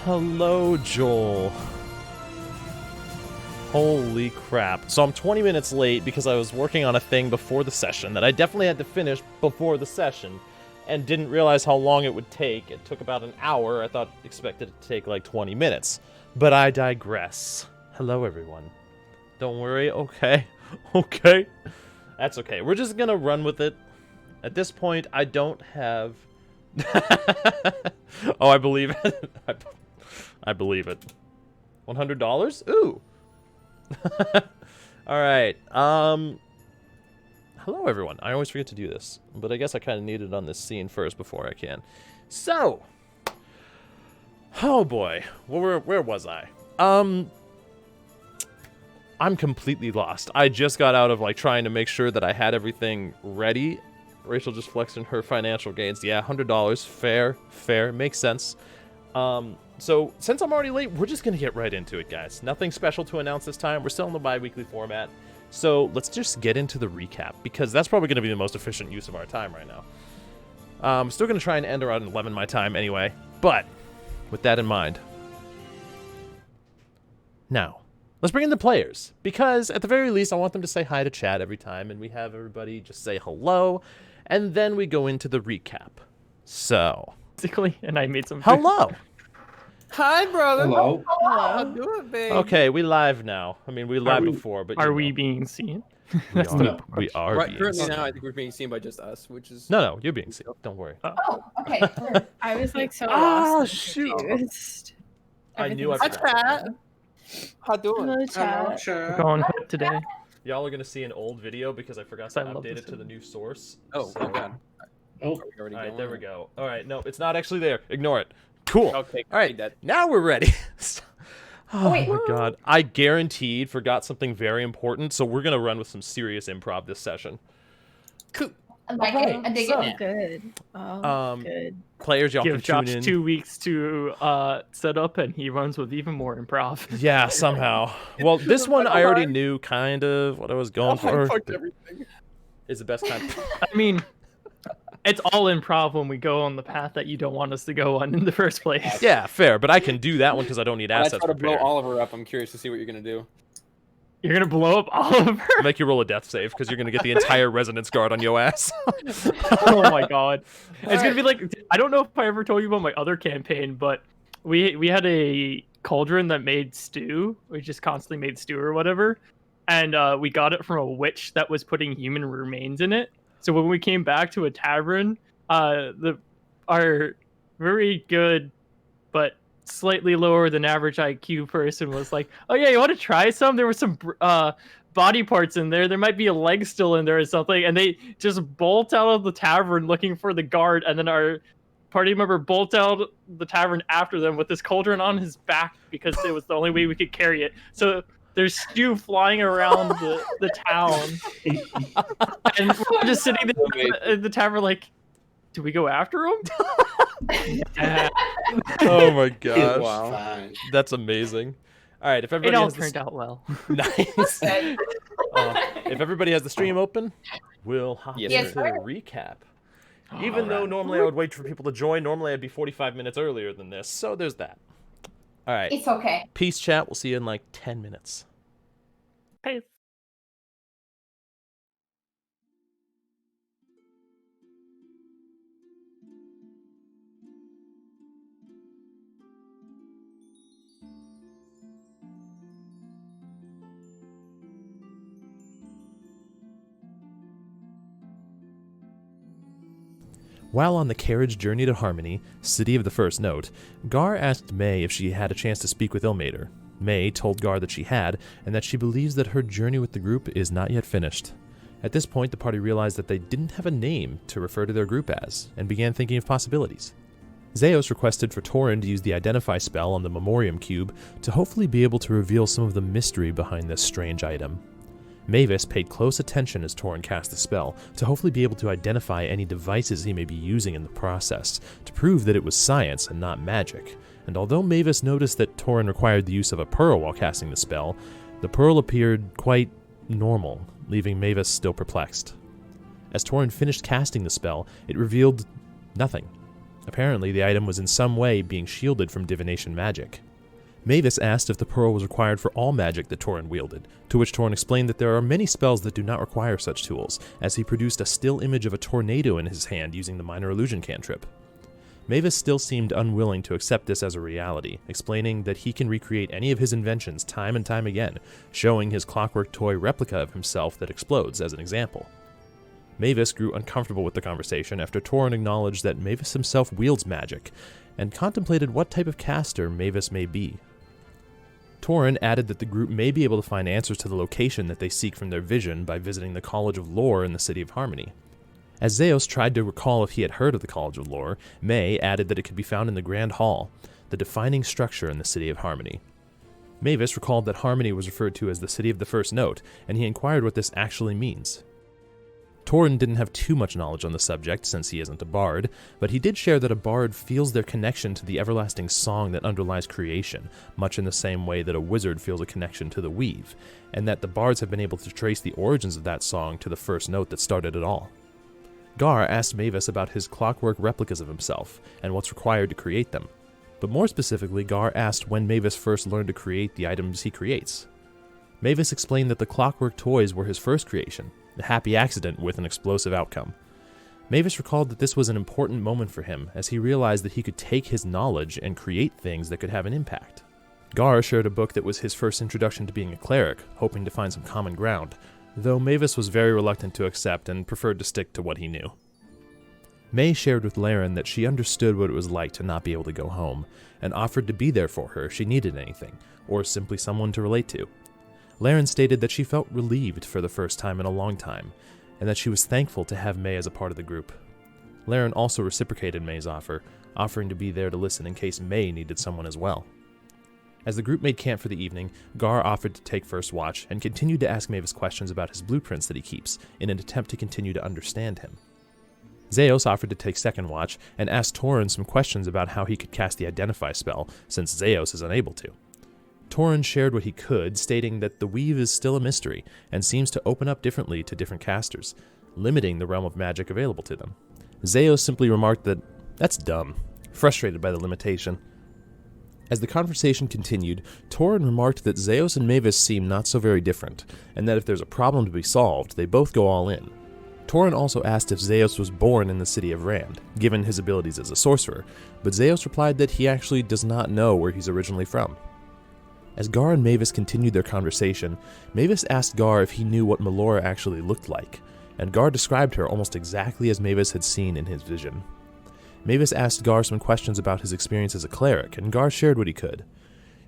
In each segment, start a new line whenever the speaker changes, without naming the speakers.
Hello, Joel. Holy crap. So I'm 20 minutes late because I was working on a thing before the session that I definitely had to finish before the session and didn't realize how long it would take. It took about an hour. I expected it to take like 20 minutes. But I digress. Hello, everyone. Don't worry. Okay. Okay. That's okay. We're just gonna run with it. At this point, I don't have... Oh, I believe it. I believe it. $100? Ooh. Alright, hello everyone. I always forget to do this, but I guess I kind of need it on this scene first before I can. So, oh boy, where was I? I'm completely lost. I just got out of, like, trying to make sure that I had everything ready. Rachel just flexing her financial gains. Yeah, $100, fair, makes sense. So, since I'm already late, we're just going to get right into it, guys. Nothing special to announce this time. We're still in the bi-weekly format. So, let's just get into the recap, because that's probably going to be the most efficient use of our time right now. I'm still going to try and end around 11 my time anyway, but with that in mind. Now, let's bring in the players, because at the very least, I want them to say hi to chat every time, and we have everybody just say hello, and then we go into the recap. So...
And I made some...
Hello!
Hi, brother.
Hello.
How you doing, baby?
Okay, we live now. I mean, we live before, but
are we being seen?
We are
Right,
being
currently
seen.
now, I think we're being seen by just us, which is...
No, you're being seen. Don't worry.
Oh, okay.
I was like so
Ah,
lost.
shoot.
Confused.
I knew I
Hi,
forgot.
chat. How doing?
Hello, chat.
We're going hit today.
Y'all are gonna see an old video because I forgot to
I love
update
this
it to the new source.
Oh,
so...
okay.
Oh,
All
Alright, there we go. Alright, no, it's not actually there. Ignore it. Cool.
Okay,
Alright,
that.
now we're ready. Oh
wait.
my god. I guaranteed forgot something very important, so we're gonna run with some serious improv this session.
Cool.
I like
Okay,
it. I dig
so-
it.
Good. Oh, good.
Players, y'all can
Give Josh
tune in.
2 weeks to set up, and he runs with even more improv.
Yeah, somehow. Well, this one I already knew kind of what I was going for.
Fucked everything.
Is the best time.
I mean, it's all improv when we go on the path that you don't want us to go on in the first place.
Yeah, fair, but I can do that one because I don't need
I
assets
try to blow
prepared.
Oliver up. I'm curious to see what you're gonna do.
You're gonna blow up Oliver?
I'll make you roll a death save because you're gonna get the entire resonance guard on your ass.
Oh my god. It's gonna be like, I don't know if I ever told you about my other campaign, but we had a cauldron that made stew. We just constantly made stew or whatever. And we got it from a witch that was putting human remains in it. So when we came back to a tavern, our very good but slightly lower than average IQ person was like, "Oh yeah, you want to try some? There were some body parts in there. There might be a leg still in there or something." And they just bolt out of the tavern looking for the guard, and then our party member bolt out the tavern after them with this cauldron on his back because it was the only way we could carry it. So there's stew flying around the town, and we're just sitting there in the tavern like, do we go after him? Yeah.
Oh my gosh.
Wow.
fine.
That's amazing. All right, if
It
everybody
all
has the
turned out well.
nice. If everybody has the stream open, we'll hop
Yes,
into
sir.
the recap. Even though normally I would wait for people to join, normally I'd be 45 minutes earlier than this, so there's that. All right.
It's okay.
Peace, chat. We'll see you in like 10 minutes.
Hey.
While on the carriage journey to Harmony, city of the first note, Gar asked May if she had a chance to speak with Ilmater. May told Gar that she had, and that she believes that her journey with the group is not yet finished. At this point, the party realized that they didn't have a name to refer to their group as, and began thinking of possibilities. Zeos requested for Torin to use the Identify spell on the Memoriam Cube to hopefully be able to reveal some of the mystery behind this strange item. Mavis paid close attention as Torin cast the spell, to hopefully be able to identify any devices he may be using in the process, to prove that it was science and not magic. And although Mavis noticed that Torin required the use of a pearl while casting the spell, the pearl appeared quite normal, leaving Mavis still perplexed. As Torin finished casting the spell, it revealed nothing. Apparently, the item was in some way being shielded from divination magic. Mavis asked if the pearl was required for all magic that Torin wielded, to which Torin explained that there are many spells that do not require such tools, as he produced a still image of a tornado in his hand using the Minor Illusion cantrip. Mavis still seemed unwilling to accept this as a reality, explaining that he can recreate any of his inventions time and time again, showing his clockwork toy replica of himself that explodes as an example. Mavis grew uncomfortable with the conversation after Torin acknowledged that Mavis himself wields magic, and contemplated what type of caster Mavis may be. Torin added that the group may be able to find answers to the location that they seek from their vision by visiting the College of Lore in the City of Harmony. As Zeos tried to recall if he had heard of the College of Lore, May added that it could be found in the Grand Hall, the defining structure in the City of Harmony. Mavis recalled that Harmony was referred to as the City of the First Note, and he inquired what this actually means. Torin didn't have too much knowledge on the subject since he isn't a bard, but he did share that a bard feels their connection to the everlasting song that underlies creation, much in the same way that a wizard feels a connection to the weave, and that the bards have been able to trace the origins of that song to the first note that started it all. Gar asked Mavis about his clockwork replicas of himself, and what's required to create them. But more specifically, Gar asked when Mavis first learned to create the items he creates. Mavis explained that the clockwork toys were his first creation, a happy accident with an explosive outcome. Mavis recalled that this was an important moment for him, as he realized that he could take his knowledge and create things that could have an impact. Gar shared a book that was his first introduction to being a cleric, hoping to find some common ground, though Mavis was very reluctant to accept and preferred to stick to what he knew. May shared with Laren that she understood what it was like to not be able to go home, and offered to be there for her if she needed anything, or simply someone to relate to. Laren stated that she felt relieved for the first time in a long time, and that she was thankful to have May as a part of the group. Laren also reciprocated May's offer, offering to be there to listen in case May needed someone as well. As the group made camp for the evening, Gar offered to take first watch and continued to ask Mavis questions about his blueprints that he keeps, in an attempt to continue to understand him. Zeos offered to take second watch and asked Torin some questions about how he could cast the Identify spell, since Zeos is unable to. Torin shared what he could, stating that the weave is still a mystery and seems to open up differently to different casters, limiting the realm of magic available to them. Zeos simply remarked that that's dumb, frustrated by the limitation. As the conversation continued, Torin remarked that Zeos and Mavis seem not so very different, and that if there's a problem to be solved, they both go all in. Torin also asked if Zeos was born in the city of Rand, given his abilities as a sorcerer, but Zeos replied that he actually does not know where he's originally from. As Gar and Mavis continued their conversation, Mavis asked Gar if he knew what Melora actually looked like, and Gar described her almost exactly as Mavis had seen in his vision. Mavis asked Gar some questions about his experience as a cleric, and Gar shared what he could.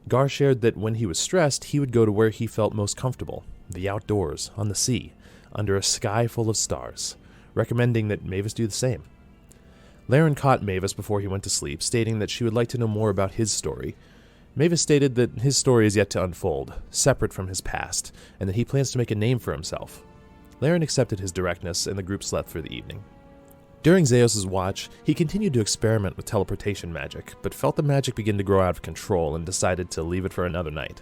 Gar shared that when he was stressed, he would go to where he felt most comfortable, the outdoors, on the sea, under a sky full of stars, recommending that Mavis do the same. Laren caught Mavis before he went to sleep, stating that she would like to know more about his story. Mavis stated that his story is yet to unfold, separate from his past, and that he plans to make a name for himself. Laren accepted his directness, and the group slept for the evening. During Zeos' watch, he continued to experiment with teleportation magic, but felt the magic begin to grow out of control and decided to leave it for another night.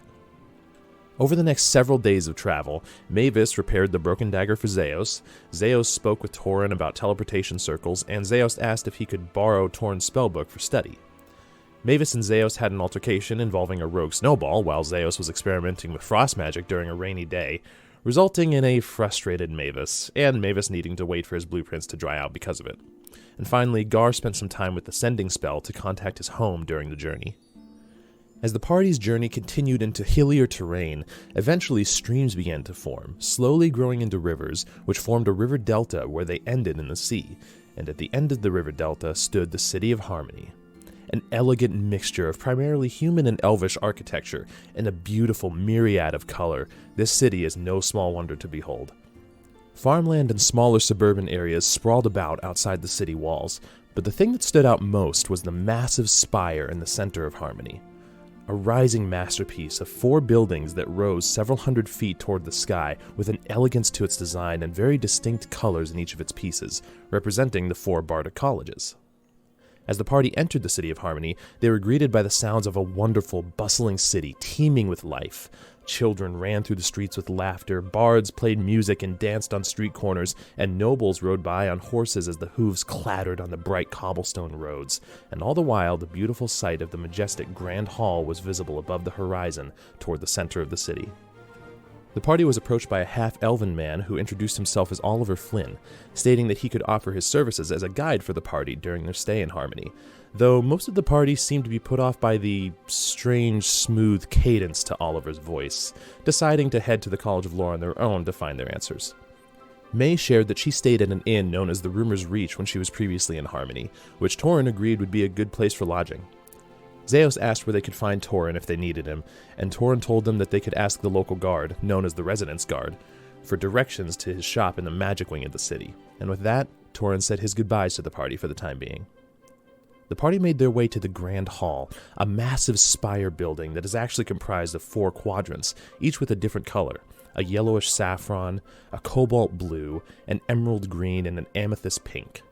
Over the next several days of travel, Mavis repaired the broken dagger for Zeos, Zeos spoke with Torin about teleportation circles, and Zeos asked if he could borrow Torin's spellbook for study. Mavis and Zeos had an altercation involving a rogue snowball while Zeos was experimenting with frost magic during a rainy day, resulting in a frustrated Mavis, and Mavis needing to wait for his blueprints to dry out because of it. And finally, Gar spent some time with the sending spell to contact his home during the journey. As the party's journey continued into hillier terrain, eventually streams began to form, slowly growing into rivers, which formed a river delta where they ended in the sea, and at the end of the river delta stood the City of Harmony. An elegant mixture of primarily human and elvish architecture, and a beautiful myriad of color, this city is no small wonder to behold. Farmland and smaller suburban areas sprawled about outside the city walls, but the thing that stood out most was the massive spire in the center of Harmony. A rising masterpiece of 4 buildings that rose several hundred feet toward the sky with an elegance to its design and very distinct colors in each of its pieces, representing the 4 bardic colleges. As the party entered the City of Harmony, they were greeted by the sounds of a wonderful, bustling city teeming with life. Children ran through the streets with laughter, bards played music and danced on street corners, and nobles rode by on horses as the hooves clattered on the bright cobblestone roads. And all the while, the beautiful sight of the majestic Grand Hall was visible above the horizon toward the center of the city. The party was approached by a half-elven man who introduced himself as Oliver Flynn, stating that he could offer his services as a guide for the party during their stay in Harmony, though most of the party seemed to be put off by the strange, smooth cadence to Oliver's voice, deciding to head to the College of Lore on their own to find their answers. May shared that she stayed at an inn known as the Rumor's Reach when she was previously in Harmony, which Torin agreed would be a good place for lodging. Zeos asked where they could find Torin if they needed him, and Torin told them that they could ask the local guard, known as the Residence Guard, for directions to his shop in the magic wing of the city. And with that, Torin said his goodbyes to the party for the time being. The party made their way to the Grand Hall, a massive spire building that is actually comprised of 4 quadrants, each with a different color: a yellowish saffron, a cobalt blue, an emerald green, and an amethyst pink.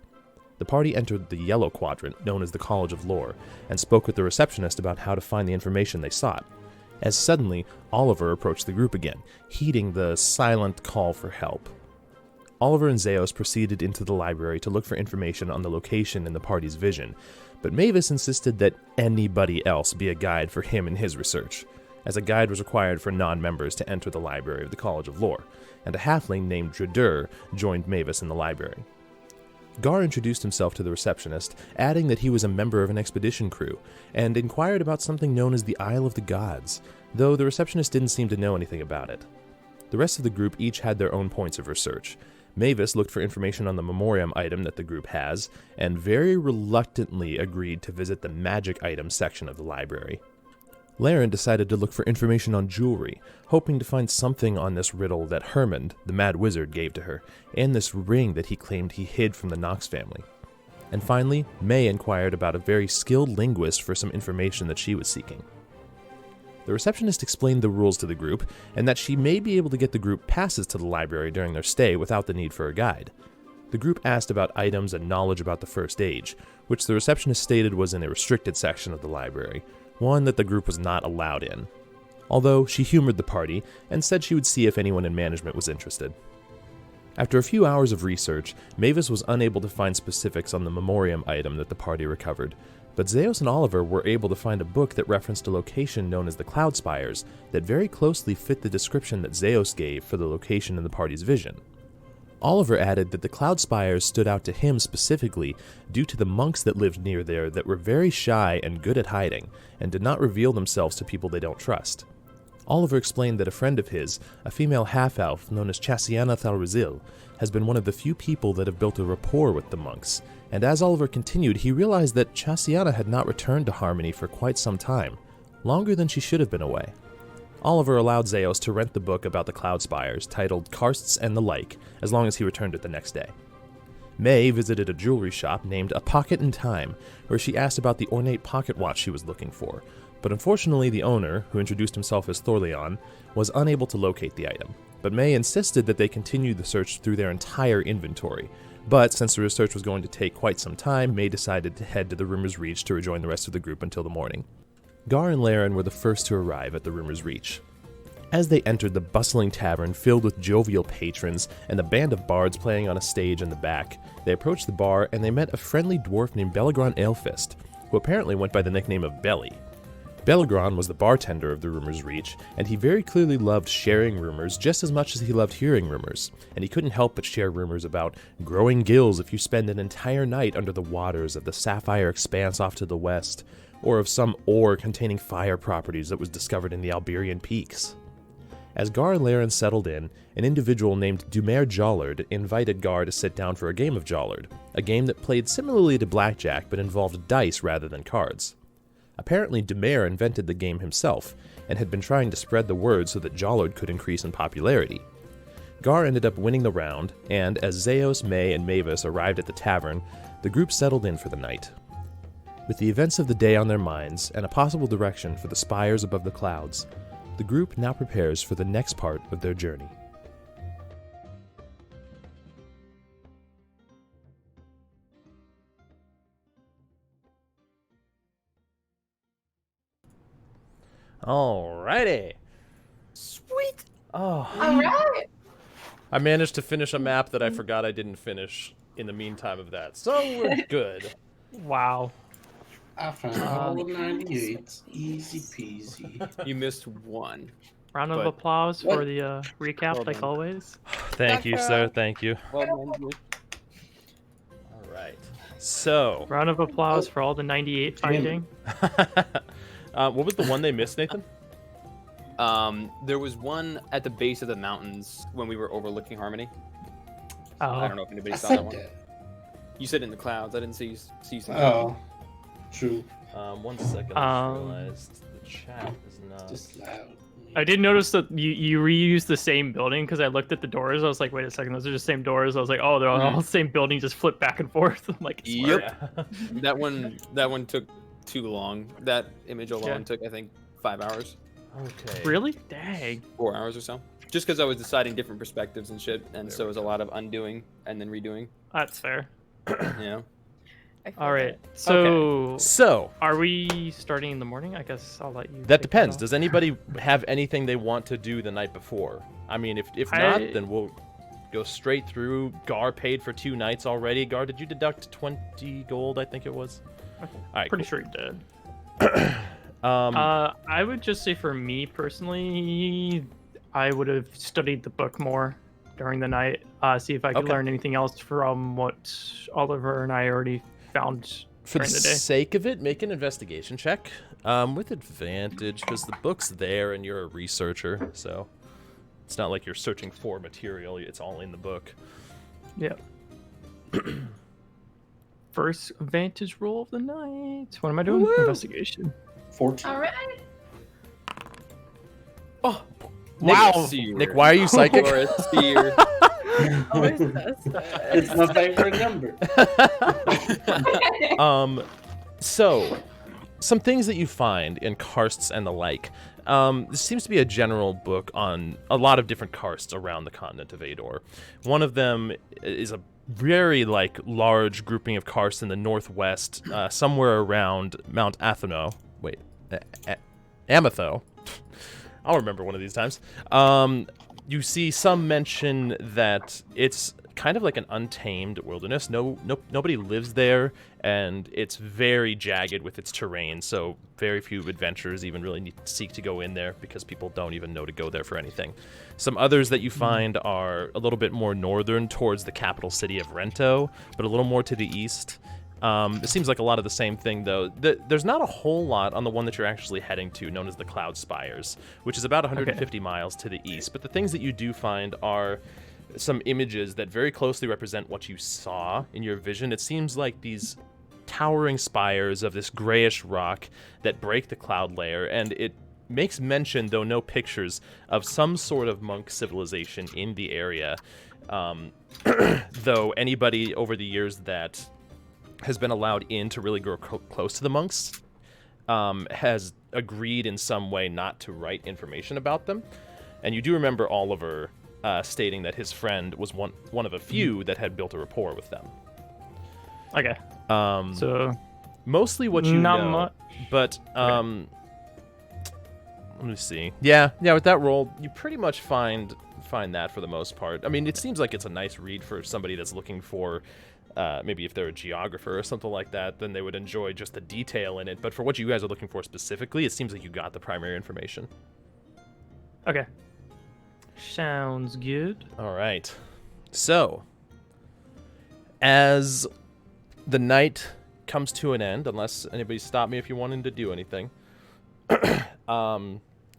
The party entered the yellow quadrant, known as the College of Lore, and spoke with the receptionist about how to find the information they sought. As suddenly, Oliver approached the group again, heeding the silent call for help. Oliver and Zeos proceeded into the library to look for information on the location in the party's vision, but Mavis insisted that anybody else be a guide for him in his research, as a guide was required for non-members to enter the library of the College of Lore, and a halfling named Dradur joined Mavis in the library. Gar introduced himself to the receptionist, adding that he was a member of an expedition crew, and inquired about something known as the Isle of the Gods, though the receptionist didn't seem to know anything about it. The rest of the group each had their own points of research. Mavis looked for information on the memoriam item that the group has, and very reluctantly agreed to visit the magic items section of the library. Laren decided to look for information on jewelry, hoping to find something on this riddle that Hermond, the mad wizard, gave to her, and this ring that he claimed he hid from the Knox family. And finally, May inquired about a very skilled linguist for some information that she was seeking. The receptionist explained the rules to the group, and that she may be able to get the group passes to the library during their stay without the need for a guide. The group asked about items and knowledge about the First Age, which the receptionist stated was in a restricted section of the library, one that the group was not allowed in, although she humored the party and said she would see if anyone in management was interested. After a few hours of research, Mavis was unable to find specifics on the memoriam item that the party recovered, but Zeos and Oliver were able to find a book that referenced a location known as the Cloud Spires that very closely fit the description that Zeos gave for the location in the party's vision. Oliver added that the Cloud Spires stood out to him specifically due to the monks that lived near there that were very shy and good at hiding, and did not reveal themselves to people they don't trust. Oliver explained that a friend of his, a female half-elf known as Chassiana Thalrazil, has been one of the few people that have built a rapport with the monks, and as Oliver continued, he realized that Chassiana had not returned to Harmony for quite some time, longer than she should have been away. Oliver allowed Zeos to rent the book about the Cloud Spires, titled Karsts and the Like, as long as he returned it the next day. May visited a jewelry shop named A Pocket in Time, where she asked about the ornate pocket watch she was looking for, but unfortunately the owner, who introduced himself as Thorleon, was unable to locate the item. But May insisted that they continue the search through their entire inventory, but since the research was going to take quite some time, May decided to head to the Rumor's Reach to rejoin the rest of the group until the morning. Gar and Laren were the first to arrive at the Rumor's Reach. As they entered the bustling tavern filled with jovial patrons and a band of bards playing on a stage in the back, they approached the bar and they met a friendly dwarf named Belagron Alefist, who apparently went by the nickname of Belly. Belagron was the bartender of the Rumor's Reach, and he very clearly loved sharing rumors just as much as he loved hearing rumors, and he couldn't help but share rumors about growing gills if you spend an entire night under the waters of the Sapphire Expanse off to the west, or of some ore containing fire properties that was discovered in the Alberian Peaks. As Gar and Laren settled in, an individual named Dumer Jollard invited Gar to sit down for a game of Jollard, a game that played similarly to blackjack but involved dice rather than cards. Apparently Dumer invented the game himself, and had been trying to spread the word so that Jollard could increase in popularity. Gar ended up winning the round, and as Zeos, May, and Mavis arrived at the tavern, the group settled in for the night. With the events of the day on their minds, and a possible direction for the spires above the clouds, the group now prepares for the next part of their journey. Alrighty.
Sweet.
Oh,
All right.
I managed to finish a map that I forgot I didn't finish in the meantime of that. So we're good.
Wow.
I found all of 98. Easy peasy.
You missed one.
Round of
But-
applause
What?
for the recap,
Well
like
done.
always.
Thank you, sir. Thank you.
Well done, dude.
All right. So,
Round of applause for all the 98 finding.
what was the one they missed, Nathan?
There was one at the base of the mountains when we were overlooking Harmony. I don't know if anybody
I
saw that
said
one.
that.
You said in the clouds. I didn't see you.
Oh, true.
1 second. I just realized the chat is not.
Just loud.
I did notice that you reused the same building because I looked at the doors. I was like, wait a second, those are the same doors. I was like, oh, they're all the same building, just flip back and forth. I'm like, smart.
Yep. That one took too long. That image alone
Yeah.
took, I think, 5 hours,
Okay.
Really? Dang.
4 hours or so. Just because I was deciding different perspectives and shit, and so it was a lot of undoing and then redoing.
That's fair.
You know.
I feel
All right.
that.
So,
So,
are we starting in the morning? I guess I'll let you.
that
kick
depends.
off.
Does anybody have anything they want to do the night before? I mean, if not, then we'll go straight through. Gar paid for 2 nights already. Gar, did you deduct 20 gold? I think it was.
Okay.
All right.
Pretty sure you did.
Cool.
I would just say for me personally, I would have studied the book more during the night. See if I could
Okay.
learn anything else from what Oliver and I already found
For the
during the day.
sake of it, make an investigation check with advantage because the book's there and you're a researcher, so it's not like you're searching for material. It's all in the book.
Yeah. First advantage roll of the night. What am I doing?
Woo!
Investigation.
14.
All right.
Oh,
Wow.
Nick, why are you psychic?
Or a seer.
Always does that.
It's my favorite number.
So, some things that you find in karsts and the like. This seems to be a general book on a lot of different karsts around the continent of Ador. One of them is a very large grouping of karsts in the northwest, somewhere around Mount Atheno. Wait, Amatho. I'll remember one of these times. You see some mention that it's kind of like an untamed wilderness. Nobody lives there, and it's very jagged with its terrain, so very few adventurers even really seek to go in there because people don't even know to go there for anything. Some others that you find are a little bit more northern towards the capital city of Rento, but a little more to the east. It seems like a lot of the same thing, though. There's not a whole lot on the one that you're actually heading to, known as the Cloud Spires, which is about 150 miles to the east. But the things that you do find are some images that very closely represent what you saw in your vision. It seems like these towering spires of this grayish rock that break the cloud layer, and it makes mention, though no pictures, of some sort of monk civilization in the area. Though anybody over the years that has been allowed in to really grow close to the monks has agreed in some way not to write information about them. And you do remember Oliver stating that his friend was one of a few that had built a rapport with them.
Okay. So
Mostly what you
not
know,
much.
but let me see. Yeah, with that roll, you pretty much find that for the most part. I mean, it seems like it's a nice read for somebody that's looking for maybe if they're a geographer or something like that, then they would enjoy just the detail in it. But for what you guys are looking for specifically, it seems like you got the primary information.
Okay. Sounds good.
All right. So, as the night comes to an end, unless anybody stop me if you're wanting to do anything,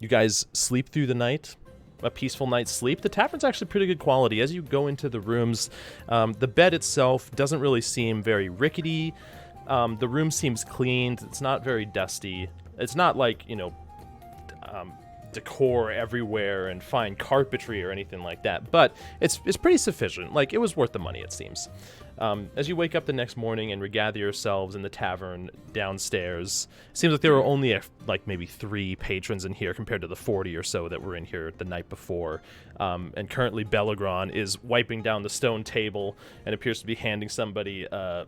you guys sleep through the night. A peaceful night's sleep. The tavern's actually pretty good quality. As you go into the rooms, the bed itself doesn't really seem very rickety. The room seems cleaned. It's not very dusty. It's not like, decor everywhere and fine carpentry or anything like that, but it's pretty sufficient. Like, it was worth the money, it seems. As you wake up the next morning and regather yourselves in the tavern downstairs, it seems like there were only maybe 3 patrons in here compared to the 40 or so that were in here the night before. And currently Belagron is wiping down the stone table and appears to be handing somebody a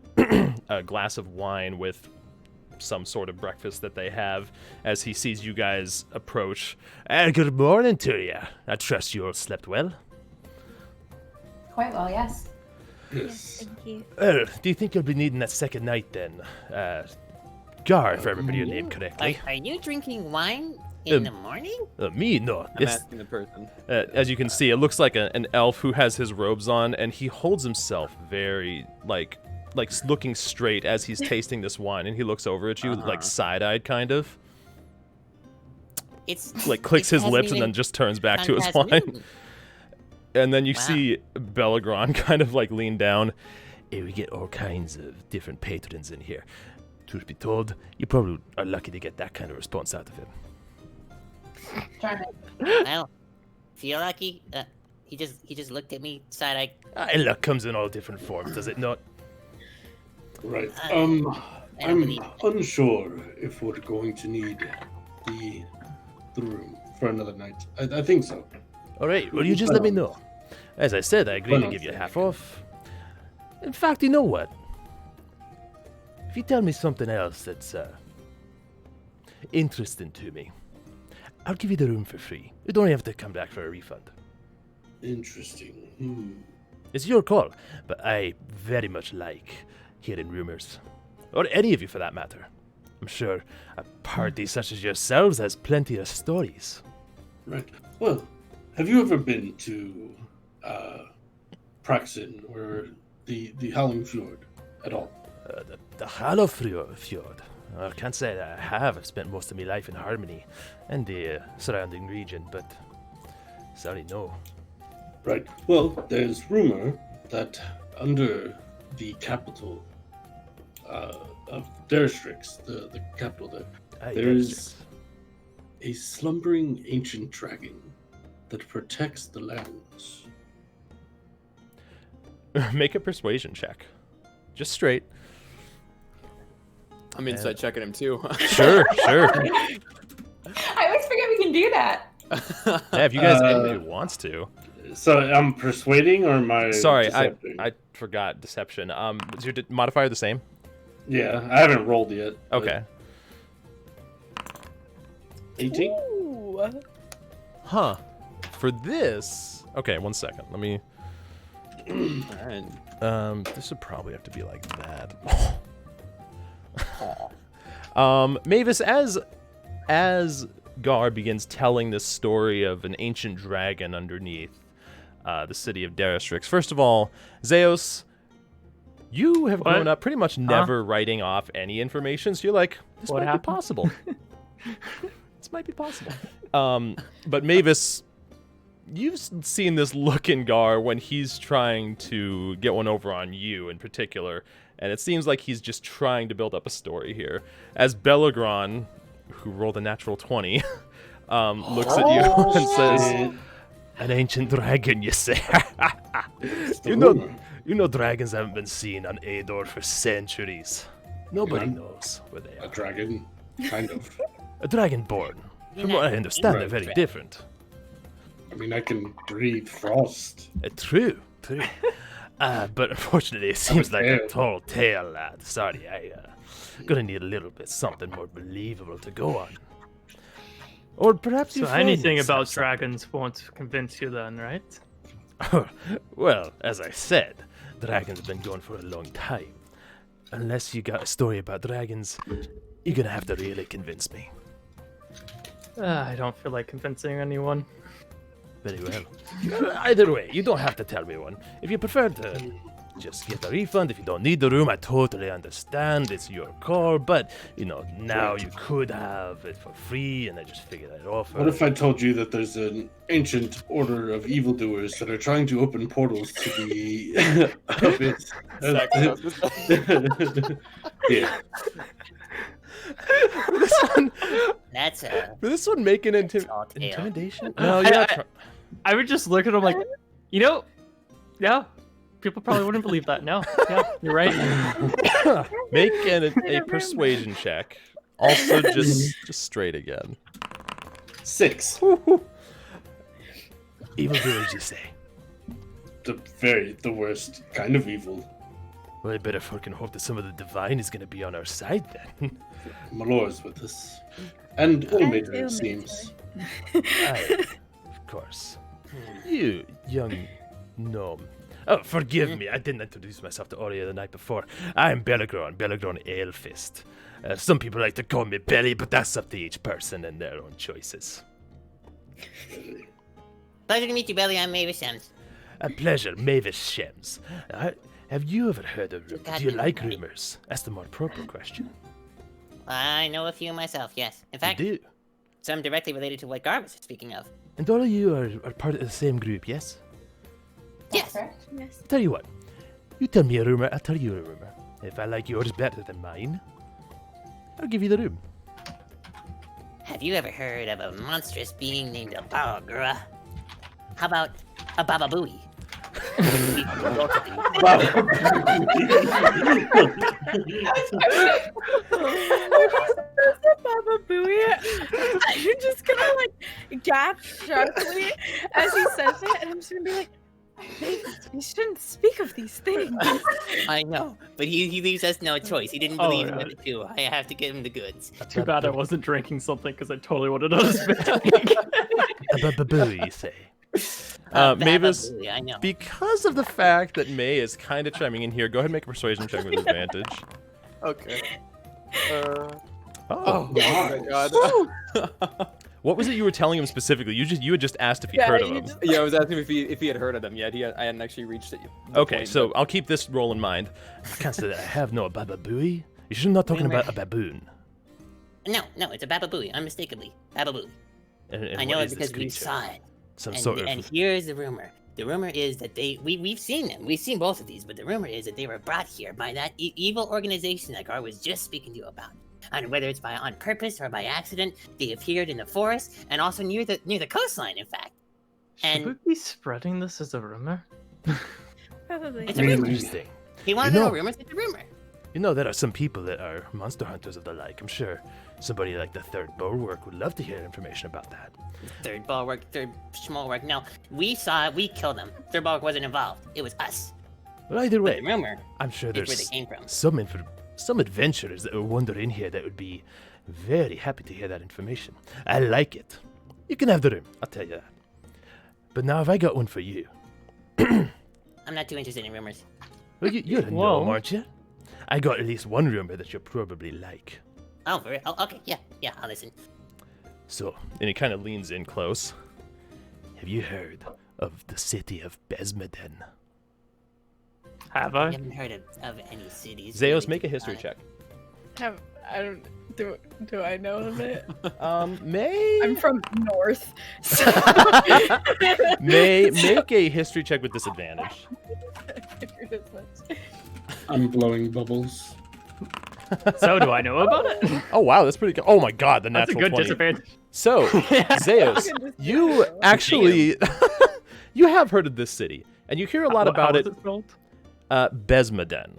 glass of wine with some sort of breakfast that they have as he sees you guys approach. Good morning to you. I trust you all slept well.
Quite well, yes.
Yes, thank you.
Do you think you'll be needing that second night then? Gar, if I remember your name correctly.
Are you drinking wine in the morning?
Me? No.
I'm asking the person.
As you can see, it looks like an elf who has his robes on, and he holds himself very, like looking straight as he's tasting this wine, and he looks over at you, like side-eyed kind of.
It's
Like clicks his lips and
even
then just turns back to his
gone past
wine.
noon.
And then you
Wow.
see Belagron kind of like lean down. Hey, we get all kinds of different patrons in here. Truth be told, you probably are lucky to get that kind of response out of him.
Trying to
Well, feel lucky. He just looked at me side-eyed.
And luck comes in all different forms, does it not?
Right.
I don't
I'm
believe
unsure if we're going to need the room for another night. I think so.
All right, well, you just let me know. As I said, I agree to give you half off. In fact, you know what? If you tell me something else that's interesting to me, I'll give you the room for free. You don't have to come back for a refund.
Interesting.
It's your call, but I very much like hearing rumors. Or any of you for that matter. I'm sure a party such as yourselves has plenty of stories.
Right. Well, have you ever been to Praxin or the Howling Fjord at all?
The Hollow Fjord. I can't say that I have. I've spent most of my life in Harmony and the surrounding region, but sorry, no.
Right. Well, there's rumor that under the capital of Deristrix, the capital there, there's a slumbering ancient dragon that protects the lands.
Make a persuasion check. Just straight.
I'm inside checking him too.
Sure.
I always forget we can do that.
Yeah, if you guys anybody wants to.
So I'm persuading, or am I?
Sorry,
decepting?
I forgot deception. Is your modifier the same?
Yeah, I haven't rolled yet. but
Okay.
18.
Ooh.
Huh. For this. Okay, 1 second. Let me.
Alright.
This would probably have to be like that. Mavis, as Gar begins telling this story of an ancient dragon underneath the city of Deristrix. First of all, Zeus, you have grown up pretty much never writing off any information, so you're like, this
What
might
happened?
be possible. This might be possible. But Mavis, you've seen this look in Gar when he's trying to get one over on you in particular, and it seems like he's just trying to build up a story here. As Belagron, who rolled a natural 20, looks at you and says, "An ancient dragon, you say? you know dragons haven't been seen on Aedor for centuries. Nobody knows where they
A
are.
dragon, kind of.
A dragonborn. From what I understand, they're very different.
I mean, I can breathe frost.
True. But unfortunately, it seems like a
tale.
tall tale, lad. Sorry, gonna need a little bit something more believable to go on. Or perhaps you
So
find
anything
yourself
about
something.
dragons won't convince you then, right?
Well, as I said, dragons have been going for a long time. Unless you got a story about dragons, you're gonna have to really convince me.
I don't feel like convincing anyone.
Very well. Either way, you don't have to tell me one. If you prefer to just get a refund, if you don't need the room, I totally understand. It's your call. But, now you could have it for free, and I just figured that off.
What if I told you that there's an ancient order of evildoers that are trying to open portals to the abyss? Yeah.
That's a
Oh,
this one, make an
tall tale.
intimidation? No, you're not.
I would just look at him like, yeah, people probably wouldn't believe that. No, yeah, you're right.
Make a persuasion check. Also, just straight again.
6.
Evildoers, you say?
The worst kind of evil.
Well, I better fucking hope that some of the divine is gonna be on our side then.
Malore's with us. And Ilmater, it
Ilmater.
seems.
Aye, of course. You young gnome. Oh, forgive me. I didn't introduce myself to Aurea the night before. I'm Belagron Alefist. Some people like to call me Belly, but that's up to each person and their own choices.
Pleasure to meet you, Belly. I'm Mavis Shems.
A pleasure, Mavis Shems. Have you ever heard of rumors? Do you like
Goddamn.
rumors? That's the more proper question.
I know a few myself, yes. In
You
fact,
do.
some directly related to what Gar was speaking of.
And all of you are part of the same group, yes?
Yes.
Correct.
Yes.
Tell you what. You tell me a rumor, I'll tell you a rumor. If I like yours better than mine, I'll give you the room.
Have you ever heard of a monstrous being named a Baragura? How about a Bababooey?
Baba Booey. I'm just gonna like gasp sharply as he says it, and I'm just gonna be like, "You shouldn't speak of these things."
I know, but he leaves us no choice. He didn't
Oh,
believe in
yeah.
it too. I have to give him the goods.
Too bad I wasn't drinking something because I totally would have noticed it.
A boo, you say. Mavis,
Bababooey, I know.
because of the fact that May is kind of chiming in here, go ahead and make a persuasion check with advantage.
Okay.
Oh.
my god.
What was it you were telling him specifically? You had just asked if he
Yeah,
heard of
you
him.
just-
Yeah, I was asking if he had heard of them yet. I hadn't actually reached it.
Okay, so I'll keep this roll in mind. I can't say that I have no bababooey. You should not talking about a baboon.
No, it's a Bababooey, unmistakably. Bababooey.
And
I
what
know it
is this
because we
creature?
saw it.
Some
And,
sort of.
and here's the rumor. The rumor is that we've seen them. We've seen both of these, but the rumor is that they were brought here by that evil organization that Gar was just speaking to you about. And whether it's on purpose or by accident, they appeared in the forest and also near the coastline, in fact.
Should
And-
we be spreading this as a rumor?
Probably.
It's a rumor.
Interesting.
He wanted
You
to know
know-
rumors. It's a rumor.
You know, there are some people that are monster hunters of the like. I'm sure somebody like the Third Bulwark would love to hear information about that.
Third bulwark, third small work. No, we saw it. We killed them. Third bulwark wasn't involved. It was us.
But either
But
way,
the rumor
I'm sure
is where they
there's
came from.
some adventurers that will wander in here that would be very happy to hear that information. I like it. You can have the room, I'll tell you that. But now have I got one for you?
I'm not too interested in rumors.
Well, you're a
Whoa.
gnome, aren't you? I got at least one rumor that you'll probably like.
Oh, for real? Oh, okay. Yeah, I'll listen.
So, and he kind of leans in close. Have you heard of the city of Besmeden?
Have
I
I?
haven't heard of any cities.
Zeos,
really,
make a
to be
history
honest.
check.
I don't. Do I know of it?
May
I'm from North. So
May make a history check with disadvantage.
I'm blowing bubbles.
So do I know about it?
Oh wow, that's pretty good. Oh my god, the
That's a
natural
good
20.
disadvantage.
So, Zeus, you actually you have heard of this city, and you hear a lot about
How
it.
was spelled?
Besmeden,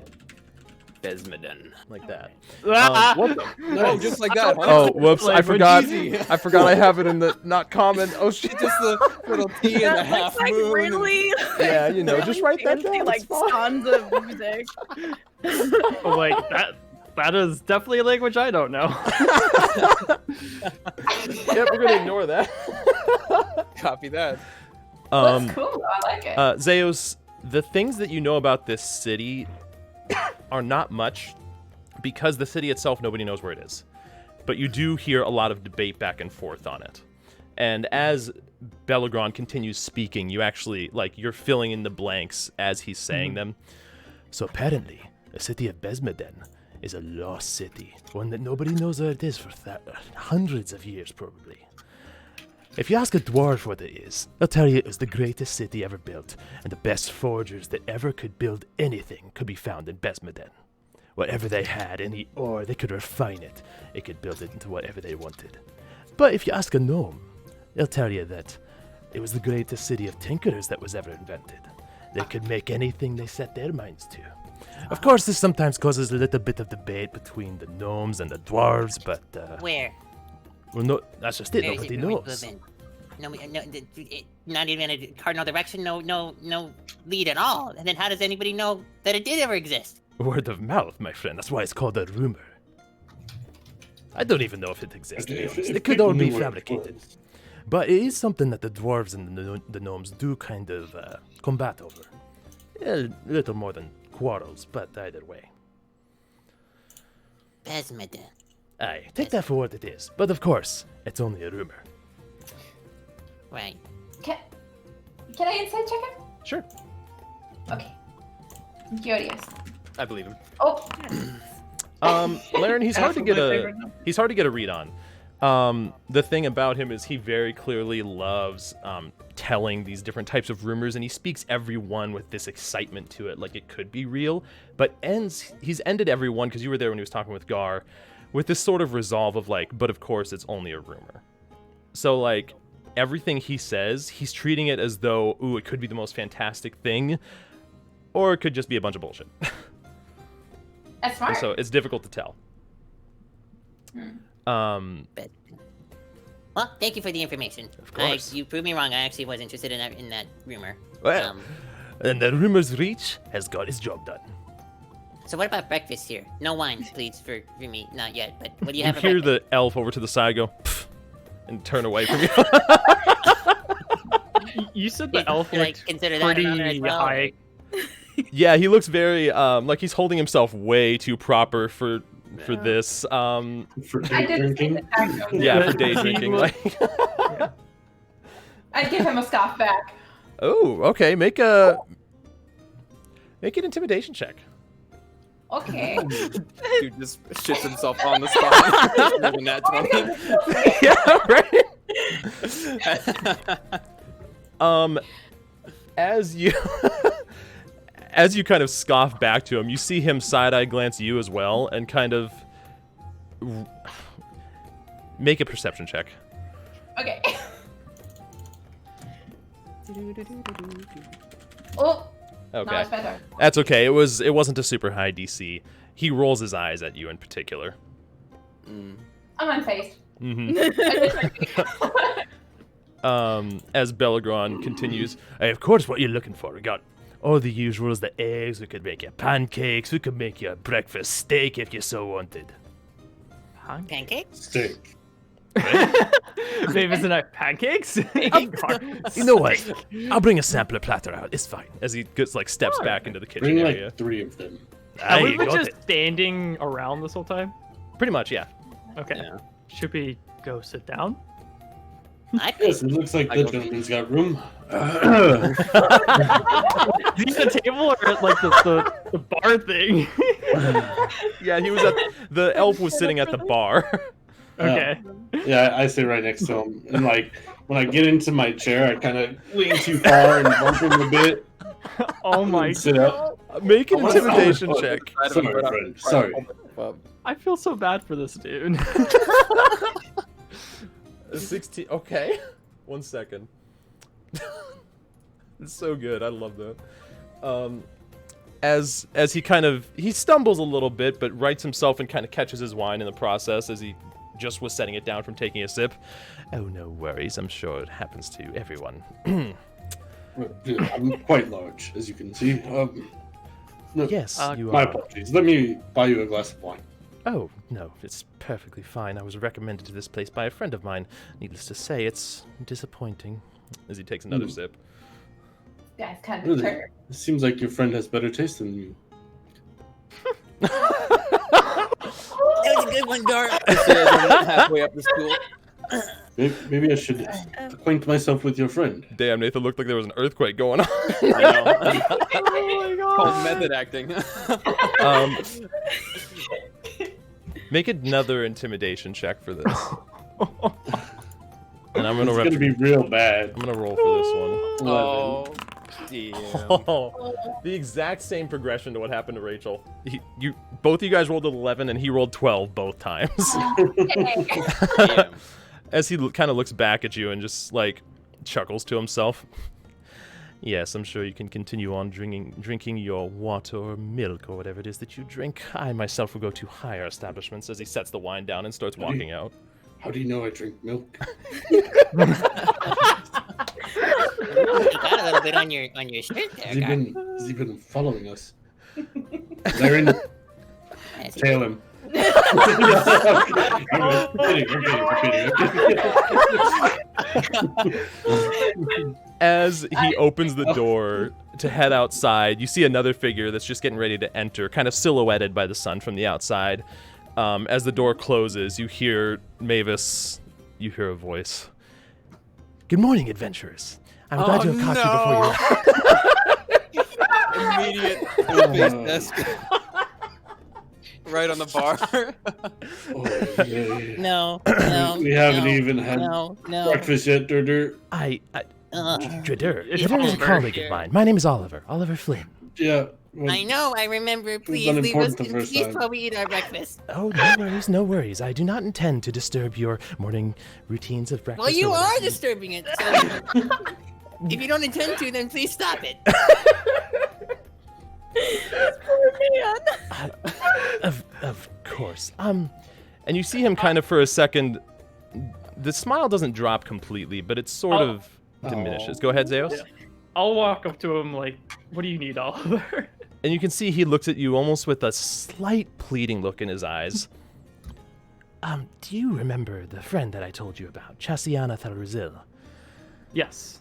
Besmeden.
like that.
Ah!
What the-
No, just like that. Huh?
Oh, whoops! I
Language
forgot.
easy.
I forgot I have it in the not common. Oh shit!
Just the little T and a
that
half
looks like
moon.
really.
Yeah, you know, just write that
fancy,
down.
Like
It's fine.
stanza music.
Oh, like that is definitely a language I don't know.
Yep, we're gonna ignore that.
Copy that.
That's cool. I like it.
Zeus, the things that you know about this city are not much, because the city itself, nobody knows where it is. But you do hear a lot of debate back and forth on it. And as Belagron continues speaking, you actually, you're filling in the blanks as he's saying them. So apparently, the city of Besmeden is a lost city, one that nobody knows where it is for hundreds of years, probably. If you ask a dwarf what it is, they'll tell you it was the greatest city ever built, and the best forgers that ever could build anything could be found in Besmeden. Whatever they had, any ore, they could refine it. They could build it into whatever they wanted. But if you ask a gnome, they'll tell you that it was the greatest city of tinkerers that was ever invented. They could make anything they set their minds to. Of course, this sometimes causes a little bit of debate between the gnomes and the dwarves, but,
Where?
well, no, that's just it.
Where is
Nobody
it? Where we
knows.
live in? Not even a cardinal direction. No lead at all. And then how does anybody know that it did ever exist?
Word of mouth, my friend. That's why it's called a rumor. I don't even know if it exists, to be
If-
honest.
if
It could
people
all be
knew what it
fabricated.
was.
But it is something that the dwarves and the gnomes do kind of combat over. A little more than quarrels, but either way.
Basmada.
Aye, take that for what it is. But of course, it's only a rumor.
Right.
Can I insight check him?
Sure.
Okay. I'm curious.
I believe him.
Oh,
Laren, he's hard to get
my
a
favorite number.
he's hard to get a read on. The thing about him is he very clearly loves telling these different types of rumors, and he speaks every one with this excitement to it, like it could be real. But he's ended every one, because you were there when he was talking with Gar, with this sort of resolve of like, but of course it's only a rumor. So like everything he says, he's treating it as though, ooh, it could be the most fantastic thing, or it could just be a bunch of bullshit.
that's smart.
So it's difficult to tell.
But, well, thank you for the information.
Of course.
You proved me wrong. I actually was interested in that rumor.
Well, and the rumor's reach has got his job done.
So what about breakfast here? No wine, please, for me. Not yet, but what do you
You
have for
hear
breakfast?
the elf over to the side go, "Pff," and turn away from you.
You said the
Did
elf
I
looked
consider that an honor as
pretty
well,
high.
Yeah, he looks very like he's holding himself way too proper for this.
For
I
day
did
drinking.
the act.
Yeah, for day
He
drinking.
was-
Like,
I give him a scoff back.
oh, okay. Make an intimidation check.
Okay.
Dude just shits himself on the spot. Living that 20.
Yeah, right. As you as you kind of scoff back to him, you see him side-eye glance you as well, and kind of make a perception check.
Okay. Oh, no,
Okay,
it's better.
that's okay. It wasn't a super high DC. He rolls his eyes at you in particular.
I'm unfazed.
Mm-hmm.
I just-
As Belagron continues, hey, of course, what you're looking for. We got all the usuals, the eggs. We could make you pancakes. We could make you a breakfast steak if you so wanted.
Pancakes?
Steak.
Maybe it's not pancakes.
You know what? I'll bring a sampler platter out. It's fine. As he gets like steps back into the kitchen
Bring
area.
like 3 of them.
Ah,
Have we
you
been
got
just
it.
standing around this whole time?
Pretty much, yeah.
Okay.
Yeah.
Should we go sit down?
I
Yes, it looks like
I
the
go-
gentleman's got room.
Is he at the table or at like the bar thing?
Yeah, he was at the elf was sitting at the bar.
Okay.
Yeah, I sit right next to him. And like when I get into my chair, I kind of lean too far and bump him a bit.
Oh my
and sit up.
Make an
Oh, my
intimidation
God.
check.
Sorry, friend. Sorry.
I feel so bad for this dude.
16. Okay. 1 second. It's so good. I love that. As he stumbles a little bit, but rights himself and kind of catches his wine in the process as he just was setting it down from taking a sip. Oh, no worries. I'm sure it happens to everyone.
I'm quite large, as you can see. No,
Yes, you
my
are.
apologies. Let me buy you a glass of wine.
Oh, no, it's perfectly fine. I was recommended to this place by a friend of mine. Needless to say, it's disappointing. As he takes another sip.
Guy's kind of
Really?
triggered.
It seems like your friend has better taste than you.
That was a good one, Gar.
Halfway up the school.
Maybe I should acquaint myself with your friend.
Damn, Nathan, looked like there was an earthquake going on.
I know.
Oh my god.
Called method acting.
Make another intimidation check for this. And I'm
It's
gonna
gonna be real bad.
I'm gonna roll for this one.
11.
Oh, damn.
Oh, the exact same progression to what happened to Rachel. Both of you guys rolled an 11, and he rolled 12 both times.
Okay.
Damn.
As he kind of looks back at you and just like chuckles to himself. Yes, I'm sure you can continue on drinking your water or milk or whatever it is that you drink. I myself will go to higher establishments. As he sets the wine down and starts walking out.
How do you know I drink milk?
You got a little bit on your shirt there,
Has he
Gar.
been following us? Larry, tail him. I'm kidding.
As he opens the door to head outside, you see another figure that's just getting ready to enter, kind of silhouetted by the sun from the outside. As the door closes, you hear Mavis, you hear a voice. Good morning, adventurers. I'm glad to have caught you before you...
Immediate face desk. Right on the bar.
Oh, yeah.
No.
We haven't even had
No.
breakfast yet, Durdur.
Dradur.
It's
Dradur is a
Oliver.
colleague of mine. My name is Oliver. Oliver Flynn.
Yeah.
I know, I remember. Please
done
leave us
important the
in
first
peace
time.
while we eat our breakfast.
Oh, no worries. I do not intend to disturb your morning routines of breakfast.
Well, you
or
are
whatever.
disturbing it. So if you don't intend to, then please stop it.
Of course. And you see him kind of for a second. The smile doesn't drop completely, but it sort of diminishes. Go ahead, Zeus.
Yeah. I'll walk up to him like, what do you need, Oliver?
And you can see he looks at you almost with a slight pleading look in his eyes. Do you remember the friend that I told you about, Chasiana Thalrazil?
Yes.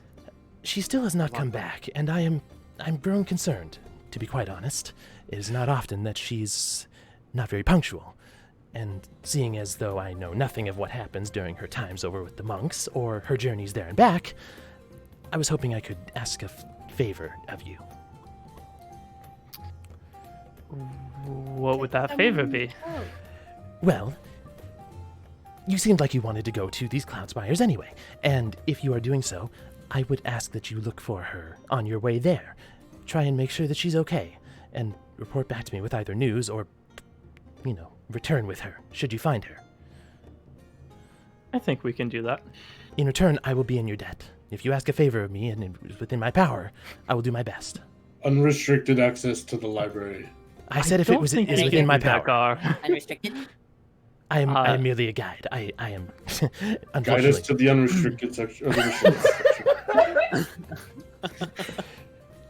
She still has not come back, and I'm grown concerned, to be quite honest. It is not often that she's not very punctual. And seeing as though I know nothing of what happens during her times over with the monks, or her journeys there and back, I was hoping I could ask a favor of you.
What would that favor be?
Well, you seemed like you wanted to go to these Cloud Spires anyway, and if you are doing so, I would ask that you look for her on your way there. Try and make sure that she's okay, and report back to me with either news or, return with her, should you find her.
I think we can do that.
In return, I will be in your debt. If you ask a favor of me and it is within my power, I will do my best.
Unrestricted access to the library.
I said if it was within my power.
Unrestricted?
I am merely a guide. I am,
Guide us
unfortunately.
to the unrestricted section. Or the restricted section.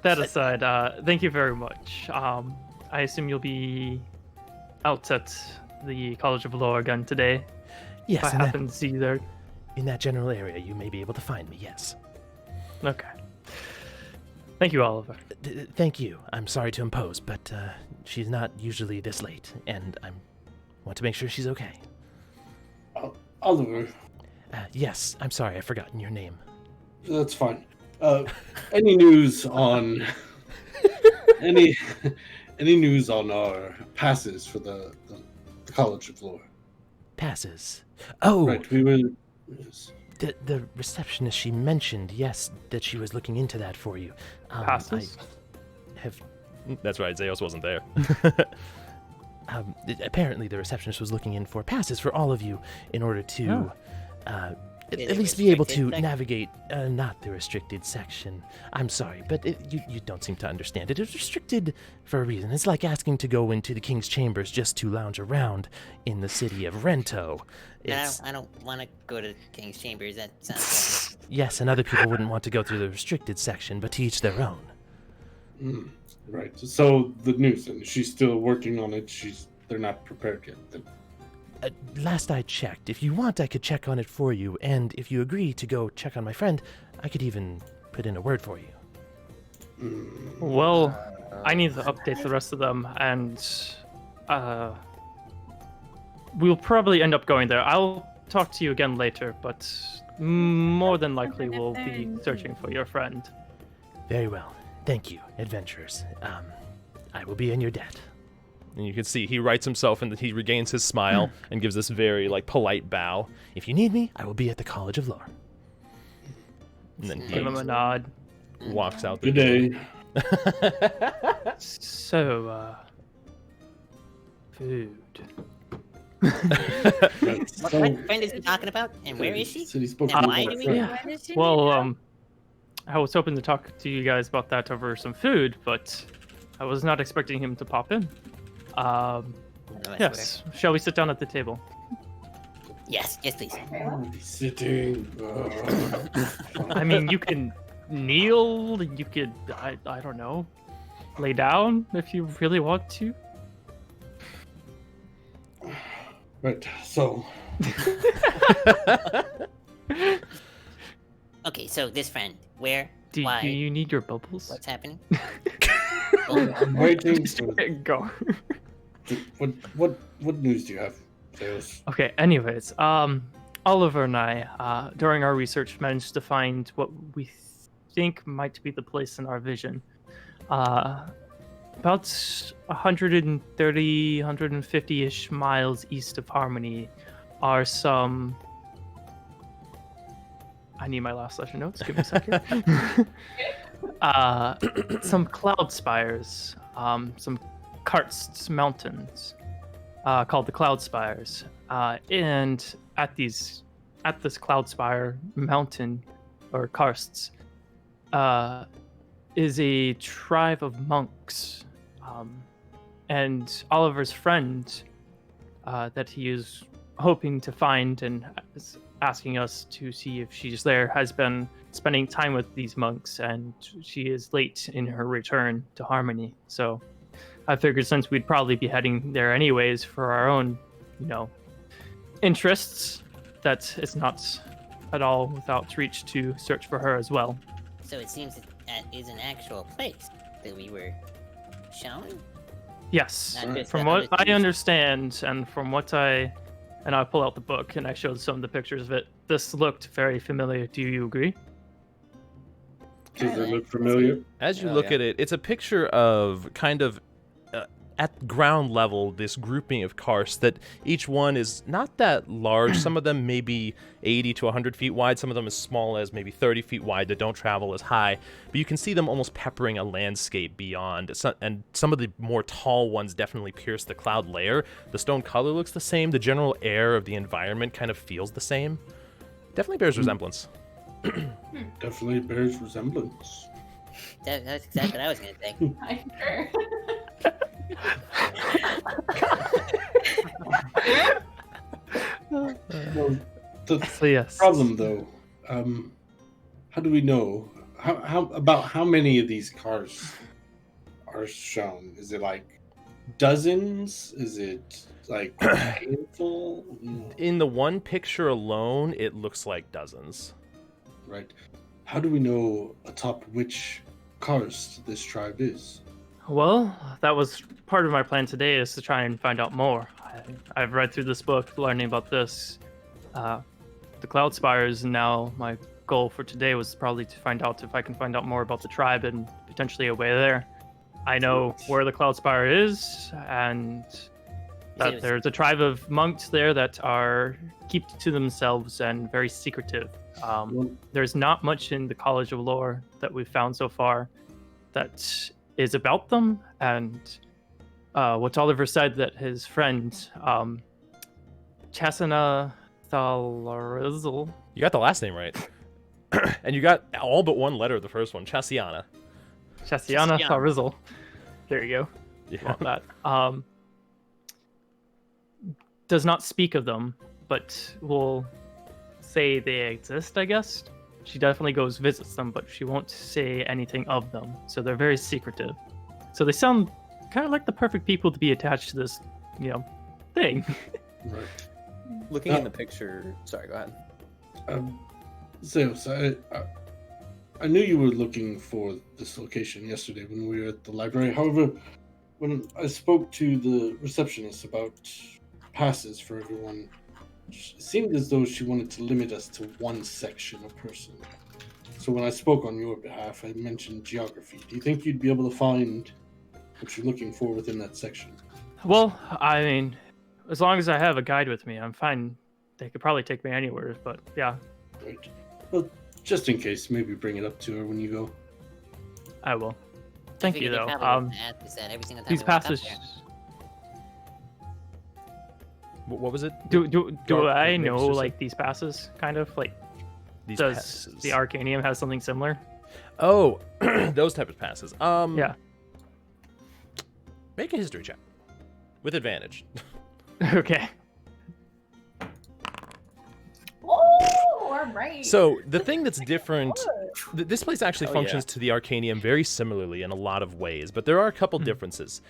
That aside, thank you very much. I assume you'll be out at the College of Law again today.
Yes,
If I happen to see you there.
in that general area, you may be able to find me, yes.
Okay. Thank you, Oliver.
Thank you. I'm sorry to impose, but she's not usually this late, and I want to make sure she's okay.
Oliver,
Yes, I'm sorry, I've forgotten your name.
that's fine. Any news on any news on our passes for the College of Law?
Passes. Oh,
Right, we were. Yes.
the receptionist, she mentioned, yes, that she was looking into that for you.
Passes?
That's right, Zeus wasn't there. Apparently, the receptionist was looking in for passes for all of you in order to at least be able to navigate not the restricted section. I'm sorry, but you don't seem to understand it. It's restricted for a reason. It's like asking to go into the king's chambers just to lounge around in the city of Rento.
I don't want to go to King's Chambers. That sounds
Yes, and other people wouldn't want to go through the restricted section, but to each their own.
Right. So the news, and she's still working on it. They're not prepared yet. Then.
Last I checked, if you want, I could check on it for you, and if you agree to go check on my friend, I could even put in a word for you.
Well, I need to update the rest of them, and we'll probably end up going there. I'll talk to you again later, but more than likely we'll be searching for your friend.
Very well. Thank you, adventurers. I will be in your debt. And you can see he writes himself and he regains his smile and gives this very polite bow. If you need me, I will be at the College of Law. And then he
Give him a nod.
walks out the
Good
door.
day.
So, food.
Right.
What
So,
friend is he talking about? And where is she?
City spoke
And
to
why
my
do we-
friend.
Well, I was hoping to talk to you guys about that over some food, but I was not expecting him to pop in. Yes. Shall we sit down at the table?
Yes, please.
He's sitting.
I mean, you can kneel. You could, I don't know, lay down if you really want to.
Right. So,
Okay, so this friend, where,
Do
why,
you need your bubbles?
what's happening?
I'm waiting
Just
for
go.
what news do you have, Zeus?
Okay, anyways, Oliver and I, during our research, managed to find what we think might be the place in our vision. About 130, 150-ish miles east of Harmony are some... I need my last session notes. Give me a second. Some cloud spires, some karst mountains, called the Cloud Spires. And at this Cloud Spire mountain, or karsts, is a tribe of monks. And Oliver's friend, that he is hoping to find and is asking us to see if she's there, has been spending time with these monks, and she is late in her return to Harmony. So I figured since we'd probably be heading there anyways for our own, interests, that it's not at all without reach to search for her as well.
So it seems that is an actual place that we were shown?
Yes,
Not just
from
the
what
other
I
things.
understand, and from what I pull out the book and I showed some of the pictures of it, this looked very familiar. Do you agree?
Does it look familiar?
As you
Oh,
look
yeah.
at it, it's a picture of kind of at ground level this grouping of karsts that each one is not that large. Some of them may be 80 to 100 feet wide. Some of them as small as maybe 30 feet wide that don't travel as high. But you can see them almost peppering a landscape beyond. And some of the more tall ones definitely pierce the cloud layer. The stone color looks the same. The general air of the environment kind of feels the same. Definitely bears resemblance.
Definitely bears resemblance.
That's exactly what I was gonna say.
I'm sure.
Well, the
So yes.
problem though, how do we know how many of these cars are shown? Is it like dozens? Is it like a handful?
In the one picture alone, it looks like dozens.
Right. How do we know atop which karst this tribe is?
Well, that was part of my plan today, is to try and find out more. I've read through this book, learning about this. The Cloud Spires, and now my goal for today was probably to find out if I can find out more about the tribe and potentially a way there. I know where the Cloud Spire is, and that there's a tribe of monks there that are keep to themselves and very secretive. There's not much in the College of Lore that we've found so far that is about them, and what Oliver said, that his friend Chasana Thalarizal.
You got the last name right. And you got all but one letter of the first one, Chasiana.
Chasiana
Chasiana.
Thalarizal. There you go.
Yeah.
About that. Does not speak of them, but will say they exist, I guess. She definitely goes visits them, but she won't say anything of them. So they're very secretive. So they sound kind of like the perfect people to be attached to this, thing.
Right.
Looking in the picture. Sorry, go ahead.
Zeus, I knew you were looking for this location yesterday when we were at the library. However, when I spoke to the receptionist about passes for everyone, it seemed as though she wanted to limit us to one section a person. So when I spoke on your behalf, I mentioned geography. Do you think you'd be able to find what you're looking for within that section?
Well, I mean, as long as I have a guide with me, I'm fine. They could probably take me anywhere, but yeah,
Right. Well, just in case, maybe bring it up to her when you go.
I will.
I
Thank you,
figured they
though.
probably wouldn't ask us that every single time
These
we walk up
passes.
there.
What was it?
Do
Dark
I
Mages,
know
you said?
like these passes? Kind of like,
These
does
passes.
the Arcanium have something similar?
Oh, those type of passes.
Yeah.
Make a history check with advantage.
Okay.
Oh, all right.
So the thing that's different this place actually
Oh,
functions
yeah.
to the Arcanium very similarly in a lot of ways, but there are a couple differences.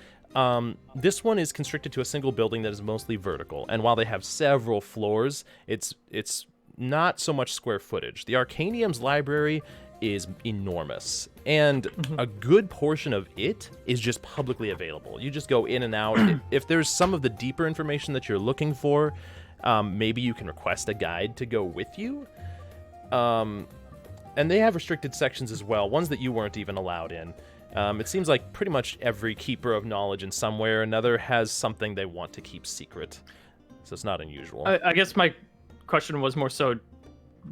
This one is constricted to a single building that is mostly vertical, and while they have several floors, it's not so much square footage. The Arcanium's library is enormous, and a good portion of it is just publicly available. You just go in and out. If there's some of the deeper information that you're looking for, maybe you can request a guide to go with you. And they have restricted sections as well, ones that you weren't even allowed in. It seems like pretty much every keeper of knowledge in some way or another has something they want to keep secret. So it's not unusual.
I guess my question was more so,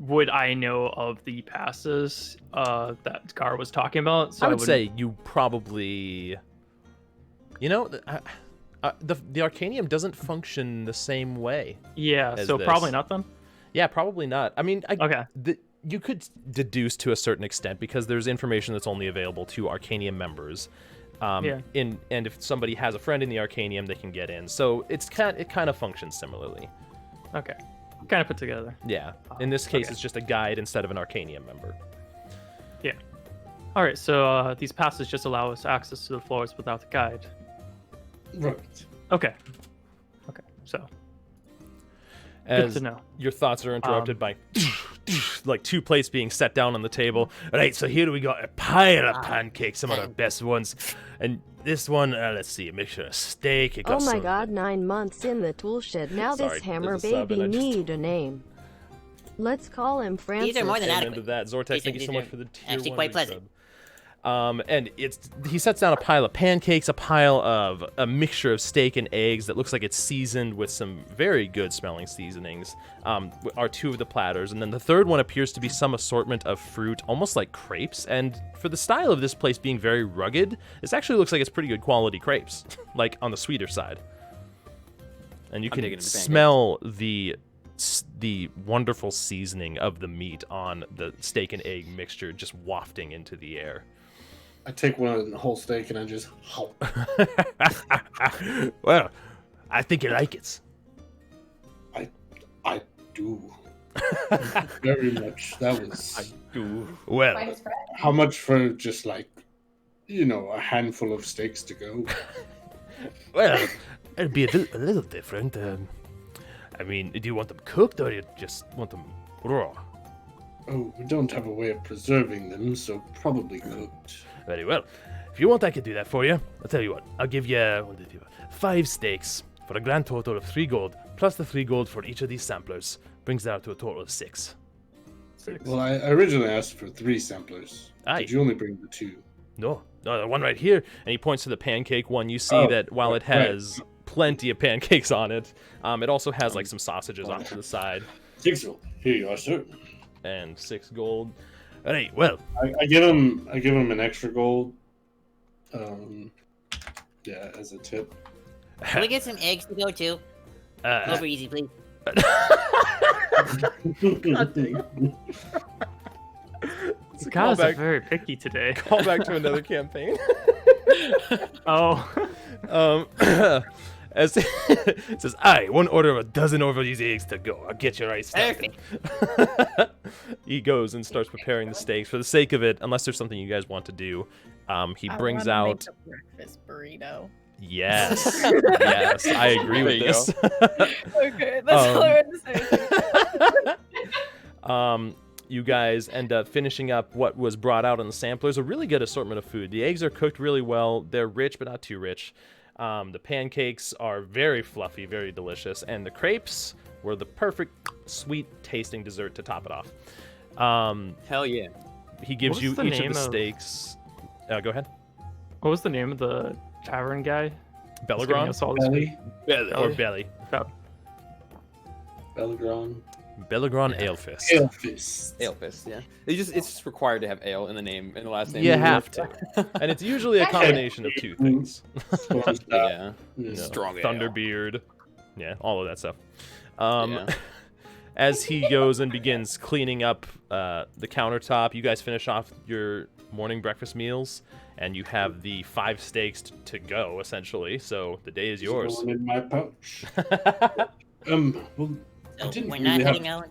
would I know of the passes that Gar was talking about? So
I would say you probably... You know, the Arcanium doesn't function the same way.
Yeah,
as
so
this.
probably not then.
Yeah, probably not. I mean,
Okay.
You could deduce to a certain extent because there's information that's only available to Arcanium members.
Yeah.
And if somebody has a friend in the Arcanium, they can get in. So it kind of functions similarly.
Okay. Kind of put together.
Yeah. In this case,
Okay.
it's just a guide instead of an Arcanium member.
Yeah. All right. So these passes just allow us access to the floors without the guide.
Right.
Okay. Okay. So
As
good to know.
your thoughts are interrupted by like two plates being set down on the table. All right, so here we got a pile of pancakes, some of our best ones. And this one, let's see, a mixture of steak. It got
Oh my
some-
god, 9 months in the tool shed. Now
Sorry,
this hammer
there's a sub
baby
and I just-
need a name. Let's call him Francis.
These are more than
Amen
adequate.
to that. Zortex,
These
thank you
are-
so
these
much
are
for the tier
actually
1
quite
resub.
pleasant.
And he sets down a pile of pancakes, a pile of a mixture of steak and eggs that looks like it's seasoned with some very good smelling seasonings, are two of the platters. And then the third one appears to be some assortment of fruit, almost like crepes. And for the style of this place being very rugged, this actually looks like it's pretty good quality crepes, like on the sweeter side. And you
I'm
can
digging into pancakes.
smell the wonderful seasoning of the meat on the steak and egg mixture just wafting into the air.
I take one whole steak and I just hop.
Well, I think you like it.
I do. Very much. That was
Well,
Quite a spread.
how much for just like, a handful of steaks to go.
well, it'd be a little different. I mean, do you want them cooked or you just want them raw?
Oh, we don't have a way of preserving them, so probably cooked.
Very well. If you want, I can do that for you. I'll tell you what. I'll give you 5 steaks for a grand total of 3 gold, plus the 3 gold for each of these samplers. Brings that out to a total of 6.
Well, I originally asked for 3 samplers.
Aye.
Did you only bring the 2?
No, the one right here. And he points to the pancake one. You see that while it
right.
has plenty of pancakes on it, it also has like some sausages off to the side.
6 gold. Here you are, sir.
And 6 gold. All right, well,
I give him an extra gold. Yeah, as a tip.
Can we get some eggs to go too? Over easy, please.
Guys are very picky today.
call back to another campaign.
Oh.
As it says, "I one order of a dozen over these eggs to go. I'll get you right started." He goes and starts preparing the steaks for the sake of it. Unless there's something you guys want to do, he brings
I wanna
out.
make a breakfast burrito.
Yes, yes, I agree with
There you
this.
Okay, that's all I want to say.
You guys end up finishing up what was brought out on the samplers. A really good assortment of food. The eggs are cooked really well. They're rich, but not too rich. The pancakes are very fluffy, very delicious, and the crepes were the perfect sweet tasting dessert to top it off.
Hell yeah.
He gives
What's
you
the
each of
name
the
of-
steaks. Go ahead.
What was the name of the tavern guy? That's giving
Bellegron
us all this food?
Belly.
or Belly.
Bellegron.
Bellegron Alefist.
Alefists.
Ale fist, yeah. It's just required to have ale in the name, in the last name.
You have to, and it's usually a combination of 2 things.
Yeah.
Yeah.
Strong ale.
Thunderbeard, yeah, all of that stuff.
Yeah.
As he goes and begins cleaning up the countertop, you guys finish off your morning breakfast meals, and you have the 5 steaks to go, essentially. So the day is yours.
Going in my pouch. Well, I
So
didn't
we're
really
not
have-
heading out.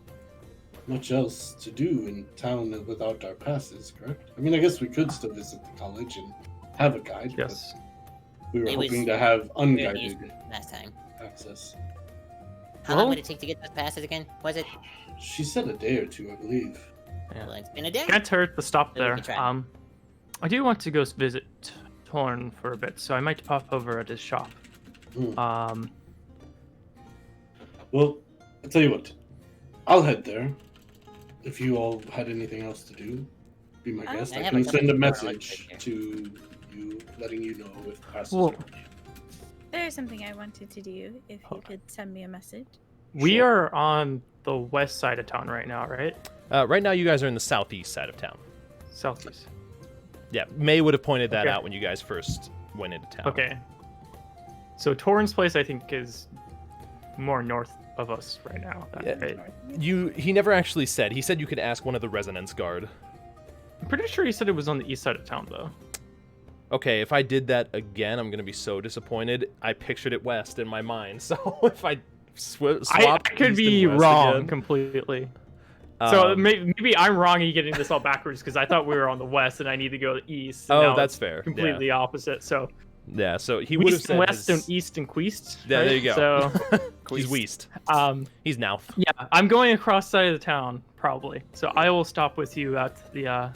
much else to do in town without our passes, correct? I mean, I guess we could still visit the college and have a guide.
Yes.
But we were
It was
hoping to have
weird
unguided
last time.
access.
How long would it take to get those passes again? Was it?
She said a day or two, I believe.
Yeah.
Well, it's been a day.
Can't hurt to stop
So we
there.
can try.
I do want to go visit Torn for a bit, so I might pop over at his shop.
Well, I'll tell you what. I'll head there. If you all had anything else to do, be my guest.
I
I
have
can
a couple
send a
more
message
right
to you, letting you know if passes
Well-
are ready.
There's something I wanted to do. If you could send me a message.
We
Sure.
are on the west side of town right now, right?
Right now, you guys are in the southeast side of town.
Southeast.
Yeah, May would have pointed that
Okay.
out when you guys first went into town.
Okay. So Torn's place, I think, is more north of us right now.
Yeah.
Right?
He never actually said. He said you could ask one of the resonance guard.
I'm pretty sure he said it was on the east side of town, though.
Okay, if I did that again, I'm gonna be so disappointed. I pictured it west in my mind, so if I swap,
I could
east
be
and west
wrong
again,
completely. So
um,
maybe I'm wrong and getting this all backwards because I thought we were on the west and I need to go east. And
Oh,
now
that's
it's
fair.
Completely opposite. So
yeah, so he would have
east
said
and west
his-
and east and queast.
Yeah, there you go.
So
He's west. He's now.
yeah, I'm going across side of the town probably. So I will stop with you at the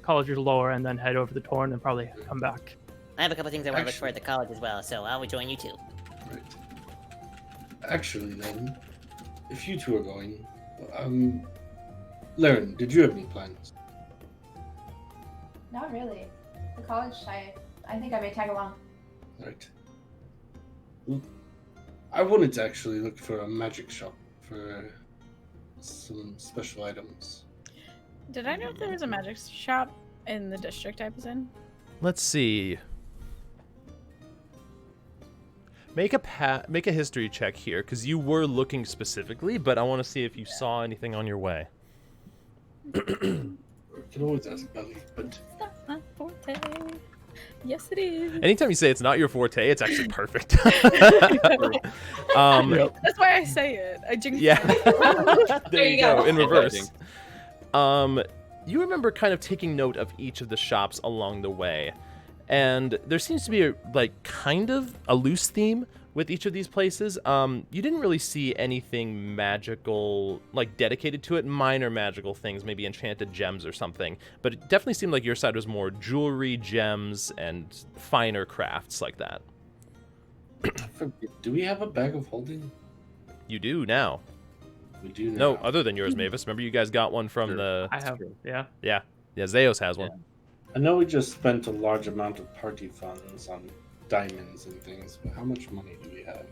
college lower and then head over to Torn and probably come back.
I have a couple things I want to look for
Actually-
at the college as well, so I will join you too.
Right. Actually, then, if you two are going, Laren, did you have any plans?
Not really. The college, I think I may tag along.
Right. Well, I wanted to actually look for a magic shop for some special items.
Did I know if there was a magic shop in the district I was in?
Let's see. Make a history check here, because you were looking specifically, but I want to see if you saw anything on your way.
I can always ask Belly, but
It's not my forte. Yes, it is.
Anytime you say it's not your forte, it's actually perfect.
That's why I say it. I jinx
Yeah.
it.
There you
you go.
go, in reverse. You remember kind of taking note of each of the shops along the way, and there seems to be a kind of a loose theme with each of these places. You didn't really see anything magical, like dedicated to it. Minor magical things, maybe enchanted gems or something. But it definitely seemed like your side was more jewelry, gems, and finer crafts like that.
do we have a bag of holding?
You do now.
We do now.
No, other than yours, Mavis. Remember you guys got one from the...
I have, yeah.
Yeah, Zeos has one.
I know we just spent a large amount of party funds on diamonds and things, but how much money do we have?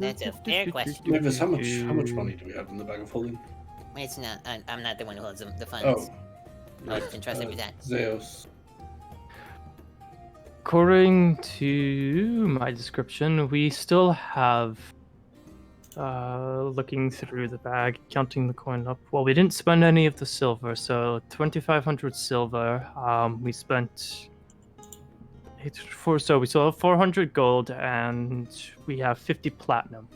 That's a fair question.
Mavis, how much money do we have in the bag of holding?
It's not. I'm not the one who holds the funds.
Oh,
I would entrust him with that.
Zeus.
According to my description, we still have, looking through the bag, counting the coin up. Well, we didn't spend any of the silver, so 2,500 silver. We spent so we still have 400 gold, and we have 50 platinum.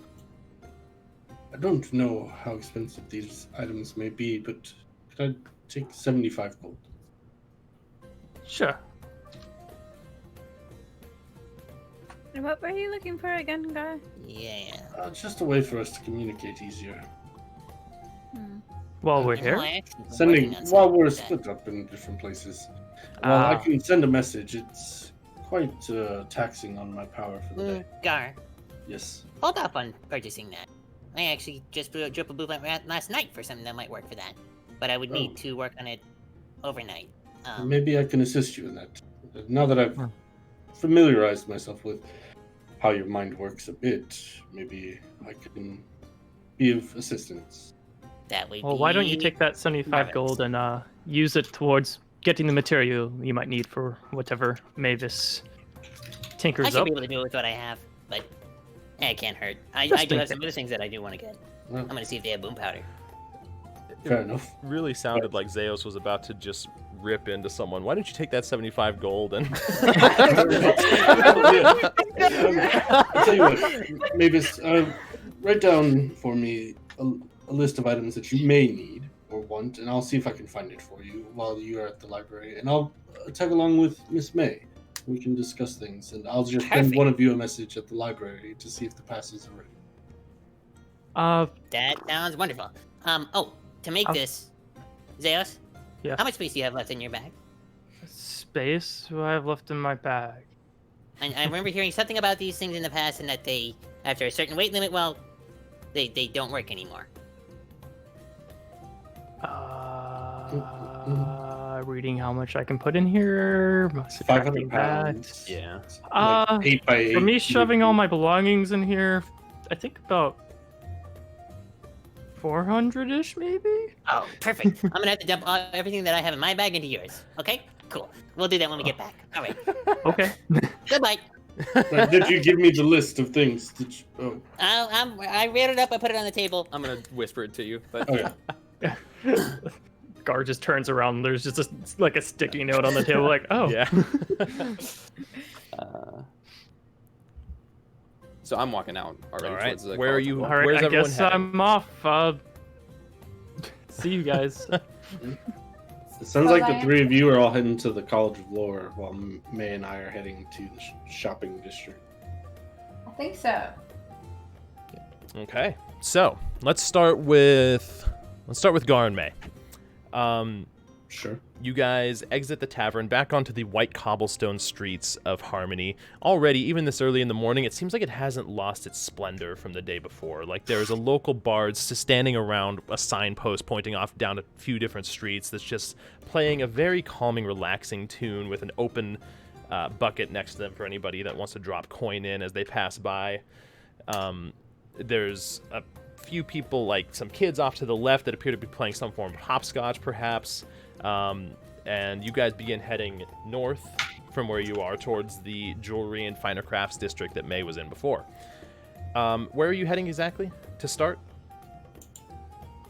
I don't know how expensive these items may be, but could I take 75 gold?
Sure.
And what were you looking for again, guy?
Yeah.
It's just a way for us to communicate easier.
While we're
You know,
here.
I actually been
Sending
working on
while
something
we're
like that.
split up in different places. Well, I can send a message. It's quite taxing on my power for the day.
Gar,
Yes.
hold off on purchasing that. I actually just drew up a blueprint last night for something that might work for that, but I would need to work on it overnight.
Maybe I can assist you in that. Now that I've familiarized myself with how your mind works a bit, maybe I can be of assistance.
That would
Well,
be...
why don't you take that 75 gold and use it towards getting the material you might need for whatever Mavis tinkers
I should
up.
be able to do it with what I have, but it can't hurt. I
Just
do
in
have some
case.
other things that I do want to get.
Well,
I'm gonna see if they have boom powder.
fair enough.
Really sounded like Zeus was about to just rip into someone. Why don't you take that 75 gold and...
I'll tell you what, Mavis, write down for me a a list of items that you may need or want, and I'll see if I can find it for you while you are at the library. And I'll tag along with Miss May. We can discuss things, and I'll just send one of you a message at the library to see if the passes are ready.
That sounds wonderful. To make this, Zeus,
Yeah.
how much space do you have left in your bag?
Space? What do I have left in my bag?
And I remember hearing something about these things in the past, and that they, after a certain weight limit, well, they don't work anymore.
Reading how much I can put in here.
500 pounds.
Yeah.
Like 8 by 8.
For me shoving all my belongings in here, I think about 400-ish, maybe?
Oh, perfect. I'm gonna have to dump everything that I have in my bag into yours. Okay? Cool. We'll do that when we get back. All right.
Okay.
Goodbye.
Right, did you give me the list of things?
I read it up. I put it on the table.
I'm gonna whisper it to you, but
Okay.
Gar just turns around. There's just a sticky note on the table, like, oh.
yeah. So I'm walking out already.
All right.
Towards the
Where are
college.
you?
All right,
Where's
I
everyone
guess
heading?
I'm off. See you guys.
It sounds like the three of you are all heading to the College of Lore, while May and I are heading to the shopping district.
I think so.
Okay, so let's start with Gar and May.
Sure.
You guys exit the tavern back onto the white cobblestone streets of Harmony. Already, even this early in the morning, it seems like it hasn't lost its splendor from the day before. Like there's a local bard standing around a signpost pointing off down a few different streets that's just playing a very calming, relaxing tune with an open bucket next to them for anybody that wants to drop coin in as they pass by. There's a few people, like some kids off to the left that appear to be playing some form of hopscotch, perhaps. And you guys begin heading north from where you are towards the jewelry and finer crafts district that May was in before. Where are you heading exactly to start?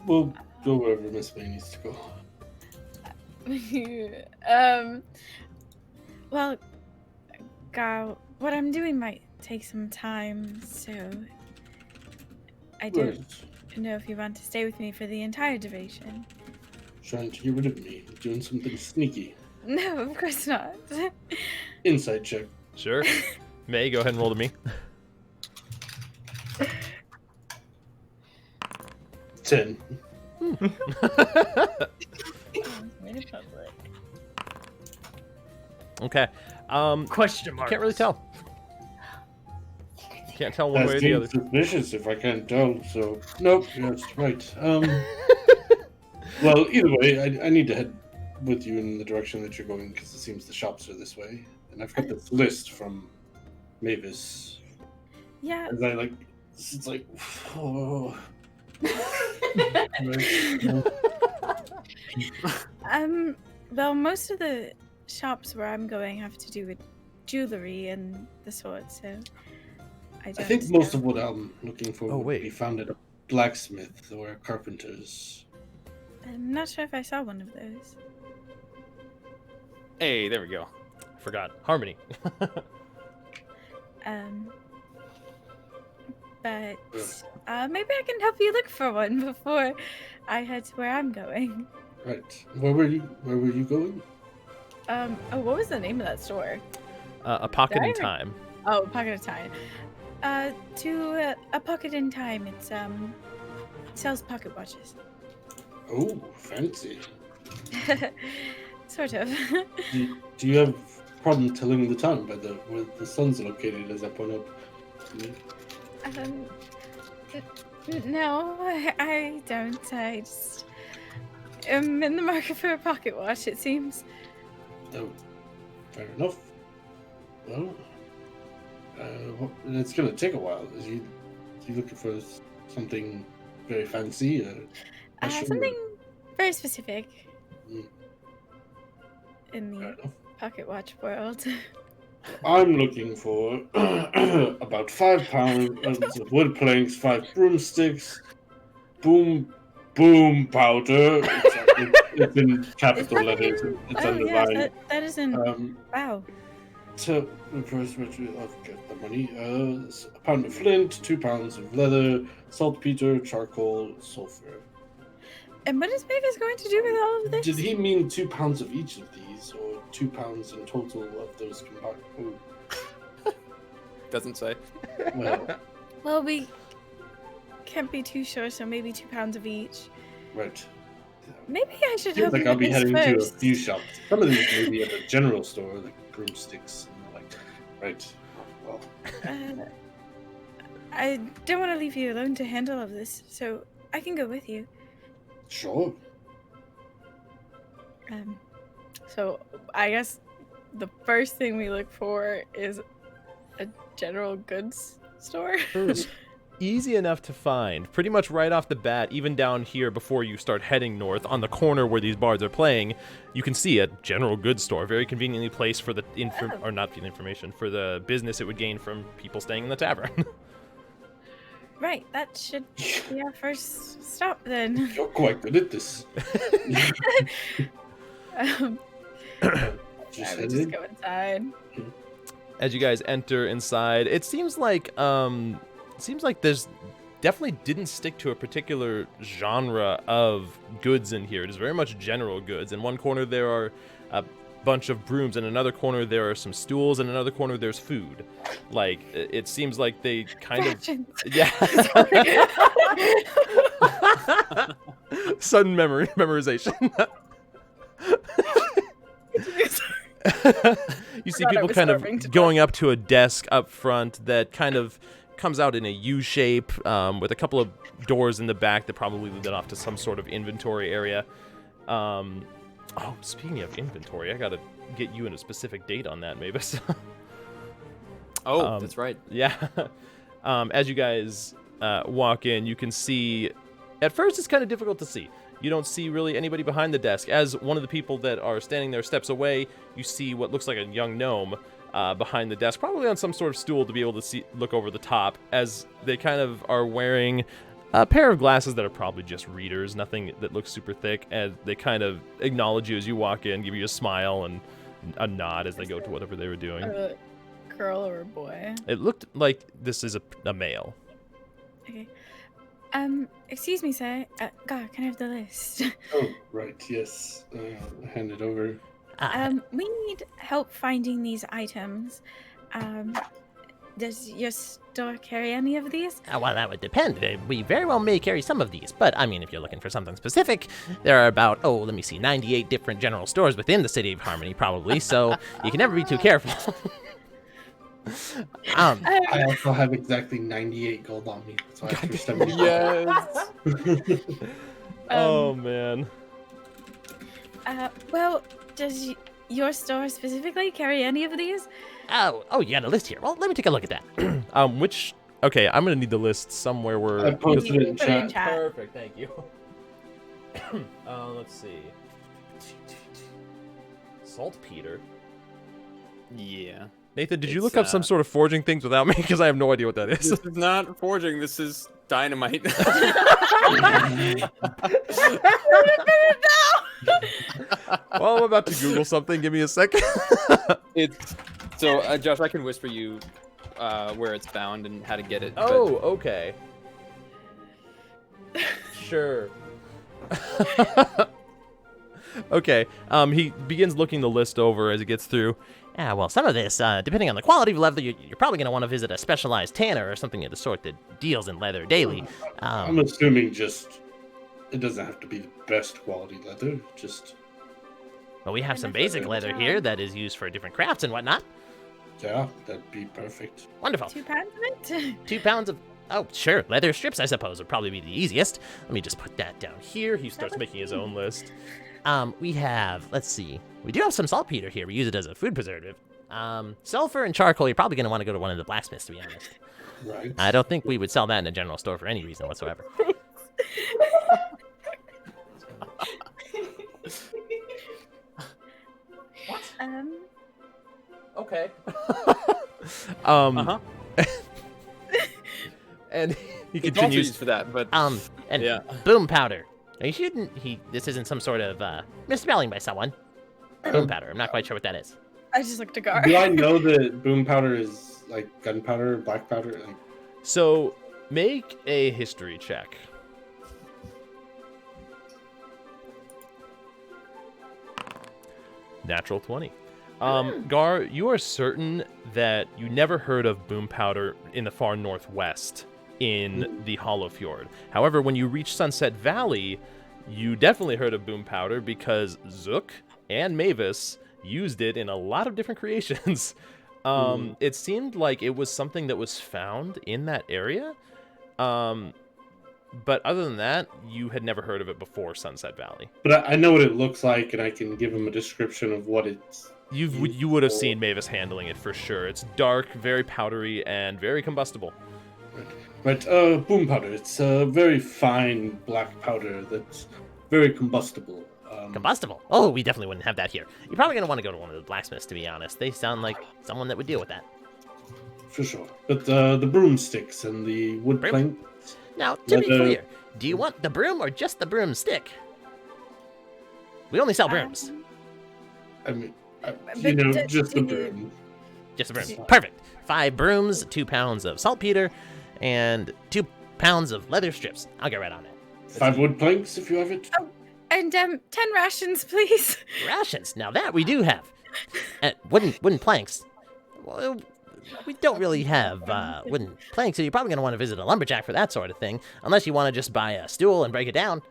We'll go wherever Miss May needs to go.
Well, Gar, what I'm doing might take some time, so I don't know if you want to stay with me for the entire duration.
Trying to get rid of me, doing something sneaky.
No, of course not.
Inside check.
Sure. May, go ahead and roll to me.
10.
Okay.
Question mark.
Can't really tell. Can't tell one way or the other.
Suspicious if I can't tell, so nope, that's right. Well, either way, I need to head with you in the direction that you're going because it seems the shops are this way, and I've got this list from Mavis.
Yeah.
As I it's like, oh.
Well, most of the shops where I'm going have to do with jewelry and the sort, so I
think most of what I'm looking for would be found at a blacksmith or a carpenter's.
I'm not sure if I saw one of those.
Hey, there we go.
Forgot. Harmony.
But maybe I can help you look for one before I head to where I'm going.
Right. Where were you going?
What was the name of that store?
A Pocket in Time.
Oh, Pocket of Time. To a Pocket in Time. It's sells pocket watches.
Oh, fancy.
Sort of.
Do you have a problem telling the time by where the sun's located as I point out?
No, I don't. I just am in the market for a pocket watch, it seems.
Oh, fair enough. Well, it's gonna take a while. You looking for something very fancy?
Something very specific.
Mm.
In the pocket watch world.
I'm looking for about 5 pounds of wood planks, 5 broomsticks, boom powder. It's in capital letters. It's underlined.
Yes, that is in. Wow.
So, the first I've got the money. A pound of flint, 2 pounds of leather, saltpeter, charcoal, sulfur.
And what is Mavis going to do with all of this?
Did he mean 2 pounds of each of these, or 2 pounds in total of those combined? Oh,
Doesn't say.
well,
Well, we can't be too sure, so maybe 2 pounds of each.
right.
Maybe I should
Seems
help
like
you
I'll
with
be
this
heading to a
first.
few shops. Some of these may be at a general store, like broomsticks and like. Right. Well,
I don't want to leave you alone to handle all of this, so I can go with you.
sure.
So I guess the first thing we look for is a general goods store.
It's easy enough to find, pretty much right off the bat, even down here before you start heading north, on the corner where these bards are playing, you can see a general goods store, very conveniently placed for the or not the information, for the business it would gain from people staying in the tavern.
Right, that should be our first stop then.
You're quite good at this.
I
Just
would
head
just
in.
go inside.
As you guys enter inside, it seems like there's definitely didn't stick to a particular genre of goods in here. It is very much general goods. In one corner there are a bunch of brooms, in another corner there are some stools, in another corner there's food. Like it seems like they kind
Rations.
of sudden memorization. You see
Forgot I
people
was
kind
starving to
of going up to a desk up front that kind of comes out in a U shape with a couple of doors in the back that probably lead off to some sort of inventory area. Oh, speaking of inventory, I gotta get you in a specific date on that, Mavis.
Oh, that's right.
Yeah. As you guys walk in, you can see. At first, it's kind of difficult to see. You don't see really anybody behind the desk. As one of the people that are standing there steps away, you see what looks like a young gnome behind the desk, probably on some sort of stool to be able to look over the top, as they kind of are wearing a pair of glasses that are probably just readers, nothing that looks super thick, and they kind of acknowledge you as you walk in, give you a smile and a nod as they go to whatever they were doing.
A girl or a boy?
It looked like this is a male.
Okay. Excuse me, sir. God, can I have the list?
Oh, right. Yes. Hand it over.
We need help finding these items. Does your store carry any of these?
Well, that would depend. We very well may carry some of these, but I mean, if you're looking for something specific, there are about, 98 different general stores within the city of Harmony, probably, so you can never be too careful.
I also have exactly 98 gold on me, so I have 70.
Yes.
Oh, man.
Well, does your store specifically carry any of these?
Oh, you got a list here. Well, let me take a look at that.
Okay, I'm gonna need the list somewhere where.
I posted it in
Put it in
chat.
chat.
Perfect, thank you. Let's see. Saltpeter.
Yeah.
Nathan, did you
It's,
look up some sort of forging things without me? Because I have no idea what that is.
This is not forging. This is dynamite.
Well, I'm about to Google something. Give me a second.
It's so, Josh, I can whisper you where it's bound and how to get it. but-
Oh, okay. Sure. Okay. He begins looking the list over as he gets through.
Well, some of this, depending on the quality of leather, you're probably going to want to visit a specialized tanner or something of the sort that deals in leather daily.
I'm assuming just it doesn't have to be the best quality leather. Just
But we have some
And that's
basic
a
leather
good
here
job.
that is used for different crafts and whatnot.
yeah, that'd be perfect.
Wonderful.
2 pounds of it?
2 pounds of... Oh, sure. Leather strips, I suppose, would probably be the easiest. Let me just put that down here.
He starts making his own list.
We have... Let's see. We do have some saltpeter here. We use it as a food preservative. Sulfur and charcoal, you're probably going to want to go to one of the blacksmiths, to be honest.
Right.
I don't think we would sell that in a general store for any reason whatsoever.
Okay.
Uh-huh.
And he
It's also
continues.
used for that, but
And
Yeah.
boom powder. Now, you shouldn't... This isn't some sort of, misspelling by someone. Boom powder. I'm not quite sure what that is.
I just looked at Gar.
Do I know that boom powder is like gunpowder, black powder? Like,
So make a history check. Natural 20. Gar, you are certain that you never heard of boom powder in the far northwest in the Hollow Fjord. However, when you reach Sunset Valley, you definitely heard of boom powder because Zook and Mavis used it in a lot of different creations. It seemed like it was something that was found in that area. But other than that, you had never heard of it before Sunset Valley.
but I know what it looks like, and I can give him a description of what it's.
You would have seen Mavis handling it for sure. It's dark, very powdery, and very combustible.
Right, boom powder. It's a very fine black powder that's very combustible.
Combustible? Oh, we definitely wouldn't have that here. You're probably going to want to go to one of the blacksmiths, to be honest. They sound like someone that would deal with that.
For sure. But the broomsticks and the wood plank.
Now, to be clear, do you want the broom or just the broomstick? We only sell brooms.
I mean,
But
just the broom.
Just the broom. Perfect. 5 brooms, 2 pounds of saltpeter, and 2 pounds of leather strips. I'll get right on it.
5 wood planks, if you have it.
Oh, and 10 rations, please.
Rations. Now that we do have. Wooden planks. Well, we don't really have wooden planks, so you're probably going to want to visit a lumberjack for that sort of thing, unless you want to just buy a stool and break it down.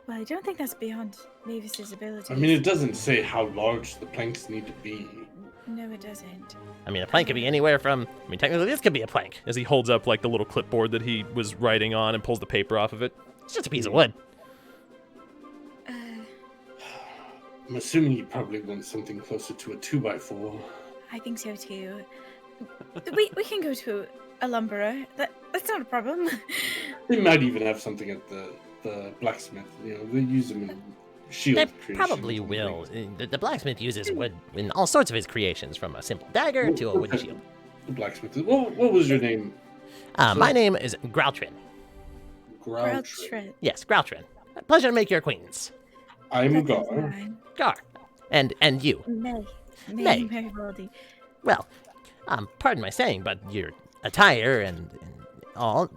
Well, I don't think that's beyond Mavis's ability.
I mean, it doesn't say how large the planks need to be.
No, it doesn't.
I mean, a plank could be anywhere from... I mean, technically, this could be a plank.
As he holds up like the little clipboard that he was writing on and pulls the paper off of it.
It's just a piece of wood.
I'm assuming you probably want something closer to a 2x4.
I think so too. We can go to a lumberer. That's not a problem.
They might even have something at the blacksmith. You know, they use them in shield
They
creation.
probably will. The blacksmith uses wood in all sorts of his creations, from a simple dagger to a wooden shield.
The blacksmith. What was your name?
My name is Groutrin.
Groutrin.
Yes, Groutrin. Pleasure to make your acquaintance.
I'm Gar.
Gar. And you.
May.
May.
Meribaldi.
Well, pardon my saying, but your attire and all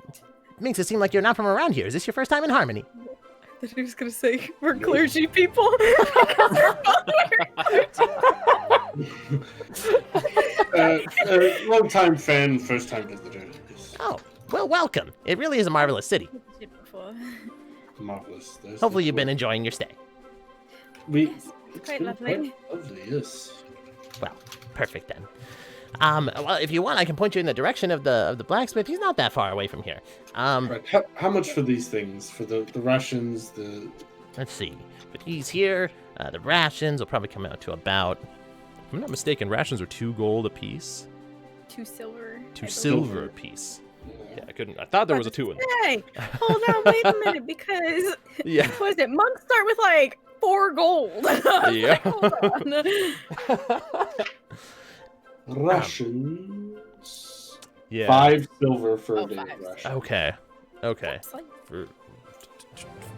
makes it seem like you're not from around here. Is this your first time in Harmony?
I thought he was gonna say we're clergy people.
Long time fan, first time visitor.
Oh, well, welcome. It really is a marvelous city.
Marvelous.
Hopefully you've been enjoying your stay.
Yes,
It's
quite
been
lovely.
Quite lovely, yes.
Well, perfect then. Well, if you want, I can point you in the direction of the blacksmith. He's not that far away from here.
Right. How much for these things? For the rations, the...
Let's see. But he's here. The rations will probably come out to about...
If I'm not mistaken, rations are 2 gold apiece.
2 silver.
2 silver apiece. Yeah, I thought there was a 2 in there.
Hey, hold on, wait a minute, because
Yeah.
what is it? Monks start with like 4 gold.
Yeah.
Hold on.
Rations.
Yeah.
5 silver for a day
5.
of rations.
Okay.
It's like,
For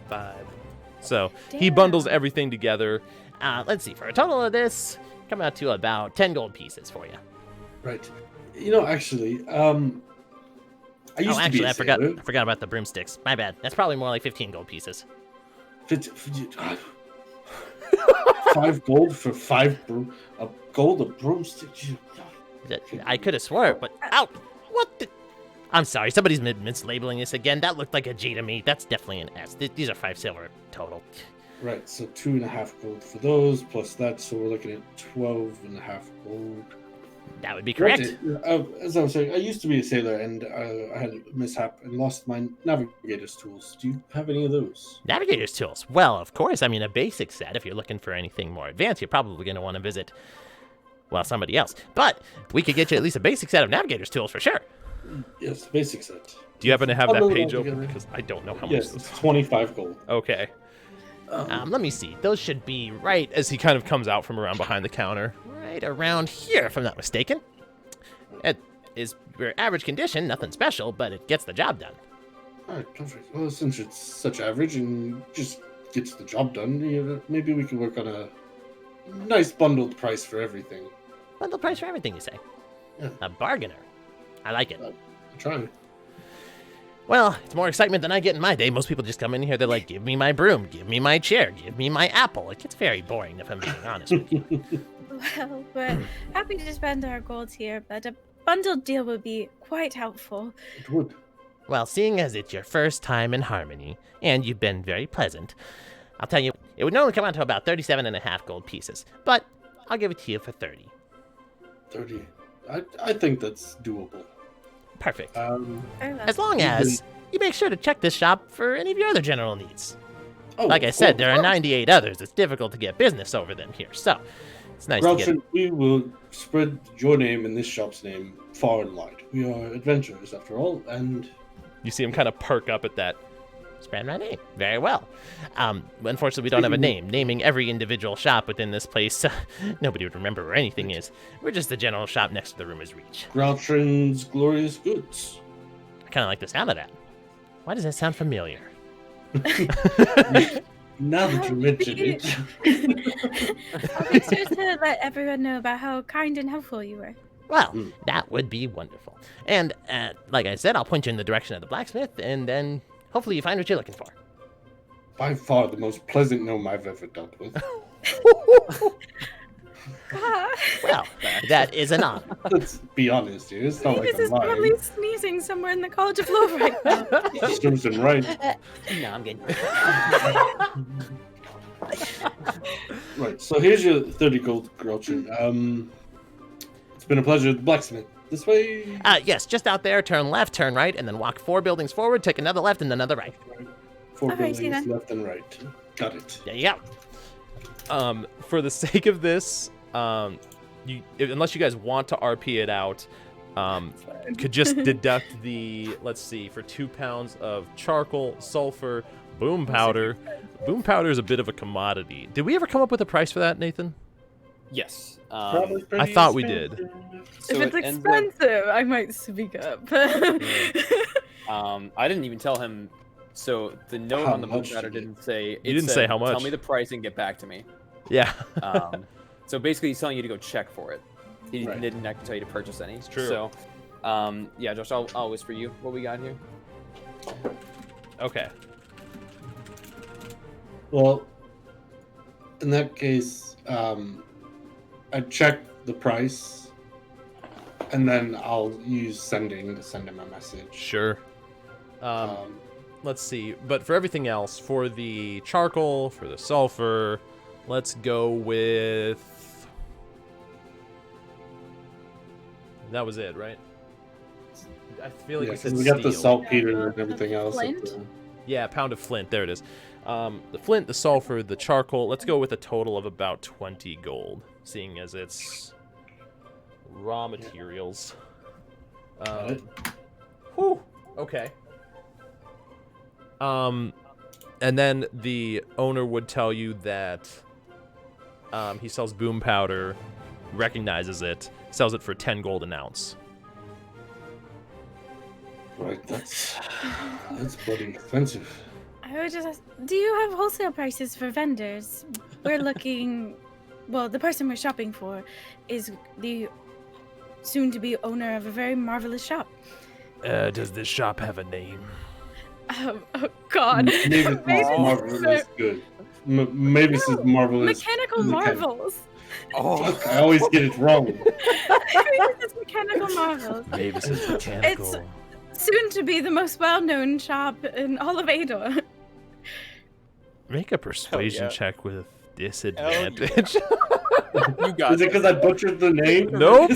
5. So he bundles everything together.
Let's see. For a total of this, come out to about 10 gold pieces for you.
Right. You know, actually, I used to be a
I forgot
sailor.
about the broomsticks. My bad. That's probably more like 15 gold pieces.
5 gold for 5 gold a broomstick.
I could have swore it, but ow! What the? I'm sorry. Somebody's mislabeling this again. That looked like a G to me. That's definitely an S. These are 5 silver total.
Right, so 2.5 gold for those, plus that, so we're looking at 12.5 gold.
That would be correct.
As I was saying, I used to be a sailor, and I had a mishap and lost my navigator's tools. Do you have any of those?
Navigator's tools. Well, of course. I mean, a basic set. If you're looking for anything more advanced, you're probably going to want to visit, well, somebody else. But we could get you at least a basic set of navigator's tools for sure.
Yes, basic set.
Do you happen to have
I'll
that
load it
page
all
open?
together.
Because I don't know how much
Yes,
this
it's 25 gold.
Okay.
Let me see. Those should be right
As he kind of comes out from around behind the counter.
right around here, if I'm not mistaken. It is your average condition, nothing special, but it gets the job done.
All right, perfect. Well, since it's such average and just gets the job done, maybe we can work on a nice bundled price for everything.
Bundle price for everything, you say?
Yeah.
A bargainer. I like it.
I'm trying.
Well, it's more excitement than I get in my day. Most people just come in here, they're like, give me my broom, give me my chair, give me my apple. It gets very boring, if I'm being honest with you.
Well, we're happy to spend our gold here, but a bundled deal would be quite helpful.
It would.
Well, seeing as it's your first time in Harmony, and you've been very pleasant, I'll tell you, it would normally come out to about 37.5 gold pieces, but I'll give it to you for 30.
30. I think that's doable.
Perfect.
Oh,
As long as you make sure to check this shop for any of your other general needs.
Oh,
Like I said, there are 98 others. It's difficult to get business over them here, so it's nice to get...
Grouchin, we will spread your name and this shop's name far and wide. We are adventurers, after all, and...
You see him kind of perk up at that.
Spread my name. Very well. Unfortunately, we don't have a name. Naming every individual shop within this place, nobody would remember where anything is. We're just the general shop next to the Rumor's Reach.
Grouchin's Glorious Goods.
I kind of like the sound of that. Why does that sound familiar?
Now that you mention it.
I'll be sure to let everyone know about how kind and helpful you were.
Well, that would be wonderful. And, like I said, I'll point you in the direction of the blacksmith, and then hopefully you find what you're looking for.
By far the most pleasant gnome I've ever dealt with.
God.
Well, that is an honor.
Let's be honest here. It's not like
This
I'm
is
lying.
probably sneezing somewhere in the College of Law right now.
Serves him right.
No, I'm good.
Right, so here's your 30 gold, Grouchin. It's been a pleasure. The blacksmith. This way?
Yes, just out there, turn left, turn right, and then walk 4 buildings forward, take another left and another right.
4
Alright, see
buildings
then.
left and right. Got it.
There you go.
For the sake of this, unless you guys want to RP it out, could just deduct the, let's see, for 2 pounds of charcoal, sulfur, boom powder. Boom powder is a bit of a commodity. Did we ever come up with a price for that, Nathan?
Yes.
Probably
I
pretty
thought we
expensive.
did.
So
If it's
it ends up-
expensive, I might speak up.
I didn't even tell him. So the note
How
on the boom
much
powder
to get?
didn't say. It
You didn't say
said,
how much.
Tell me the price and get back to me.
Yeah.
So basically, he's telling you to go check for it. He
Right.
didn't actually tell you to purchase any. It's
true.
So, yeah, Josh, I'll whisper you what we got here.
Okay.
Well, in that case, I check the price, and then I'll use sending to send him a message.
Sure. Let's see. But for everything else, for the charcoal, for the sulfur, let's go with... That was it, right? I feel like
Yeah,
we said
'cause we got the
steel.
saltpeter and everything else.
Flint?
Yeah, a pound of flint. There it is. The flint, the sulfur, the charcoal. Let's go with a total of about 20 gold, seeing as it's raw materials.
Got it.
Whew. Okay. And then the owner would tell you that he sells boom powder, recognizes it, sells it for 10 gold an ounce.
Right, that's bloody expensive.
I would just ask, do you have wholesale prices for vendors? We're looking, well, the person we're shopping for is the soon-to-be owner of a very marvelous shop.
Does this shop have a name?
Oh God.
Maybe this is marvelous good. Mavis is marvelous.
Mechanical Marvels.
Fuck, I always get it wrong.
It's Mechanical Marvels.
Mavis is mechanical.
Soon to be the most well-known shop in all of Ador.
Make a persuasion
yeah.
check with disadvantage.
You got
Is it because I butchered the name?
Nope.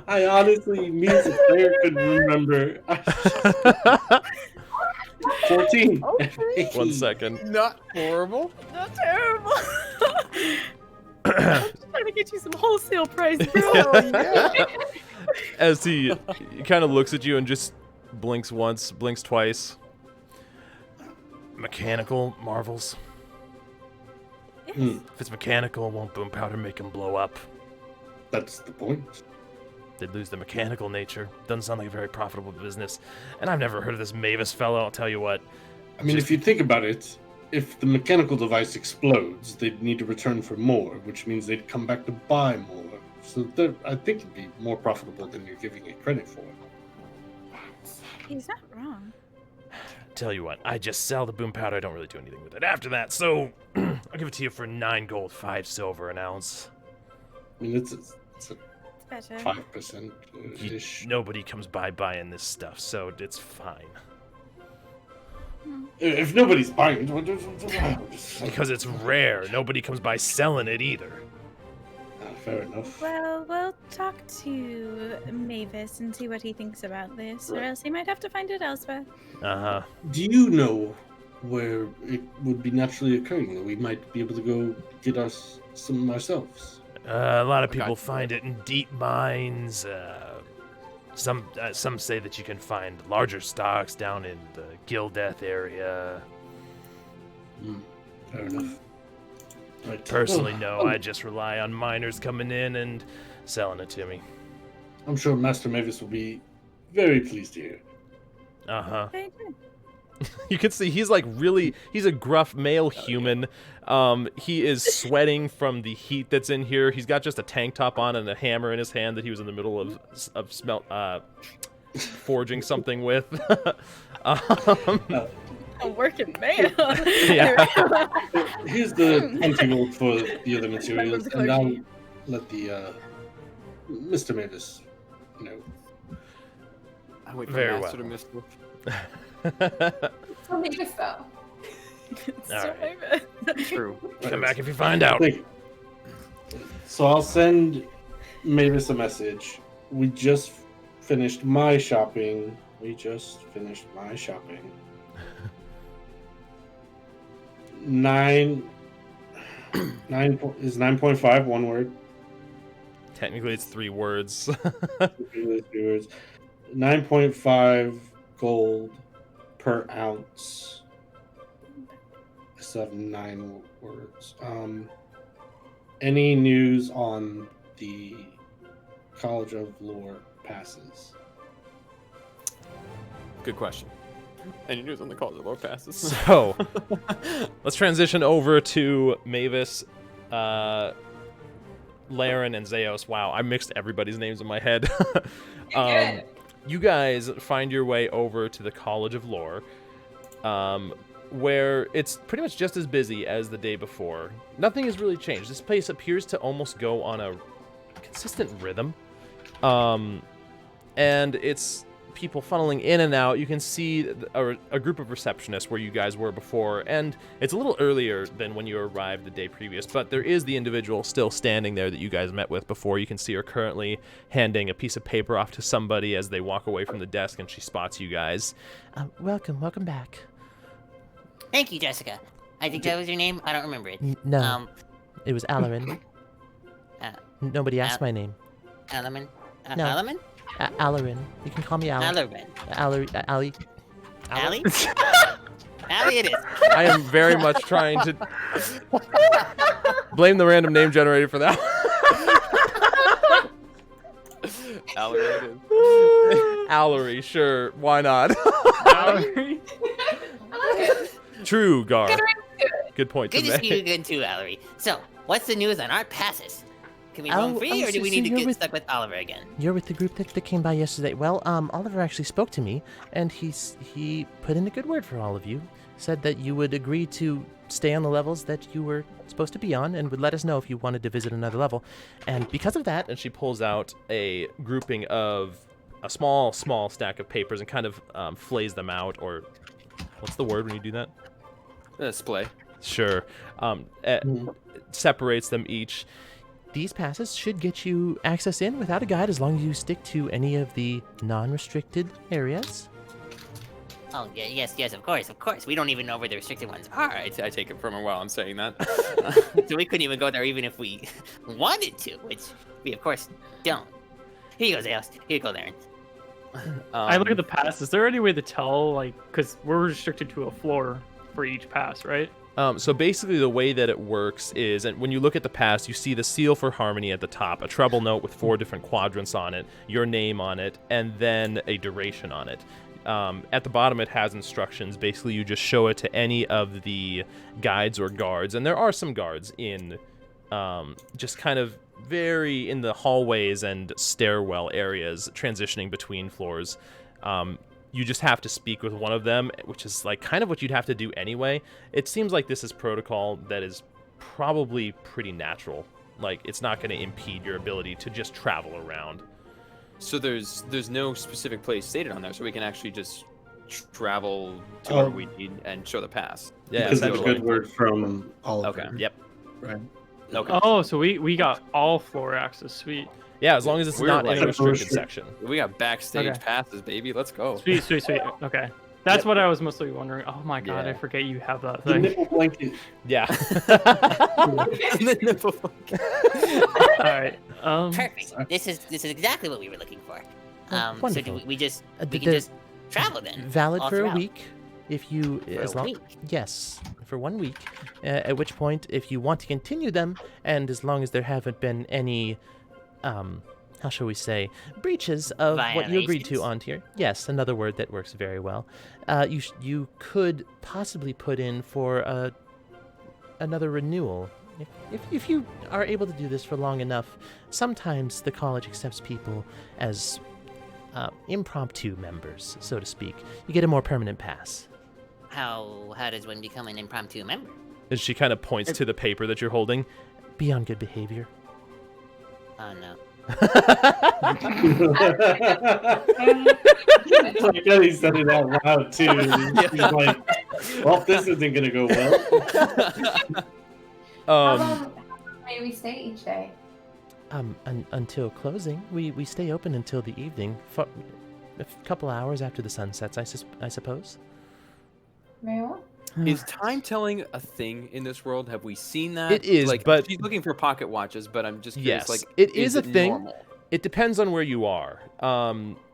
I honestly, me as a player could remember. 14.
1 second.
Not horrible.
Not terrible. I'm just trying to get you some wholesale price, bro.
As he kind of looks at you and just blinks once, blinks twice. Mechanical marvels.
Yes.
If it's mechanical, won't boom powder make him blow up?
That's the point.
They'd lose the mechanical nature. Doesn't sound like a very profitable business. And I've never heard of this Mavis fellow, I'll tell you what.
I mean, if you think about it, if the mechanical device explodes, they'd need to return for more, which means they'd come back to buy more. So I think it'd be more profitable than you're giving it credit for.
He's not wrong.
Tell you what, I just sell the boom powder. I don't really do anything with it after that. So I'll give it to you for 9 gold, 5 silver an ounce.
I mean, it's a
Better.
5% ish.
Nobody comes by buying this stuff, so it's fine.
If nobody's buying it,
Because it's rare. Nobody comes by selling it either.
fair enough.
Well, we'll talk to Mavis and see what he thinks about this, or else he might have to find it elsewhere.
Uh-huh.
Do you know where it would be naturally occurring that we might be able to go get us some ourselves?
A lot of people find it in deep mines. Some say that you can find larger stocks down in the Gildeth area.
Fair enough. Right.
Personally, no. I just rely on miners coming in and selling it to me.
I'm sure Master Mavis will be very pleased to hear.
Uh-huh.
Very good.
You can see he's a gruff male human. He is sweating from the heat that's in here. He's got just a tank top on and a hammer in his hand that he was in the middle of forging something with.
A working man.
Yeah.
Here's the hunting roll for the other materials, and I'll let the Mr. Mavis know.
I wait for
Very
Master
well.
to mislook.
So Mavis, though.
All right.
True.
Come back if you find out.
Thank you. So I'll send Mavis a message. We just finished my shopping. Nine is 9.5 one word.
Technically, it's 3 words.
3 words. 9.5 gold per ounce. I still have 9 words. Any news on the College of Lore passes?
Good question. Any news on the College of Lore passes?
So, let's transition over to Mavis, Laren, and Zeos. Wow, I mixed everybody's names in my head. You guys find your way over to the College of Lore, where it's pretty much just as busy as the day before. Nothing has really changed. This place appears to almost go on a consistent rhythm. And it's people funneling in and out. You can see a group of receptionists where you guys were before, and it's a little earlier than when you arrived the day previous, but there is the individual still standing there that you guys met with before. You can see her currently handing a piece of paper off to somebody as they walk away from the desk, and she spots you guys.
Welcome back.
Thank you, Jessica. I think that was your name. I don't remember it.
No, it was Alarin. Nobody asked my name.
Alaman?
No.
Alaman?
Alarin. You can call me Alarin.
Alarin.
Ali.
Allie? Allie it is.
I am very much trying to blame the random name generator for that. Allery, sure, why not?
Allery?
True, Gar. Good point
Good
to
to see you
make.
again too, Allery. So, what's the news on our passes? Can we roam free, or do we need to get stuck with Oliver again?
You're with the group that came by yesterday. Well, Oliver actually spoke to me, and he put in a good word for all of you. Said that you would agree to stay on the levels that you were supposed to be on, and would let us know if you wanted to visit another level. And because of that,
And she pulls out a grouping of a small stack of papers and kind of flays them out, or what's the word when you do that?
Display.
Sure. Separates them each. These passes should get you access in without a guide as long as you stick to any of the non-restricted areas.
Oh, yeah, yes, of course. We don't even know where the restricted ones are.
I take it from her while I'm saying that.
So we couldn't even go there even if we wanted to, which we, of course, don't. Here you go, Zeus. Here you go, Laren.
I look at the pass. Is there any way to tell, like, because we're restricted to a floor for each pass, right?
So basically the way that it works is, and when you look at the pass, you see the seal for harmony at the top, a treble note with 4 different quadrants on it, your name on it, and then a duration on it. at the bottom it has instructions. Basically, you just show it to any of the guides or guards, and there are some guards in just kind of very in the hallways and stairwell areas, transitioning between floors. You just have to speak with one of them, which is like kind of what you'd have to do anyway. It seems like this is protocol that is probably pretty natural. Like, it's not going to impede your ability to just travel around.
So there's no specific place stated on there, so we can actually just travel to where we need and show the pass.
Yeah,
Because there's a good word from Oliver.
Okay.
Yep.
Right.
Okay.
Oh, so we got all floor access. Sweet.
Yeah, as long as it's
We're
not
like-
in a restricted section.
We got backstage
Okay.
passes, baby. Let's go.
Sweet. Okay. That's what I was mostly wondering. Oh my god,
Yeah.
I forget you have that
The
thing.
nipple blanket.
Yeah.
All right.
Perfect. This is exactly what we were looking for. So do
wonderful.
we just
The-
we can
the-
just travel then?
Valid
all
for a
throughout?
week, if you as
a
long.
week?
Yes, for 1 week. At which point, if you want to continue them, and as long as there haven't been any, how shall we say, breaches of what you agreed to
Violations?
on here. Yes, another word that works very well. You could possibly put in for another renewal. If you are able to do this for long enough, sometimes the college accepts people as impromptu members, so to speak. You get a more permanent pass.
How does one become an impromptu member?
And she kind of points to the paper that you're holding.
Be on good behavior.
Oh no.
Like how he said it out loud too. He's like, well, this isn't gonna go well.
How long may we stay each day?
Until closing, we stay open until the evening, for a couple hours after the sun sets, I suppose.
Very well.
Is time telling a thing in this world? Have we seen that?
It is,
like,
but-
she's looking for pocket watches, but I'm just curious.
Yes,
Like,
it is a thing.
normal?
It depends on where you are.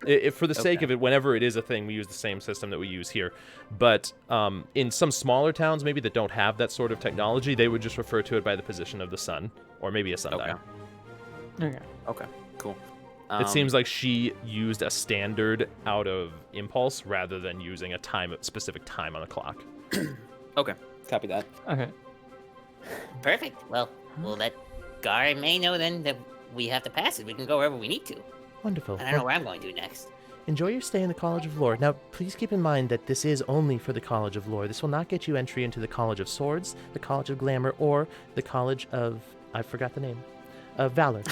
If for the sake
Okay.
of it, whenever it is a thing, we use the same system that we use here. But in some smaller towns, maybe that don't have that sort of technology, they would just refer to it by the position of the sun, or maybe a sundial.
Okay.
Okay, cool.
It seems like she used a standard out of impulse rather than using a specific time on the clock.
Okay, copy that.
Okay.
Perfect. Well, we'll let Gar and May know then that we have to pass it. We can go wherever we need to.
Wonderful.
I don't know where I'm going to next.
Enjoy your stay in the College of Lore. Now, please keep in mind that this is only for the College of Lore. This will not get you entry into the College of Swords, the College of Glamour, or the College of... I forgot the name. Of Valor.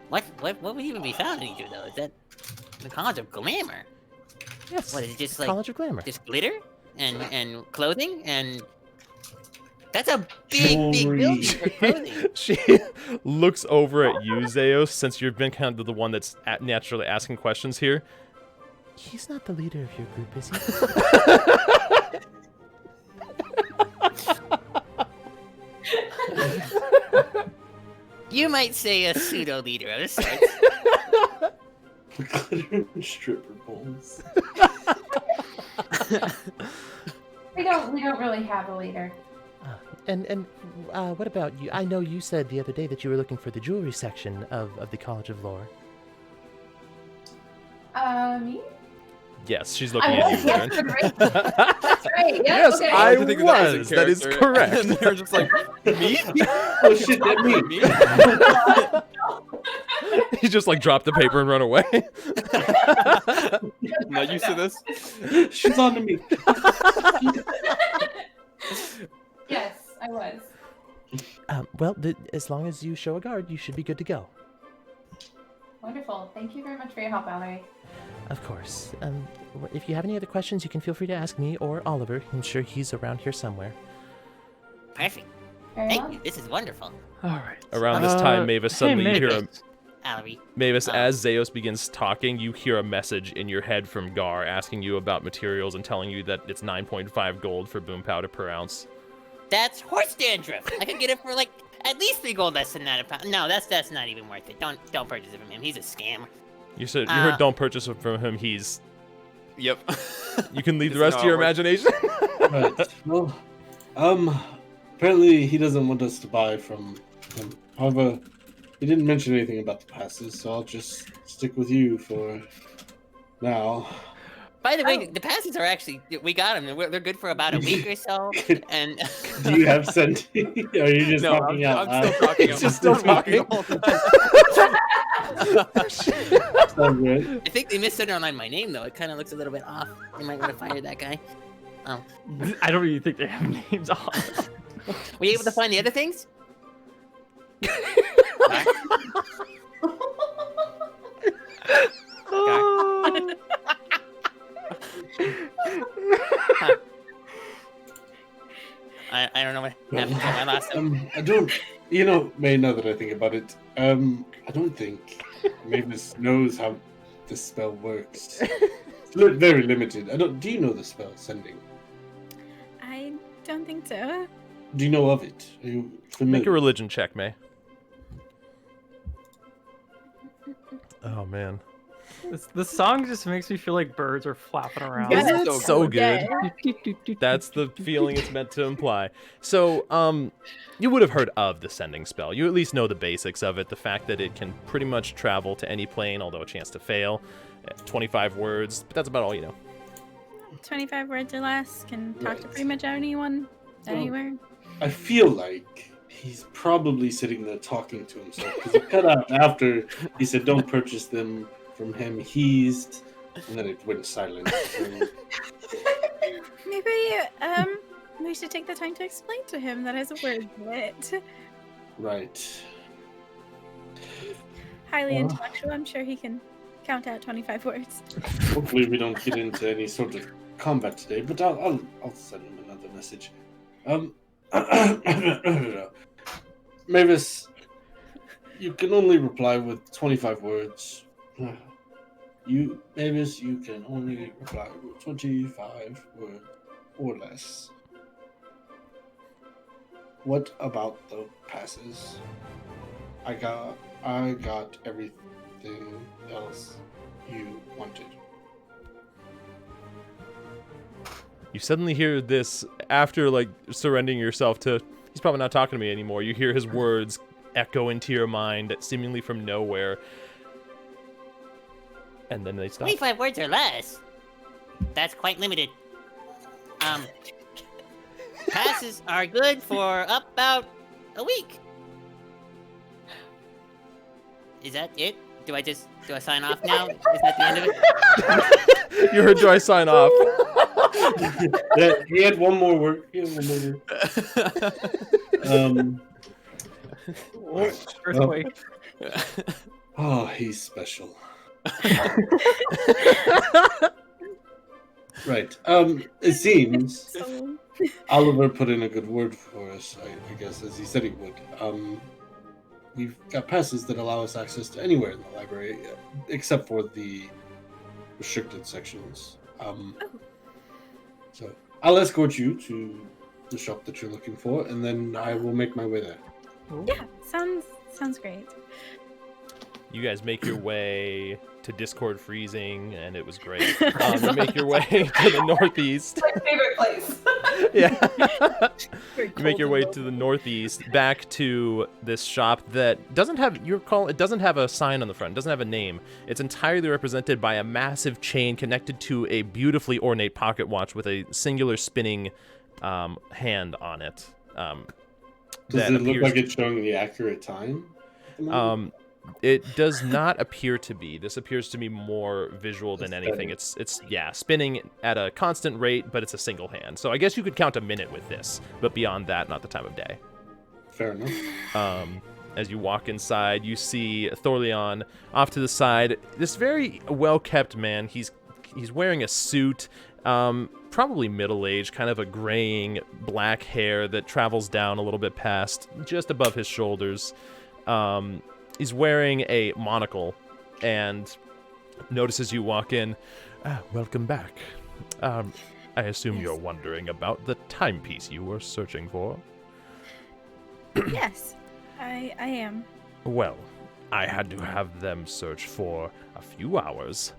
What would even be found in either though? Is that the College of Glamour?
Yes.
What is it? Just like
College of Glamour.
just glitter and clothing and that's a big
Jewelry.
building for clothing.
She looks over at you, Zeos, since you've been kind of the one that's naturally asking questions here.
He's not the leader of your group, is he?
You might say a pseudo leader of sorts.
Glitter and stripper poles.
We don't really have a leader.
And what about you? I know you said the other day that you were looking for the jewelry section of the College of Lore.
Me?
Yes, she's looking
I
at
was
you, Darren.
yesterday. That's right. Yeah,
Yes,
okay.
I
like to think of that as a
was. That is
character,
correct.
And they're just like, me?
Oh shit, that me.
He just like dropped the paper and run away.
Not used to this.
She's on to me.
Yes, I was.
Well, as long as you show a guard, you should be good to go.
Wonderful. Thank you very much for your help, Valerie.
Of course. If you have any other questions, you can feel free to ask me or Oliver. I'm sure he's around here somewhere.
Perfect.
Very
Thank
well.
you. This is wonderful.
All right.
Around this time, Mavis, suddenly you hear a...
Valerie.
Mavis,
Oh.
as Zeos begins talking, you hear a message in your head from Gar asking you about materials and telling you that it's 9.5 gold for boom powder per ounce.
That's horse dandruff. I could get it for like at least 3 gold less than that a pound. No, that's not even worth it. Don't purchase it from him. He's a scam.
You heard don't purchase it from him. He's...
Yep.
You can leave the
This is
rest
how
to your
it works.
imagination.
Right. Well, apparently he doesn't want us to buy from him. However, He didn't mention anything about the passes, so I'll just stick with you for now.
By the way, the passes are actually, we got them. They're good for about a week or so. And
Do you have sending? Or are you just
No,
talking out
I'm
loud?
still talking.
He's just still talking.
Sounds good.
I think they misunderlined my name, though. It kind of looks a little bit off. They might want to fire that guy. Oh.
I don't even think they have names off.
Were you able to find the other things? I don't know what happened to I lost him.
I don't. You know, May. Now that I think about it, I don't think Mavis knows how this spell works. It's very limited. I don't. Do you know the spell sending?
I don't think so.
Do you know of it? Are you familiar?
Make a religion check, May. Oh man,
The song just makes me feel like birds are flapping around.
Yeah,
Isn't it
that's
so
okay.
good? That's the feeling it's meant to imply. So, you would have heard of the sending spell. You at least know the basics of it. The fact that it can pretty much travel to any plane, although a chance to fail. 25 words, but that's about all you know.
25 words or less. Can talk to pretty much anyone, anywhere.
I feel like he's probably sitting there talking to himself because it cut out after he said, "Don't purchase them from him." He's, and then it went silent. So,
Maybe we should take the time to explain to him that has a word in it.
right.
Highly intellectual. I'm sure he can count out 25 words.
Hopefully, we don't get into any sort of combat today, but I'll send him another message. Mavis, you can only reply with 25 words. Mavis, you can only reply with 25 words or less. What about the passes? I got everything else you wanted.
You suddenly hear this after, like, surrendering yourself to, he's probably not talking to me anymore. You hear his words echo into your mind seemingly from nowhere. And then they stop.
25 words or less? That's quite limited. Passes are good for about a week. Is that it? Do I sign off now? Is that the end of it?
You heard, do I sign off?
Yeah, he had one more word.
Earthquake.
Oh, he's special. Right. It seems
So,
Oliver put in a good word for us, I guess, as he said he would. We've got passes that allow us access to anywhere in the library, except for the restricted sections. So I'll escort you to the shop that you're looking for, and then I will make my way there.
yeah, sounds great.
You guys make your way to Discord freezing, and it was great. You make your way to the northeast.
My favorite place.
Yeah. You make your way to the northeast, back to this shop that doesn't have it doesn't have a sign on the front, it doesn't have a name. It's entirely represented by a massive chain connected to a beautifully ornate pocket watch with a singular spinning hand on it.
Does it look like it's showing the accurate time?
It does not appear to be. This appears to be more visual than anything. It's spinning at a constant rate, but it's a single hand. So I guess you could count a minute with this, but beyond that, not the time of day.
Fair enough.
As you walk inside, you see Thorleon off to the side. This very well-kept man. He's wearing a suit, probably middle-aged, kind of a graying black hair that travels down a little bit past, just above his shoulders. He's wearing a monocle and notices you walk in. Welcome back. I assume you're wondering about the timepiece you were searching for.
Yes, I am.
Well, I had to have them search for a few hours,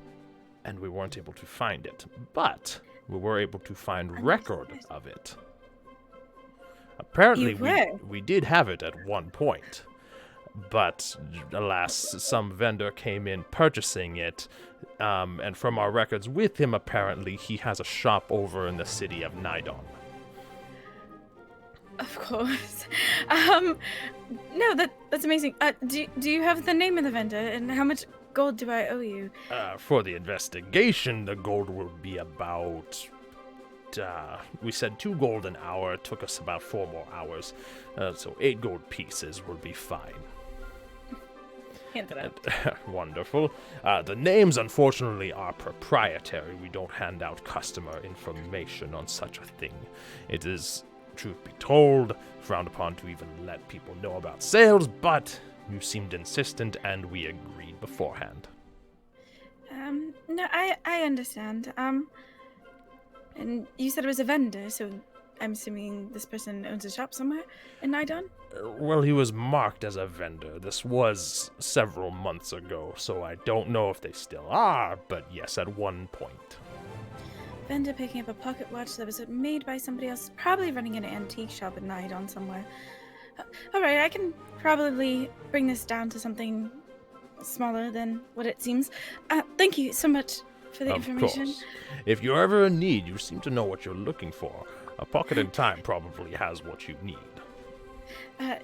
and we weren't able to find it. But we were able to find record of it. Apparently, we did have it at one point. but alas, some vendor came in purchasing it, and from our records with him, apparently, he has a shop over in the city of Nidon.
Of course. No, that's amazing. Do you have the name of the vendor, and how much gold do I owe you?
For the investigation, the gold will be about... we said 2 gold an hour. It took us about 4 more hours. So 8 gold pieces will be fine.
Hand it out.
Wonderful. The names, unfortunately, are proprietary. We don't hand out customer information on such a thing. It is, truth be told, frowned upon to even let people know about sales, but you seemed insistent and we agreed beforehand.
No, I understand. And you said it was a vendor, so I'm assuming this person owns a shop somewhere in Nidon?
Well, he was marked as a vendor. This was several months ago, so I don't know if they still are, but yes, at one point.
Vendor picking up a pocket watch that was made by somebody else, probably running an antique shop in Nidon somewhere. Alright, I can probably bring this down to something smaller than what it seems. Thank you so much for the information.
Of course. If you're ever in need, you seem to know what you're looking for. A pocket in time probably has what you need.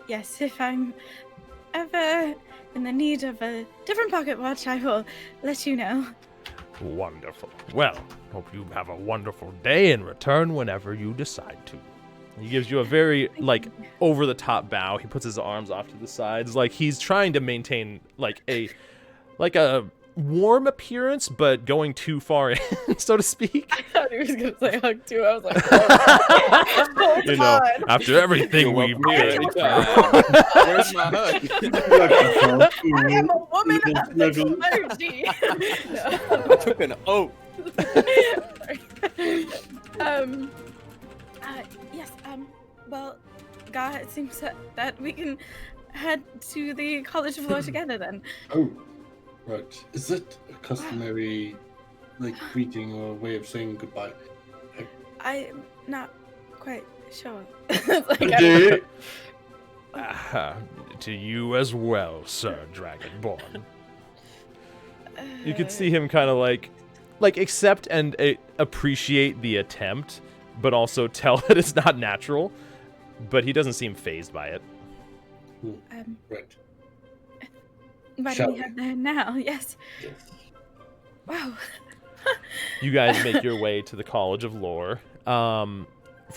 Yes, if I'm ever in the need of a different pocket watch, I will let you know.
Wonderful. Well, hope you have a wonderful day and return whenever you decide to. He gives you a very, over-the-top bow. He puts his arms off to the sides. Like, he's trying to maintain, a warm appearance, but going too far in, so to speak.
I thought he was going to say hug, too. I was like,
oh, after everything we've been through.
Where's my hug?
I am a woman of sexual energy.
I took an oath.
Yes, well, God, it seems that we can head to the College of Law together then.
Oh, right. Is that a customary, greeting or way of saying goodbye?
I'm not quite sure.
To you as well, Sir Dragonborn. You could see him kind of accept and appreciate the attempt, but also tell that it's not natural. But he doesn't seem fazed by it.
Right.
Why do we head there now? Yes. Wow.
You guys make your way to the College of Lore. For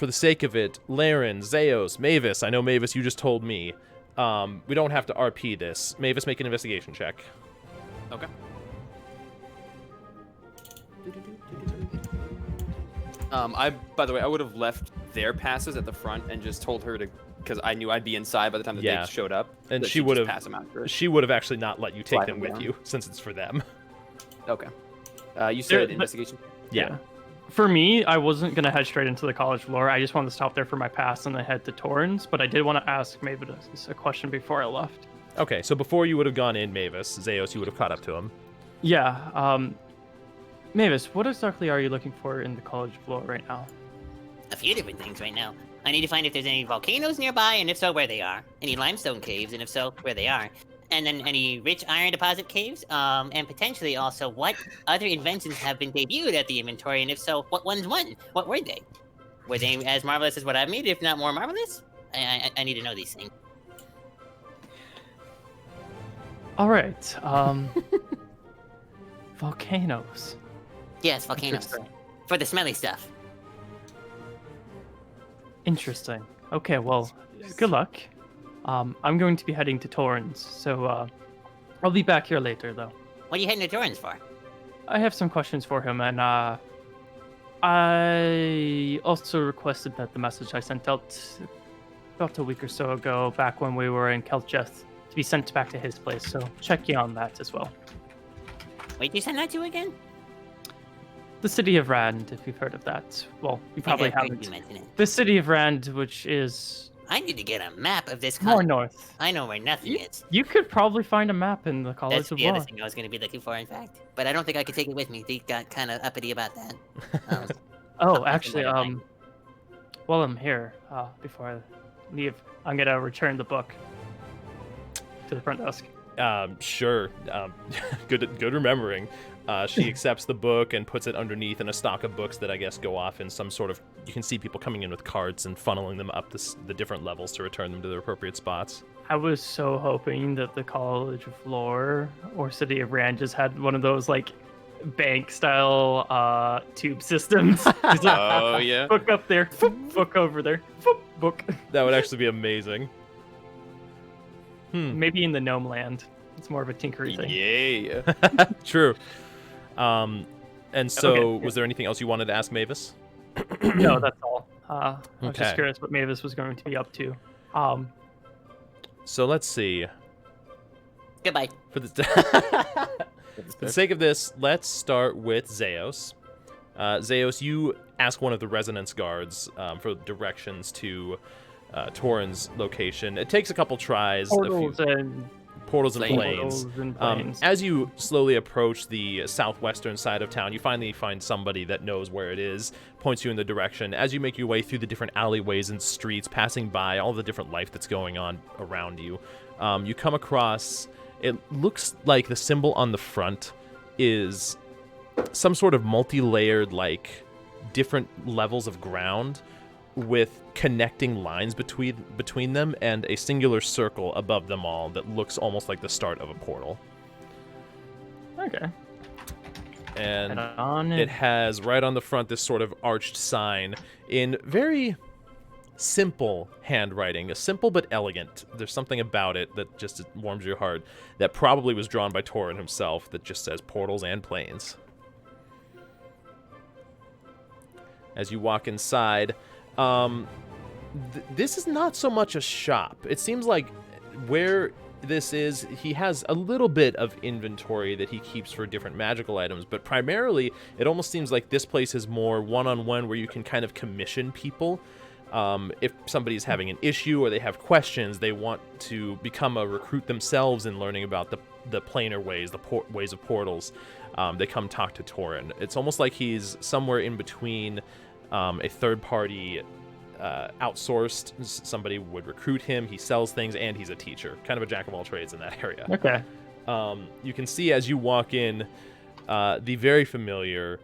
the sake of it, Laren, Zeos, Mavis, I know Mavis, you just told me. We don't have to RP this. Mavis, make an investigation check.
Okay. By the way, I would have left their passes at the front and just told her to, because I knew I'd be inside by the time that they showed up.
And she would have actually not let you take them with you since it's for them.
Okay. You said investigation?
Yeah.
For me, I wasn't going to head straight into the College of Lore. I just wanted to stop there for my pass and then head to Torrens, but I did want to ask Mavis a question before I left.
Okay, so before you would have gone in, Mavis, Zeos, you would have caught up to him.
Yeah, Mavis, what exactly are you looking for in the College of Lore right now?
A few different things right now. I need to find if there's any volcanoes nearby, and if so, where they are. Any limestone caves, and if so, where they are. And then any rich iron deposit caves, and potentially also what other inventions have been debuted at the inventory, and if so, what ones won? What were they? Were they as marvelous as what I've made, if not more marvelous? I need to know these things.
All right, volcanoes.
Yes, volcanoes. For the smelly stuff.
Interesting. Okay, well, good luck. I'm going to be heading to Torrens, so I'll be back here later, though.
What are you heading to Torrens for?
I have some questions for him, and I also requested that the message I sent out about a week or so ago, back when we were in Keltjeth, to be sent back to his place, so check you on that as well.
Wait, did you send that to again?
The city of Rand, if you've heard of that. Well, you probably haven't.
It.
The city of Rand, which is...
I need to get a map of this
more north.
I know where nothing is.
You could probably find a map in the College of Law.
That's the other thing I was going to be looking for, in fact. But I don't think I could take it with me. They got kind of uppity about that.
Oh, actually, while I'm here, before I leave, I'm going to return the book to the front desk.
Sure. Good remembering. She accepts the book and puts it underneath in a stock of books that I guess go off in some sort of... You can see people coming in with carts and funneling them up the different levels to return them to their appropriate spots.
I was so hoping that the College of Lore or City of Ranges had one of those, like, bank-style tube systems.
Oh, yeah.
Book up there, book over there, book.
That would actually be amazing.
Maybe in the Gnome Land. It's more of a tinkery thing.
Yeah.
True. And so,
Okay.
was there anything else you wanted to ask Mavis?
No, that's all. I was
Okay.
just curious what Mavis was going to be up to.
So let's see.
Goodbye.
For the sake of this, let's start with Zeos. Zeos, you ask one of the resonance guards for directions to Torin's location. It takes a couple tries.
Portals and
planes. As you slowly approach the southwestern side of town, you finally find somebody that knows where it is, points you in the direction. As you make your way through the different alleyways and streets, passing by all the different life that's going on around you, you come across... It looks like the symbol on the front is some sort of multi-layered, like, different levels of ground with connecting lines between them and a singular circle above them all that looks almost like the start of a portal.
Okay.
And
on
it has right on the front this sort of arched sign in very simple handwriting, simple but elegant. There's something about it that just warms your heart that probably was drawn by Torin himself that just says portals and planes. As you walk inside, this is not so much a shop. It seems like where this is, he has a little bit of inventory that he keeps for different magical items, but primarily it almost seems like this place is more one-on-one where you can kind of commission people. If somebody's having an issue or they have questions, they want to become a recruit themselves in learning about the planar ways, the ways of portals. They come talk to Torin. It's almost like he's somewhere in between a third-party outsourced. Somebody would recruit him, he sells things, and he's a teacher. Kind of a jack-of-all-trades in that area.
Okay.
You can see as you walk in the very familiar...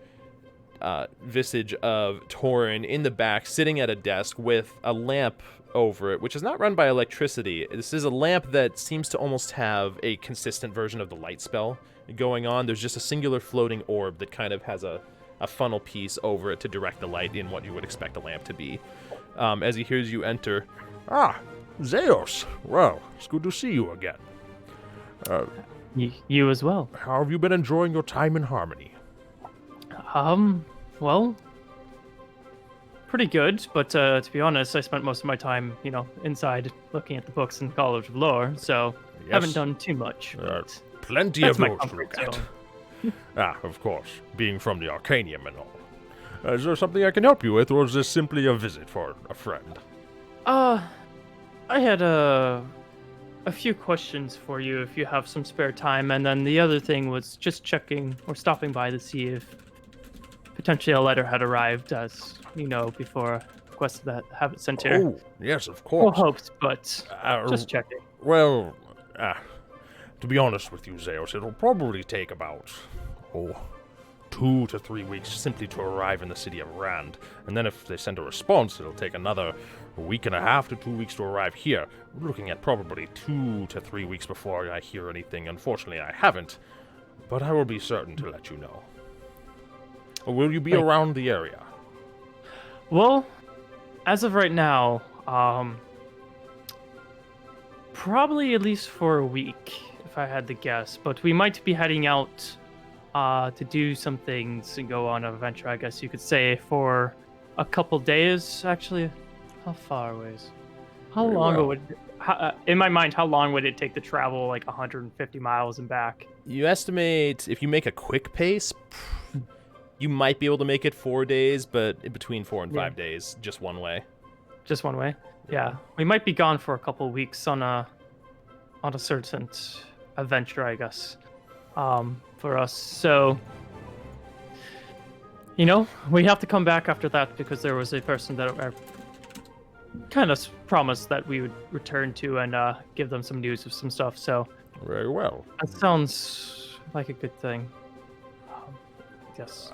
visage of Torin in the back, sitting at a desk with a lamp over it, which is not run by electricity. This is a lamp that seems to almost have a consistent version of the light spell going on. There's just a singular floating orb that kind of has a funnel piece over it to direct the light in what you would expect a lamp to be. As he hears you enter,
Zeos. Well, it's good to see you again.
You as well.
How have you been enjoying your time in Harmony?
Well, pretty good, but to be honest, I spent most of my time, inside looking at the books in the College of Lore, so
Yes.
haven't done too much. But
Plenty
that's
of
my
those to
comfort
look at.
zone.
Of course, being from the Arcanium and all. Is there something I can help you with, or is this simply a visit for a friend?
I had a few questions for you if you have some spare time, and then the other thing was just checking or stopping by to see if potentially a letter had arrived, as you know, before I requested that have it sent here.
Oh, yes, of
Well
course.
hoped, but just checking.
Well, to be honest with you, Zeus, it'll probably take about, 2 to 3 weeks simply to arrive in the city of Rand. And then if they send a response, it'll take another week and a half to 2 weeks to arrive here. We're looking at probably 2 to 3 weeks before I hear anything. Unfortunately, I haven't, but I will be certain to let you know. Or will you be around the area?
Well, as of right now, probably at least for a week, if I had to guess. But we might be heading out to do some things and go on an adventure, I guess you could say, for a couple days. Actually, how far away is? How
Very
long
well.
would? In my mind, how long would it take to travel like 150 miles and back?
you estimate if you make a quick pace, you might be able to make it 4 days, but between 4 and 5 days, just one way.
Just one way. Yeah, we might be gone for a couple weeks on a certain adventure, I guess, for us. So, we have to come back after that because there was a person that kind of promised that we would return to and give them some news of some stuff. So
Very well.
that sounds like a good thing. Yes.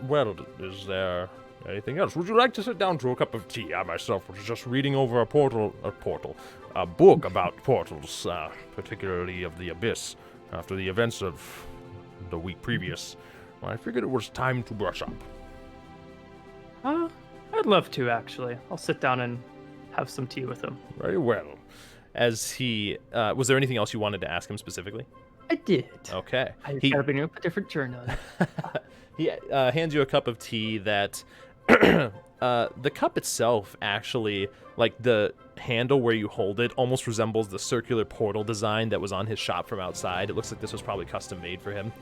Well, is there anything else? Would you like to sit down to a cup of tea? I myself was just reading over a book about portals, particularly of the Abyss, after the events of the week previous. Well, I figured it was time to brush up.
I'd love to, actually. I'll sit down and have some tea with him.
Very well.
As he, was there anything else you wanted to ask him specifically?
I did.
Okay.
I've got to bring up a different journal.
He hands you a cup of tea that the cup itself actually, like the handle where you hold it, almost resembles the circular portal design that was on his shop from outside. It looks like this was probably custom made for him.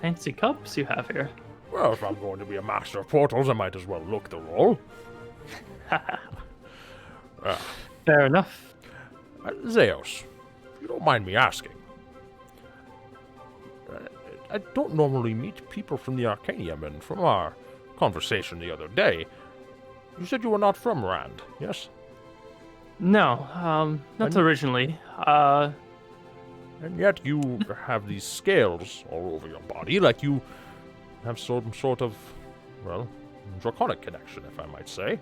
Fancy cups you have here.
Well, if I'm going to be a master of portals, I might as well look the role.
Fair enough.
Zeus, if you don't mind me asking, I don't normally meet people from the Arcanium, and from our conversation the other day, you said you were not from Rand, yes?
No, not originally.
And yet you have these scales all over your body, like you have some sort of, well, draconic connection, if I might say.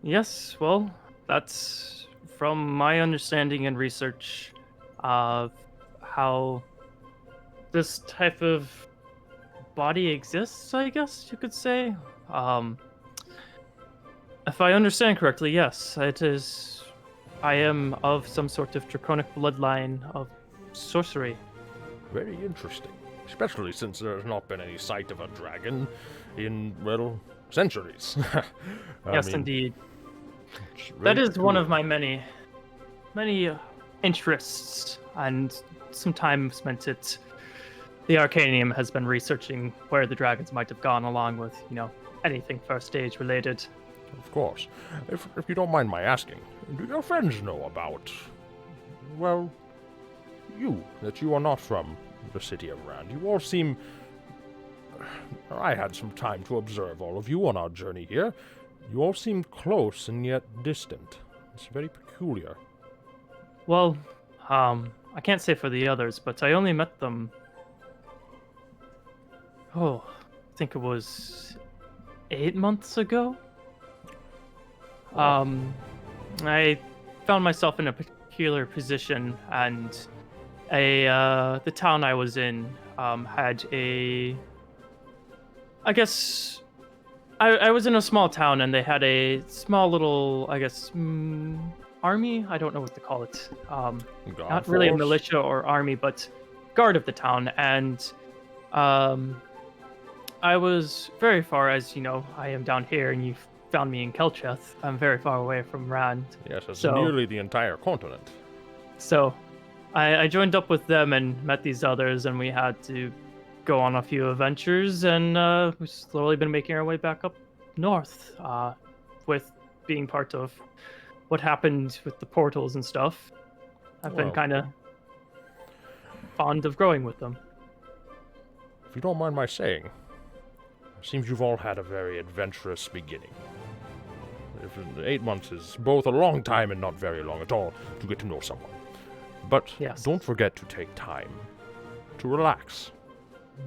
Yes, well, that's from my understanding and research of how this type of body exists, I guess you could say. If I understand correctly, yes, it is. I am of some sort of draconic bloodline of sorcery.
Very interesting, especially since there has not been any sight of a dragon in, well, centuries.
Yes, indeed. That is one of my many interests, and some time spent at the Arcanium has been researching where the dragons might have gone, along with, anything first age related.
Of course. If you don't mind my asking, do your friends know about, well, that you are not from the city of Rand? You all seem... I had some time to observe all of you on our journey here. You all seem close and yet distant. It's very peculiar.
Well, I can't say for the others, but I only met them... I think it was 8 months ago. I found myself in a peculiar position, and the town I was in had a... I guess... I was in a small town, and they had a small little, I guess, army? I don't know what to call it. Not really a militia or army, but guard of the town. And I was very far, as you know, I am down here, and you found me in Kelcheth. I'm very far away from Rand.
Yes, it's nearly the entire continent.
So I joined up with them and met these others, and we had to go on a few adventures, and we've slowly been making our way back up north, with being part of what happened with the portals and stuff. I've been kind of fond of growing with them.
If you don't mind my saying, it seems you've all had a very adventurous beginning. 8 months is both a long time and not very long at all to get to know someone. But don't forget to take time to relax.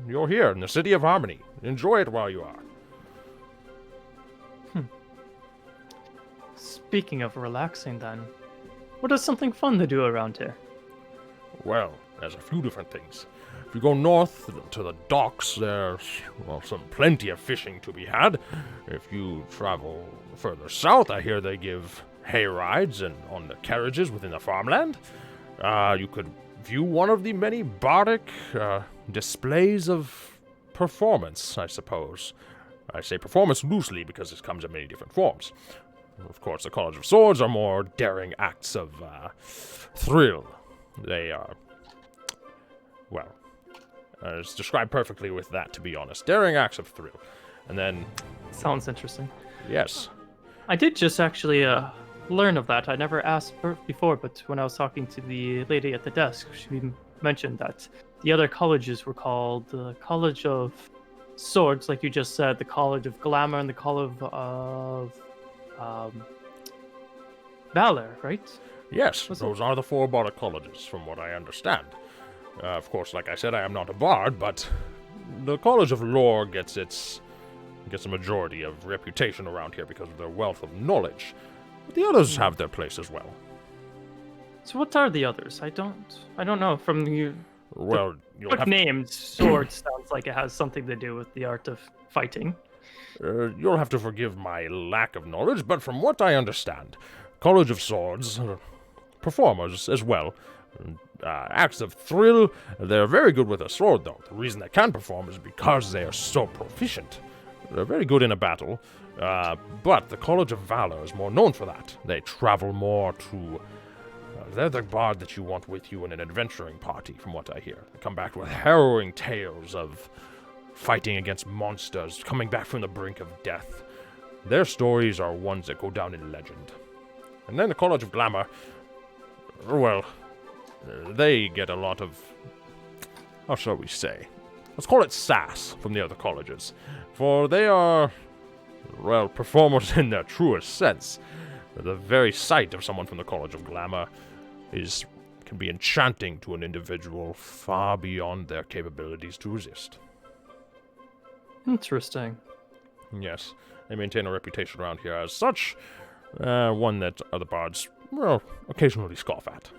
You're here in the City of Harmony. Enjoy it while you are.
Speaking of relaxing, then, what is something fun to do around here?
Well, there's a few different things. If you go north to the docks, there's, well, plenty of fishing to be had. If you travel further south, I hear they give hay rides and on the carriages within the farmland. You could view one of the many bardic displays of performance, I suppose. I say performance loosely because it comes in many different forms. Of course, the College of Swords are more daring acts of thrill. They are, well, it's described perfectly with that, to be honest. Daring acts of thrill. And then...
Sounds interesting.
Yes.
I did just actually learn of that. I never asked before, but when I was talking to the lady at the desk, she mentioned that the other colleges were called the College of swords, like you just said, the College of Glamour and the College of Valor, right?
Yes, those are the 4 bardic colleges, from what I understand. Of course, like I said, I am not a bard, but the College of Lore gets a majority of reputation around here because of their wealth of knowledge. But the others have their place as well.
So what are the others? I don't know. From the
You'll have
named sword sounds like it has something to do with the art of fighting.
You'll have to forgive my lack of knowledge, but from what I understand, College of Swords, performers as well, acts of thrill. They're very good with a sword, though. The reason they can perform is because they are so proficient. They're very good in a battle, but the College of Valor is more known for that. They travel more to... they're the bard that you want with you in an adventuring party, from what I hear. They come back with harrowing tales of fighting against monsters, coming back from the brink of death. Their stories are ones that go down in legend. And then the College of Glamour, well, they get a lot of, how shall we say, let's call it sass from the other colleges. For they are, well, performers in their truest sense. The very sight of someone from the College of Glamour can be enchanting to an individual far beyond their capabilities to resist.
Interesting.
Yes, they maintain a reputation around here as such, one that other bards, well, occasionally scoff at.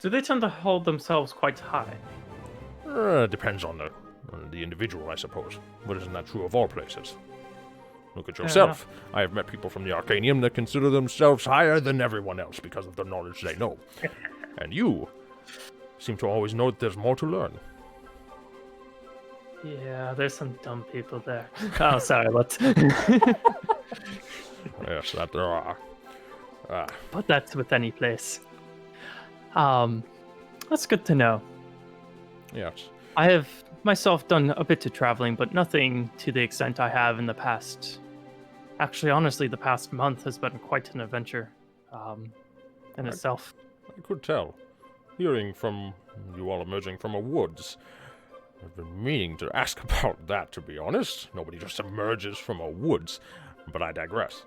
Do they tend to hold themselves quite high?
Depends on the individual, I suppose. But isn't that true of all places? Look at yourself. I have met people from the Arcanium that consider themselves higher than everyone else because of the knowledge they know. And you seem to always know that there's more to learn.
Yeah, there's some dumb people there. Oh, sorry, let's...
Yes, that there are.
But that's with any place. That's good to know.
Yes.
I have myself done a bit of traveling, but nothing to the extent I have in the past. Actually, honestly, the past month has been quite an adventure in itself.
I could tell. Hearing from you all emerging from a woods. I've been meaning to ask about that, to be honest. Nobody just emerges from a woods. But I digress.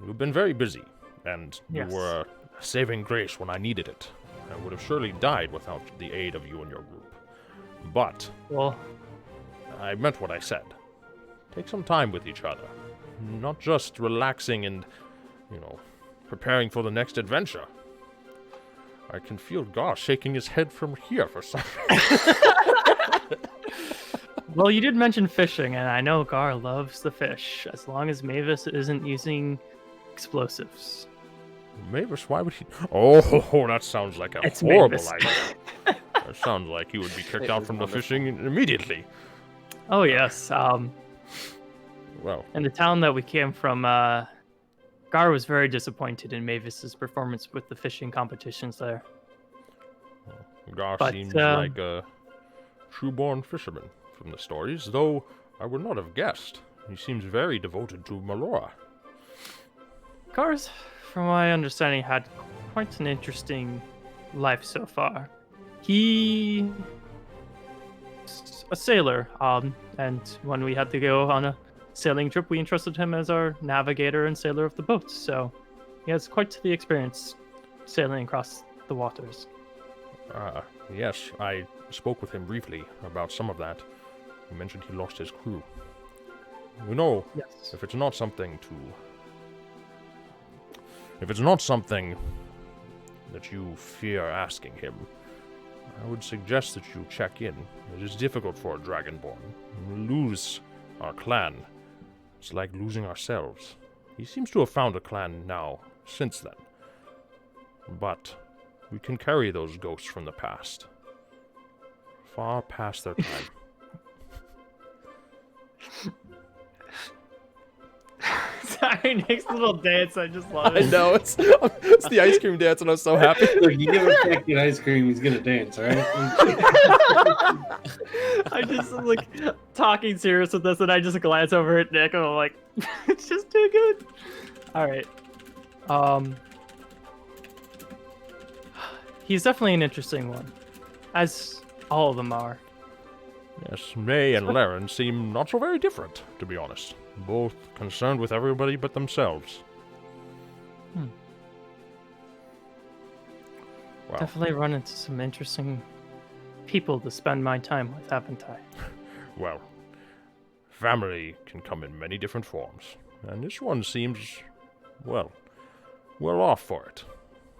You've been very busy, and you were a saving grace when I needed it. I would have surely died without the aid of you and your group. But,
well,
I meant what I said. Take some time with each other. Not just relaxing and, preparing for the next adventure. I can feel Gar shaking his head from here for some reason.
Well, you did mention fishing, and I know Gar loves the fish, as long as Mavis isn't using explosives.
Mavis, why would he... Oh, that sounds like a horrible idea. That sounds like he would be kicked out from the fishing immediately.
Oh, yes.
Well,
in the town that we came from, Gar was very disappointed in Mavis's performance with the fishing competitions there.
Gar seems like a true-born fisherman from the stories, though I would not have guessed. He seems very devoted to Melora.
Gar's, from my understanding, had quite an interesting life so far. He's a sailor, and when we had to go on a sailing trip, we entrusted him as our navigator and sailor of the boat, so he has quite the experience sailing across the waters.
Yes, I spoke with him briefly about some of that. He mentioned he lost his crew. If it's not something that you fear asking him, I would suggest that you check in. It is difficult for a Dragonborn. We lose our clan. It's like losing ourselves. He seems to have found a clan now, since then. But we can carry those ghosts from the past. Far past their time.
Sorry, Nick's little dance, I just love it.
I know, it's the ice cream dance and I'm so happy.
Look, you give him a packet of ice cream, he's gonna dance, alright?
I just like talking serious with this and I just glance over at Nick and I'm like, it's just too good. Alright. He's definitely an interesting one. As all of them are.
Yes, May and Laren seem not so very different, to be honest. Both concerned with everybody but themselves. Well,
Definitely run into some interesting people to spend my time with, haven't I?
well, family can come in many different forms, and this one seems, well off for it.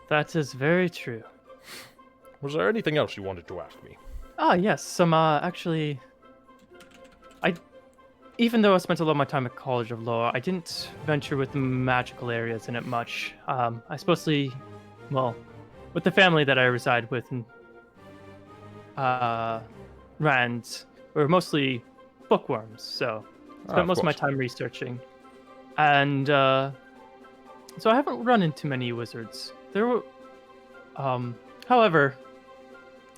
That is very true.
Was there anything else you wanted to ask me?
Ah, yes. Actually, even though I spent a lot of my time at College of Law, I didn't venture with the magical areas in it much. I supposedly, well, with the family that I reside with in Rand, we're mostly bookworms, so I spent most of my time researching. And so I haven't run into many wizards. There were, however,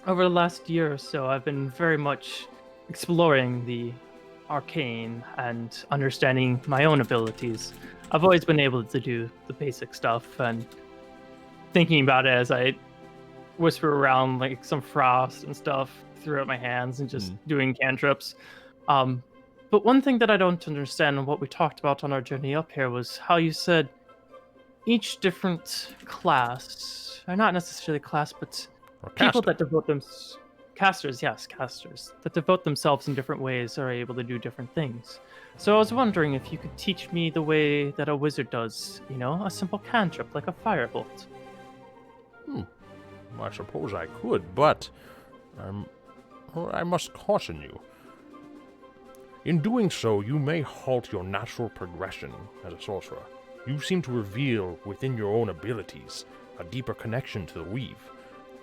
over the last year or so, I've been very much exploring the arcane and understanding my own abilities. I've always been able to do the basic stuff, and thinking about it as I whisper around like some frost and stuff throughout my hands and just doing cantrips. But one thing that I don't understand and what we talked about on our journey up here was how you said each different class, or not necessarily class, but people that devote casters that devote themselves in different ways are able to do different things. So I was wondering if you could teach me the way that a wizard does, a simple cantrip like a firebolt.
I suppose I could, but I must caution you. In doing so, you may halt your natural progression as a sorcerer. You seem to reveal within your own abilities a deeper connection to the weave.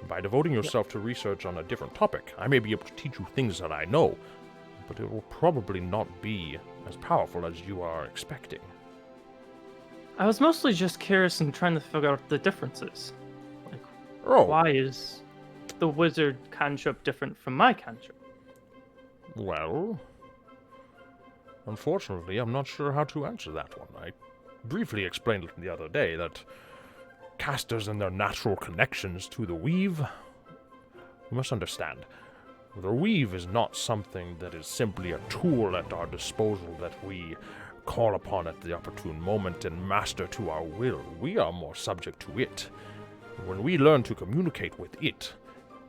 By devoting yourself to research on a different topic, I may be able to teach you things that I know, but it will probably not be as powerful as you are expecting.
I was mostly just curious and trying to figure out the differences. Why is the wizard cantrip different from my cantrip?
Well, unfortunately, I'm not sure how to answer that one. I briefly explained the other day that casters and their natural connections to the weave, you must understand, the weave is not something that is simply a tool at our disposal that we call upon at the opportune moment and master to our will. We are more subject to it. When we learn to communicate with it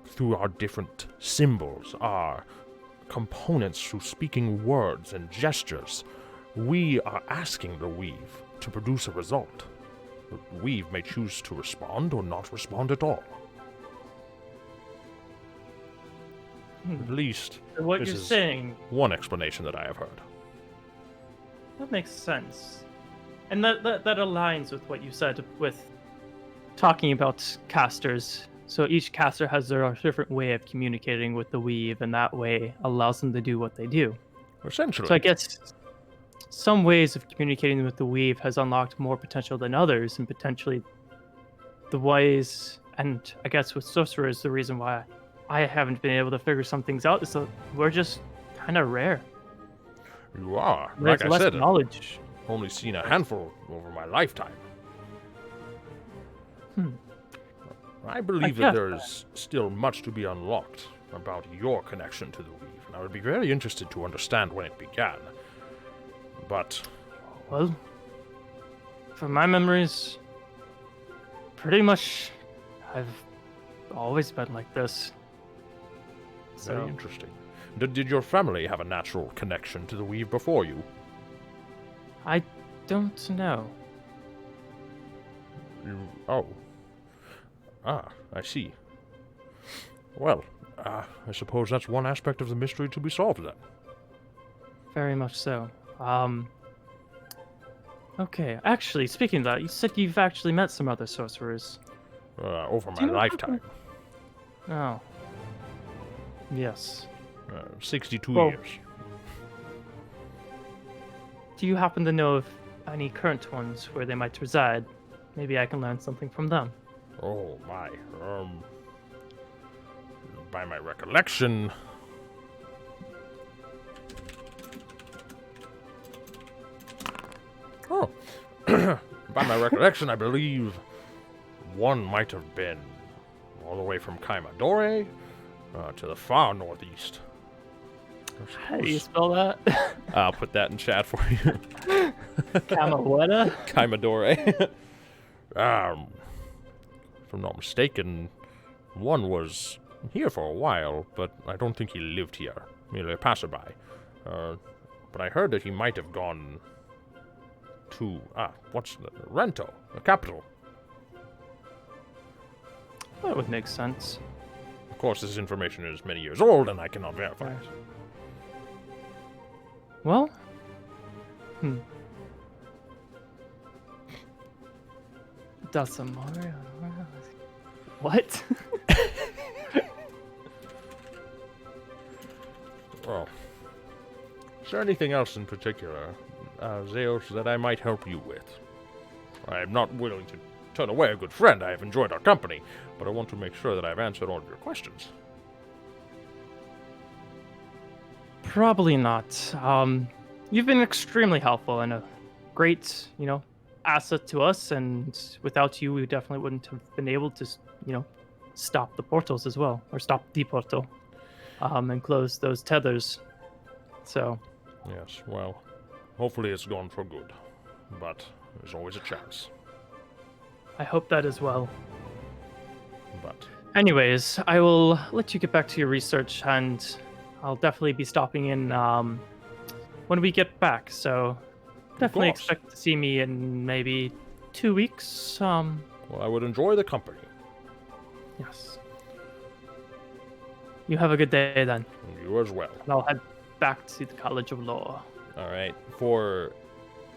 through our different symbols, our components through speaking words and gestures, we are asking the weave to produce a result. The weave may choose to respond or not respond at all. At least,
what
this
you're
is
saying,
one explanation that I have heard.
that makes sense. And that aligns with what you said with talking about casters. So each caster has their different way of communicating with the weave, and that way allows them to do what they do.
Essentially.
So I guess some ways of communicating with the weave has unlocked more potential than others, and potentially the ways, and I guess with sorcerers, the reason why I haven't been able to figure some things out is that we're just kind of rare.
You are.
There's
Like I
less
said,
knowledge.
I've only seen a handful over my lifetime. I believe that there is still much to be unlocked about your connection to the weave, and I would be very interested to understand when it began. But,
well, from my memories, pretty much I've always been like this.
Very interesting. Did your family have a natural connection to the weave before you?
I don't know.
Oh. Ah, I see. Well, I suppose that's one aspect of the mystery to be solved then.
Very much so. Okay, actually, speaking of that, you said you've actually met some other sorcerers.
Over my lifetime.
Oh. Yes.
62 years.
Do you happen to know of any current ones where they might reside? Maybe I can learn something from them.
Oh my, by my recollection, I believe one might have been all the way from Kaimadore to the far northeast.
How do you spell that?
I'll put that in chat for you.
Camaweta?
Kaimadore.
If I'm not mistaken, one was here for a while, but I don't think he lived here. Merely a passerby. But I heard that he might have gone to, Rento, the capital.
That would make sense.
Of course, this information is many years old, and I cannot verify it.
Well, Dasamari. What?
Well, is there anything else in particular, Zeus, that I might help you with? I am not willing to turn away a good friend. I have enjoyed our company, but I want to make sure that I've answered all of your questions.
Probably not. You've been extremely helpful and a great, asset to us. And without you, we definitely wouldn't have been able to, stop the portals as well, or stop the portal, and close those tethers. So.
Yes, well, hopefully it's gone for good, but there's always a chance.
I hope that as well.
But
anyways, I will let you get back to your research, and I'll definitely be stopping in when we get back. So definitely expect to see me in maybe 2 weeks.
Well, I would enjoy the company.
Yes. You have a good day then.
You as well.
And I'll head back to the College of Law.
All right. For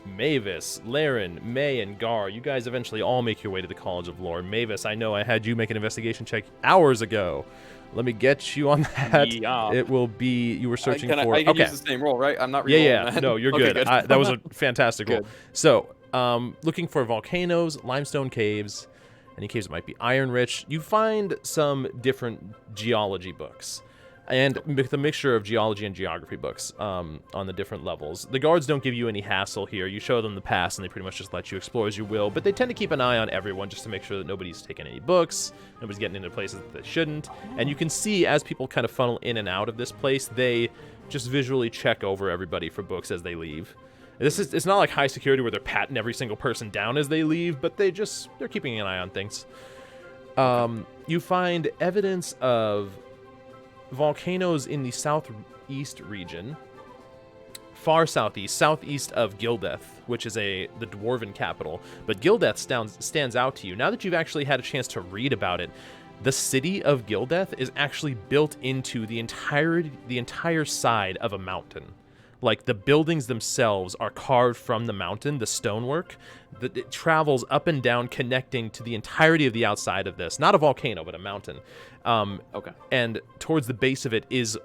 Mavis, Laren, May, and Gar, you guys eventually all make your way to the College of Lore. Mavis, I know I had you make an investigation check hours ago. Let me get you on that.
Yeah.
It will be, you were searching for...
I can use the same roll, right? I'm not re-rolling
Yeah.
that.
No, you're
Okay,
good. That was a fantastic roll.
Good.
So, looking for volcanoes, limestone caves, any caves that might be iron rich. You find some different geology books. And with a mixture of geology and geography books on the different levels. The guards don't give you any hassle here. You show them the pass, and they pretty much just let you explore as you will. But they tend to keep an eye on everyone just to make sure that nobody's taking any books, nobody's getting into places that they shouldn't. And you can see as people kind of funnel in and out of this place, they just visually check over everybody for books as they leave. It's not like high security where they're patting every single person down as they leave, but they're keeping an eye on things. You find evidence of volcanoes in the southeast region, far southeast of Gildeth, which is the dwarven capital. But Gildeth stands out to you. Now that you've actually had a chance to read about it, the city of Gildeth is actually built into the entire side of a mountain. Like, the buildings themselves are carved from the mountain, the stonework. It travels up and down, connecting to the entirety of the outside of this. Not a volcano, but a mountain.
Okay.
And towards the base of it is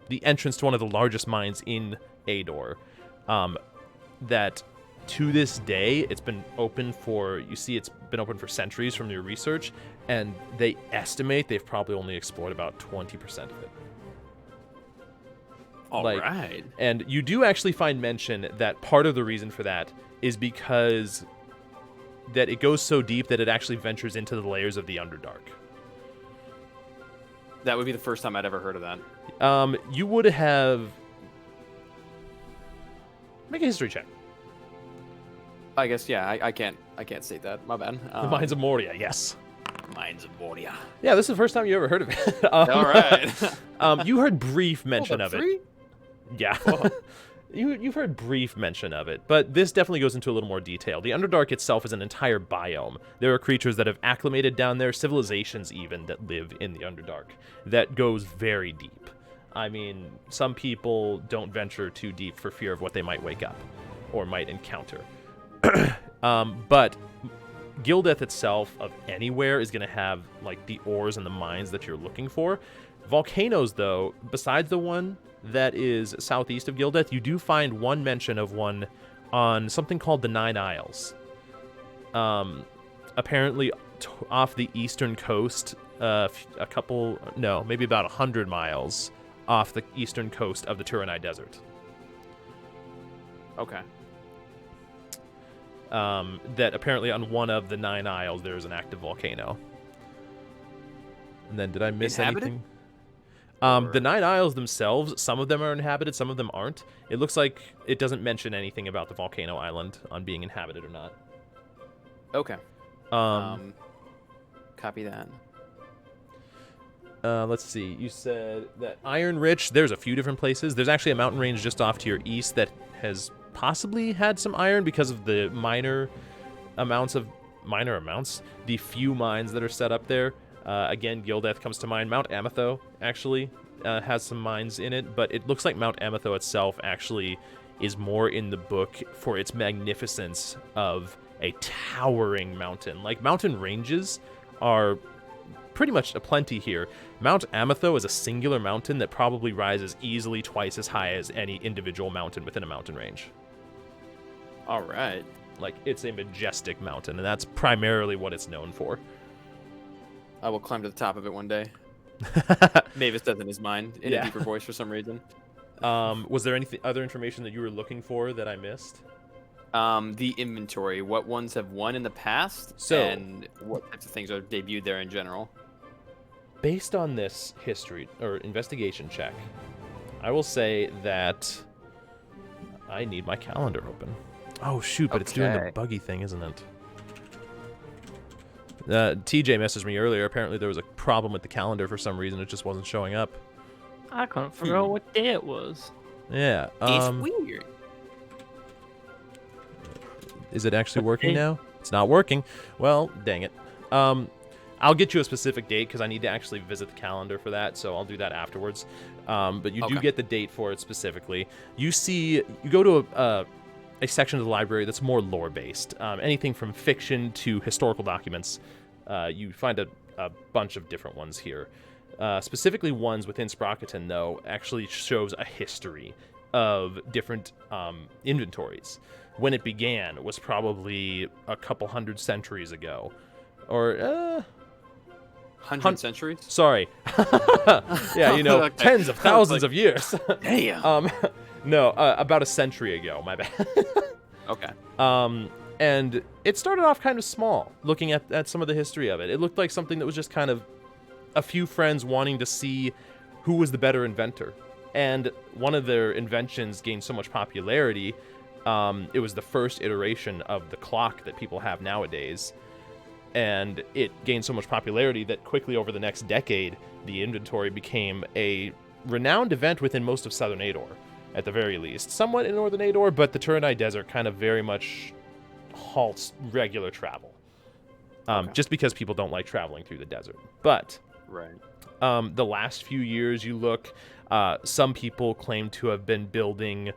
the entrance to one of the largest mines in Ador. That, to this day, it's been open for... You see, it's been open for centuries from your research. And they estimate they've probably only explored about 20% of it.
All right.
And you do actually find mention that part of the reason for that is because that it goes so deep that it actually ventures into the layers of the Underdark.
That would be the first time I'd ever heard of that.
You would have... Make a history check.
I guess, yeah, I can't state that. My bad.
The Mines of Moria, yes.
Mines of Moria.
Yeah, this is the first time you ever heard of it.
All right.
You heard brief mention of it. Yeah.
Oh.
You've heard brief mention of it, but this definitely goes into a little more detail. The Underdark itself is an entire biome. There are creatures that have acclimated down there, civilizations even, that live in the Underdark. That goes very deep. I mean, some people don't venture too deep for fear of what they might wake up or might encounter. But Gildeth itself, of anywhere, is going to have like the ores and the mines that you're looking for. Volcanoes, though, besides the one that is southeast of Gildeth, you do find one mention of one on something called the Nine Isles. Apparently off the eastern coast, maybe about 100 miles off the eastern coast of the Turanai Desert.
Okay.
That apparently on one of the Nine Isles there is an active volcano. And then did I miss
Inhabited?
anything? The 9 Isles themselves, some of them are inhabited, some of them aren't. It looks like it doesn't mention anything about the volcano island on being inhabited or not.
Okay. Copy that.
Let's see. You said that Iron Rich, there's a few different places. There's actually a mountain range just off to your east that has possibly had some iron because of the minor amounts, the few mines that are set up there. Again, Gildeth comes to mind. Mount Ametho actually has some mines in it, but it looks like Mount Ametho itself actually is more in the book for its magnificence of a towering mountain. Like, mountain ranges are pretty much aplenty here. Mount Ametho is a singular mountain that probably rises easily twice as high as any individual mountain within a mountain range.
All right.
Like, it's a majestic mountain, and that's primarily what it's known for.
I will climb to the top of it one day. Mavis does in his mind, in a deeper voice for some reason.
Was there any other information that you were looking for that I missed?
The inventory. What ones have won in the past, and what types of things are debuted there in general.
Based on this history or investigation check, I will say that I need my calendar open. Oh shoot, but it's doing the buggy thing, isn't it? TJ messaged me earlier. Apparently there was a problem with the calendar for some reason. It just wasn't showing up.
I couldn't figure out what day it was.
Yeah.
It's weird.
Is it actually working now? It's not working. Well, dang it. I'll get you a specific date because I need to actually visit the calendar for that, so I'll do that afterwards. But you do get the date for it specifically. You go to a section of the library that's more lore-based. Anything from fiction to historical documents. You find a bunch of different ones here. Specifically ones within Sprocketon, though, actually shows a history of different inventories. When it began was probably a couple hundred centuries ago. Or,
100 centuries?
Sorry. Yeah, tens of thousands of years.
Damn.
No, about a century ago, my bad.
Okay.
And it started off kind of small, looking at some of the history of it. It looked like something that was just kind of a few friends wanting to see who was the better inventor. And one of their inventions gained so much popularity. It was the first iteration of the clock that people have nowadays. And it gained so much popularity that quickly over the next decade, the inventory became a renowned event within most of Southern Ador, at the very least. Somewhat in Northern Ador, but the Turanite Desert kind of very much halts regular travel. Just because people don't like traveling through the desert. But the last few years, you look, some people claim to have been building,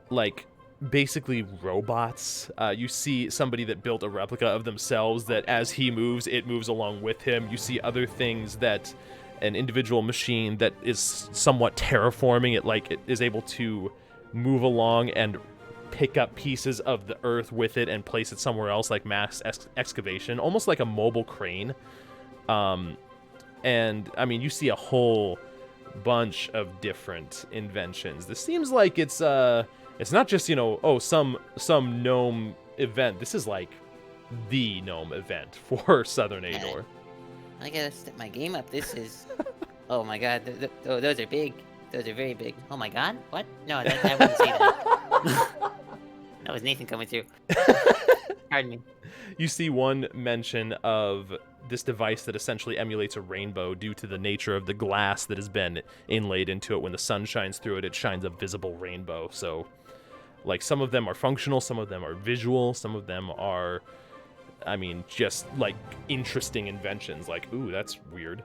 like, basically robots. You see somebody that built a replica of themselves that as he moves, it moves along with him. You see other things that an individual machine that is somewhat terraforming it, like it is able to move along and pick up pieces of the earth with it and place it somewhere else, like mass excavation, almost like a mobile crane. And I mean, you see a whole bunch of different inventions. This seems like it's not just, some gnome event. This is like the gnome event for Southern Ador.
I gotta step my game up. This is... Oh my god, those are big. Those are very big. Oh my god, what? No, I wouldn't say that. That was Nathan coming through. Pardon me.
You see one mention of this device that essentially emulates a rainbow due to the nature of the glass that has been inlaid into it. When the sun shines through it, it shines a visible rainbow. So, like, some of them are functional, some of them are visual, some of them are, just, like, interesting inventions. Like, ooh, that's weird.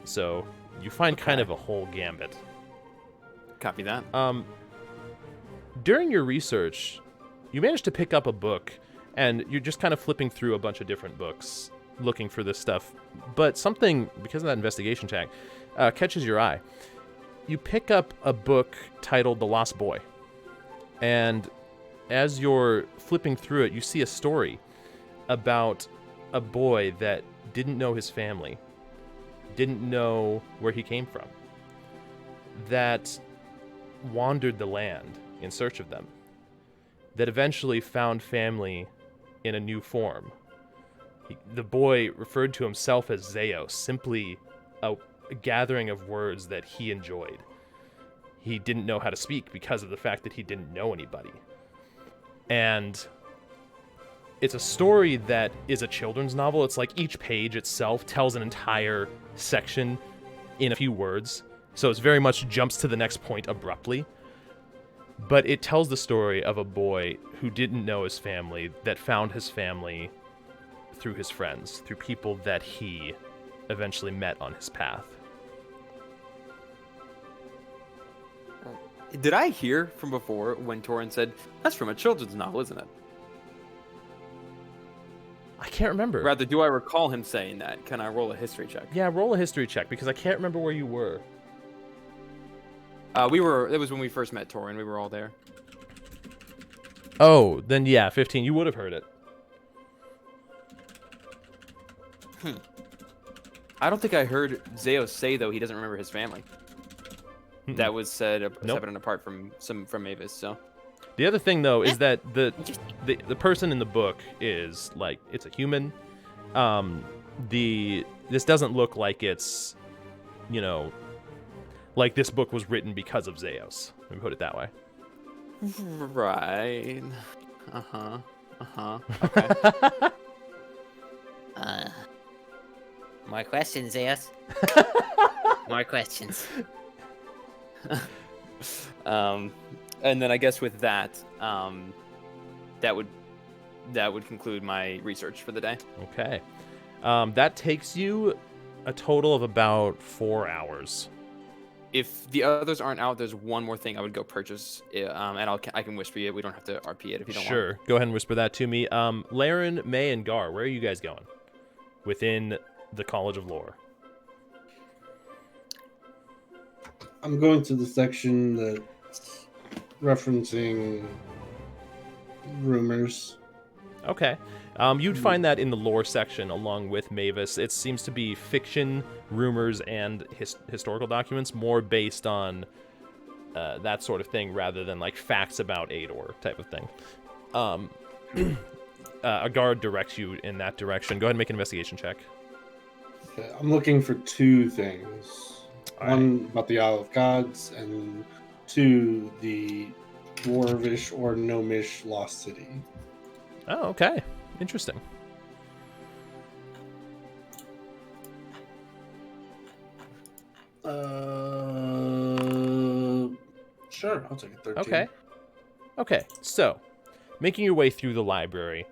So, you find kind of a whole gambit.
Copy that.
During your research, you managed to pick up a book, and you're just kind of flipping through a bunch of different books, looking for this stuff. But something, because of that investigation check, catches your eye. You pick up a book titled The Lost Boy. And as you're flipping through it, you see a story about a boy that didn't know his family, didn't know where he came from, that wandered the land in search of them, that eventually found family in a new form. The boy referred to himself as Zeos, simply a gathering of words that he enjoyed. He didn't know how to speak because of the fact that he didn't know anybody. And it's a story that is a children's novel. It's like each page itself tells an entire section in a few words. So it's very much jumps to the next point abruptly. But it tells the story of a boy who didn't know his family, that found his family through his friends, through people that he eventually met on his path.
Did I hear from before when Torin said, that's from a children's novel, isn't it?
I can't remember.
Rather, do I recall him saying that? Can I roll a history check?
Yeah, roll a history check, because I can't remember where you were.
It was when we first met Torin. We were all there.
Oh, then yeah, 15. You would have heard it.
I don't think I heard Zeos say, though, he doesn't remember his family. That was said separate and apart from Mavis, so.
The other thing, though, is that the person in the book is, like, it's a human. This doesn't look like it's, you know, like this book was written because of Zeos. Let me put it that way.
Right. Okay.
More questions, Zeus. More questions.
And then I guess with that, that would conclude my research for the day.
Okay. That takes you a total of about 4 hours.
If the others aren't out, there's one more thing I would go purchase, and I can whisper it. We don't have to RP it if you don't want.
Sure. Go ahead and whisper that to me. Laren, May, and Gar, where are you guys going? Within the College of Lore.
I'm going to the section that's referencing rumors.
Okay. You'd find that in the lore section along with Mavis. It seems to be fiction, rumors, and historical documents, more based on that sort of thing rather than like facts about Ador type of thing. A guard directs you in that direction. Go ahead and make an investigation check.
Okay, I'm looking for two things. One about the Isle of Gods, and two, the Dwarvish or Gnomish Lost City.
Oh, okay. Interesting.
Sure, I'll take it. 13.
Okay. So, making your way through the library,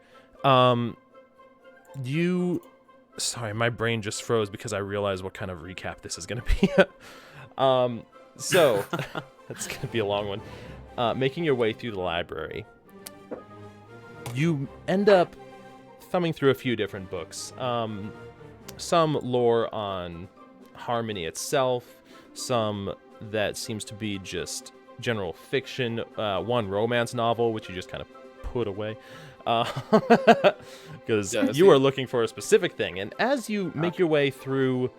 Sorry, my brain just froze because I realized what kind of recap this is going to be. So, it's going to be a long one. Making your way through the library, you end up thumbing through a few different books. Some lore on Harmony itself, some that seems to be just general fiction, one romance novel, which you just kind of put away. Because you are looking for a specific thing. And as you make your way through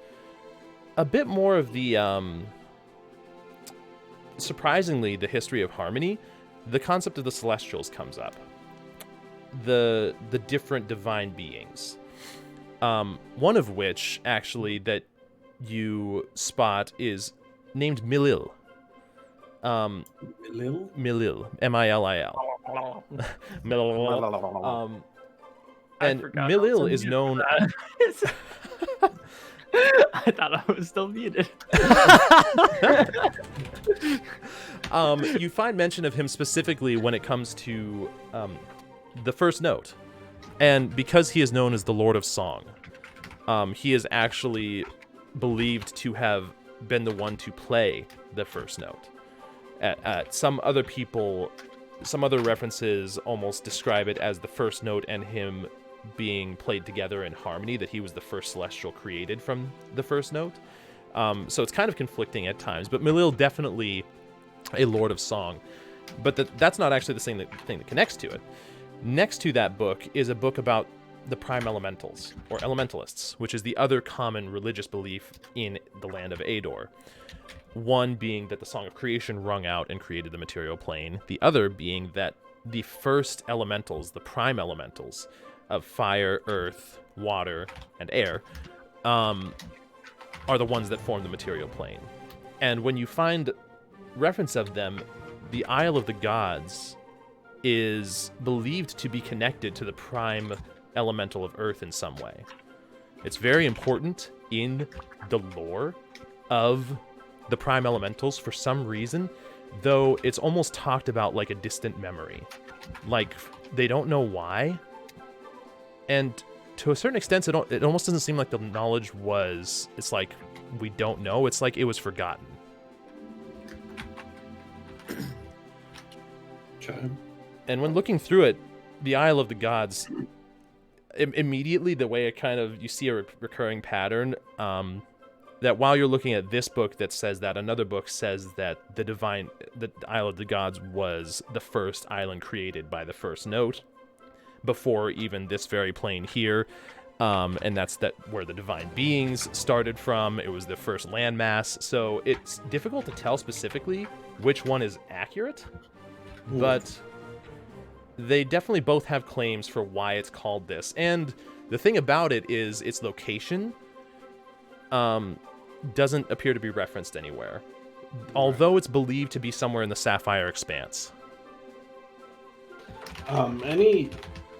a bit more of the, surprisingly, the history of Harmony, the concept of the Celestials comes up. The different divine beings. One of which, actually, that you spot is named Milil.
Milil?
Milil. M-I-L-I-L. Milil. And Milil is known...
I thought I was still muted.
You find mention of him specifically when it comes to the first note. And because he is known as the Lord of Song, he is actually believed to have been the one to play the first note. Some other people, some other references almost describe it as the first note and him being played together in harmony, that he was the first celestial created from the first note. So it's kind of conflicting at times, but Milil definitely a Lord of Song. But that's not actually the thing that connects to it. Next to that book is a book about the prime elementals, or elementalists, which is the other common religious belief in the land of Ador. One being that the Song of Creation rung out and created the material plane. The other being that the first elementals, the prime elementals of fire, earth, water, and air, are the ones that form the material plane. And when you find reference of them, the Isle of the Gods is believed to be connected to the prime elemental of Earth in some way. It's very important in the lore of the prime elementals for some reason, though it's almost talked about like a distant memory. Like, they don't know why. And to a certain extent, it almost doesn't seem like the knowledge was... It's like, we don't know. It's like it was forgotten.
Okay.
And when looking through it, the Isle of the Gods, immediately the way it kind of... You see a recurring pattern, that while you're looking at this book that says that, another book says that the Isle of the Gods was the first island created by the first note, before even this very plane here, and that's where the divine beings started from. It was the first landmass, so it's difficult to tell specifically which one is accurate, but they definitely both have claims for why it's called this. And the thing about it is its location doesn't appear to be referenced anywhere, although it's believed to be somewhere in the Sapphire Expanse.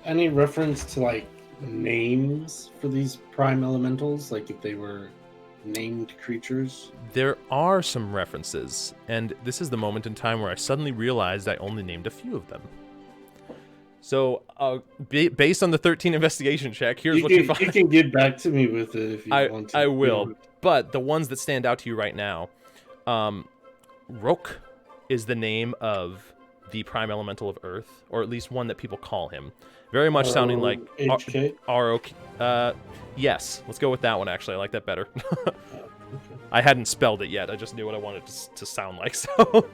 Any reference to like names for these prime elementals, like if they were named creatures?
There are some references, and this is the moment in time where I suddenly realized I only named a few of them. So, based on the 13 investigation check, here's what you find.
You can get back to me with it if you want to.
I will, but the ones that stand out to you right now, Rok is the name of the prime elemental of Earth, or at least one that people call him. Very much sounding like R-O-K. Yes, let's go with that one, actually. I like that better.
Okay.
I hadn't spelled it yet. I just knew what I wanted to sound like. So,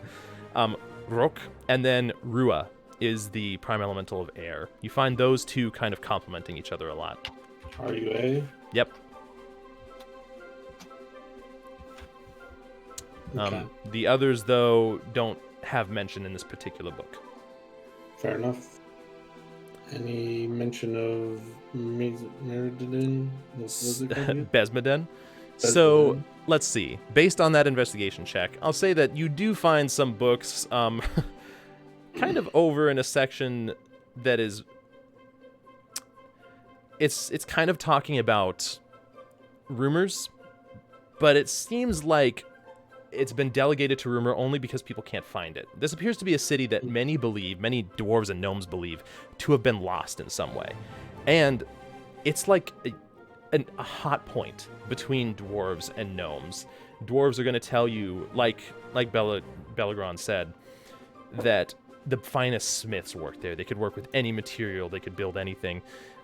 Rok, and then Rua is the prime elemental of air. You find those two kind of complementing each other a lot.
R-U-A?
Yep.
Okay.
The others, though, don't have mention in this particular book.
Fair enough. Any mention of Meridin?
Besmeden? So, let's see. Based on that investigation check, I'll say that you do find some books kind of over in a section that is... It's kind of talking about rumors, but it seems like it's been delegated to rumor only because people can't find it. This appears to be a city that many dwarves and gnomes believe, to have been lost in some way. And it's like a hot point between dwarves and gnomes. Dwarves are going to tell you, like Belagron said, that the finest smiths work there. They could work with any material. They could build anything.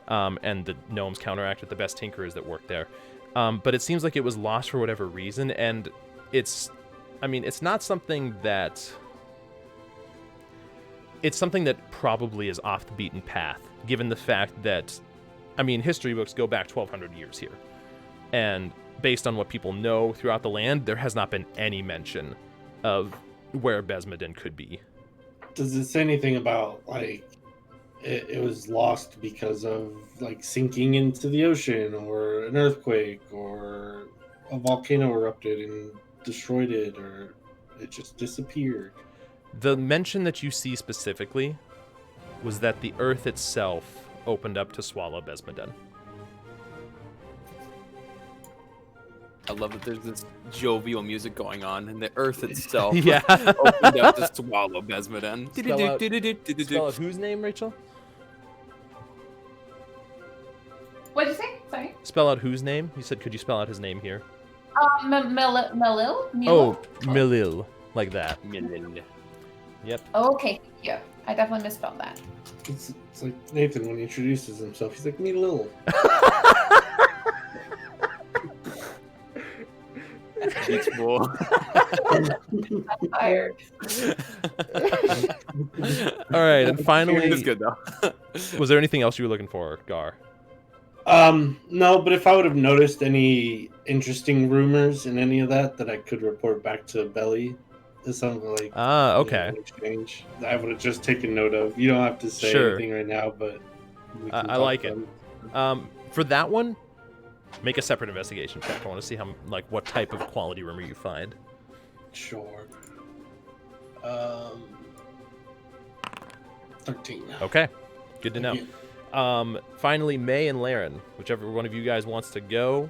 And the gnomes counteract with the best tinkerers that work there. But it seems like it was lost for whatever reason, and it's not something that... It's something that probably is off the beaten path, given the fact that, history books go back 1,200 years here. And based on what people know throughout the land, there has not been any mention of where Besmeden could be.
Does it say anything about, like, it was lost because of, like, sinking into the ocean, or an earthquake, or a volcano erupted and destroyed it, or it just disappeared?
The mention that you see specifically was that the earth itself opened up to swallow Besmeden.
I love that there's this jovial music going on, and the earth itself
Yeah.
opened up to swallow Besmeden.
Spell out whose name, Rachel?
What did you say? Sorry.
Spell out whose name? You said, could you spell out his name here?
Melil?
Oh, Milil. Like that.
Milil.
Yep.
Oh, okay. Yeah, I definitely misspelled that.
It's like Nathan when he introduces himself. He's like, me Lil.
It's cool.
I'm tired.
All right, and finally,
It's good though.
was there anything else you were looking for, Gar?
No, but if I would have noticed any interesting rumors in any of that I could report back to Belly, or something like
Okay.
an exchange, I would have just taken note of. You don't have to say
Sure.
anything right now, but we can
I
talk
like it.
about
For that one, Make a separate investigation check. I want to see how, like, what type of quality rumor you find.
Sure. 13.
Okay, good to know. Finally, May and Laren, whichever one of you guys wants to go.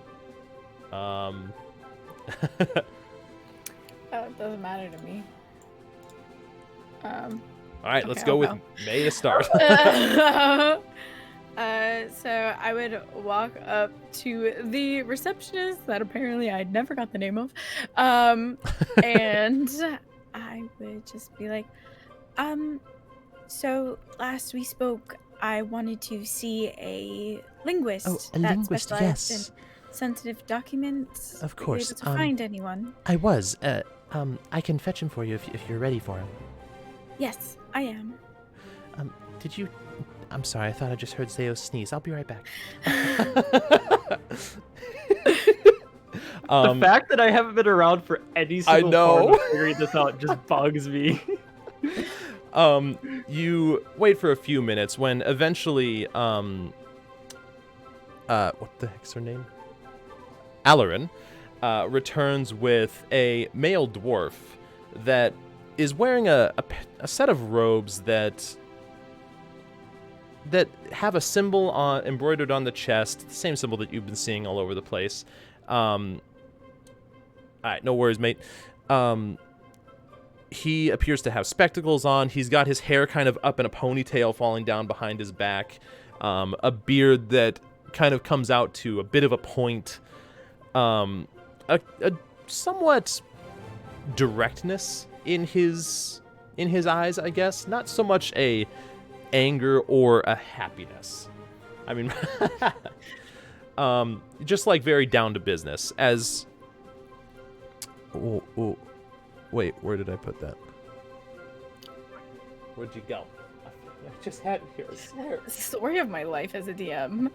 It doesn't matter to me.
All right, let's
okay,
go
I'll
with
go.
May to start.
So I would walk up to the receptionist that apparently I never got the name of, and I would just be like, so last we spoke, I wanted to see a linguist that specialized in sensitive documents.
Of
Were you
course,
able to find anyone?
I was. I can fetch him for you if you're ready for him.
Yes, I am.
Did you... I'm sorry, I thought I just heard Zeo sneeze. I'll be right back.
The fact that I haven't been around for any single part of figuring this out just bugs me.
You wait for a few minutes when eventually, what the heck's her name? Alarin, returns with a male dwarf that is wearing a set of robes that have a symbol embroidered on the chest, the same symbol that you've been seeing all over the place. All right, no worries, mate. He appears to have spectacles on. He's got his hair kind of up in a ponytail falling down behind his back. A beard that kind of comes out to a bit of a point. A somewhat directness in his eyes, I guess. Not so much a anger or a happiness. I mean, just like very down to business. As wait, where did I put that? Where'd you go? I just had it here, I swear.
Story of my life as a DM.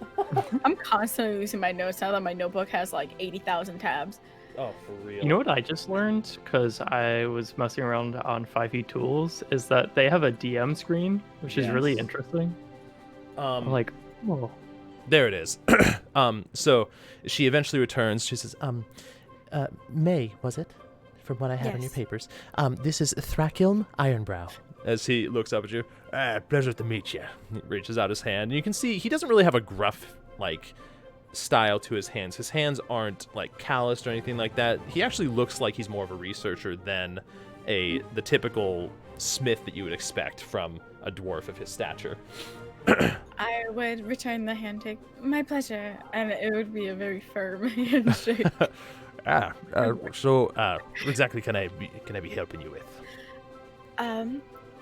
I'm constantly losing my notes now that my notebook has like 80,000 tabs.
Oh, for real.
You know what I just learned, because I was messing around on 5e Tools, is that they have a DM screen, which is really interesting. I'm like, oh.
There it is. So she eventually returns. She says,
May, was it? From what I have in your papers. This is Thrakilm Ironbrow.
As he looks up at you, pleasure to meet you. He reaches out his hand, and you can see he doesn't really have a gruff, like, style to his hands. His hands aren't, like, calloused or anything like that. He actually looks like he's more of a researcher than the typical smith that you would expect from a dwarf of his stature.
I would return the handshake. My pleasure. And it would be a very firm handshake.
So what exactly can I be helping you with?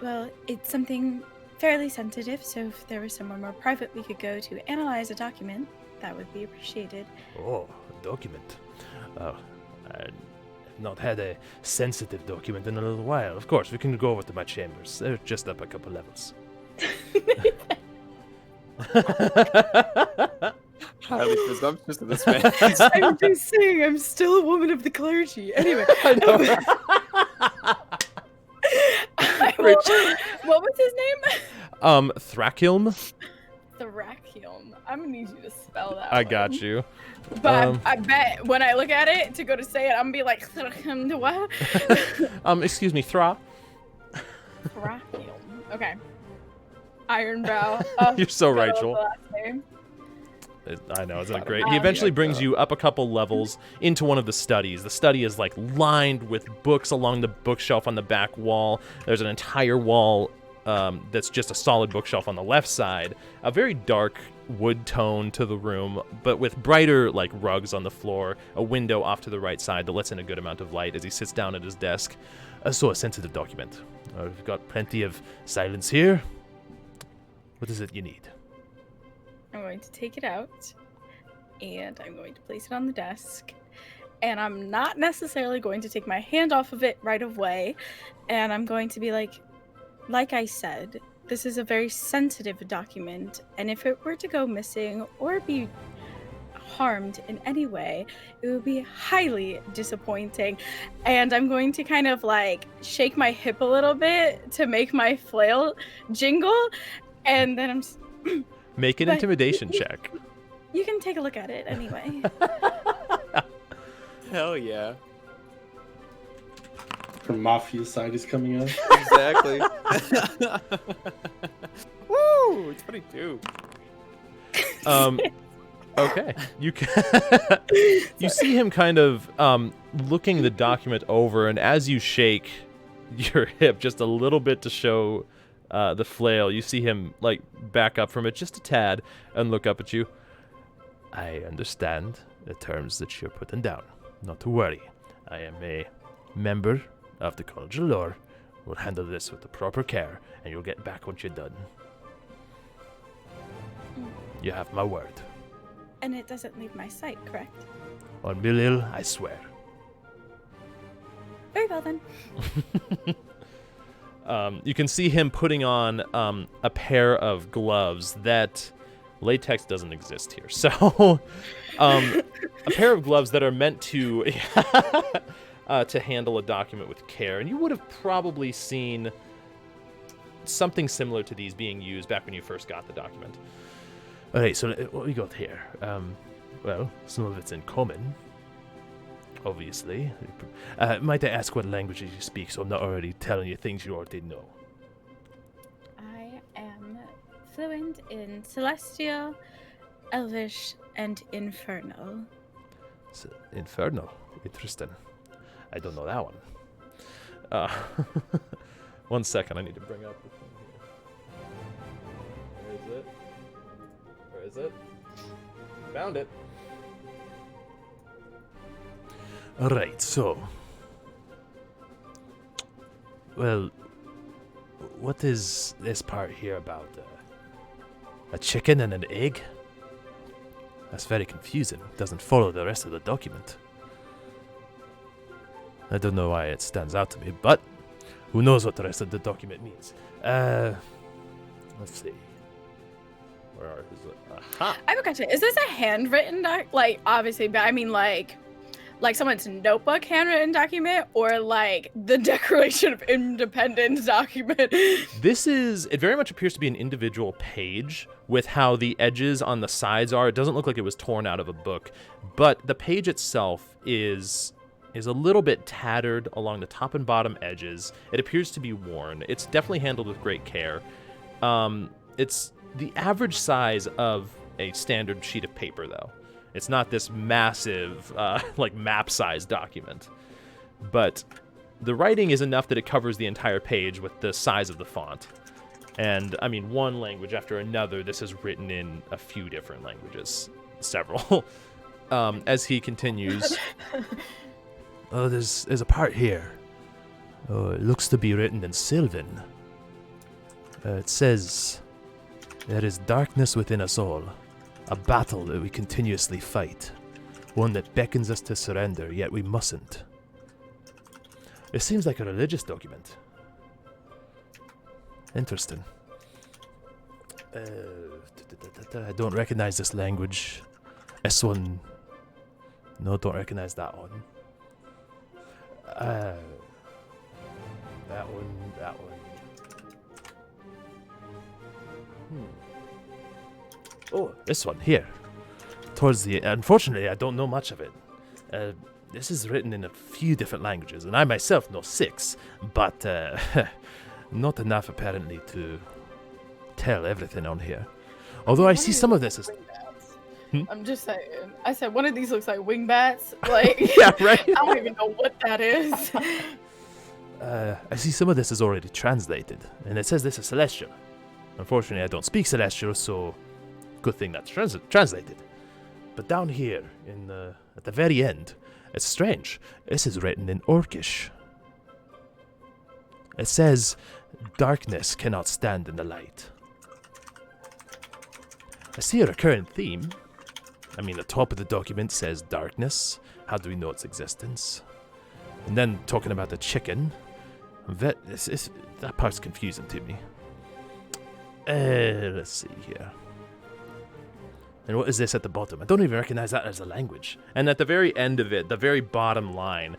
Well, it's something fairly sensitive, so if there was somewhere more private we could go to analyze a document, that would be appreciated.
Oh, a document. I've not had a sensitive document in a little while. Of course, we can go over to my chambers. They're just up a couple levels.
Highly presumptuous of this man.
I'm just saying, I'm still a woman of the clergy. Anyway. What was his name?
Thrakilm.
Thrakilm. I'm gonna need you to spell that.
I got you.
But I bet when I look at it to go to say it, I'm gonna be like, what?
Excuse me, Thra.
Thrakilm. Okay. Ironbrow.
You're so right, Joel.
Name.
I know, isn't it great? He eventually brings you up a couple levels into one of the studies. The study is like lined with books along the bookshelf on the back wall. There's an entire wall that's just a solid bookshelf on the left side. A very dark wood tone to the room, but with brighter like rugs on the floor. A window off to the right side that lets in a good amount of light as he sits down at his desk.
So a sensitive document. We've got plenty of silence here. What is it you need?
I'm going to take it out, and I'm going to place it on the desk, and I'm not necessarily going to take my hand off of it right away, and I'm going to be like I said, this is a very sensitive document, and if it were to go missing or be harmed in any way, it would be highly disappointing. And I'm going to kind of like shake my hip a little bit to make my flail jingle, and then I'm
Make an intimidation check.
You can take a look at it anyway.
Hell yeah.
Her mafia side is coming out.
Exactly. Woo! It's funny too.
Okay. You can you see him kind of looking the document over, and as you shake your hip just a little bit to show the flail, you see him like back up from it just a tad and look up at you. I understand the terms that you're putting down. Not to worry. I am a member of the College of Lore. We'll handle this with the proper care, and you'll get back what you're done. You have my word.
And it doesn't leave my sight, correct?
On Milil, I swear.
Very well then.
You can see him putting on a pair of gloves that latex doesn't exist here. So, a pair of gloves that are meant to to handle a document with care. And you would have probably seen something similar to these being used back when you first got the document. Okay, so what we got here? Well, some of it's in common, obviously. Might I ask what languages you speak, so I'm not already telling you things you already know?
I am fluent in Celestial, Elvish, and Infernal.
Infernal? Interesting. I don't know that one. 1 second, I need to bring up the thing here. Where is it? Where is it? Found it. Alright, so. Well, what is this part here about? A chicken and an egg? That's very confusing. It doesn't follow the rest of the document. I don't know why it stands out to me, but who knows what the rest of the document means. Let's see. Where is it? Aha!
I have a question. Is this a handwritten like, obviously, but I mean, like someone's notebook handwritten document, or like the Declaration of Independence document?
It very much appears to be an individual page with how the edges on the sides are. It doesn't look like it was torn out of a book, but the page itself is a little bit tattered along the top and bottom edges. It appears to be worn. It's definitely handled with great care. It's the average size of a standard sheet of paper, though. It's not this massive, like map-sized document. But the writing is enough that it covers the entire page with the size of the font. And, I mean, one language after another, this is written in a few different languages. Several. As he continues... Oh, there's a part here. Oh, it looks to be written in Sylvan. It says, "There is darkness within us all, a battle that we continuously fight, one that beckons us to surrender, yet we mustn't." It seems like a religious document. Interesting. I don't recognize this language. This one. No, don't recognize that one. That one. Oh, this one here. Unfortunately, I don't know much of it. This is written in a few different languages, and I myself know 6, but not enough apparently to tell everything on here. Although I see some of this as...
I'm just saying. I said one of these looks like wingbats. Like,
yeah, right.
I don't even know what that is.
I see some of this is already translated, and it says this is Celestial. Unfortunately, I don't speak Celestial, so good thing that's translated. But down here, at the very end, it's strange. This is written in Orcish. It says, "Darkness cannot stand in the light." I see a recurrent theme. I mean, the top of the document says darkness. How do we know its existence? And then talking about the chicken. That part's confusing to me. Let's see here. And what is this at the bottom? I don't even recognize that as a language. And at the very end of it, the very bottom line,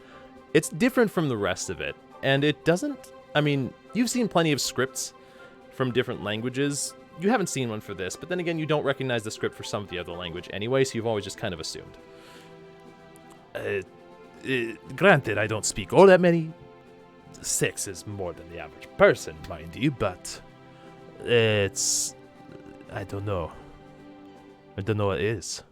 it's different from the rest of it. And it doesn't... I mean, you've seen plenty of scripts from different languages. you haven't seen one for this, but then again, you don't recognize the script for some of the other language anyway, so you've always just kind of assumed. Granted, I don't speak all that many. 6 is more than the average person, mind you, but it's... I don't know. I don't know what it is.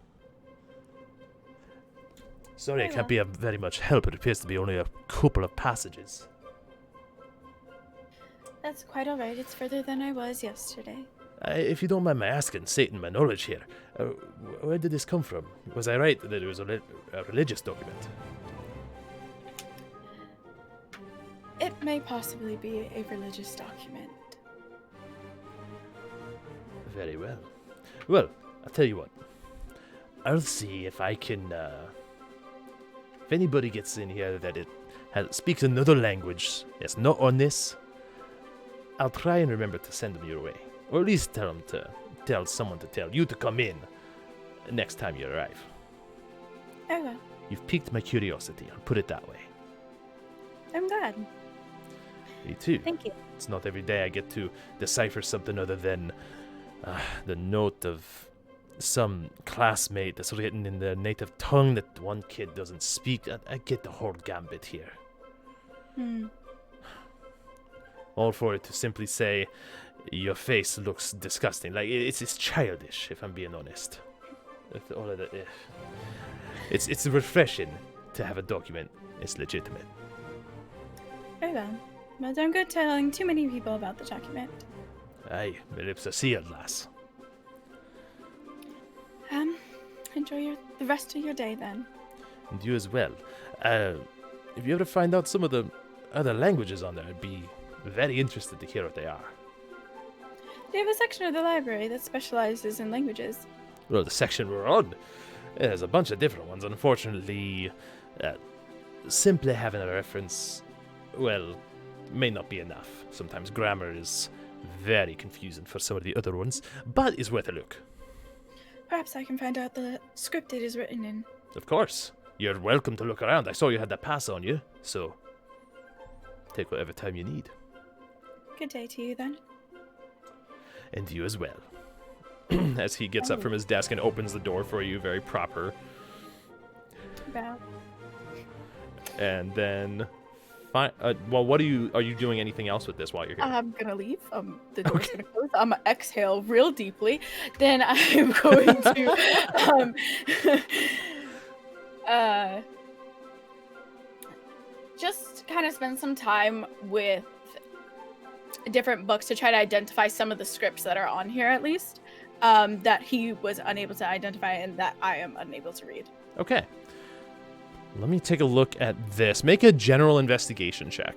Sorry, I can't be of very much help. It appears to be only a couple of passages.
That's quite alright. It's further than I was yesterday.
If you don't mind my asking, Satan, my knowledge here, where did this come from? Was I right that it was a religious document?
It may possibly be a religious document.
Very well. Well, I'll tell you what. I'll see if I can, if anybody gets in here that speaks another language that's not on this, I'll try and remember to send them your way. Or at least tell someone to tell you to come in next time you arrive.
I will.
You've piqued my curiosity, I'll put it that way.
I'm glad.
Me too.
Thank you.
It's not every day I get to decipher something other than the note of some classmate that's written in their native tongue that one kid doesn't speak. I get the whole gambit here. All for it to simply say, your face looks disgusting. Like, it's childish, if I'm being honest. All of the, it's refreshing to have a document. It's legitimate.
Very well. Well, don't go telling too many people about the document.
Aye, my lips are sealed, lass.
Enjoy the rest of your day, then.
And you as well. If you ever find out some of the other languages on there, I'd be very interested to hear what they are.
They have a section of the library that specializes in languages.
Well, the section we're on, there's a bunch of different ones. Unfortunately, simply having a reference, well, may not be enough. Sometimes grammar is very confusing for some of the other ones, but is worth a look.
Perhaps I can find out the script it is written in.
Of course. You're welcome to look around. I saw you had that pass on you, so take whatever time you need.
Good day to you, then.
And you as well. As he gets up from his desk and opens the door for you, very proper.
Bow.
And then... well, what are you doing anything else with this while you're here?
I'm gonna leave. The door's gonna close. I'm gonna exhale real deeply. Then I'm going to just kind of spend some time with different books to try to identify some of the scripts that are on here, at least, that he was unable to identify and that I am unable to read.
Okay. Let me take a look at this. Make a general investigation check.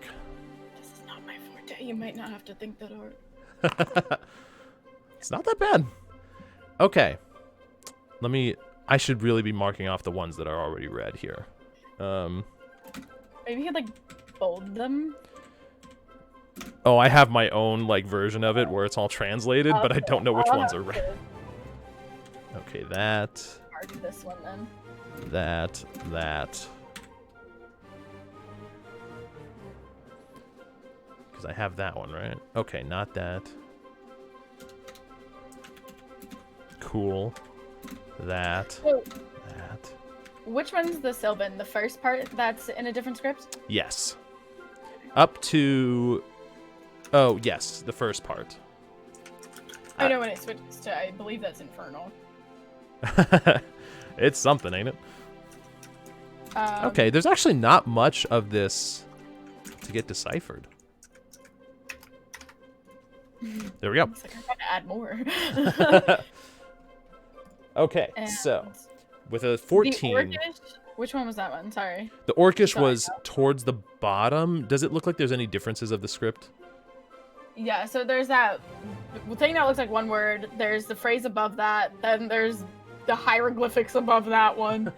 This is not my forte. You might not have to think that hard.
It's not that bad. Okay. I should really be marking off the ones that are already read here.
Maybe you could, like, bold them.
Oh, I have my own, like, version of it where it's all translated, but I don't know which ones are read. Okay, that.
I'll do this one, then.
That. Because I have that one, right? Okay, not that. Cool. That.
So,
that.
which one's the Sylvan? The first part that's in a different script?
Yes. Up to... Oh, yes, the first part.
I know when it switches to, I believe that's Infernal.
It's something, ain't it? Okay, there's actually not much of this to get deciphered. There we go.
Looks like I gotta add more.
Okay,
And
so with a 14.
The Orcish, which one was that one? Sorry.
The Orcish was towards the bottom. Does it look like there's any differences of the script?
Yeah, so there's that thing that looks like one word. There's the phrase above that. Then there's the hieroglyphics above that one.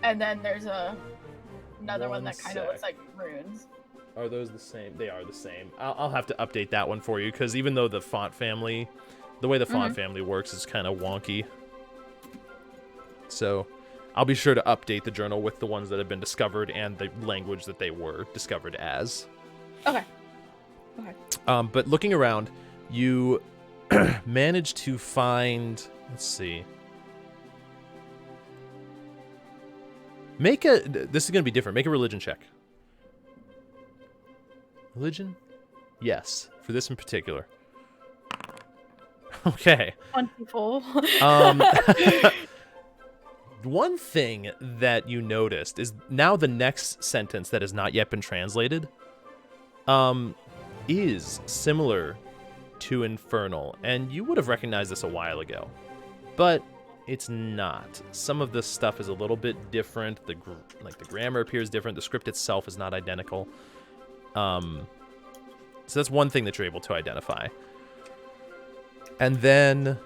And then there's another one that kind of looks like runes.
Are those the same? They are the same. I'll have to update that one for you because even though the font family, the way the font family works is kind of wonky. So I'll be sure to update the journal with the ones that have been discovered and the language that they were discovered as.
Okay.
But looking around, you manage to find, let's see. This is going to be different. Make a religion check. Religion? Yes, for this in particular. Okay.
24.
One thing that you noticed is now the next sentence that has not yet been translated is similar to Infernal, and you would have recognized this a while ago, but it's not. Some of this stuff is a little bit different. The grammar appears different. The script itself is not identical. So that's one thing that you're able to identify. And then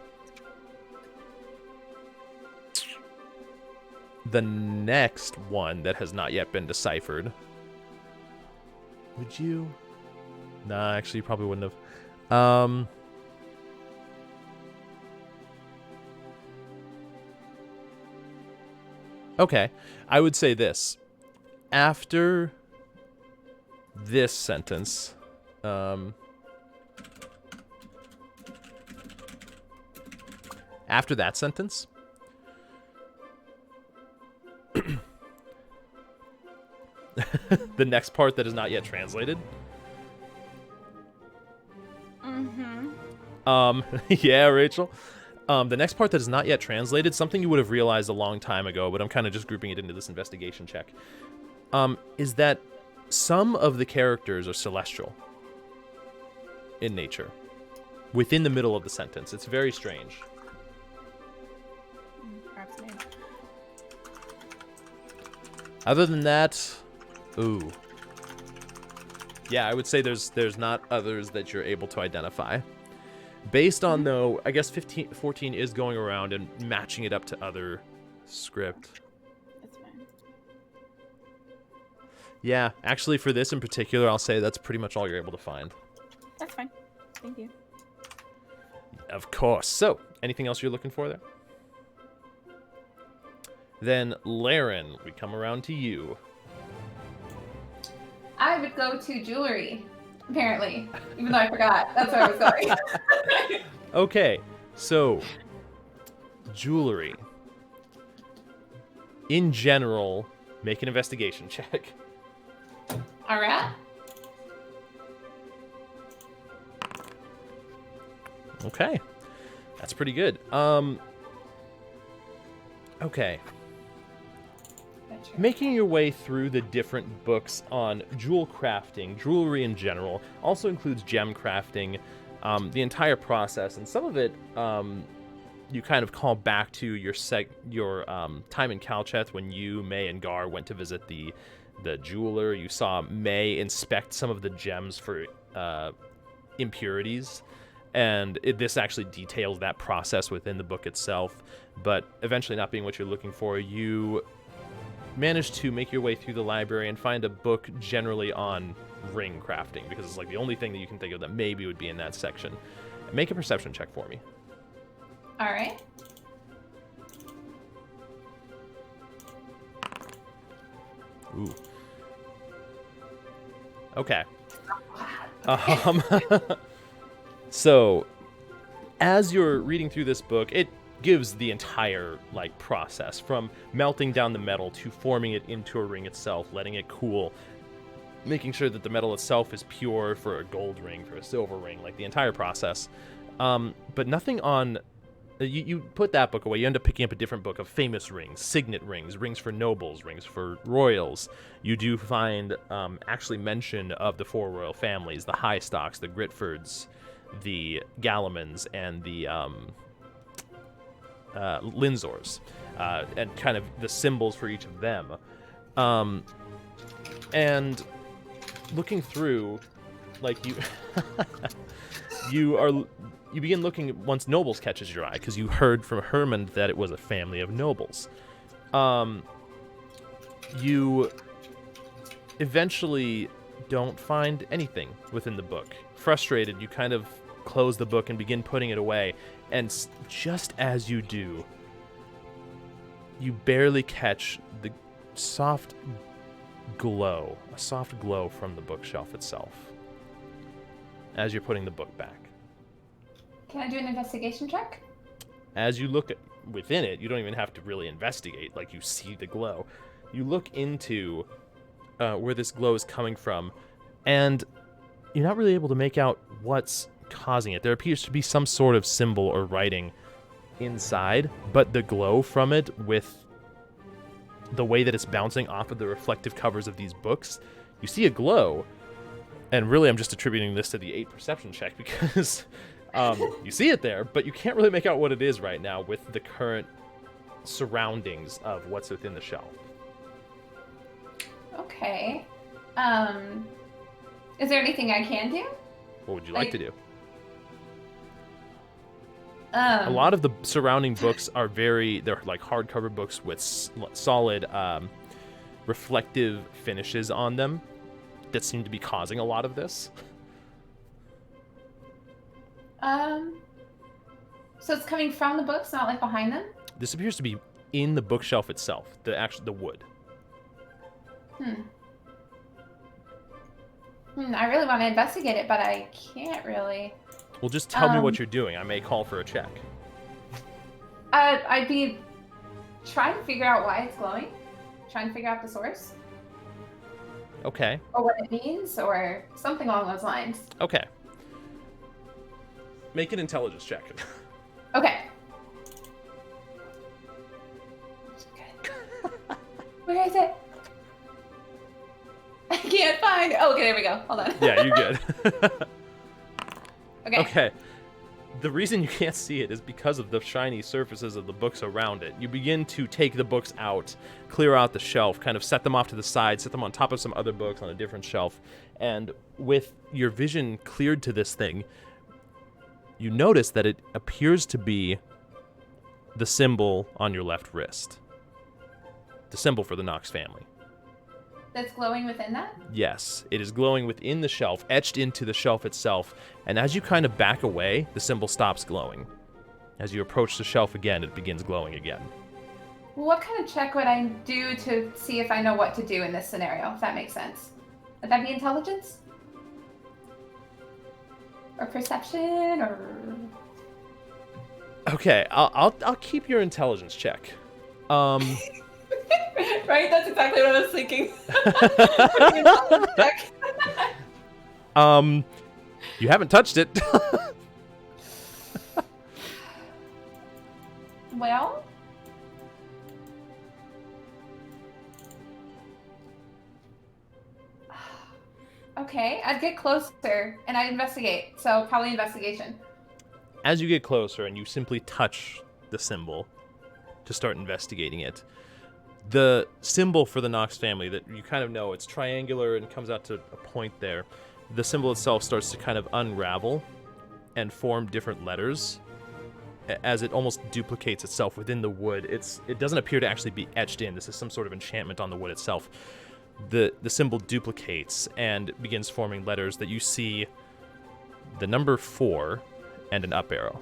the next one that has not yet been deciphered. Would you? Nah, actually, you probably wouldn't have. Okay, I would say this. After this sentence, after that sentence, the next part that is not yet translated. Yeah, Rachel. The next part that is not yet translated, something you would have realized a long time ago, but I'm kind of just grouping it into this investigation check, is that some of the characters are celestial in nature within the middle of the sentence. It's very strange. Other than that, ooh. Yeah, I would say there's not others that you're able to identify. Based on, though, I guess 14 is going around and matching it up to other script.
That's fine.
Yeah, actually for this in particular, I'll say that's pretty much all you're able to find.
That's fine. Thank you.
Of course. So, anything else you're looking for there? Then, Laren, we come around to you.
I would go to jewelry, apparently, even though I forgot. That's where I was going.
Okay, so jewelry. In general, make an investigation check.
All right.
Okay, that's pretty good. Okay. Making your way through the different books on jewel crafting, jewelry in general, also includes gem crafting, the entire process, and some of it you kind of call back to your time in Calcheth when you, May, and Gar went to visit the jeweler. You saw May inspect some of the gems for impurities, and this actually details that process within the book itself, but eventually not being what you're looking for, you managed to make your way through the library and find a book generally on ring crafting, because it's like the only thing that you can think of that maybe would be in that section. Make a perception check for me.
All right.
Ooh. Okay. So, as you're reading through this book, it gives the entire process from melting down the metal to forming it into a ring itself, letting it cool, making sure that the metal itself is pure for a gold ring, for a silver ring, the entire process. But nothing on... You put that book away, you end up picking up a different book of famous rings, signet rings, rings for nobles, rings for royals. You do find actually mention of the four royal families, the Highstocks, the Gritfords, the Gallimans, and the Linzors, and kind of the symbols for each of them. And looking through, you begin looking once nobles catches your eye, because you heard from Hermund that it was a family of nobles. You eventually don't find anything within the book. Frustrated, you kind of close the book and begin putting it away, and just as you do, you barely catch the soft glow from the bookshelf itself as you're putting the book back.
Can I do an investigation check?
As you look within it, you don't even have to really investigate. Like, you see the glow. You look into where this glow is coming from, and you're not really able to make out what's causing it. There appears to be some sort of symbol or writing inside, but the glow from it, with the way that it's bouncing off of the reflective covers of these books, you see a glow. And really, I'm just attributing this to the 8 perception check because you see it there, but you can't really make out what it is right now with the current surroundings of what's within the shelf.
Okay. Is there anything I can do?
What would you like to do? A lot of the surrounding books are they're like hardcover books with solid reflective finishes on them that seem to be causing a lot of this.
So it's coming from the books, not like behind them?
This appears to be in the bookshelf itself, the wood.
I really want to investigate it, but I can't really.
Well, just tell me what you're doing. I may call for a check.
I'd be trying to figure out why it's glowing. Trying to figure out the source.
Okay.
Or what it means, or something along those lines.
Okay. Make an intelligence check.
Okay. Where is it? I can't find it. Oh, okay, there we go. Hold on.
Yeah, you're good.
Okay.
Okay. The reason you can't see it is because of the shiny surfaces of the books around it. You begin to take the books out, clear out the shelf, kind of set them off to the side, set them on top of some other books on a different shelf, and with your vision cleared to this thing, you notice that it appears to be the symbol on your left wrist. The symbol for the Knox family.
That's glowing within that?
Yes, it is glowing within the shelf, etched into the shelf itself, and as you kind of back away, the symbol stops glowing. As you approach the shelf again, it begins glowing again.
What kind of check would I do to see if I know what to do in this scenario, if that makes sense? Would that be intelligence? Or perception, or...
Okay, I'll keep your intelligence check.
Right? That's exactly what I was thinking.
You haven't touched it.
Well... Okay, I'd get closer and I'd investigate. So probably investigation.
As you get closer and you simply touch the symbol to start investigating it, the symbol for the Knox family that you kind of know, it's triangular and comes out to a point there. The symbol itself starts to kind of unravel and form different letters as it almost duplicates itself within the wood. It doesn't appear to actually be etched in. This is some sort of enchantment on the wood itself. The symbol duplicates and begins forming letters that you see the number 4 and an up arrow.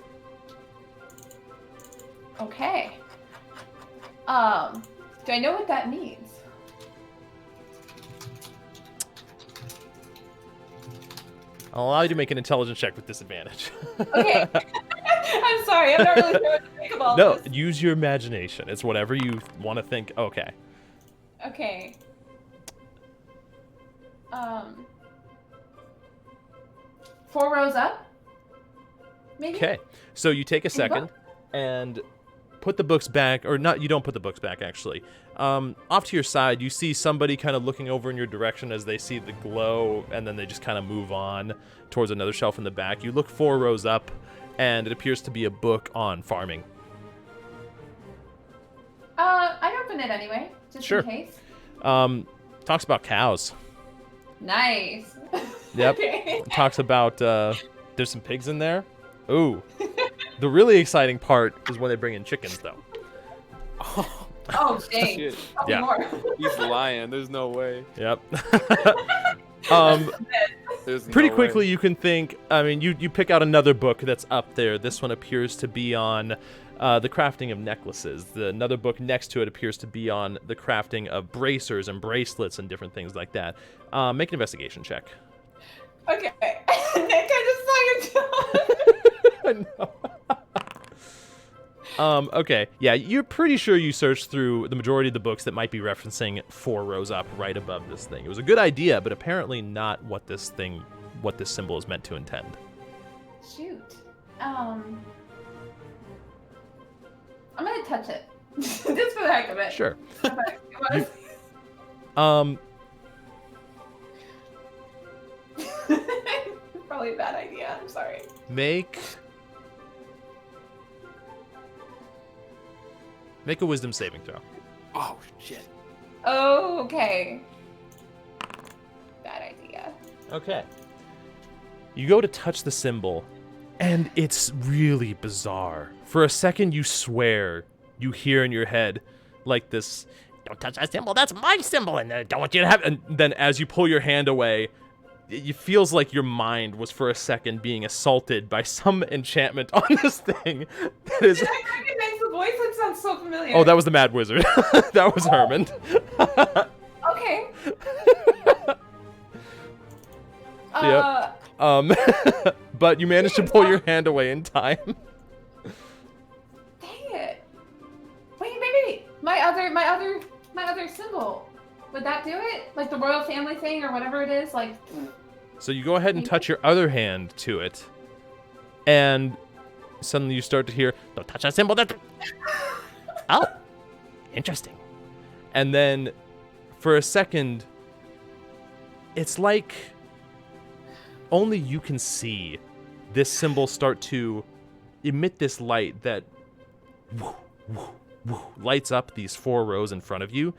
Okay. Do I know what that means?
I'll allow you to make an intelligence check with disadvantage.
Okay. I'm sorry, I'm not really sure what to think of all
No,
this.
use your imagination. It's whatever you want to think. Okay.
Okay. 4 rows up? Maybe?
Okay. So you take a
In the
second
book?
and put the books back, or not, you don't put the books back, actually. Off to your side, you see somebody kind of looking over in your direction as they see the glow, and then they just kind of move on towards another shelf in the back. You look 4 rows up, and it appears to be a book on farming.
I'd open it anyway, just
Sure.
in case.
Talks about cows.
Nice.
Yep.
Okay.
Talks about, there's some pigs in there. Ooh. The really exciting part is when they bring in chickens, though.
Oh, dang.
Shit.
Tell me
Yeah.
more.
He's lying. There's no way.
Yep.
There's
Pretty
no
quickly,
way.
you can think, I mean, you pick out another book that's up there. This one appears to be on the crafting of necklaces. Another book next to it appears to be on the crafting of bracers and bracelets and different things like that. Make an investigation check.
Okay. Nick, I just saw your job.
No. Okay. Yeah, you're pretty sure you searched through the majority of the books that might be referencing 4 rows up right above this thing. It was a good idea, but apparently not what this symbol is meant to intend.
Shoot. I'm gonna touch it. Just for the heck of it.
Sure.
Okay. Probably a bad idea. I'm sorry.
Make a wisdom saving throw.
Oh shit.
Oh, okay. Bad idea.
Okay. You go to touch the symbol, and it's really bizarre. For a second, you swear you hear in your head like this,
Don't touch that symbol. That's my symbol, and I don't want you to have.
and then as you pull your hand away, it feels like your mind was for a second being assaulted by some enchantment on this thing. That is.
Did I recognize the voice? It sounds so familiar.
Oh, that was the Mad Wizard. That was Herman.
Okay.
Yep. But you managed to pull your hand away in time.
Dang it. Wait. My other symbol. Would that do it? Like the royal family thing or whatever it is? Like.
So you go ahead and touch your other hand to it, and suddenly you start to hear,
Don't touch that symbol. Oh, interesting.
and then for a second, it's like only you can see this symbol start to emit this light that lights up these 4 rows in front of you.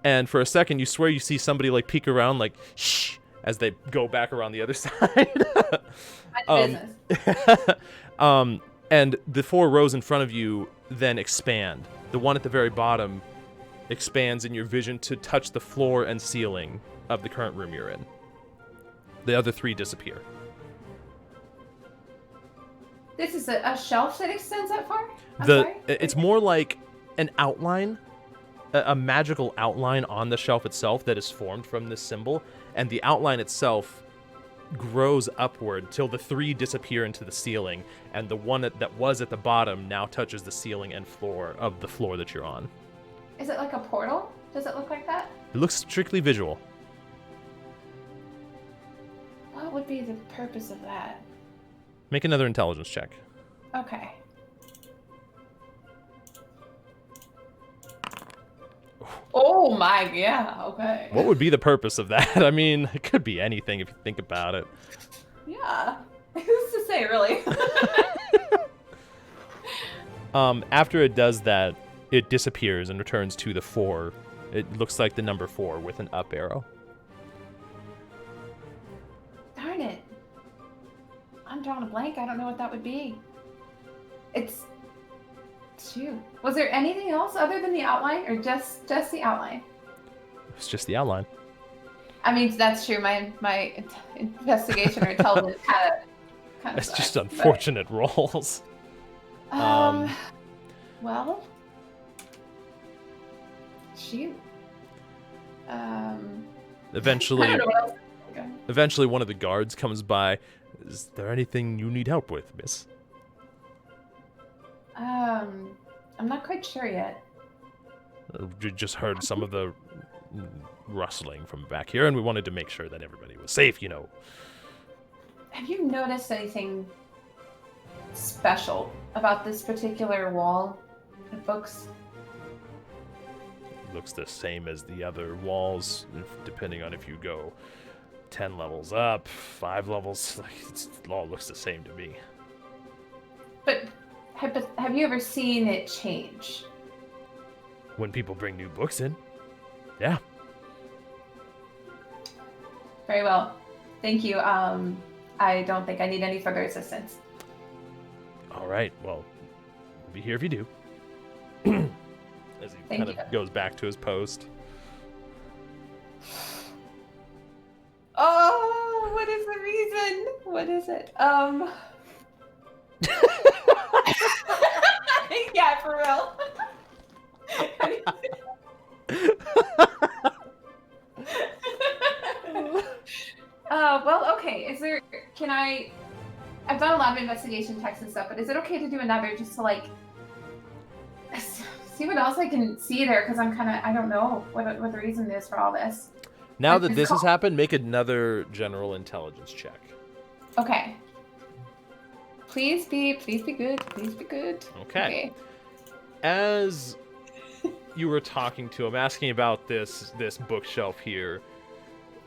And for a second, you swear you see somebody like peek around, like shh, as they go back around the other side. And the 4 rows in front of you then expand. The one at the very bottom expands in your vision to touch the floor and ceiling of the current room you're in. The other 3 disappear.
This is a shelf that extends that far? Sorry?
It's more like an outline, a magical outline on the shelf itself that is formed from this symbol, and the outline itself grows upward till the 3 disappear into the ceiling, and the one that was at the bottom now touches the ceiling and floor of the floor that you're on.
Is it like a portal? Does it look like that?
It looks strictly visual.
What would be the purpose of that?
Make another intelligence check.
Okay. Oh my, yeah, okay.
What would be the purpose of that? I mean, it could be anything if you think about it.
Yeah. Who's to say, really?
After it does that, it disappears and returns to the 4. It looks like the number 4 with an up arrow.
Darn it. I'm drawing a blank. I don't know what that would be. It's... Shoot. Was there anything else other than the outline, or just the outline?
It's just the outline.
I mean, that's true. My investigation or intelligence kind of.
It's just unfortunate rolls.
Well. Shoot.
Eventually,
I don't know what else. Okay.
Eventually, one of the guards comes by. Is there anything you need help with, miss?
I'm not quite sure yet.
You just heard some of the rustling from back here, and we wanted to make sure that everybody was safe, you know.
Have you noticed anything special about this particular wall of books?
Looks the same as the other walls, depending on if you go 10 levels up, 5 levels. It all looks the same to me.
But have you ever seen it change?
When people bring new books in? Yeah.
Very well. Thank you. I don't think I need any further assistance.
All right. Well, we'll be here if you do. As he kind of goes back to his post.
Oh, what is the reason? What is it? Yeah, for real. Well, okay. Can I I've done a lot of investigation checks and stuff, but is it okay to do another just to like see what else I can see there? Because I don't know what the reason is for all this.
Now that this has happened, make another general intelligence check.
Okay. Please be good. Please be good.
Okay. As you were talking to him, asking about this bookshelf here,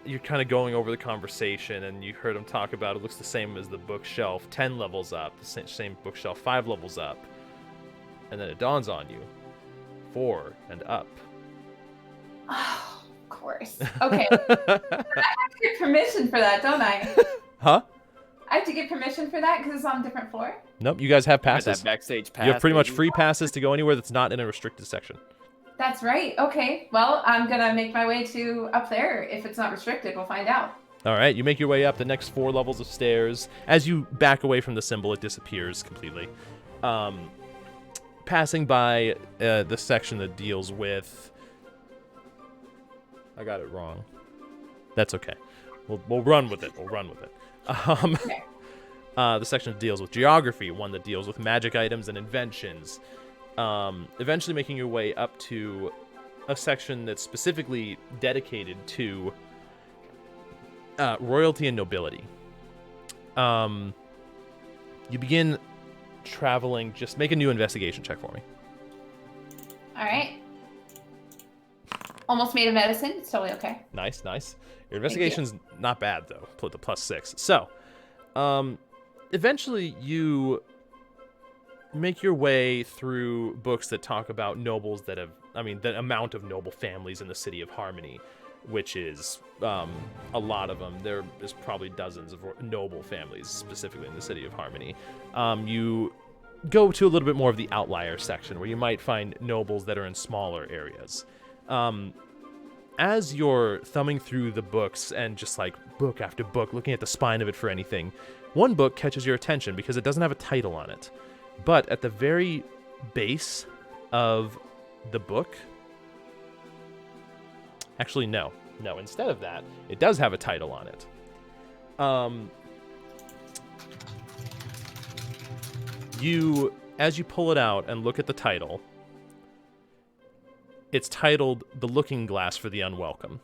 you're kind of going over the conversation, and you heard him talk about it looks the same as the bookshelf 10 levels up, the same bookshelf 5 levels up, and then it dawns on you, 4 and up.
Oh, of course. Okay. I have to get permission for that, don't I?
Huh?
I have to get permission for that because it's on a different floor?
Nope, you guys have passes.
That backstage pass.
You have pretty much free passes to go anywhere that's not in a restricted section.
That's right. Okay. Well, I'm going to make my way to up there. If it's not restricted, we'll find out.
All right, you make your way up the next 4 levels of stairs. As you back away from the symbol, it disappears completely. Passing by the section that deals with... I got it wrong. That's okay. We'll run with it. We'll run with it.
Okay.
The section that deals with geography, one that deals with magic items and inventions. Eventually making your way up to a section that's specifically dedicated to royalty and nobility. You begin traveling. Just make a new investigation check for me.
All right. Almost made a medicine. It's totally okay.
Nice. Your investigation's not bad, though. Put the +6. So, eventually you make your way through books that talk about nobles that have... the amount of noble families in the city of Harmony, which is a lot of them. There is probably dozens of noble families, specifically in the city of Harmony. You go to a little bit more of the outlier section, where you might find nobles that are in smaller areas. As you're thumbing through the books and just like book after book, looking at the spine of it for anything, one book catches your attention because it doesn't have a title on it. But at the very base of the book... Actually, no. Instead of that, it does have a title on it. As you pull it out and look at the title... It's titled The Looking Glass for the Unwelcome.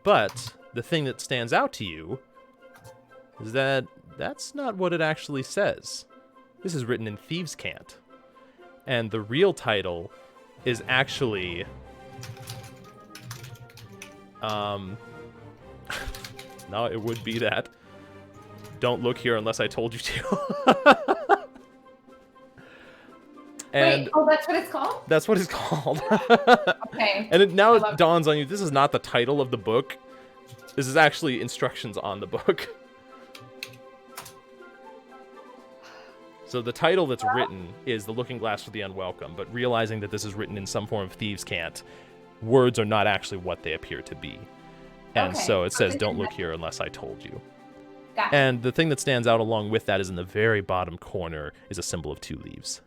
But the thing that stands out to you is that that's not what it actually says. This is written in Thieves' Cant. And the real title is actually... no, it would be that. Don't look here unless I told you to. And
wait, oh, that's what it's called?
That's what it's called.
Okay.
And it dawns on you, this is not the title of the book. This is actually instructions on the book. So the title that's written is The Looking Glass for the Unwelcome, but realizing that this is written in some form of Thieves' Cant, words are not actually what they appear to be. And so it says, don't look here unless I told you.
Gotcha.
And the thing that stands out along with that is in the very bottom corner is a symbol of 2 leaves.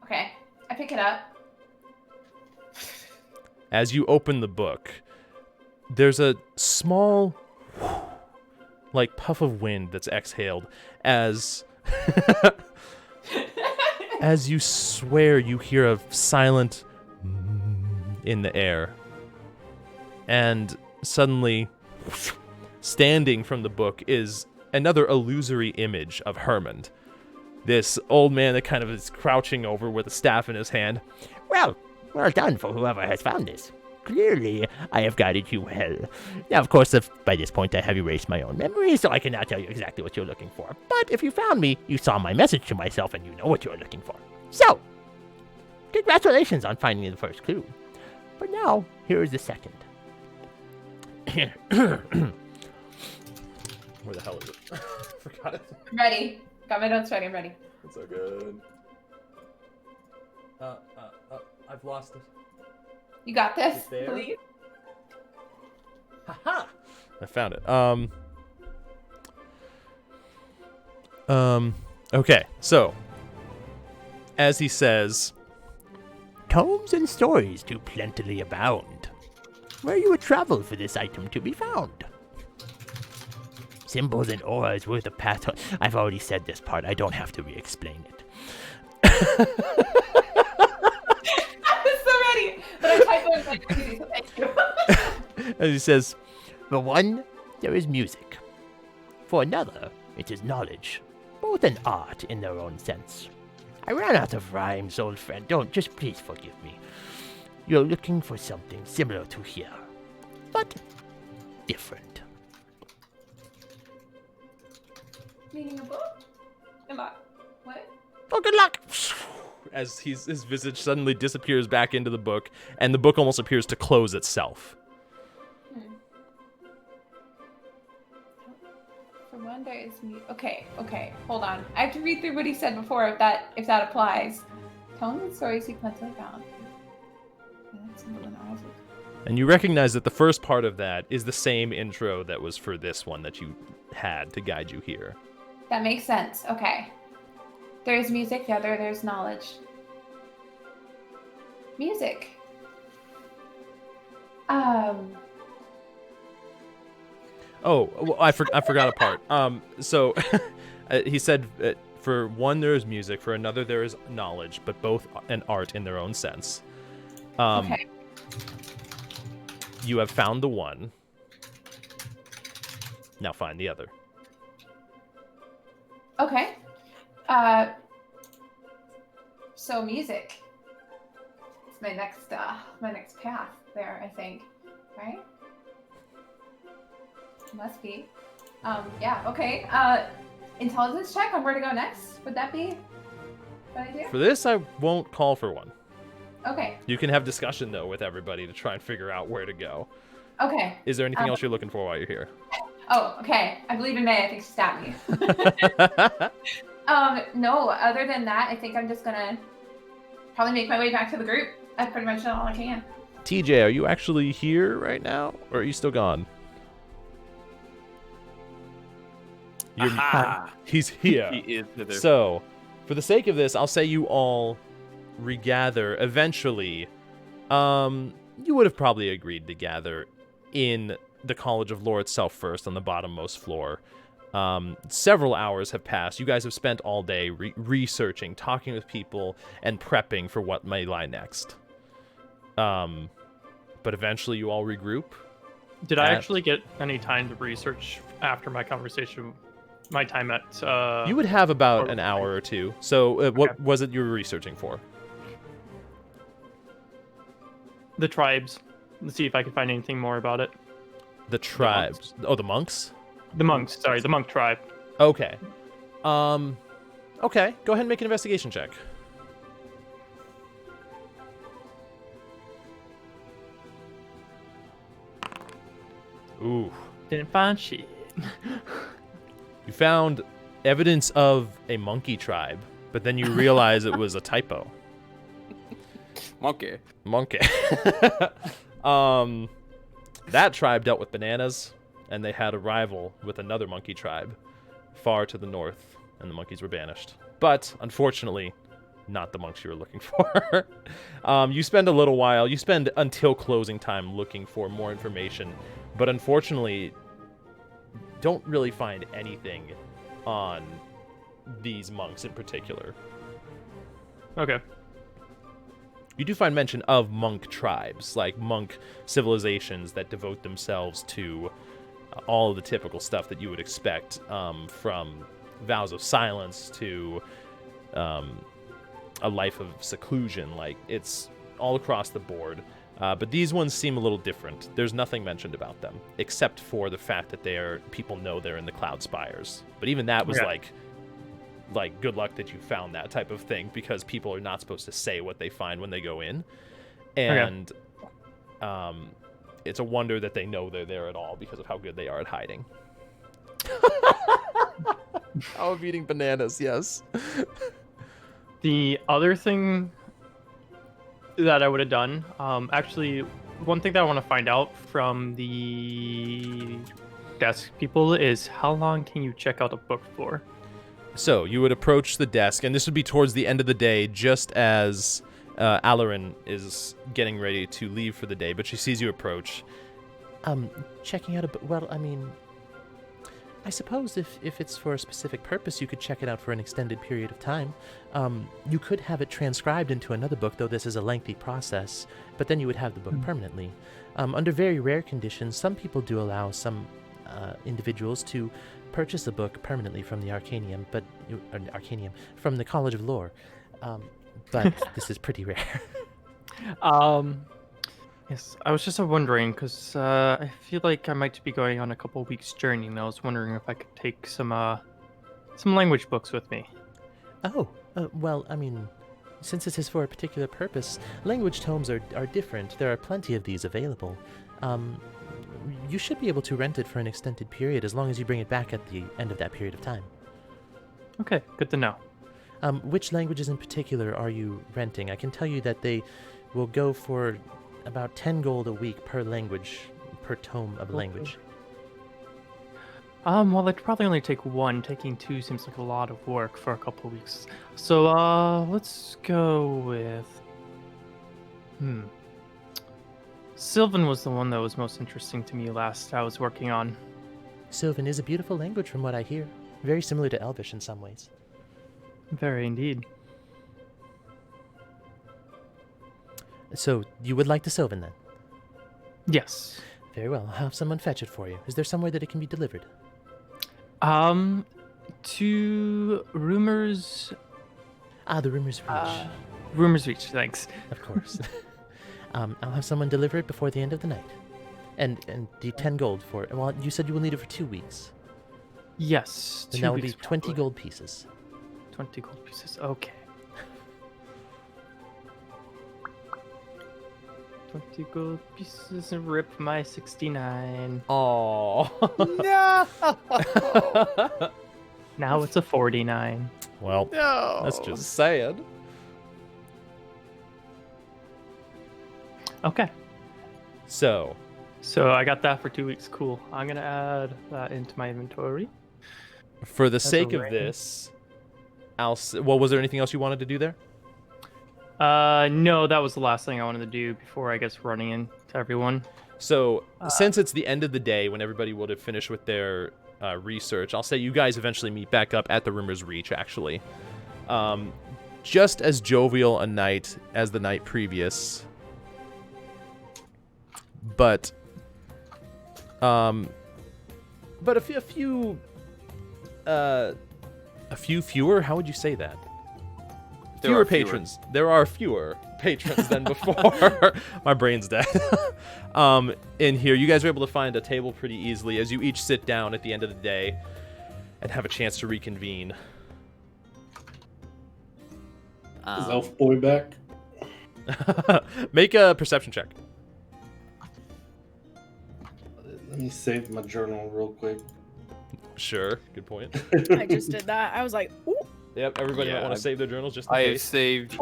Okay, I pick it up.
As you open the book, there's a small, like, puff of wind that's exhaled as as you swear you hear a silent in the air. And suddenly, standing from the book is another illusory image of Hermond. This old man that kind of is crouching over with a staff in his hand.
Well done for whoever has found this. Clearly, I have guided you well. Now, of course, by this point I have erased my own memory, so I cannot tell you exactly what you're looking for. But if you found me, you saw my message to myself and you know what you're looking for. So, congratulations on finding the first clue. But now, here is the second.
Where the hell is it? Forgot it.
I'm ready. Got my notes ready. I'm ready.
It's so good. I've lost it.
You got this,
It's there.
please.
Haha! I found it. Okay, so as he says,
Tomes and stories do plentifully abound. Where you would travel for this item to be found? Symbols and auras worth a path. I've already said this part. I don't have to re-explain it.
I was so ready, but I typed like crazy, so thank you.
And he says, for one, there is music. For another, it is knowledge. Both an art in their own sense. I ran out of rhymes, old friend. Just please forgive me. You're looking for something similar to here, but different.
Reading a book? Am I? What?
Oh, good luck!
As his visage suddenly disappears back into the book, and the book almost appears to close itself.
For one, there is me. Okay, hold on. I have to read through what he said before, if that applies. Tell me the stories he mentally found.
And you recognize that the first part of that is the same intro that was for this one that you had to guide you here.
That makes sense. Okay. There's music, the other there's knowledge. Music.
Oh, well, I forgot a part. So he said for one there is music, for another there is knowledge, but both an art in their own sense.
Okay.
You have found the one. Now find the other.
Okay. So music. It's my next path there, I think. Right? Must be. Yeah, okay. Intelligence check on where to go next? Would that be what I do?
For this, I won't call for one.
Okay.
You can have discussion, though, with everybody to try and figure out where to go.
Okay.
Is there anything else you're looking for while you're here?
Oh, okay. I believe in May. I think she stabbed me. No, other than that, I think I'm just gonna probably make my way back to the group. I've pretty much done all I can.
TJ, are you actually here right now, or are you still gone? He's here.
He is hither.
So, for the sake of this, I'll say you all regather eventually. You would have probably agreed to gather in the College of Lore itself first, on the bottommost floor. Several hours have passed. You guys have spent all day researching, talking with people, and prepping for what may lie next. But eventually you all regroup.
Did I actually get any time to research after my conversation? My time at...
you would have about an hour or two. So what was it you were researching for?
The tribes. Let's see if I can find anything more about it.
The tribes. Oh, the monks?
The monks. Sorry, the monk tribe.
Okay. Okay. Go ahead and make an investigation check. Ooh.
Didn't find shit.
You found evidence of a monkey tribe, but then you realize it was a typo.
Monkey.
That tribe dealt with bananas, and they had a rival with another monkey tribe far to the north, and the monkeys were banished. But, unfortunately, not the monks you were looking for. You spend a little while, you spend until closing time looking for more information, but unfortunately, don't really find anything on these monks in particular.
Okay.
You do find mention of monk tribes, like monk civilizations that devote themselves to all of the typical stuff that you would expect, from vows of silence to a life of seclusion. Like, it's all across the board. But these ones seem a little different. There's nothing mentioned about them, except for the fact that people know they're in the Cloud Spires. But even that was like good luck that you found that type of thing, because people are not supposed to say what they find when they go in. And it's a wonder that they know they're there at all because of how good they are at hiding. Oh, of eating bananas, yes.
The other thing that I would have done, actually, one thing that I want to find out from the desk people is how long can you check out a book for?
So you would approach the desk, and this would be towards the end of the day, just as Alarin is getting ready to leave for the day, but she sees you approach.
Checking out a book. Well, I mean,
I suppose if it's for a specific purpose, you could check it out for an extended period of time. You could have it transcribed into another book, though this is a lengthy process, but then you would have the book permanently. Under very rare conditions, some people do allow some individuals to purchase a book permanently from the Arcanium, from the College of Lore. But this is pretty rare.
Yes, I was just wondering because I feel like I might be going on a couple weeks journey, and I was wondering if I could take some language books with me.
Oh, well, I mean, since this is for a particular purpose, language tomes are different. There are plenty of these available. You should be able to rent it for an extended period as long as you bring it back at the end of that period of time.
Okay, good to know.
Which languages in particular are you renting? I can tell you that they will go for about 10 gold a week per language, per tome of language.
Well, I'd probably only take one. Taking two seems like a lot of work for a couple of weeks. So, let's go with... Sylvan was the one that was most interesting to me last I was working on.
Sylvan is a beautiful language from what I hear. Very similar to Elvish in some ways.
Very indeed.
So, you would like the Sylvan then?
Yes.
Very well, I'll have someone fetch it for you. Is there somewhere that it can be delivered?
To Rumors...
the Rumors Reach.
Rumors Reach, thanks.
Of course. I'll have someone deliver it before the end of the night. And the 10 gold for it. Well, you said you will need it for 2 weeks.
Yes,
Then that will be 20 gold pieces.
20 gold pieces, okay. 20 gold pieces and rip my 69.
Oh
No!
Now it's a 49.
Well,
No!
that's just sad.
Okay.
So
I got that for 2 weeks. Cool. I'm gonna add that into my inventory.
for the sake of this, well, was there anything else you wanted to do there?
No, that was the last thing I wanted to do before I guess running into everyone.
So, since it's the end of the day when everybody would have finished with their research, I'll say you guys eventually meet back up at the Rumors Reach, actually. Just as jovial a night as the night previous. But a few fewer? How would you say that? Fewer patrons. There are fewer patrons than before. My brain's dead. In here, you guys are able to find a table pretty easily as you each sit down at the end of the day and have a chance to reconvene.
Is Elf Boy back?
Make a perception check.
Let me save my journal real quick.
Sure, good point.
I just did that. I was like, ooh.
Yep, everybody might want to save their journals just in
I have
case.
saved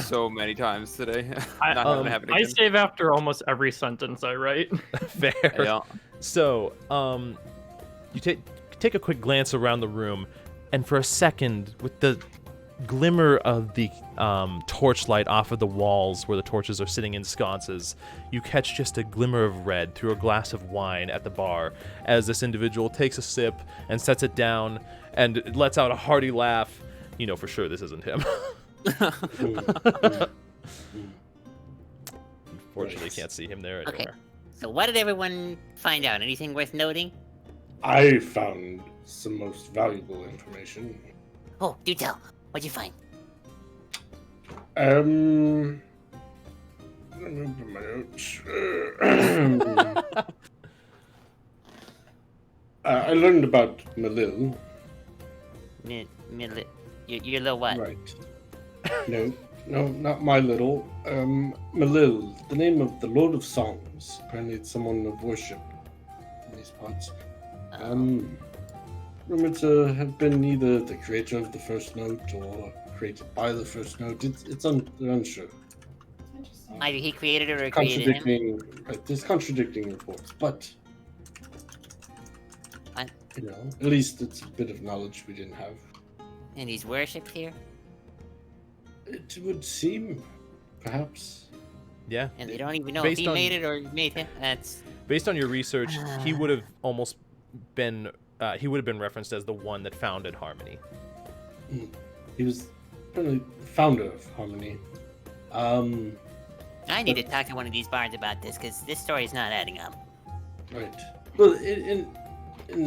so many times today.
I
again.
save after almost every sentence I write.
Fair.
Yeah.
So, you take a quick glance around the room, and for a second, with the glimmer of the torchlight off of the walls where the torches are sitting in sconces, you catch just a glimmer of red through a glass of wine at the bar as this individual takes a sip and sets it down and lets out a hearty laugh. You know for sure this isn't him. Unfortunately, can't see him there anywhere.
Okay. So what did everyone find out? Anything worth noting?
I found some most valuable information.
Oh, do tell. What'd you find?
Let me put my notes. I learned about Malil.
Your little what?
Right. No, not my little. Malil, the name of the Lord of Songs. Apparently it's someone of worship in these parts. Rumored to have been either the creator of the first note or created by the first note. They're unsure.
Interesting.
Either he created it or created him.
There's contradicting reports, but
I-
at least it's a bit of knowledge we didn't have.
And he's worshipped here?
It would seem, perhaps.
Yeah.
And they don't even know if he made it or made him. That's...
Based on your research, he would have almost been he would have been referenced as the one that founded Harmony.
He was the founder of Harmony.
I need to talk to one of these bards about this because this story's not adding up.
Right. Well, in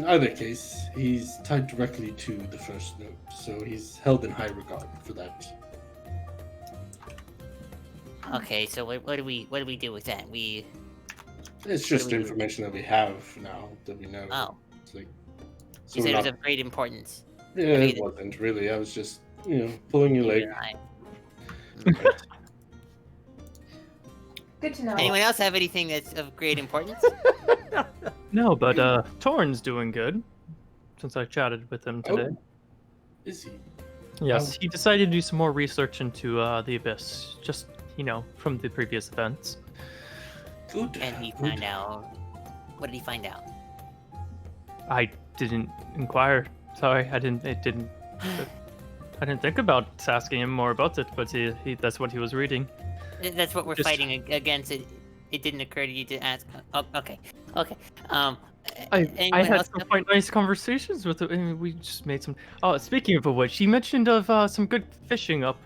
either case, he's tied directly to the first note, so he's held in high regard for that.
Okay, so what do we do with that?
It's just information that we have now that we know.
Oh.
It's like,
You said it was of great importance.
Yeah, it wasn't really. I was just, pulling your leg.
Good to know.
Anyone else have anything that's of great importance?
No, but Torn's doing good. Since I chatted with him today.
Oh, is he?
Yes, he decided to do some more research into the Abyss, just, from the previous events.
Good.
And he found out... What did he find out?
I didn't inquire. Sorry, I didn't think about asking him more about it, but he that's what he was reading.
That's what we're fighting against. It didn't occur to you to ask. Oh, okay.
I had some quite nice conversations with him, and we just made some. Oh, speaking of which, he mentioned of some good fishing up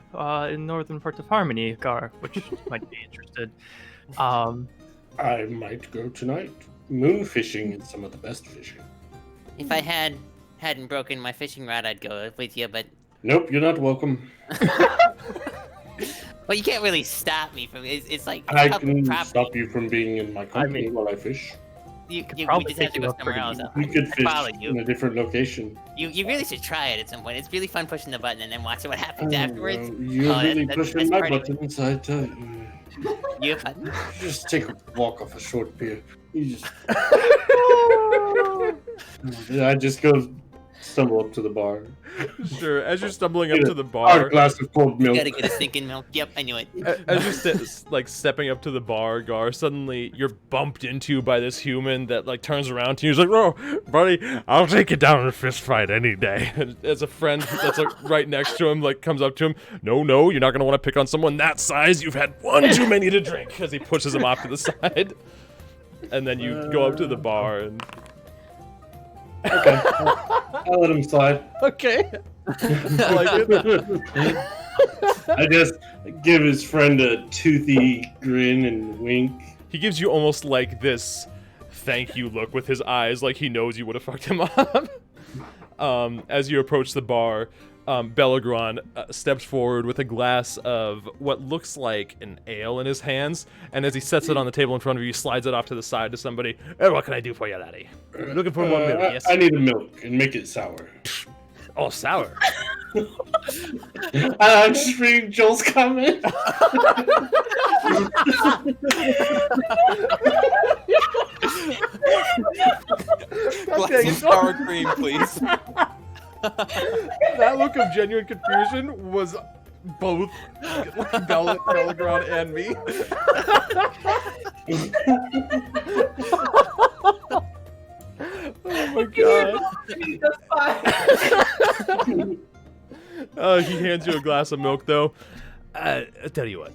in northern part of Harmony, Gar, which you might be interested.
I might go tonight. Moon fishing is some of the best fishing.
If I hadn't broken my fishing rod, I'd go with you, but...
Nope, you're not welcome.
Well, you can't really stop me from... It's like...
I can stop you from being in my company while I fish.
We just have to go somewhere else.
You could fish in a different location.
You really should try it at some point. It's really fun pushing the button and then watching what happens afterwards.
You're really pushing my buttons, I tell you.
You have fun?
Just take a walk off a short pier. You just... I just go stumble up to the bar.
Sure, as you're stumbling up to the bar...
Hard glass of cold milk.
You gotta get a stinking milk. Yep, I knew it.
As you're stepping up to the bar, Gar, suddenly you're bumped into by this human that turns around to you. He's like, "Oh, buddy, I'll take you down in a fist fight any day." And as a friend that's right next to him comes up to him, "No, you're not gonna want to pick on someone that size. You've had one too many to drink." As he pushes him off to the side, and then you go up to the bar and.
Okay, I'll let him slide.
Okay. I like it.
I just give his friend a toothy grin and wink.
He gives you almost this thank you look with his eyes, like he knows you would have fucked him up. As you approach the bar, Belagron steps forward with a glass of what looks like an ale in his hands, and as he sets it on the table in front of you, he slides it off to the side to somebody. "Hey, what can I do for you, laddie? Looking for more milk, yes?"
I need a milk, and make it sour.
Oh, sour.
I'm just reading Joel's comment.
Glass of sour cream, please.
That look of genuine confusion was both Belagron and me. Oh my god. He hands you a glass of milk, though. I'll tell you what.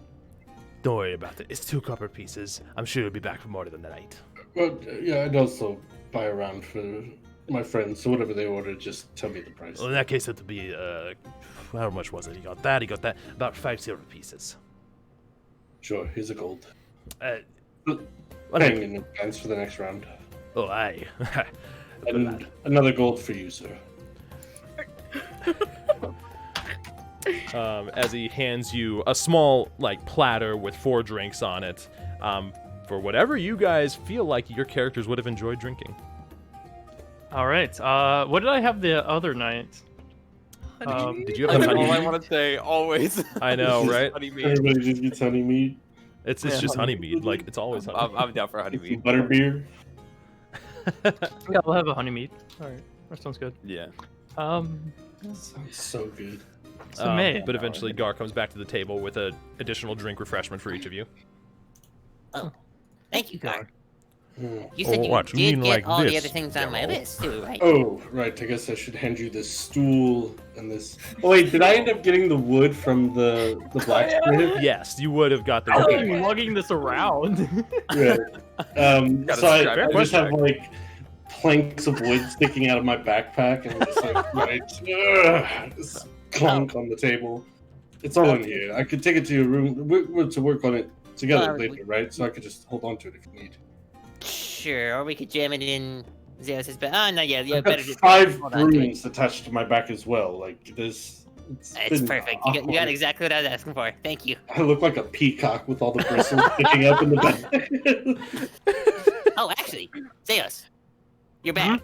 Don't worry about it. It's 2 copper pieces. I'm sure you'll be back for more than the night.
Well, yeah, I'd also buy around for my friends, so whatever they order, just tell me the price.
Well, in that case, it'll be, how much was it? He got that, about 5 silver pieces.
Sure, here's a gold.
What
Hang in advance for the next round.
Oh, aye.
And another gold for you, sir.
As he hands you a small, platter with 4 drinks on it, for whatever you guys feel like your characters would have enjoyed drinking.
All right. What did I have the other night?
Did you have
That's
honey
all I
mead?
want to say, always.
I know, right?
Honey mead.
Everybody just gets honey mead.
It's just honey mead. It's always honey.
I'm down for honey mead.
Butter beer.
Yeah, we'll have a honey mead. All right, that sounds good.
Yeah.
Sounds so good.
So May.
But eventually, Gar comes back to the table with an additional drink refreshment for each of you.
Oh, thank you, Gar.
Mm.
You said you did get all the other things on my list, too, right?
Oh, right. I guess I should hand you this stool and this. Oh wait, did I end up getting the wood from the blacksmith?
Yes, you would have got the.
How are you lugging this around?
Yeah. So I just have planks of wood sticking out of my backpack, and just like just clunk on the table. It's all in here. I could take it to your room. We're to work on it together later, right? So I could just hold on to it if you need.
Sure, or we could jam it in Zeus's bed. Oh, no, yeah,
I've
better
got
just
5
hold on to it.
runes attached to my back as well. Like this.
It's perfect. You got exactly what I was asking for. Thank you.
I look like a peacock with all the bristles sticking up in the back.
Oh, actually, Zeus, your bag.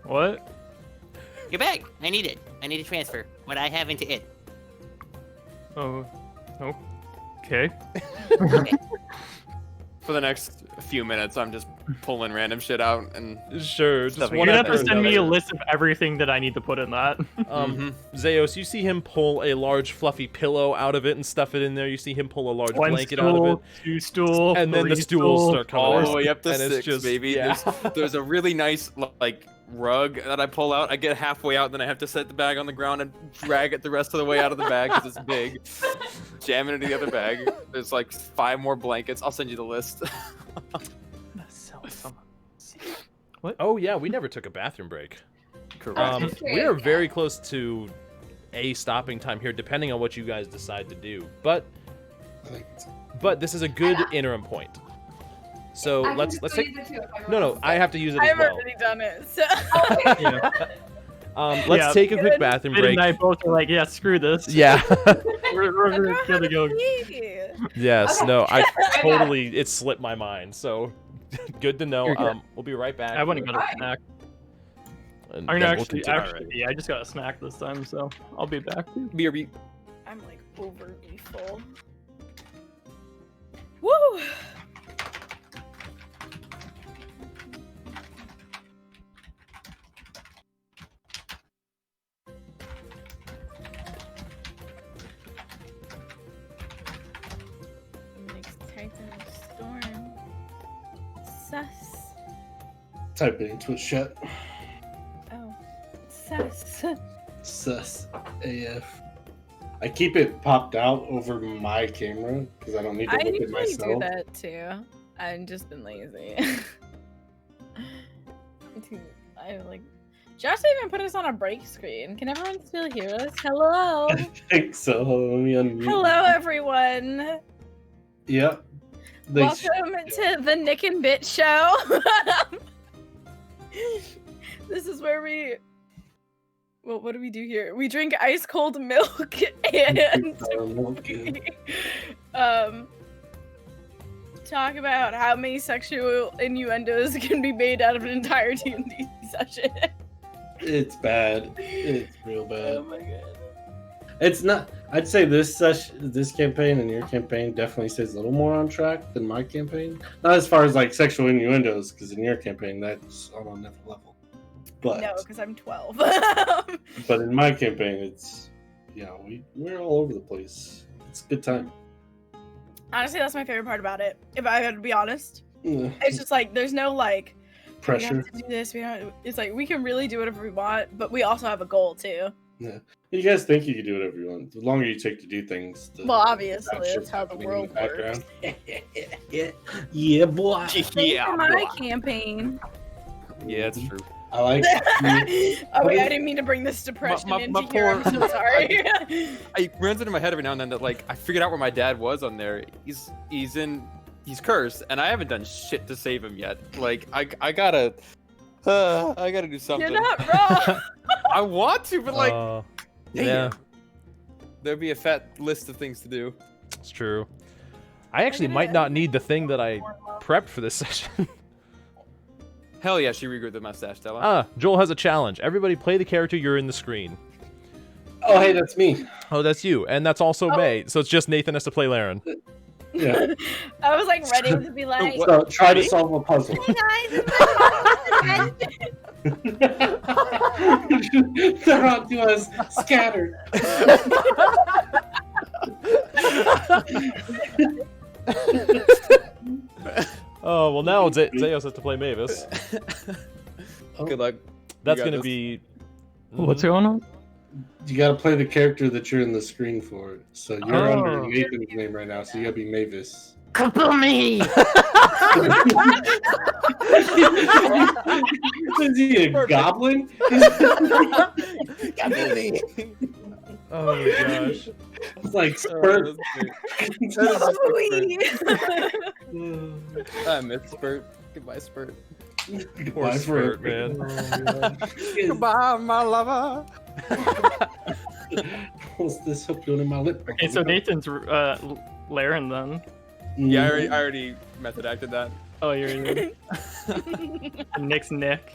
What?
Your bag. I need it. I need to transfer what I have into it.
Oh, okay.
Okay.
For the next few minutes, I'm just pulling random shit out and
Sure, just
stuffing
one
You're
it
gonna
after
have to send me a
another.
list of everything that I need to put in that.
Zeus, you see him pull a large fluffy pillow out of it and stuff it in there. You see him pull a large
One
blanket
stool,
out of it.
2 stool,
And then the
3
stools
stool,
start coming
all
out.
the way up to
And it's
6,
just-
baby.
yeah.
There's a really nice like rug that I pull out. I get halfway out, then I have to set the bag on the ground and drag it the rest of the way out of the bag because it's big. Jam it into the other bag. There's like 5 more blankets. I'll send you the list.
What?
Oh yeah, we never took a bathroom break.
Correct.
We are very close to a stopping time here, depending on what you guys decide to do. But this is a good interim point. So
I can
let's
just
take.
use it too if everyone
No,
wants
I
to.
have to use it as
I've
well.
already done it. So.
Let's
Yeah.
take a quick bathroom
Finn
break.
and I both are like, yeah, screw this.
Yeah.
we're gonna go.
Yes.
Okay.
No. I
I got
totally. It slipped my mind. So good to know.
You're good.
We'll be right back.
I wouldn't go to
Fine.
snack.
And
I'm
then
gonna
we'll continue.
actually, yeah, I just got a snack this time, so I'll be back.
BRB.
I'm like overly full. Woo! Makes Titan Storm. Sus.
Type it into a chat.
Oh. Sus.
Sus AF. I keep it popped out over my camera because I don't need to
I
look at
usually
myself.
do that too. I've just been lazy. I like. Josh even put us on a break screen. Can everyone still hear us? Hello.
I think so. Let me unmute.
Hello, everyone.
Yep.
Welcome to the Nick and Bit Show. This is where we. Well, what do we do here? We drink ice cold milk and talk about how many sexual innuendos can be made out of an entire D&D session.
It's bad. It's real bad.
Oh my god.
It's not. I'd say this campaign and your campaign definitely stays a little more on track than my campaign. Not as far as like sexual innuendos, because in your campaign that's on a different level. But
No, because I'm 12.
but in my campaign, it's we're all over the place. It's a good time.
Honestly, that's my favorite part about it. If I had to be honest,
Yeah.
it's just like there's no like we
Pressure.
have to do this. We don't. It's like we can really do whatever we want, but we also have a goal too.
Yeah. You guys think you can do whatever you want. The longer you take to do things, the
Well, obviously,
bad shit's
that's how the
happening in
world
background.
works.
Yeah, boy.
Thanks for my campaign.
Yeah, it's true.
I like.
Oh wait, I didn't mean to bring this depression
my
into here. I'm so sorry.
It runs into my head every now and then that like I figured out where my dad was on there. He's cursed, and I haven't done shit to save him yet. Like I gotta do something.
You're not wrong.
I want to, but like,
yeah,
damn. There'd be a fat list of things to do.
it's true. I actually might not need the thing that I prepped for this session.
Hell yeah, she regrew the mustache, Stella.
Joel has a challenge. Everybody play the character you're in the screen.
Oh, hey, that's me.
Oh, that's you, and that's also May. So it's just Nathan has to play Laren.
Yeah.
I was like ready to be like,
So try to solve a puzzle.
hey guys,
They're on to us scattered.
Oh well, now Zeus has to play Mavis.
Good luck.
That's
got
gonna
this.
be.
What's going on?
You gotta play the character that you're in the screen for. So you're
Oh.
under Nathan's name right now, so you gotta be Mavis.
me!
Is he a goblin?
Oh my gosh.
It's like Spurt.
I miss Spurt. Goodbye, Spurt.
Poor Spurt, man.
Goodbye, my lover.
What's this hook doing in my lip?
Okay, so Nathan's Laren then.
Yeah, I already method acted that.
Oh, you're in. Nick's Nick.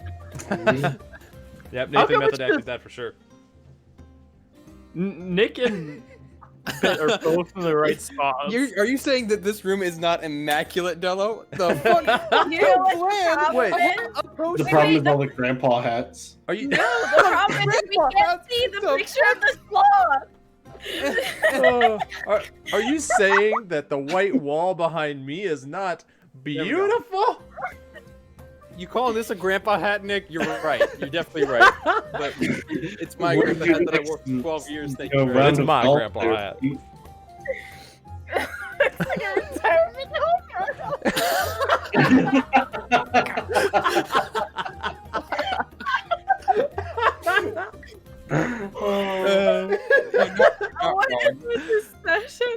Yep,
How
Nathan
come
method
it's
acted
just-
that for sure.
Nick and Bit are both in the right spots.
Are you saying that this room is not immaculate, Dello? The fuck?
You know what the
Wait.
problem is?
The problem is all the grandpa hats.
Are you?
No, the problem is we can't see the picture of the sloth.
Are you saying that the white wall behind me is not beautiful?
You calling this a grandpa hat, Nick? You're right. You're definitely right. But it's my grandpa hat that I wore for 12 years. Thank you.
It's my grandpa hat.
It's like a retirement What is this session?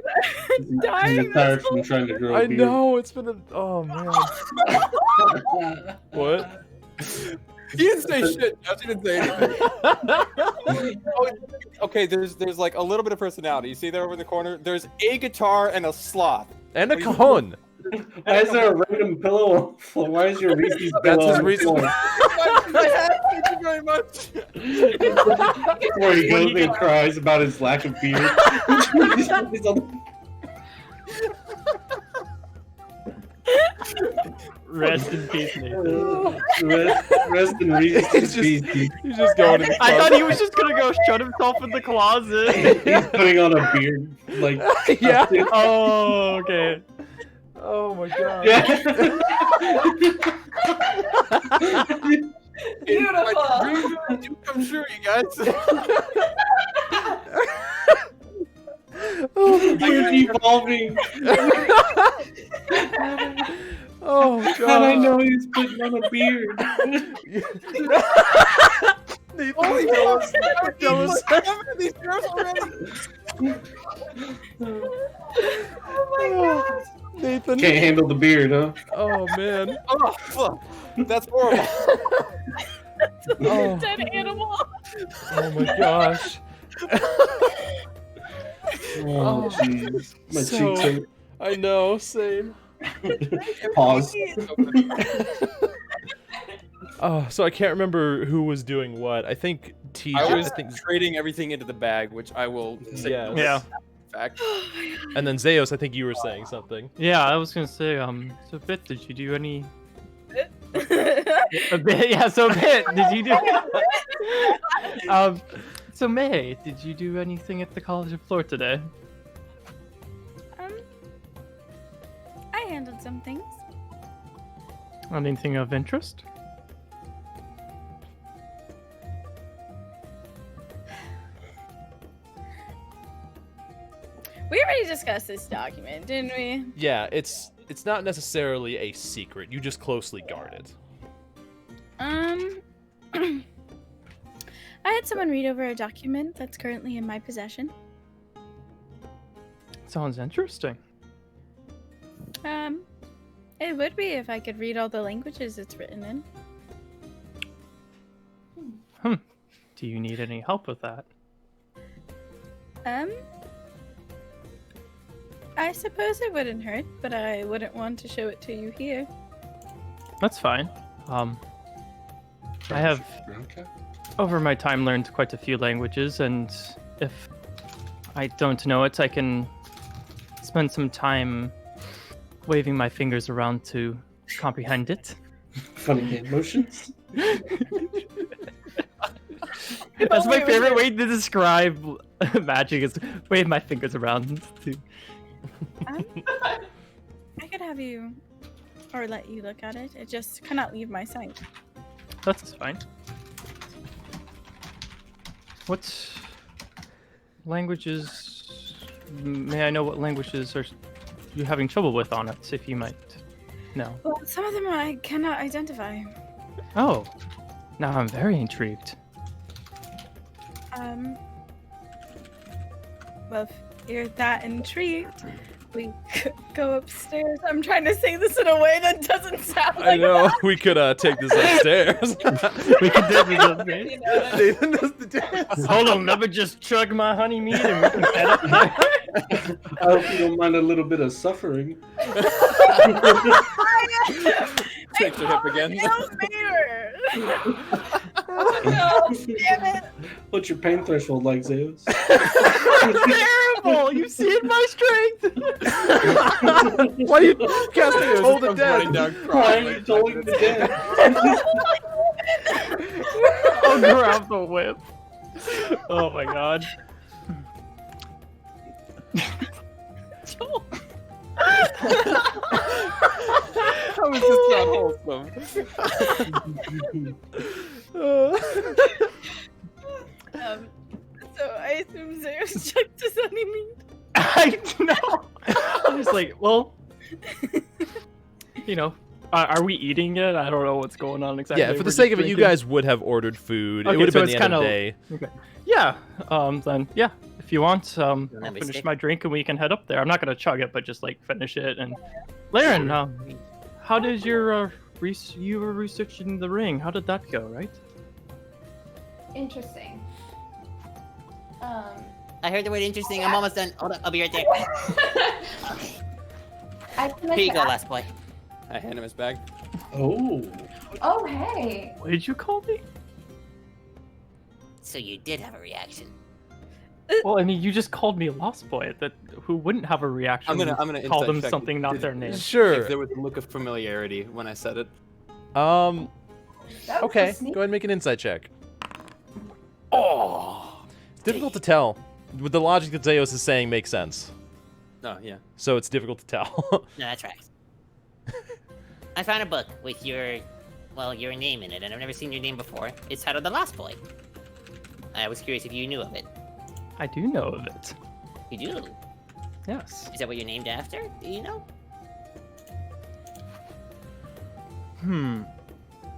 I'm dying.
Tired from trying to grow a
I
beard.
know, it's been a. Oh man. What?
He didn't say shit. Josh, he didn't say anything. Okay, there's like a little bit of personality. You see there over in the corner? There's a guitar and a sloth.
And a cajon.
Why is there a random pillow on the floor? Why is your Reese's
That's
pillow
his
on the
Reese's-
floor?
Thank you very much.
Where he goes and cries about his lack of beard. He's on-
Rest in peace, Nathan.
Rest in Reese's
He's
peace.
He's just going to the
I thought
club.
he was just gonna go shut himself in the closet.
He's putting on a beard, like
Yeah.
Oh, okay.
Oh my god.
Beautiful.
My dreams do come true, you guys.
Oh,
Beard evolving.
oh
And I
god.
know he's putting on a beard.
Holy
Jealous. Jealous.
These girls already.
Oh my gosh.
Nathan.
Can't handle the beard, huh?
Oh man.
Oh, fuck. That's horrible.
Oh,
Dead animal.
oh my gosh.
Oh, jeez. My
So-
cheeks hurt.
I know, same.
Pause.
Oh, so I can't remember who was doing what. I think TJ.
I was
think,
trading everything into the bag, which I will say.
Yes.
Yeah.
Fact.
and then Zeus, I think you were saying something.
Yeah, I was gonna say, so Bit, did you do any? A Bit, yeah. So Bit, did you do? So May, did you do anything at the College of Floor today?
I handled some things.
Anything of interest?
We already discussed this document, didn't we?
Yeah, it's not necessarily a secret. You just closely guard it.
I had someone read over a document that's currently in my possession.
Sounds interesting.
It would be if I could read all the languages it's written in.
Do you need any help with that?
I suppose it wouldn't hurt, but I wouldn't want to show it to you here.
That's fine. I have over my time learned quite a few languages, and if I don't know it, I can spend some time waving my fingers around to comprehend it.
Funny hand motions.
That's my favorite way to describe magic is wave my fingers around to.
I could have you, or let you look at it. It just cannot leave my sight.
That's fine. What languages? May I know what languages are you having trouble with on it, if you might know?
Well, some of them I cannot identify.
Oh, now I'm very intrigued.
Well, if you're that intrigued, we could go upstairs. I'm trying to say this in a way that doesn't sound like
I know. We could take this upstairs.
We can do this upstairs.
Nathan does the dance.
Hold on, let me just chug my honey mead and we can head up there.
I hope you don't mind a little bit of suffering.
Fix your hip again.
Oh, damn it!
What's your pain threshold like, Zeus?
Terrible! You've seen my strength!
Why are you casting Toll the
Running
Dead?
down
Why are
crawling.
you tolling the dead?
I'll grab the whip. Oh my god.
How is this not wholesome?
So I assume Zeus checked his honey meat.
I know! I'm just like, well... are we eating it? I don't know what's going on exactly.
Yeah, for the
We're
sake
just
of it, you
drinking.
guys would have ordered food.
Okay,
It would have
so
been
it's
the end of the
kinda-
day.
Okay. Yeah, then, yeah. If you want, I'll
have a
finish
stick?
my drink and we can head up there. I'm not gonna chug it, but just, finish it. And Laren, how did your, you were researching the ring. How did that go, right?
Interesting.
I heard the word interesting. I'm almost done. Hold on, I'll be right there.
I feel
Here you
like
go, last boy.
I hand him his bag.
Oh.
Oh, hey.
What did you call me?
So you did have a reaction.
Well, I mean, you just called me a lost boy. Who wouldn't have a reaction?
I'm gonna
call
insight
them
check.
something not their name.
Sure.
If there was a look of familiarity when I said it.
That was
Okay.
a sneak.
Go ahead and make an insight check.
Oh.
It's difficult to tell. With the logic that Zeus is saying makes sense.
Oh yeah.
So it's difficult to tell.
No, that tracks. I found a book with your name in it, and I've never seen your name before. It's titled The Lost Boy. I was curious if you knew of it.
I do know of it.
You do?
Yes.
Is that what you're named after? Do you know?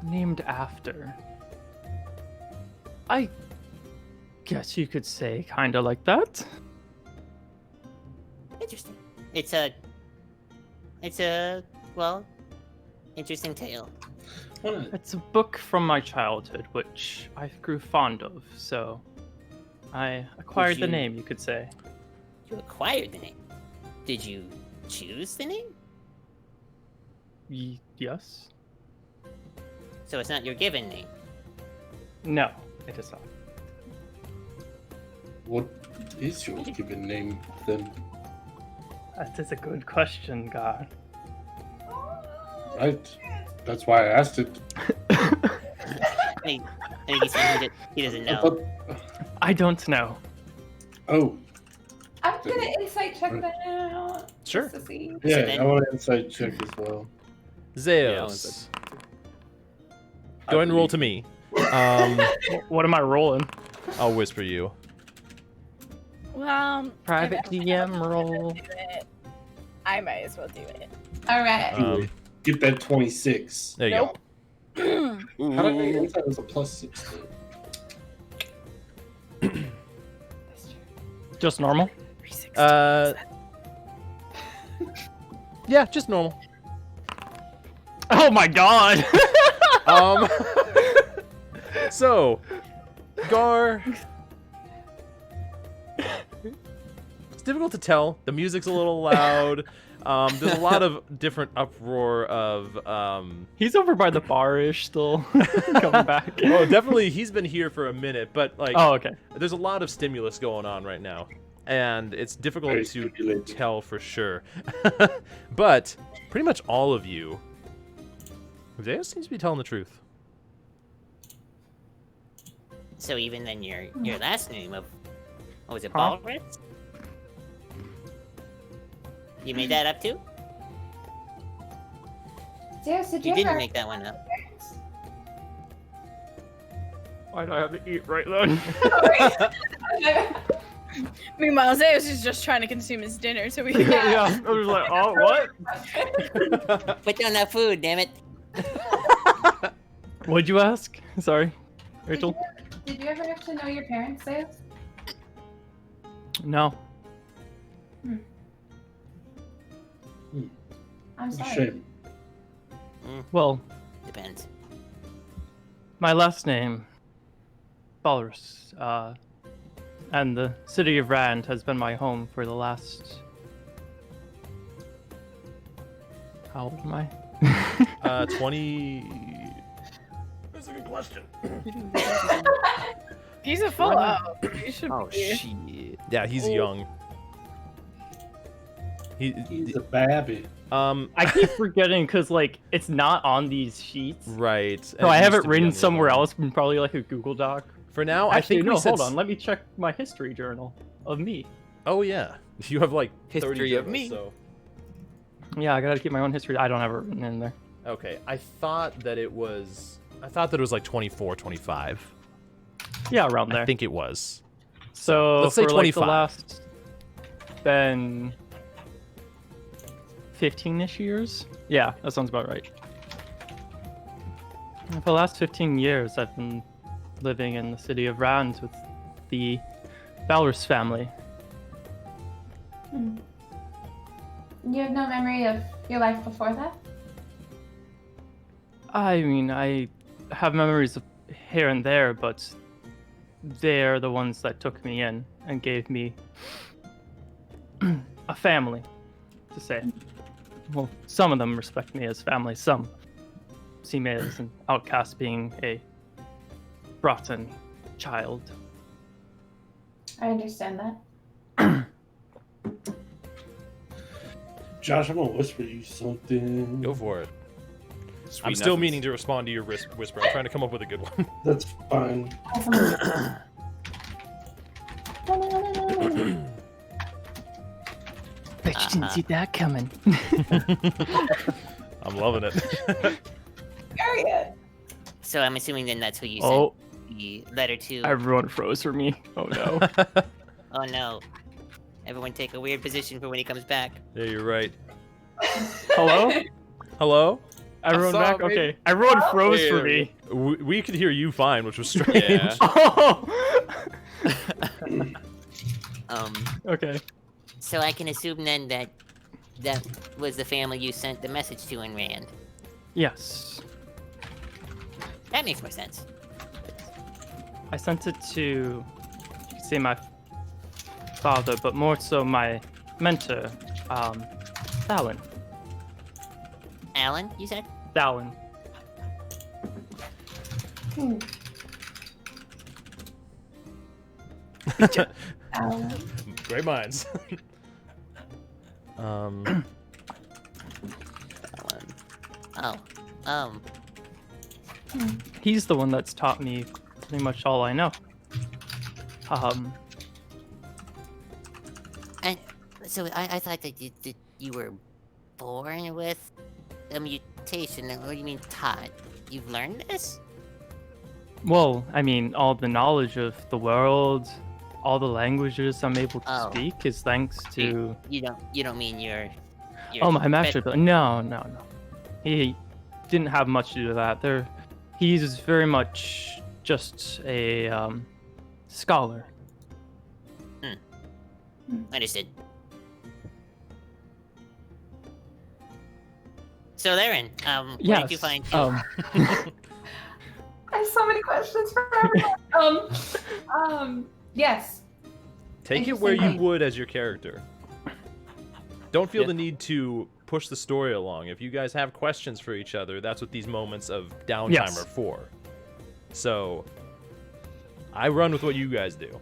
Named after. I guess you could say kinda like that.
Interesting. It's a interesting tale.
It's a book from my childhood, which I grew fond of, so I acquired the
you-
name, you could say.
You acquired the name. Did you choose the name?
Yes?
So it's not your given name.
No, it is not.
What is your given name then?
That is a good question, God.
Right. That's why I asked it.
I think he's saying he doesn't
I
know.
thought-
I don't know.
Oh,
I'm gonna insight check that out.
Sure.
Just to see.
yeah,
then-
I want to insight check as well.
Zeus. Go ahead and roll to me.
What am I rolling?
I'll whisper you.
Well,
Private
if
DM roll.
do it, I might as well do it.
All right.
Get that 26.
There you
Nope.
go.
How did I insight was a +6?
Just normal?
Yeah, just normal.
Oh my god!
So, Gar. It's difficult to tell. The music's a little loud. There's a lot of different uproar of.
He's over by the bar-ish still. Coming back.
Oh, definitely. He's been here for a minute, but like.
Oh, okay.
There's a lot of stimulus going on right now, and it's difficult
Very
to
stimulating.
tell for sure. But pretty much all of you. Zeus seems to be telling the truth.
So even then, your last name of what was it,
Huh?
Balritz? You made that up too?
Zeus, did
You
you
didn't
ever?
make that one up.
Why do I have to eat right then?
Meanwhile, Zeus is just trying to consume his dinner, so we can
Yeah, I was like, oh, what?
Put down that food, damn it.
What'd you ask? Sorry, Rachel.
Did you ever actually know your parents, Zeus?
No.
I'm sorry.
Shame.
Well,
Depends.
my last name, Balrus, and the city of Rand has been my home for the last. How old am I?
20. That's a good question.
He's a full out. He should
Oh
be.
shit. Yeah, he's young.
He's a baby.
I keep forgetting because like it's not on these sheets.
Right.
So I have it written somewhere else, probably like a Google Doc.
For now,
Actually,
I think
no.
we said
Hold on, let me check my history journal of me.
Oh yeah, you have like 30
History of
journals,
me.
So.
Yeah, I gotta keep my own history. I don't have it written in there.
Okay, I thought that it was like 24, 25.
Yeah, around there.
I think it was.
So
let's say
for like
25.
the last, been 15-ish years. Yeah, that sounds about right. For the last 15 years, I've been living in the city of Rand with the Balrus family.
You have no memory of your life before that?
I mean, I have memories of here and there, but they're the ones that took me in and gave me a family, to say. Well, some of them respect me as family, some see me as an outcast being a rotten child.
I understand that.
Josh, I'm gonna whisper you something.
Go for it.
Sweet
I'm still
nothings.
meaning to respond to your whisper. I'm trying to come up with a good one.
That's fine.
Bet you didn't see that coming.
I'm loving it.
Very good.
So I'm assuming then that's who you sent
Oh,
the letter to.
everyone froze for me. Oh no.
Oh no. Everyone take a weird position for when he comes back.
Yeah, you're right.
Hello?
Hello?
Everyone
saw
back?
it, baby.
Okay. Everyone froze
Hey,
for
there
me.
We could hear you fine, which was strange.
Yeah.
Oh! Okay.
So I can assume then that that was the family you sent the message to in Rand.
Yes.
That makes more sense.
I sent it to, you could say my father, but more so my mentor, Thalin.
Alan, you said?
Thalin.
Great minds.
Alan. Oh.
He's the one that's taught me pretty much all I know.
And so I thought that you were born with a mutation. What do you mean taught? You've learned this?
Well, I mean, all the knowledge of the world, all the languages I'm able to
Oh.
speak is thanks to.
You don't mean your
Oh, my master. No. He didn't have much to do with that. He's very much just a scholar.
Understood. So Laren, what
Yes.
did you find?
I have so many questions for everyone. Yes.
Take it where you
Interesting.
would as your character. Don't feel
Yeah.
the need to push the story along. If you guys have questions for each other, that's what these moments of downtime
Yes.
are for. So, I run with what you guys do.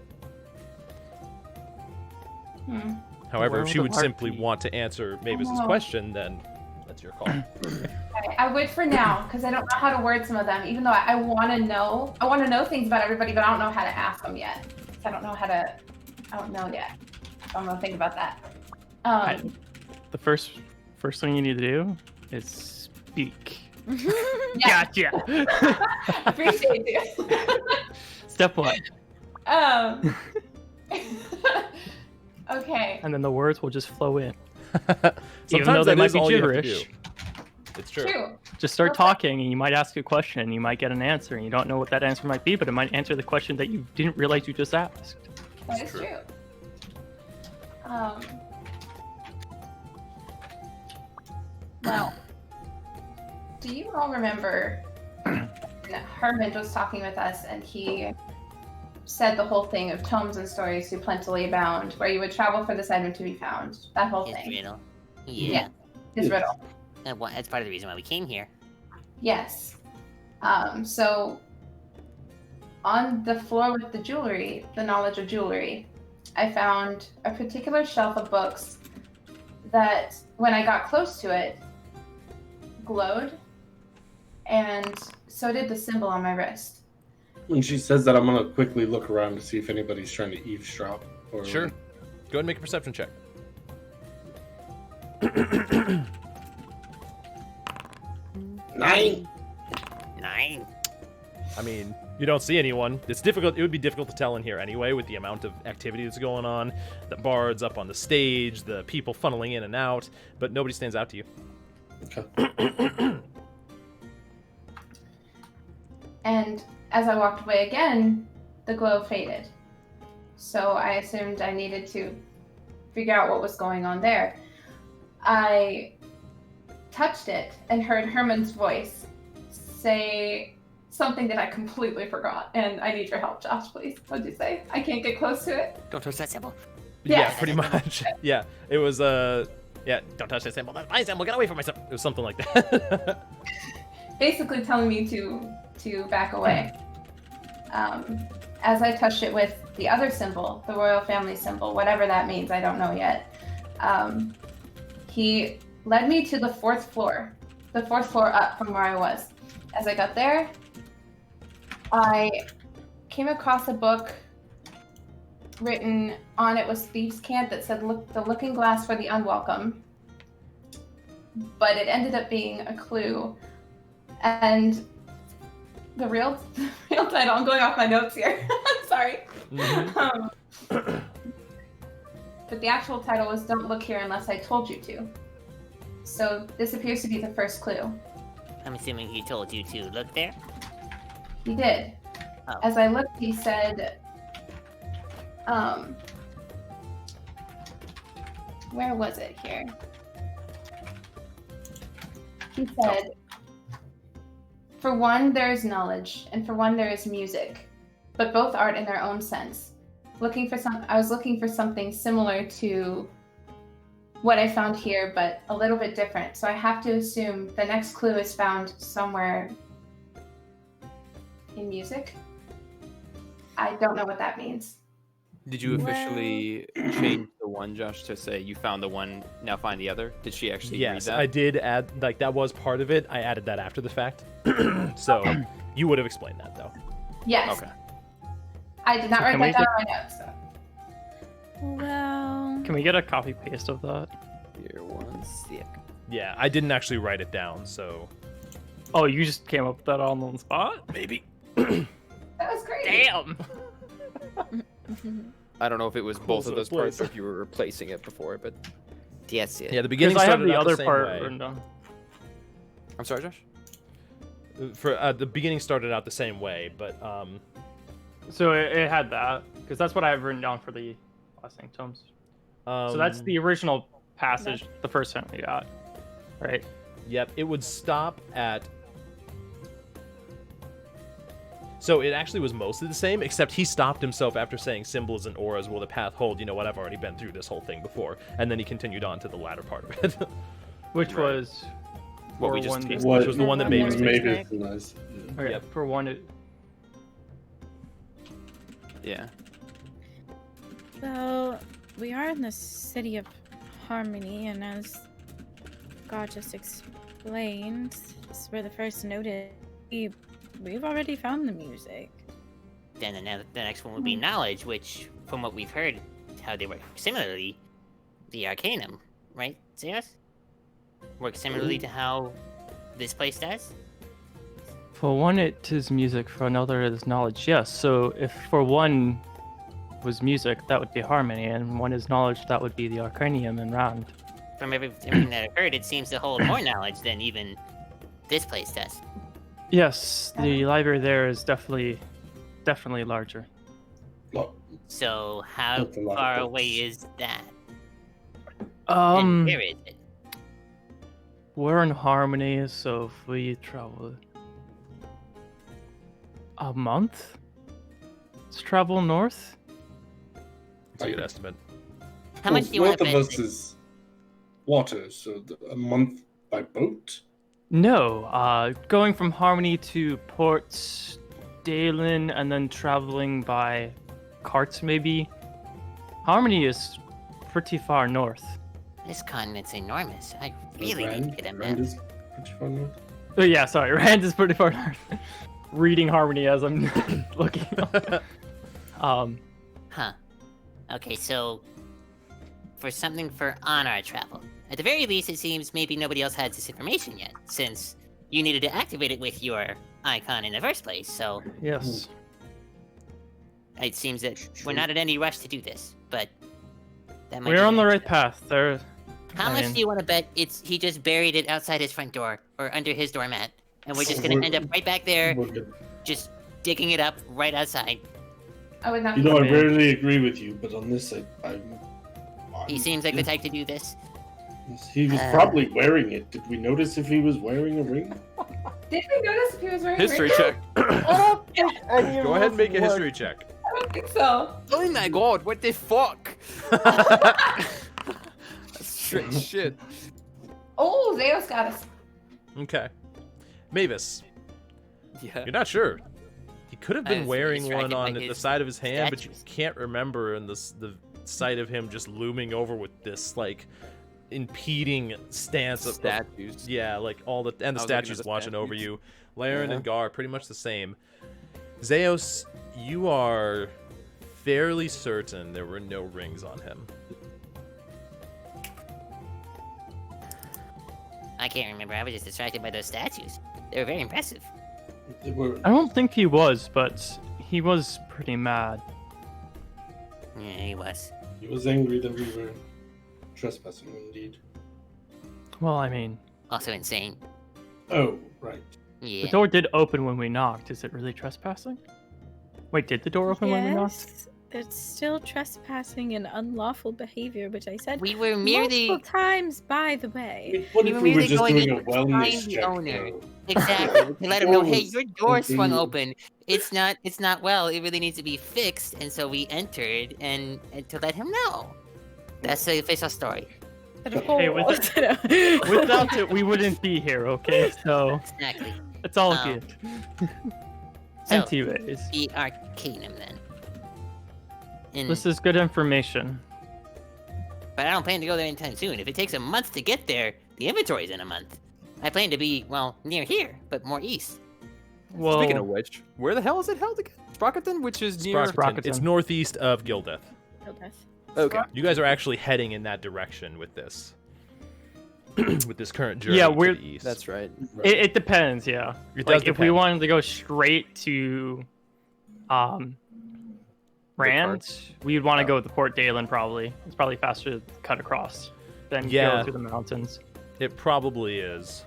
However, if
World
she
of
would simply
Heartbeat.
want to answer Mavis's
Oh.
question, then that's your call.
Okay, I would for now because I don't know how to word some of them. Even though I want to know, things about everybody, but I don't know how to ask them yet. I don't know how to. I don't know yet. So I'm gonna think about that.
The first thing you need to do is speak.
Yeah.
Gotcha.
Appreciate you.
Step one.
Okay.
and then the words will just flow in. Even
Sometimes
though they
that
might
is
be
all you have to
gibberish.
do. It's true.
True.
Just start
Okay.
talking, and you might ask a question, and you might get an answer, and you don't know what that answer might be, but it might answer the question that you didn't realize you just asked.
That is true. Well, do you all remember when Herman was talking with us and he said the whole thing of tomes and stories do plentifully abound, where you would travel for this item to be found? That whole
His
thing.
riddle.
Yeah.
Yeah.
His riddle.
That's part of the reason why we came here.
Yes. So on the floor with the jewelry, the knowledge of jewelry, I found a particular shelf of books that, when I got close to it, glowed, and so did the symbol on my wrist.
When she says that, I'm gonna quickly look around to see if anybody's trying to eavesdrop. Or
Sure. Go ahead and make a perception check.
9.
9.
I mean, you don't see anyone. It's difficult. It would be difficult to tell in here anyway, with the amount of activity that's going on. The bards up on the stage, the people funneling in and out, but nobody stands out to you.
Okay.
And as I walked away again, the glow faded. So I assumed I needed to figure out what was going on there. I touched it and heard Herman's voice say something that I completely forgot. And I need your help, Josh, please. What'd you say? I can't get close to it.
Don't touch that symbol.
Yeah,
Yes.
pretty much. Yeah, it was yeah, don't touch that symbol. That's my symbol. Get away from my symbol. It was something like that.
Basically telling me to back away. As I touched it with the other symbol, the royal family symbol, whatever that means, I don't know yet. He led me to the fourth floor up from where I was. As I got there, I came across a book written on it was Thieves' Cant that said, "Look, the looking glass for the unwelcome." But it ended up being a clue. And the real title, I'm going off my notes here. I'm sorry.
Mhm.
But the actual title was "Don't Look Here Unless I Told You to." So this appears to be the first clue.
I'm assuming he told you to look there.
He did.
Oh.
As I looked, he said, where was it here? He said, "For one, there is knowledge, and for one, there is music, but both art in their own sense. I was looking for something similar to what I found here, but a little bit different. So I have to assume the next clue is found somewhere in music. I don't know what that means."
Did you officially change the one, Josh, to say you found the one, now find the other? Did she actually read
Yes,
that?
I did add, like, that was part of it. I added that after the fact. So you would have explained that, though.
Yes.
Okay.
I did not
So
write
can
that
we
down on my notes. So.
Well,
Can we get a copy paste of that?
Here, one sec.
Yeah, I didn't actually write it down, so
Oh, you just came up with that on the spot?
maybe.
That was great.
Damn!
I don't know if it was both
so
of those
close.
parts or if you were replacing it before, but yes,
Yeah, the beginning
Because I have
started
the
out
other
the same
part
way.
written down.
I'm sorry, Josh?
For the beginning started out the same way, but
So it had that, because that's what I have written down for the last name tomes. So that's the original passage, the first time we got, right?
Yep, it would stop at. So it actually was mostly the same, except he stopped himself after saying symbols and auras will the path hold. You know what? I've already been through this whole thing before, and then he continued on to the latter part of it.
Which
Right.
was
What we
for
just
one.
teased.
Which was the one that made
It was
mistakes.
made it nice. Yeah.
Okay,
Yep.
for one.
Yeah.
well, we are in the city of Harmony, and as God just explained, this is where the first note is. We've already found the music.
Then the next one would be knowledge, which, from what we've heard, how they work similarly, the Arcanum, right, Zeus? Works similarly to how this place does?
For one, it is music. For another, it is knowledge. Yes. So if for one, was music, that would be harmony, and one is knowledge, that would be the Arcanium and Round.
From everything that I've heard, it seems to hold more knowledge than even this place does.
Yes, the library there is definitely larger.
Look,
So how
That's a lot of
far
books.
away is that? And where is it?
We're in Harmony, so if we travel a month, let's travel north.
It's a good estimate.
How much do you want
north
to
of
bet?
us is water, so a month by boat.
No, going from Harmony to Port Dalen and then traveling by carts, maybe. Harmony is pretty far north.
This continent's enormous. I really need
Rand,
to get a
Rand
map.
is pretty far north.
Oh, yeah, sorry, Rand is pretty far north. Reading Harmony as I'm looking.
Huh. Okay, so for something for on our travel. At the very least, it seems maybe nobody else has this information yet, since you needed to activate it with your icon in the first place, so
Yes.
it seems that we're not in any rush to do this, but that might
We're
be
on the
next
right
step.
path. There.
How
I
much
mean-
do you want to bet he just buried it outside his front door, or under his doormat, and we're just gonna
We're-
end up right back there,
We're good.
just digging it up right outside?
I would not.
You know, I
mean-
rarely agree with you, but on this,
He seems like the type to do this.
He was probably wearing it. Did we notice if he was wearing a ring?
Did we notice if he was wearing
History
a ring?
check.
Go ahead and make a history check.
I don't think so.
Oh my god, what the fuck? Straight shit.
Oh, Zeus got us.
Okay. Mavis,
Yeah.
you're not sure. He could have been
was
wearing
distracted
one
by
on the
his
side of his hand, but you
statues.
can't remember in the sight of him just looming over with this like impeding stance of
Statues.
yeah, like all the and the
I was looking at
statues
the
watching over
statues.
you. Laren
Yeah.
and Gar pretty much the same. Zeus, you are fairly certain there were no rings on him.
I can't remember. I was just distracted by those statues. They were very impressive.
They were-
I don't think he was, but he was pretty mad.
Yeah, he was.
He was angry that we were trespassing, indeed.
Well, I mean,
Also insane.
Oh, right.
Yeah.
the door did open when we knocked. Is it really trespassing? Wait, did the door open when we knocked?
Yes, it's still trespassing and unlawful behavior, which I said
We were merely
multiple times, by the way.
What
We
if
were
we were
merely
just
going
doing
in
a
to find
wellness
the
check?
owner.
though?
exactly to let him know,
Door
hey,
was
your door swung
open.
open. It's not well. It really needs to be fixed. And so we entered and to let him know. That's the official story.
Hey, without it, we wouldn't be here, okay? So,
Exactly.
it's all
Um,
good.
So
Anyways,
the Arcanum then.
this is good information.
But I don't plan to go there anytime soon. If it takes a month to get there, the inventory's in a month. I plan to be, well, near here, but more east.
Well,
Speaking of which, where the hell is it held again? Sprocketon, which is near.
Sprocketon. It's
Sprocketon.
northeast of Gildeth.
Okay.
You guys are actually heading in that direction with this. With this current journey
Yeah,
to
we're-
the east.
That's right.
it depends, yeah.
It does
Like, if we
depend.
wanted to go straight to, Rand,
carts.
we'd want to
Oh.
go with the Port Dalen, probably. It's probably faster to cut across than
Yeah.
go through the mountains.
It probably is.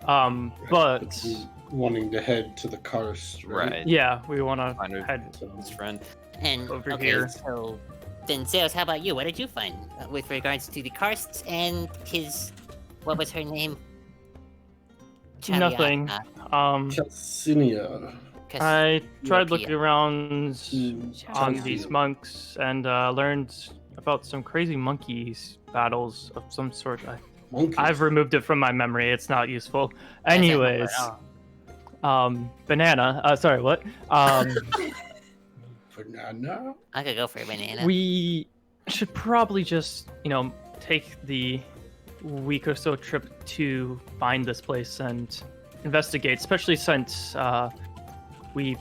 But,
Wanting to head to the karst, right?
Right.
yeah, we want to
Kind of
head
his friend.
And
Over
okay,
here.
so then Zeus, how about you? What did you find with regards to the karsts and his, what was her name?
Nothing.
Chariana.
Calcinia.
I tried
European.
looking around
Mm,
on
Chelsea.
these monks and learned about some crazy monkeys battles of some sort.
Monkeys.
I've removed it from my memory. It's not useful.
That's not
Anyways, banana. Sorry, what?
Banana?
I could go for a banana.
We should probably just, take the week or so trip to find this place and investigate, especially since we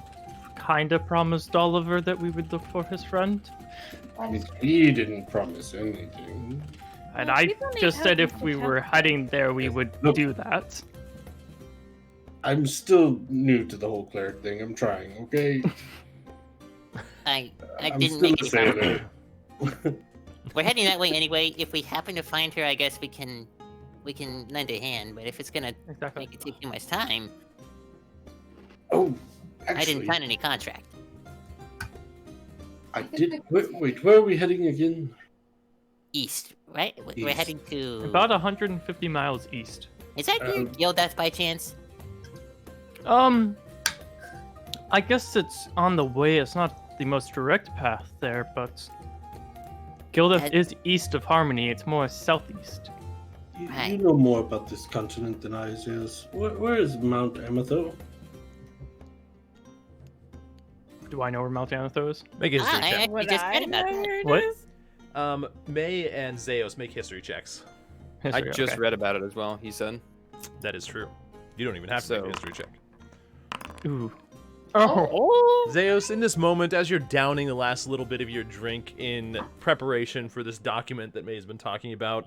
kind of promised Oliver that we would look for his friend.
I mean, he didn't promise anything.
And
Well,
I
people need
just said
help
if
with
we
the
were
help.
heading there, we would
Look.
do that.
I'm still new to the whole cleric thing. I'm trying, okay?
I
I'm
didn't
still
make
a
any promises.
sailor.
We're heading that way anyway. If we happen to find her, I guess we can lend a hand. But if it's gonna
Exactly.
make it take too much time,
Oh,
I didn't
actually,
sign any contract.
I did. Wait, where are we heading again?
East, right? We're
East.
heading to.
About 150 miles east.
Is that near Gildas by chance?
I guess it's on the way. It's not the most direct path there, but Gildas is east of Harmony. It's more southeast.
You know more about this continent than I do. Where is Mount Amethyst?
Do I know where Mount Anatho is?
Make a history
I
check.
actually just read about that.
What?
May and Zeos make history checks.
I
History,
just
okay.
read about it as well. He said.
That is true. You don't even have to make a
So-
history check.
Ooh. Oh.
Zeos, in this moment, as you're downing the last little bit of your drink in preparation for this document that May's been talking about,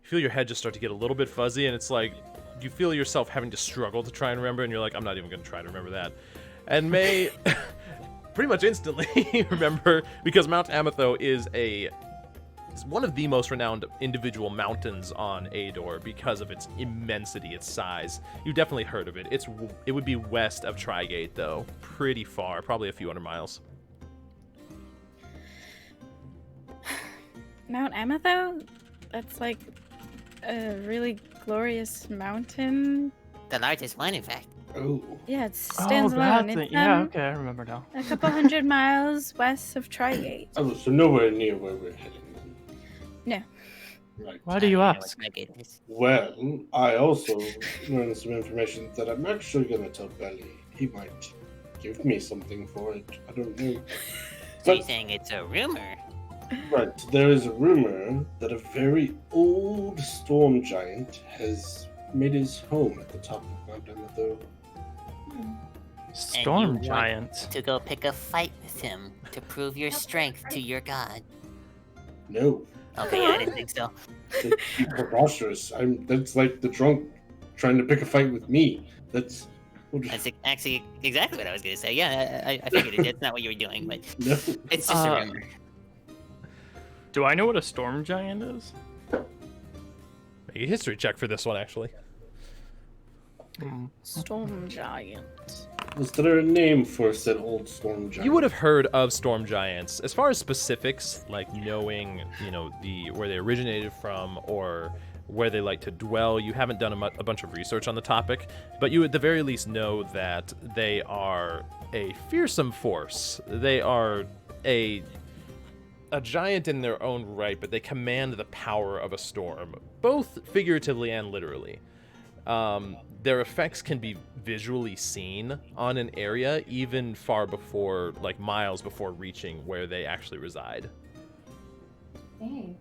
you feel your head just start to get a little bit fuzzy, and it's like you feel yourself having to struggle to try and remember, and you're like, I'm not even going to try to remember that. And May pretty much instantly remember, because Mount Amethyst is it's one of the most renowned individual mountains on Ador because of its immensity, its size. You've definitely heard of it. It would be west of Trigate, though. Pretty far, probably a few hundred miles.
Mount Amethyst? That's like a really glorious mountain.
The largest one, in fact.
Oh,
Yeah, it stands
Oh,
alone.
that's
It's
it. Yeah, okay, I remember now.
a couple hundred miles west of Trigate.
oh, so nowhere near where we're heading.
No.
Right.
Why do you
I don't know
ask?
what Trigate is.
Well, I also learned some information that I'm actually going to tell Belly. He might give me something for it. I don't know.
So you're saying it's a rumor?
Right, there is a rumor that a very old storm giant has made his home at the top of Mount Amethyst.
Storm
want
giant.
To go pick a fight with him to prove your strength to your god.
No,
Okay, I didn't think so.
that'd be preposterous. That's like the drunk trying to pick a fight with me. That's
Actually exactly what I was gonna say. Yeah, I figured it. That's not what you were doing, but
no.
it's just a rumor.
Do I know what a storm giant is?
Make a history check for this one, actually.
Storm giant.
Was there a name for said old storm giant?
You would have heard of storm giants. As far as specifics, like knowing, where they originated from or where they like to dwell, you haven't done a bunch of research on the topic, but you at the very least know that they are a fearsome force. They are a giant in their own right, but they command the power of a storm, both figuratively and literally. Their effects can be visually seen on an area even far before, like miles before reaching where they actually reside.
Dang.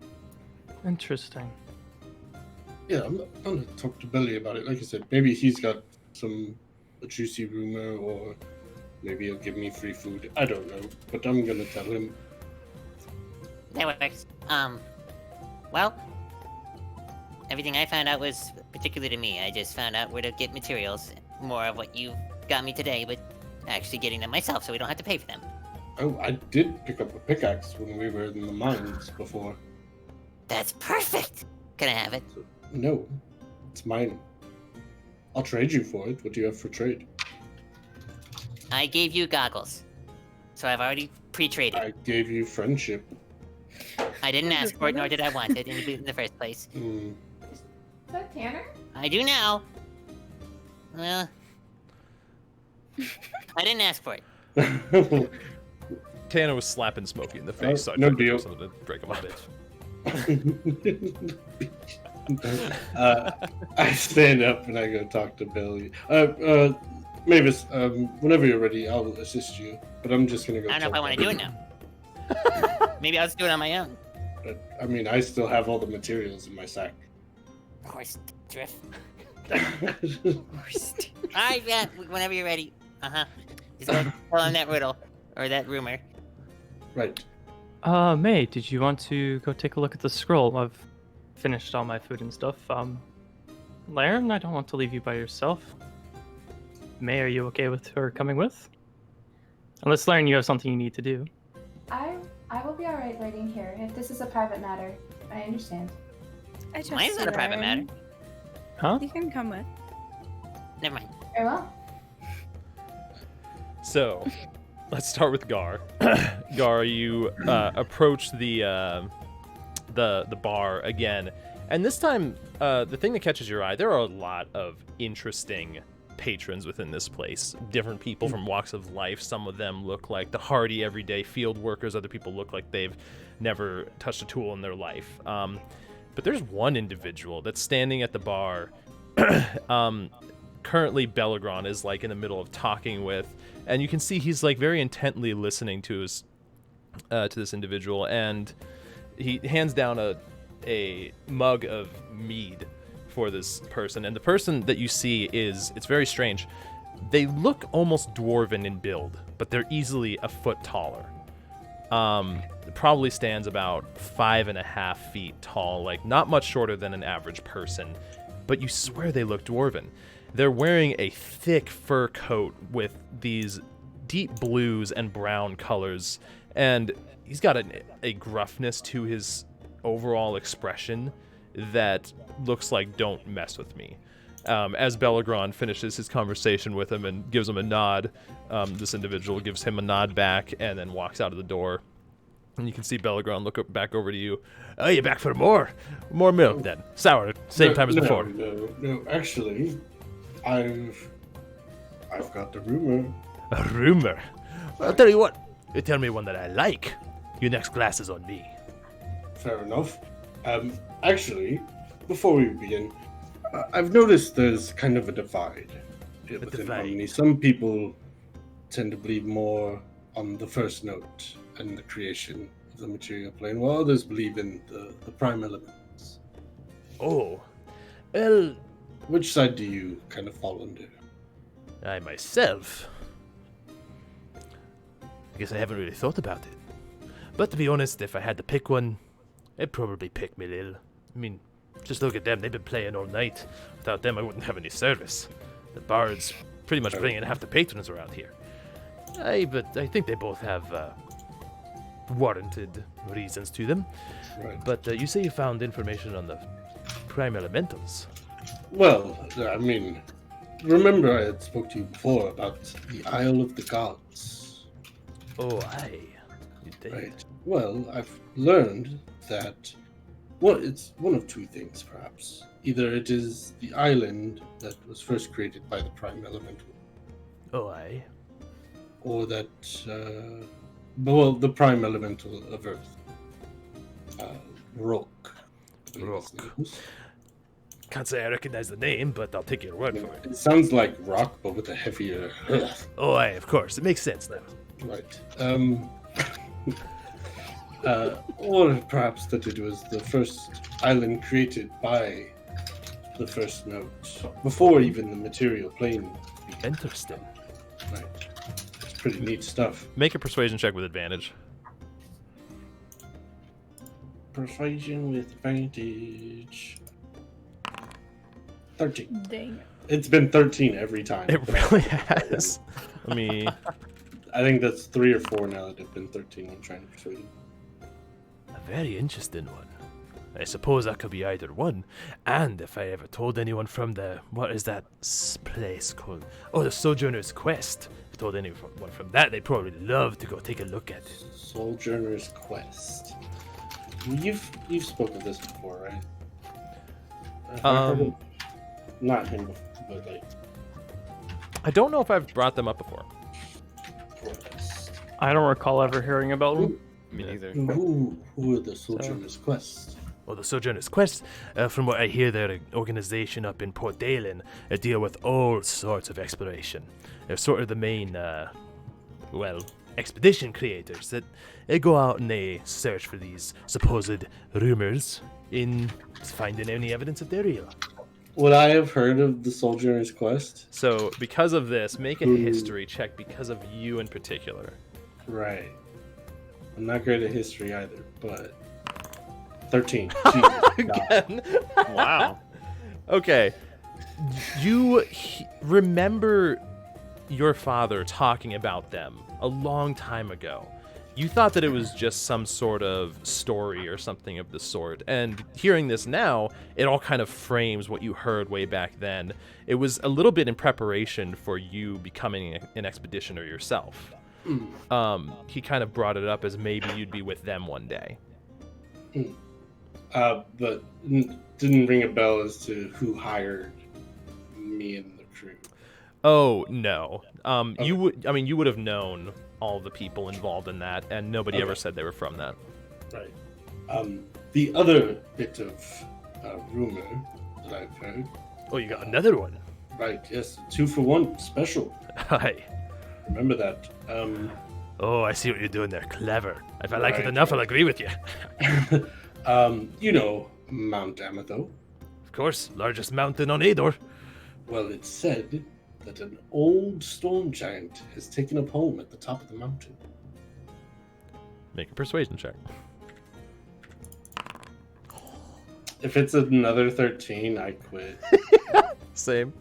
Interesting.
Yeah, I'm gonna talk to Billy about it. Like I said, maybe he's got a juicy rumor, or maybe he'll give me free food. I don't know, but I'm gonna tell him.
That works. Well, everything I found out was particular to me. I just found out where to get materials. More of what you got me today, but actually getting them myself so we don't have to pay for them.
Oh, I did pick up a pickaxe when we were in the mines before.
That's perfect! Can I have it?
No, it's mine. I'll trade you for it. What do you have for trade?
I gave you goggles. So I've already pre-traded.
I gave you friendship.
I didn't ask for it, nor did I want it in the first place.
Mm.
Is that Tanner?
I do now. Well, I didn't ask for it.
Tana was slapping Smokey in the face, so I
no
tried to do
deal.
something to break him a bit.
I stand up and I go talk to Billy. Mavis, whenever you're ready, I'll assist you. But I'm just gonna go.
I don't know if I want to do it now. Maybe I'll just do it on my own.
But, I mean, I still have all the materials in my sack.
Horse drift. Alright, yeah, whenever you're ready. Uh-huh. Just go tell him that riddle. Or that rumor.
Right.
May, did you want to go take a look at the scroll? I've finished all my food and stuff. Laren, I don't want to leave you by yourself. May, are you okay with her coming with? Unless, Lauren, you have something you need to do.
I will be all right waiting here. If this is a private matter, I understand.
I trust
Mine's
you,
not a private matter.
Aaron.
Huh?
You can come with.
Never mind.
Very well.
So, let's start with Gar. Gar, you approach the bar again, and this time, the thing that catches your eye, there are a lot of interesting patrons within this place. Different people from walks of life. Some of them look like the hardy everyday field workers. Other people look like they've never touched a tool in their life. But there's one individual that's standing at the bar. Currently, Belagron is like in the middle of talking with, and you can see he's like very intently listening to his to this individual, and he hands down a mug of mead for this person. And the person that you see it's very strange. They look almost dwarven in build, but they're easily a foot taller. Probably stands about 5.5 feet tall, like not much shorter than an average person, but you swear they look dwarven. They're wearing a thick fur coat with these deep blues and brown colors, and he's got a gruffness to his overall expression that looks like "don't mess with me." As Belagron finishes his conversation with him and gives him a nod, this individual gives him a nod back and then walks out of the door. And you can see Belagron look back over to you. Oh, you back for more milk then? Sour, same time as before.
No. Actually, I've got the rumor.
A rumor? Well, I'll tell you what. You tell me one that I like. Your next glass is on me.
Fair enough. Actually, before we begin, I've noticed there's kind of a divide within Harmony. Some people tend to believe more on the first note and the creation of the material plane, while others believe in the prime elements.
Oh, well...
Which side do you kind of fall under?
I myself... I guess I haven't really thought about it. But to be honest, if I had to pick one, I'd probably pick Milil. I mean, just look at them. They've been playing all night. Without them, I wouldn't have any service. The bard's pretty much bringing half the patrons around here. But I think they both have warranted reasons to them.
Right.
But you say you found information on the prime elementals.
Well, I mean, remember I had spoke to you before about the Isle of the Gods.
Oh, aye. You did.
Right. Well, I've learned that, well, it's one of two things, perhaps. Either it is the island that was first created by the prime elemental.
Oh, aye.
Or that, the prime elemental of Earth. Rock.
Can't say I recognize the name, but I'll take your word for it.
It sounds like rock, but with a heavier.
Oh, aye, of course. It makes sense now.
Right. Or perhaps that it was the first island created by the first note, before even the material plane.
Interesting.
Right. It's pretty neat stuff.
Make a persuasion check with advantage.
Persuasion with advantage. 13.
Dang.
It's been 13 every time.
It really has. Let me...
I think that's 3 or 4 now that have been 13. I'm trying to persuade him.
A very interesting one. I suppose that could be either one. And if I ever told anyone from what is that place called? Oh, the Sojourner's Quest. If I told anyone from that, they'd probably love to go take a look at it.
Sojourner's Quest. You've spoken of this before, right? Not him, but like.
I don't know if I've brought them up before.
I don't recall ever hearing about them.
Me neither.
Who are the Sojourner's Quest?
Well, the Sojourner's Quest, from what I hear, they're an organization up in Port Dalen that deal with all sorts of exploration. They're sort of the main, expedition creators that they go out and they search for these supposed rumors in finding any evidence that they're real.
Would I have heard of the Sojourner's Quest?
So, because of this, make a history check because of you in particular.
Right. I'm not great at history either, but 13.
Again.
Wow.
Okay. You remember your father talking about them a long time ago. You thought that it was just some sort of story or something of the sort, and hearing this now, it all kind of frames what you heard way back then. It was a little bit in preparation for you becoming an expeditioner yourself. He kind of brought it up as maybe you'd be with them one day.
But didn't ring a bell as to who hired me and the crew.
Oh, no.
Okay.
You would have known all the people involved in that, and nobody ever said they were from that.
Right. The other bit of rumor that I've heard.
Oh, you got another one?
Right, yes. 2-for-1 special.
Hi.
Remember that.
Oh, I see what you're doing there. Clever. If I like it enough, I'll agree with you.
You know Mount Ametho.
Of course, largest mountain on Ador.
Well, it's said that an old storm giant has taken up home at the top of the mountain.
Make a persuasion check.
If it's another 13, I quit.
Same.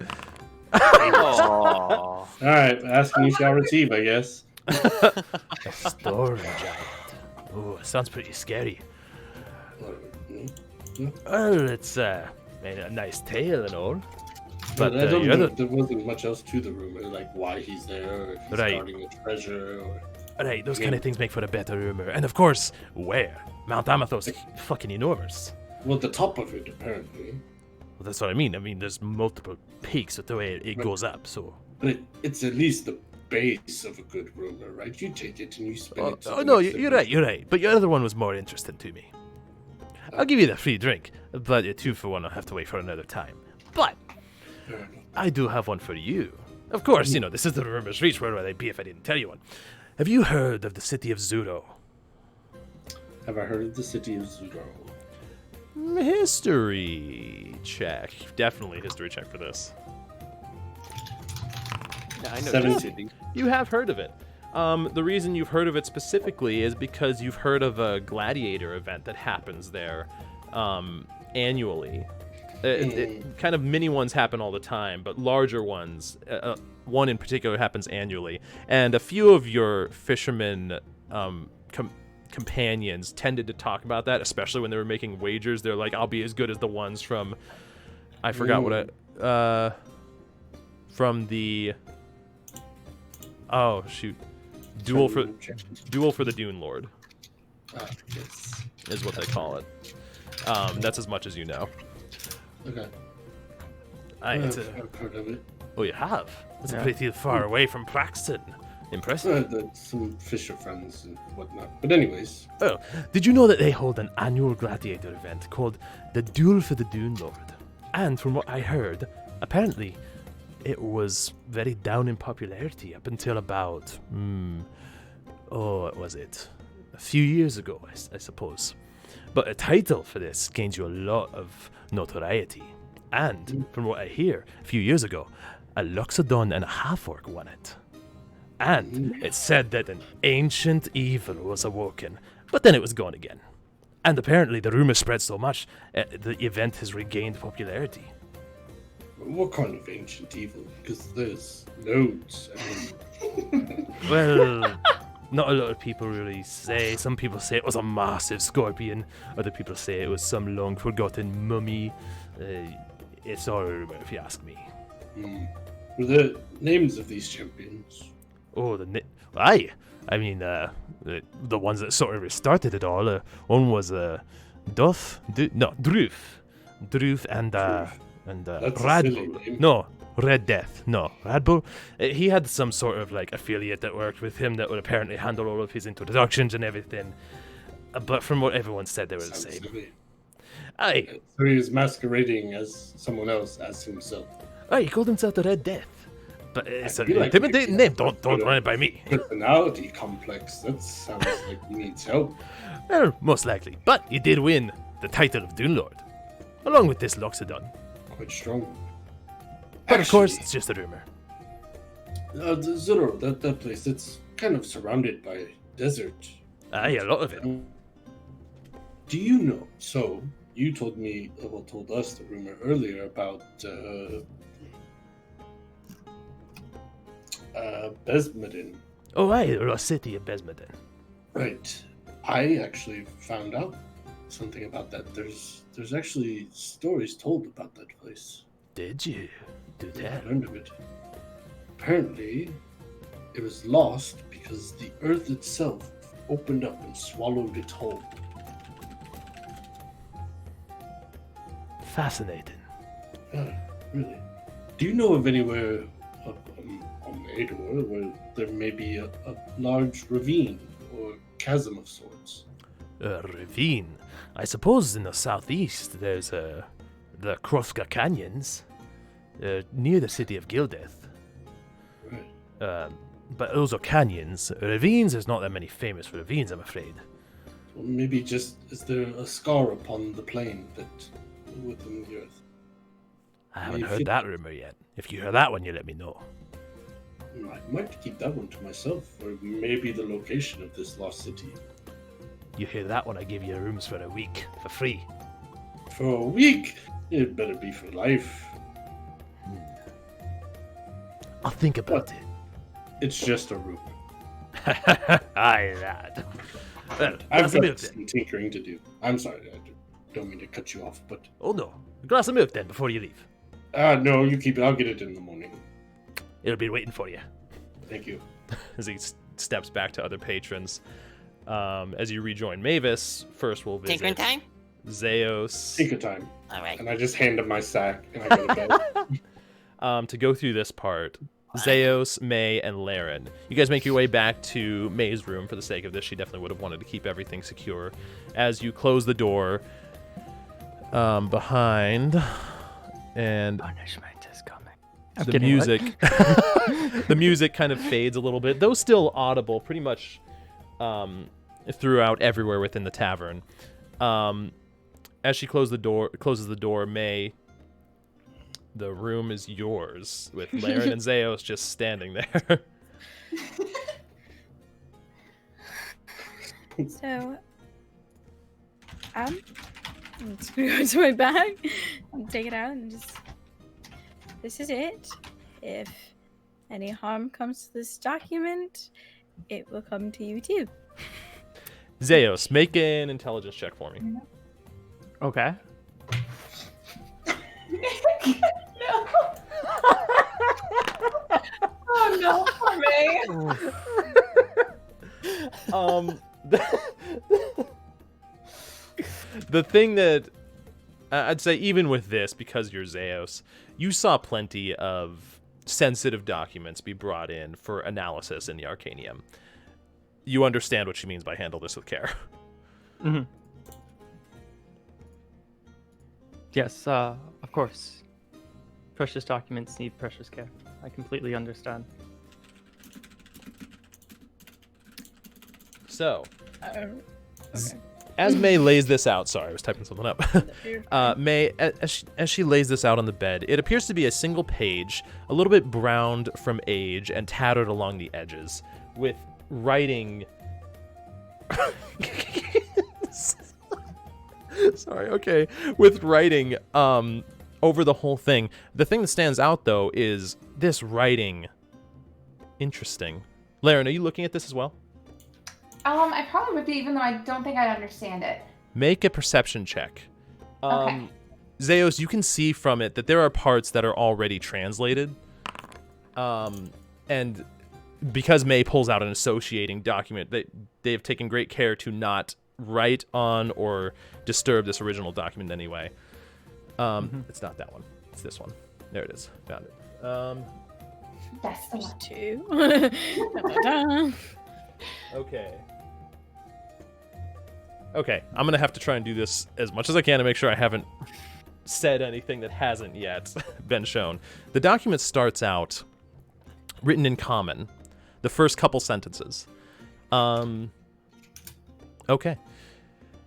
Aww.
Alright, ask and you shall receive, I guess.
A storm giant. Oh, sounds pretty scary. Well, it's a nice tale and all. But
I don't know, there wasn't much else to the rumor, like why he's there, or if he's guarding a treasure, or...
Right, those kind of things make for a better rumor. And of course, where? Mount Amathos is fucking enormous.
Well, the top of it, apparently.
Well, that's what I mean. I mean, there's multiple peaks with the way it goes up, so...
But it's at least the base of a good rumor, right? You take it and you spin it.
Oh, no, you're right. But your other one was more interesting to me. I'll give you the free drink, but your 2-for-1 I'll have to wait for another time. But I do have one for you. Of course, you know, this is the rumor's reach. Where would I be if I didn't tell you one? Have you heard of the city of Zuro?
Have I heard of the city of Zuro?
History check. Definitely history check for this.
Yeah, I know
17.
You have heard of it. The reason you've heard of it specifically is because you've heard of a gladiator event that happens there annually. Kind of mini ones happen all the time, but larger ones, one in particular happens annually. And a few of your fishermen companions tended to talk about that, especially when they were making wagers. They're like, I'll be as good as the ones from... I forgot what from the... Oh, shoot. Duel for the Dune Lord.
Yes.
Is what they call it. That's as much as you know.
Okay.
I've
heard of it.
Oh, you have? That's pretty far away from Praxton. Impressive.
Some fisher friends and whatnot. But anyways.
Oh, did you know that they hold an annual gladiator event called the Duel for the Dune Lord? And from what I heard, apparently it was very down in popularity up until about, what was it? A few years ago, I suppose. But a title for this gains you a lot of notoriety. And from what I hear, a few years ago, a Loxodon and a half-orc won it. And it's said that an ancient evil was awoken, but then it was gone again. And apparently the rumor spread so much, the event has regained popularity.
What kind of ancient evil? Because there's loads.
Well, not a lot of people really say. Some people say it was a massive scorpion. Other people say it was some long-forgotten mummy. It's all a rumor, if you ask me.
Were the names of these champions?
Oh, aye. I mean, the ones that sort of restarted it all. One was Druf and Radbull. No, Red Death. No, Radbull. He had some sort of like affiliate that worked with him that would apparently handle all of his introductions and everything. But from what everyone said, they were the same.
Silly.
Aye.
So he was masquerading as someone else, as himself.
Aye, he called himself the Red Death. But it's an
feel like
intimidating name. Don't run it by me.
Personality complex. That sounds like he needs help.
Well, most likely. But he did win the title of Dune Lord, along with this Loxodon.
Quite strong.
But of course, it's just a rumor.
Zoro, that place, it's kind of surrounded by desert.
Aye, a lot of it.
Do you know? So, you told us the rumor earlier about Besmedin.
Oh, aye, the lost city of Besmeden.
Right. I actually found out something about that. There's actually stories told about that place.
Did you? Do
I
tell.
learned of it. Apparently, it was lost because the earth itself opened up and swallowed it whole.
Fascinating.
Really? Do you know of anywhere on Ador where there may be a large ravine or chasm of sorts?
A ravine. I suppose in the southeast there's the Kroska Canyons, near the city of Gildeth.
Right.
But those are canyons. Ravines, there's not that many famous ravines, I'm afraid.
Or maybe just is there a scar upon the plain that within the earth?
I haven't
Maybe
heard
it-
that rumor yet. If you hear that one, you let me know.
I might keep that one to myself, or maybe the location of this lost city.
You hear that one, I give you rooms for a week, for free.
For a week? It better be for life.
I'll think about
It's just a room.
it. Aye, lad. Well,
I've
glass of milk
got
then.
some tinkering to do. I'm sorry, I don't mean to cut you off, but...
Oh no, a glass of milk then, before you leave.
No, you keep it. I'll get it in the morning.
It'll be waiting for you.
Thank you.
As he steps back to other patrons. As you rejoin Mavis, first we'll visit
Tinkering time?
Zeos.
Take your time.
All right.
And I just hand him my sack, and I go to bed.
To go through this part, Zeos, May, and Laren. You guys make your way back to May's room. For the sake of this, she definitely would have wanted to keep everything secure. As you close the door behind, and
Punishment is coming.
the music, the music kind of fades a little bit, though still audible, pretty much throughout everywhere within the tavern. As she closes the door, May. The room is yours, with Laren and Zeos just standing there.
So, I'm just gonna go to my bag and take it out and just. This is it. If any harm comes to this document, it will come to you too.
Zeos, make an intelligence check for me.
Okay.
No. Oh no, poor May.
The thing that I'd say, even with this, because you're Zeos, you saw plenty of sensitive documents be brought in for analysis in the Arcanium. You understand what she means by handle this with care.
Mm-hmm. Yes, of course. Precious documents need precious care. I completely understand.
So,
Okay.
as May lays this out, sorry, I was typing something up. May, as she lays this out on the bed, it appears to be a single page, a little bit browned from age and tattered along the edges, with writing. Sorry, okay. With writing over the whole thing. The thing that stands out, though, is this writing. Interesting. Laren, are you looking at this as well?
I probably would be, even though I don't think I'd understand it.
Make a perception check.
Okay.
Zeos, you can see from it that there are parts that are already translated. And because May pulls out an associating document, they have taken great care to not write on or disturb this original document in any way. It's not that one. It's this one. There it is. Found it.
That's the one.
Two. Da-da-da.
Okay, I'm going to have to try and do this as much as I can to make sure I haven't said anything that hasn't yet been shown. The document starts out written in common, the first couple sentences. Okay.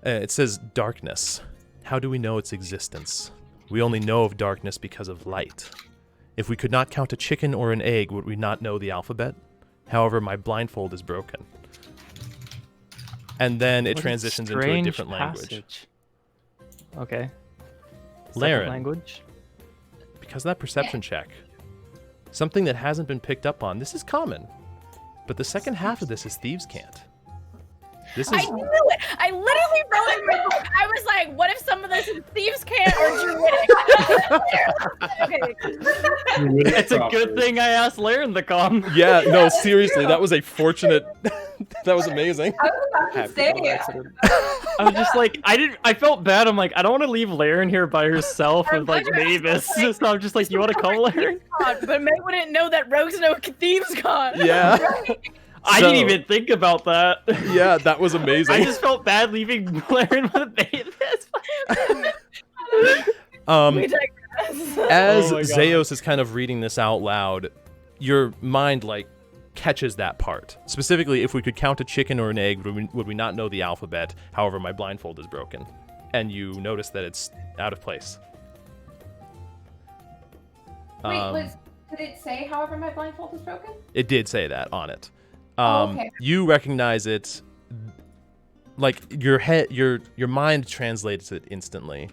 It says, darkness. How do we know its existence? We only know of darkness because of light. If we could not count a chicken or an egg, would we not know the alphabet? However, my blindfold is broken. And then it
What a
transitions into a
strange
different language.
passage. Okay. Second
Laren.
language.
Because of that perception check, something that hasn't been picked up on, this is common. But the second half of this is Thieves' Cant. This is
I knew it. I literally wrote in my book. I was like, "What if some of this is Thieves' Cant or Druidic?" Okay.
It's a good thing I asked Laren to come.
Yeah, no, seriously, that was a fortunate. That was amazing.
I was about to say it.
I was just like, I felt bad. I'm like, I don't want to leave Laren here by herself with like Mavis. So I'm just like, you want to come, Laren?
But May wouldn't know that rogues know Thieves' Cant.
Yeah.
I didn't even think about that.
Yeah, that was amazing.
I just felt bad leaving Laren with Mavis.
We digress.
As
Oh my God.
Zeus is kind of reading this out loud, your mind like catches that part. Specifically, if we could count a chicken or an egg, would we not know the alphabet? However, my blindfold is broken, and you notice that it's out of place.
Wait, did it say however my blindfold is broken?
It did say that on it.
Okay.
You recognize it, like your mind translates it instantly,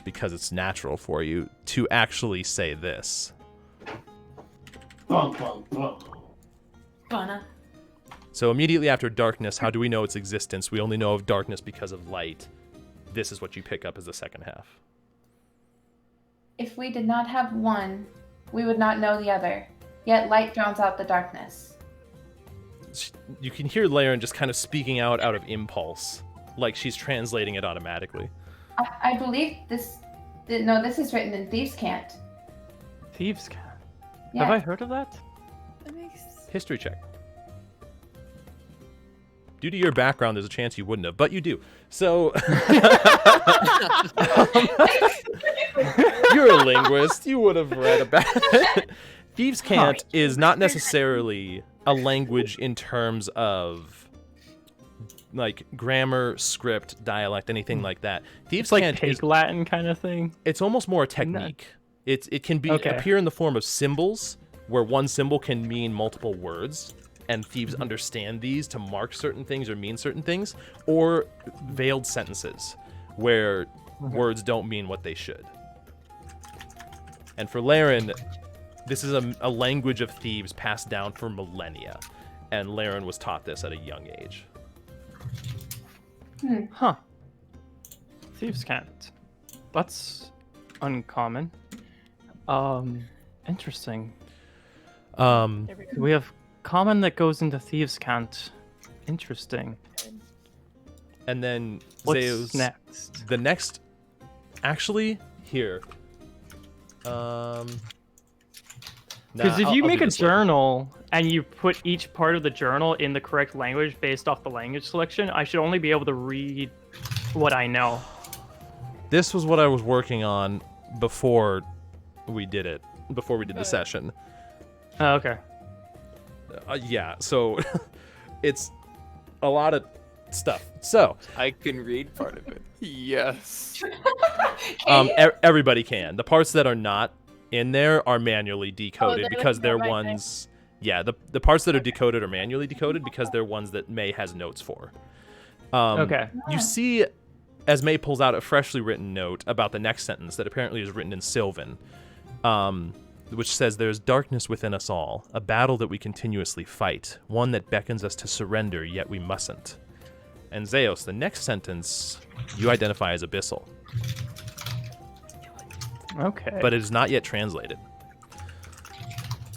because it's natural for you to actually say this.
Bum, bum, bum.
Bana.
So immediately after darkness, how do we know its existence? We only know of darkness because of light. This is what you pick up as the second half.
If we did not have one, we would not know the other. Yet light drowns out the darkness.
You can hear Laren just kind of speaking out of impulse, like she's translating it automatically.
I believe this. No, this is written in Thieves' Cant.
Thieves' Cant.
Yeah.
Have I heard of that?
That makes
History check. Due to your background, there's a chance you wouldn't have, but you do. So, you're a linguist. You would have read about it. Thieves' Cant is not necessarily a language in terms of like grammar, script, dialect, anything like that. Thieves'
It's like
Cant
Pig
is
Latin kind of thing.
it's almost more a technique. It can be appear in the form of symbols, where one symbol can mean multiple words, and thieves understand these to mark certain things or mean certain things, or veiled sentences, where words don't mean what they should. And for Laren, this is a language of thieves passed down for millennia, and Laren was taught this at a young age.
Huh. Thieves' Cant. That's uncommon. Interesting. We have common that goes into Thieves' Cant. Interesting.
And then
What's
Zeus,
next?
the next, actually, here.
Because if you make a journal and you put each part of the journal in the correct language based off the language selection, I should only be able to read what I know.
This was what I was working on before we did it, before we did the session.
Oh, okay.
Yeah, so it's a lot of stuff. So
I can read part of it. Yes.
everybody can. The parts that are not in there are manually decoded because they're ones. Yeah, the parts that are decoded are manually decoded because they're ones that May has notes for.
Okay.
You see, as May pulls out a freshly written note about the next sentence that apparently is written in Sylvan, which says, "There is darkness within us all, a battle that we continuously fight, one that beckons us to surrender, yet we mustn't." And Zeus, the next sentence, you identify as abyssal.
Okay.
But it is not yet translated.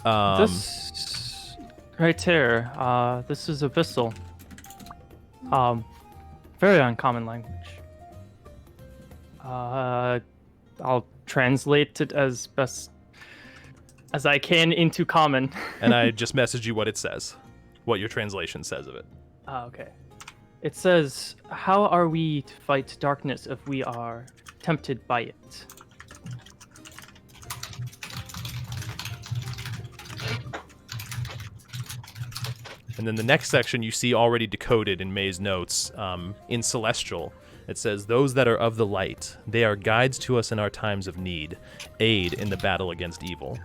This right here, this is abyssal. Very uncommon language. I'll translate it as best as I can into common.
And I just messaged you what it says, what your translation says of it.
Okay. It says, "How are we to fight darkness if we are tempted by it?"
And then the next section you see already decoded in May's notes in Celestial. It says, "Those that are of the light, they are guides to us in our times of need, aid in the battle against evil."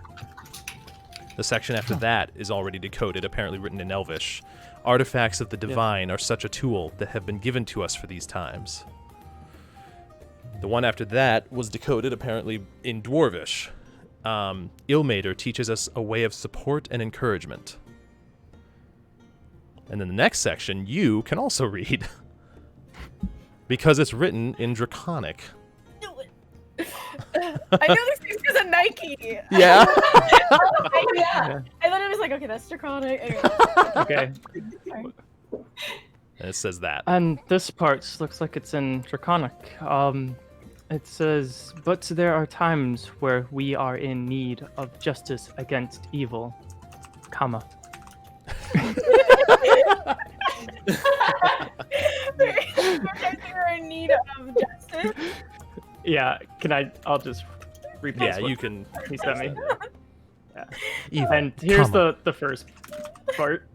The section after that is already decoded, apparently written in Elvish. "Artifacts of the divine are such a tool that have been given to us for these times." The one after that was decoded, apparently in Dwarvish. Ilmater teaches us a way of support and encouragement. And then the next section you can also read because it's written in Draconic.
I know this thing's because of Nike.
Yeah.
Yeah. And then it was like, okay, that's Draconic. Anyway.
Okay.
And it says that.
And this part looks like it's in Draconic. It says, but there are times where we are in need of justice against evil, comma.
We're in need of justice.
Yeah, I'll just repeat.
Yeah, you can.
He sent me. Yeah.
Evil,
And here's
comma.
the first part.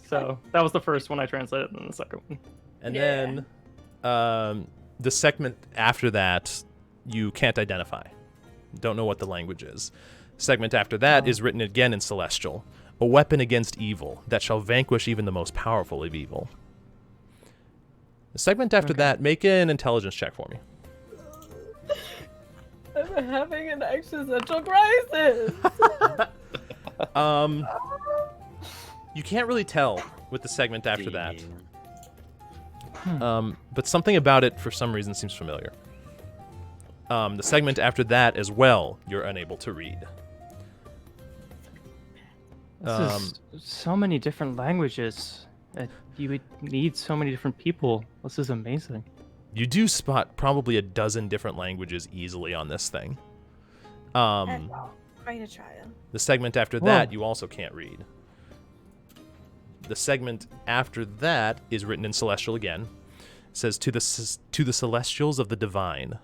So that was the first one I translated, and then the second one.
And then the segment after that, you can't identify. Don't know what the language is. Segment after that is written again in Celestial. A weapon against evil that shall vanquish even the most powerful of evil. The segment after that, make an intelligence check for me.
I'm having an existential crisis.
You can't really tell with the segment after that. But something about it, for some reason, seems familiar. The segment after that as well, you're unable to read.
This is so many different languages. You would need so many different people. This is amazing.
You do spot probably a dozen different languages easily on this thing.
Quite a trial.
The segment after that, you also can't read. The segment after that is written in Celestial again. It says, to the Celestials of the Divine.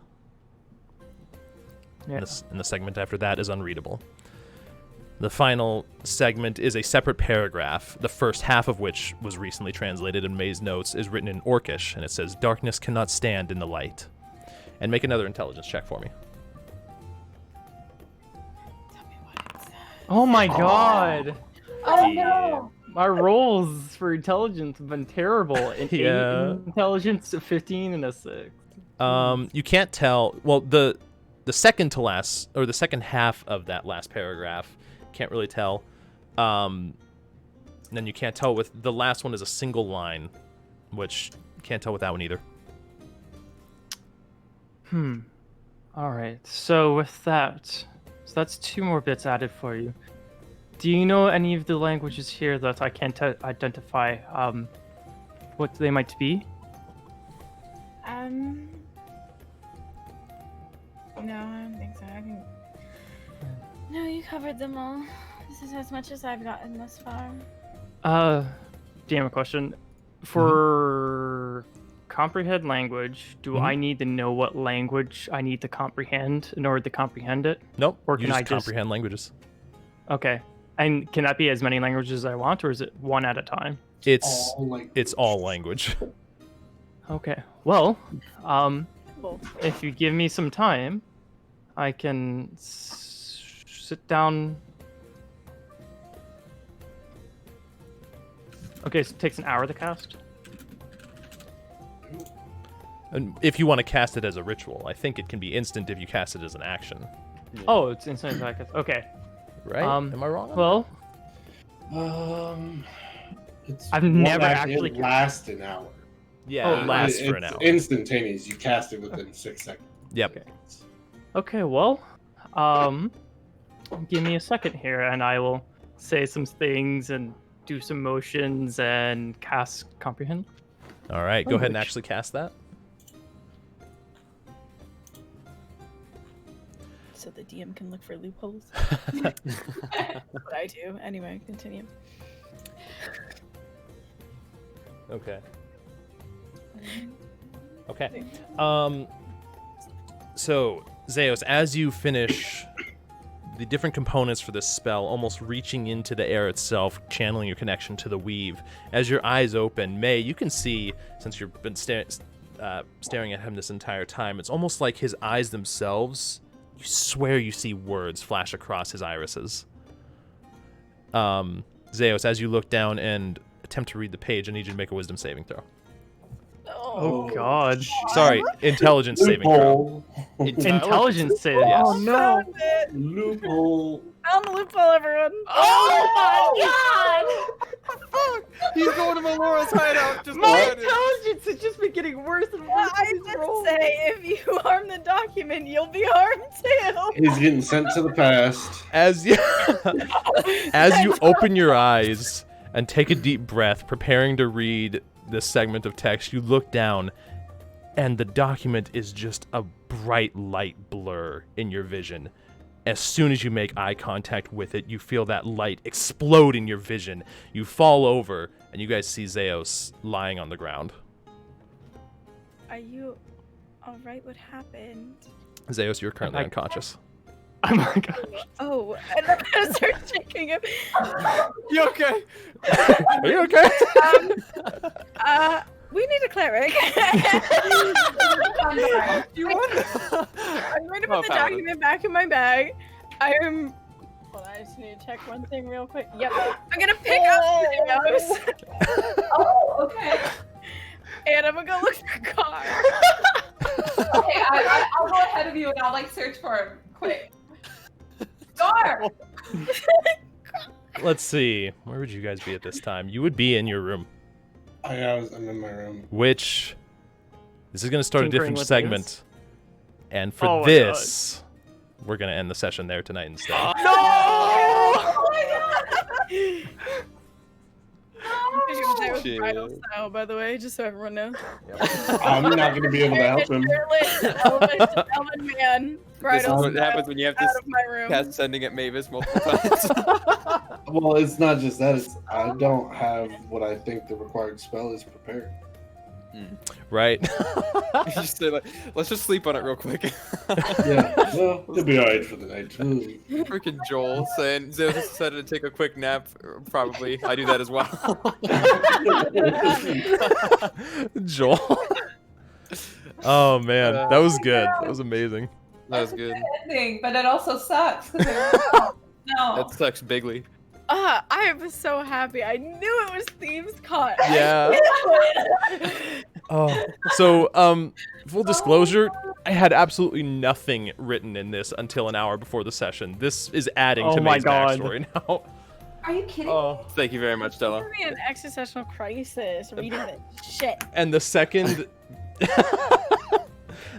Yeah.
And the segment after that is unreadable. The final segment is a separate paragraph, the first half of which was recently translated in May's notes, is written in Orcish, and it says, darkness cannot stand in the light. And make another intelligence check for me.
Oh my god!
Oh no!
My rolls for intelligence have been terrible. An 8 in intelligence, a 15, and a 6.
You can't tell. Well, the second to last, or the second half of that last paragraph, can't really tell. And then you can't tell with the last one is a single line, which you can't tell with that one either.
All right. So with that, that's 2 more bits added for you. Do you know any of the languages here that I can't identify what they might be?
No, I don't think so. No, you covered them all. This is as much as I've gotten thus far.
Damn a question. For comprehend language, do I need to know what language I need to comprehend in order to comprehend it?
Nope.
Or
you
can
just comprehend languages.
Okay. And can that be as many languages as I want, or is it one at a time?
It's all language.
Okay. Well, if you give me some time, I can sit down. Okay, so it takes an hour to cast.
And if you want to cast it as a ritual, I think it can be instant if you cast it as an action.
Yeah. Oh, it's instant if I cast. Okay.
Right? Am I wrong?
Well, I've never actually.
It lasts an hour.
Yeah, it lasts for an hour.
Instantaneous. You cast it within 6 seconds.
Yep.
Okay. Well, give me a second here, and I will say some things and do some motions and cast comprehend.
All right. Go ahead and actually cast that.
So the DM can look for loopholes. What I do. Anyway, continue.
Okay. Okay. So, Zeus, as you finish the different components for this spell, almost reaching into the air itself, channeling your connection to the weave, as your eyes open, May, you can see, since you've been staring at him this entire time, it's almost like his eyes themselves, you swear you see words flash across his irises. Zeus, as you look down and attempt to read the page, I need you to make a wisdom saving throw.
Oh God!
Sorry, intelligence saving throw.
Intelligence saving.
Yes.
Oh no!
Loophole.
Found the loophole, everyone.
Oh my god!
fuck? He's going to Melora's hideout. Just
My
let it.
intelligence has just been getting worse and worse.
I
with these
did
rolls.
say if you harm the document, you'll be harmed too.
He's getting sent to the past.
As you open your eyes and take a deep breath, preparing to read this segment of text, you look down, and the document is just a bright light blur in your vision. As soon as you make eye contact with it, you feel that light explode in your vision. You fall over, and you guys see Zeos lying on the ground.
Are you alright? What happened?
Zeos, you're currently unconscious.
Oh my gosh.
Oh, and I'm gonna start shaking him.
You okay?
Are you okay?
We need a cleric.
You want?
I'm going to
Oh,
put the
Paladin.
document back in my bag. Hold on, I just need to check one thing real quick. Yep. I'm gonna pick up Zeos.
Oh, okay.
And I'm gonna go look for a car.
Okay, I'll go ahead of you and I'll search for him. Quick. Gar!
Let's see. Where would you guys be at this time? You would be in your room.
I'm in my room.
Which, this is going to start a
Tinkering
different
with
segment.
this?
And for
Oh my
this, we're going to end the session there tonight instead.
No!
Oh my god!
That was bridal style, by the way, just so everyone knows.
I'm not going to be able to help him.
Elven man, bridal
This is what
style,
happens when you have
out
to
of my room.
cast sending at Mavis multiple times.
Well, it's not just that. It's I don't have what I think the required spell is prepared.
Right?
You just say, let's just sleep on it real quick.
Yeah, well, it'll be alright for the night.
Freaking Joel saying Zeus decided to take a quick nap. Probably, I do that as well.
Joel. Oh, man. That was good. That was amazing.
That was good.
Ending, but it also sucks. No.
That sucks bigly.
I am so happy. I knew it was Thieves' Caught.
Yeah. Oh, so full disclosure, I had absolutely nothing written in this until an hour before the session. This is adding
Oh
to
my
May's
God.
backstory now.
Are you kidding?
Oh,
Thank you very much, Stella.
It's gonna be an existential crisis reading this shit.
and the second,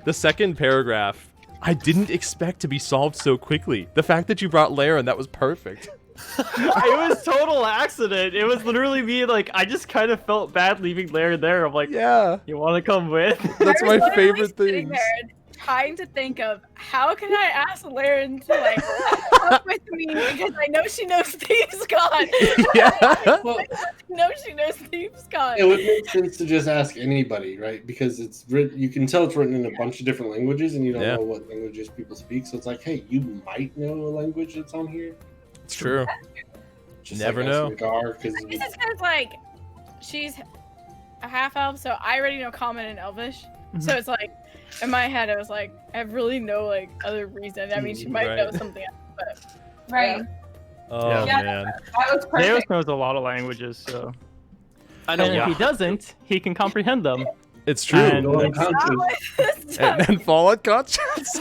the second paragraph, I didn't expect to be solved so quickly. The fact that you brought Laren, that was perfect.
It was total accident. It was literally me, I just kind of felt bad leaving Larry there. I'm like,
Yeah,
you want to come with?
that's
I
my
was literally
favorite
sitting
thing.
there trying to think of how can I ask Laren to come with me because I know she knows Thieves' Caught.
Yeah.
Well,
I know she knows Thieves' Caught.
it would make sense to just ask anybody, right? Because it's written. You can tell it's written in a bunch of different languages, and you don't
Yeah.
know what languages people speak. So it's like, hey, you might know a language that's on here.
It's true.
Just
Never
like
know.
asking Gar, 'cause
This is because she's a half elf, so I already know Common and Elvish. So it's in my head, I was like, I have really no other reason. I mean, she might
Right.
know something else, but
Right.
Oh,
Yeah.
man.
That was
Zeus
perfect.
knows a lot of languages, so.
I know.
And if he doesn't, he can comprehend them.
It's true.
And-
Go unconscious.
And then fall unconscious.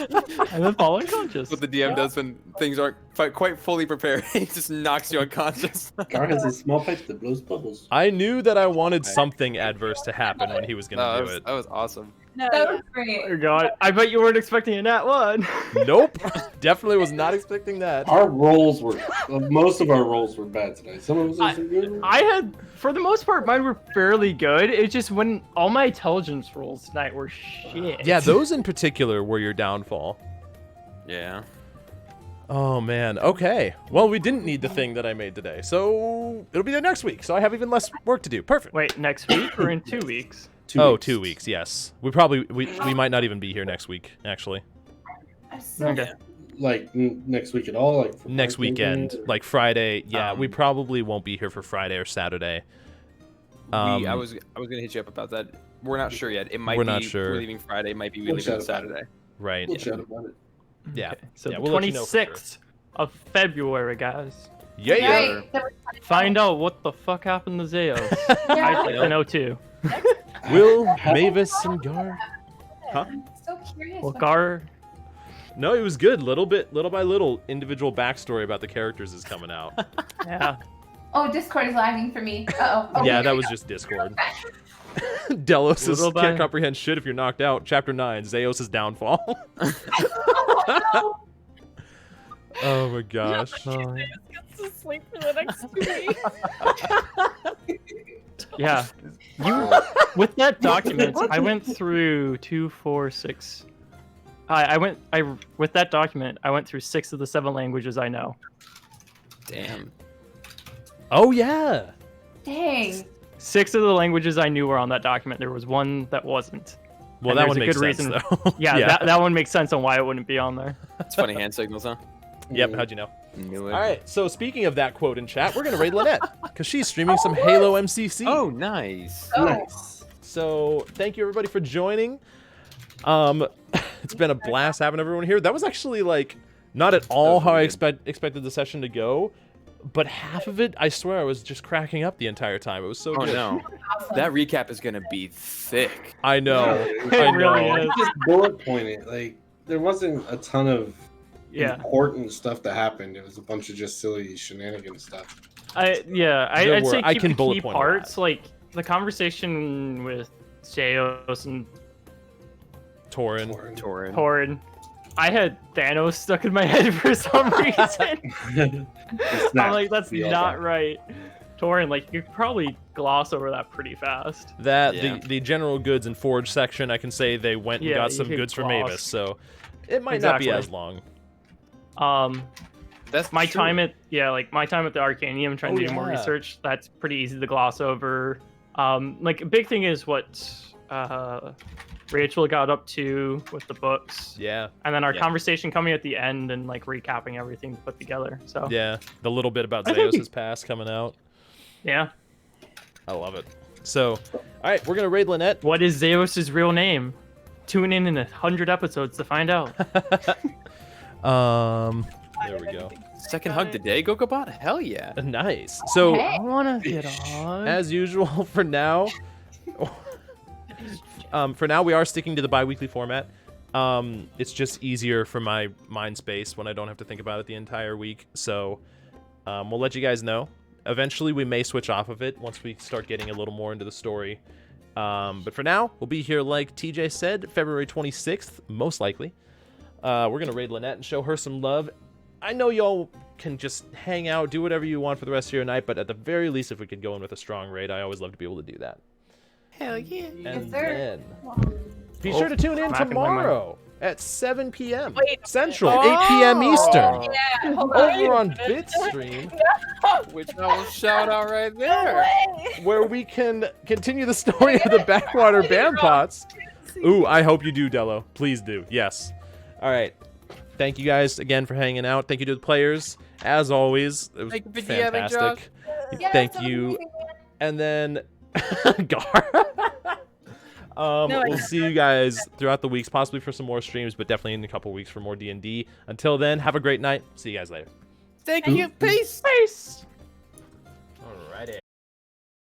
And then fall unconscious.
What the DM does when things aren't quite fully prepared, he just knocks you unconscious.
Gar has a small pipe that blows bubbles.
I knew that I wanted something adverse to happen when he was going to do it.
That was awesome.
no,
That was great.
Oh god, I bet you weren't expecting a nat one.
Nope. Definitely was not expecting that.
Our rolls were most of our rolls were bad tonight. Some of us were good.
I had, for the most part, mine were fairly good. It's just when all my intelligence rolls tonight were shit.
Yeah, those in particular were your downfall.
Yeah.
Oh, man. Okay. Well, we didn't need the thing that I made today, so it'll be there next week, so I have even less work to do. Perfect.
Wait, next week or in 2 weeks?
2 weeks, yes. We might not even be here next week, actually.
I'm so
Okay.
Like next week at all, like for
Next
Friday
weekend,
or-
like Friday. Yeah, we probably won't be here for Friday or Saturday.
I was gonna hit you up about that. We're not sure yet. It might
We're
be
not sure.
we're leaving Friday. It might be we
We'll
leaving on
chat about it.
Saturday.
Right.
We'll chat about it.
Yeah.
So
Yeah,
the
we'll let you know for sure.
26th of February, guys.
Yeah.
Right. That was
Find out what the fuck happened to Zeos.
Yeah.
I'd like to know too.
Will, Mavis, and Gar. Huh?
I'm so curious.
Well,
what-
Gar,
No, it was good. Little by little, individual backstory about the characters is coming out.
yeah.
Oh, Discord is lagging for me. Uh-oh.
Yeah,
Okay,
that was just Discord. Delos says,
Little
can't
by-
comprehend shit if you're knocked out. Chapter 9, Zeos' downfall. Oh my gosh.
Gets to sleep for the next 2 weeks.
Yeah. With that document, I went through 2, 4, 6. With that document, I went through 6 of the 7 languages I know.
Damn.
Oh yeah.
Dang.
6 of the languages I knew were on that document. There was one that wasn't.
Well,
And
that
there's
one
a
makes
good
sense,
reason.
though.
Yeah, that one makes sense on why it wouldn't be on there.
It's funny hand signals, huh?
Yep, how'd you know?
Knew it.
All right, so speaking of that quote in chat, we're going to raid Lynette, because she's streaming some Halo MCC.
Oh, nice.
Nice.
So thank you, everybody, for joining. It's been a blast having everyone here. That was actually, like, not at all how I expected the session to go, but half of it, I swear, I was just cracking up the entire time. It was so
Oh,
good.
no. That recap is going to be thick.
I know.
It
I
really
know.
is.
Just bullet pointed. Like there wasn't a ton of
Yeah.
important stuff that happened. It was a bunch of just silly shenanigans stuff.
I'd
There
say
were- I
keep
can
the
bullet
key
point a lot.
parts, like the conversation with Zeus and
Torin.
Torin.
Torin. I had Thanos stuck in my head for some reason. I'm like, that's
We all
not
got it.
right. Torin, like, you could probably gloss over that pretty fast.
That
Yeah.
the general goods and forge section, I can say they went and
Yeah,
got
you
some
could
goods from
gloss.
Mavis, so it might not be
Exactly.
as long.
That's
My
true.
time at the Arcanium trying to
Oh,
do more
yeah.
research, that's pretty easy to gloss over. Like a big thing is what Rachel got up to with the books.
Yeah,
And then our
Yeah.
conversation coming at the end and like recapping everything put together. So
yeah. The little bit about
I think-
Zeus' past coming out.
yeah.
I love it. So, all right, we're gonna raid Lynette.
What is Zeus's real name? Tune in 100 episodes to find out.
There we go.
Second hug today, Gogobot? Hell yeah.
Nice. So,
Okay.
I want to get on.
as usual, for now, we are sticking to the bi-weekly format. It's just easier for my mind space when I don't have to think about it the entire week. So, we'll let you guys know. Eventually, we may switch off of it once we start getting a little more into the story. But for now, we'll be here, like TJ said, February 26th, most likely. We're going to raid Lynette and show her some love. I know y'all can just hang out, do whatever you want for the rest of your night, but at the very least, if we could go in with a strong raid, I always love to be able to do that.
Hell yeah.
And
sir.
then, be sure to tune in
smacking my mic.
tomorrow at 7 p.m.
Wait.
Central, 8 p.m. Eastern,
Yeah, hold
over on Bitstream,
Which I will shout out right there.
where we can continue the story of the Backwater Bandpots. Ooh, I hope you do, Dello. Please do. Yes. All right. Thank you guys again for hanging out. Thank you to the players. As always, it was
Thank you for DMing,
fantastic.
Yes,
Thank
I'm
you.
amazing.
And then, Gar. We'll see you guys throughout the weeks, possibly for some more streams, but definitely in a couple weeks for more D&D. Until then, have a great night. See you guys later.
Thank you. Peace.
Peace.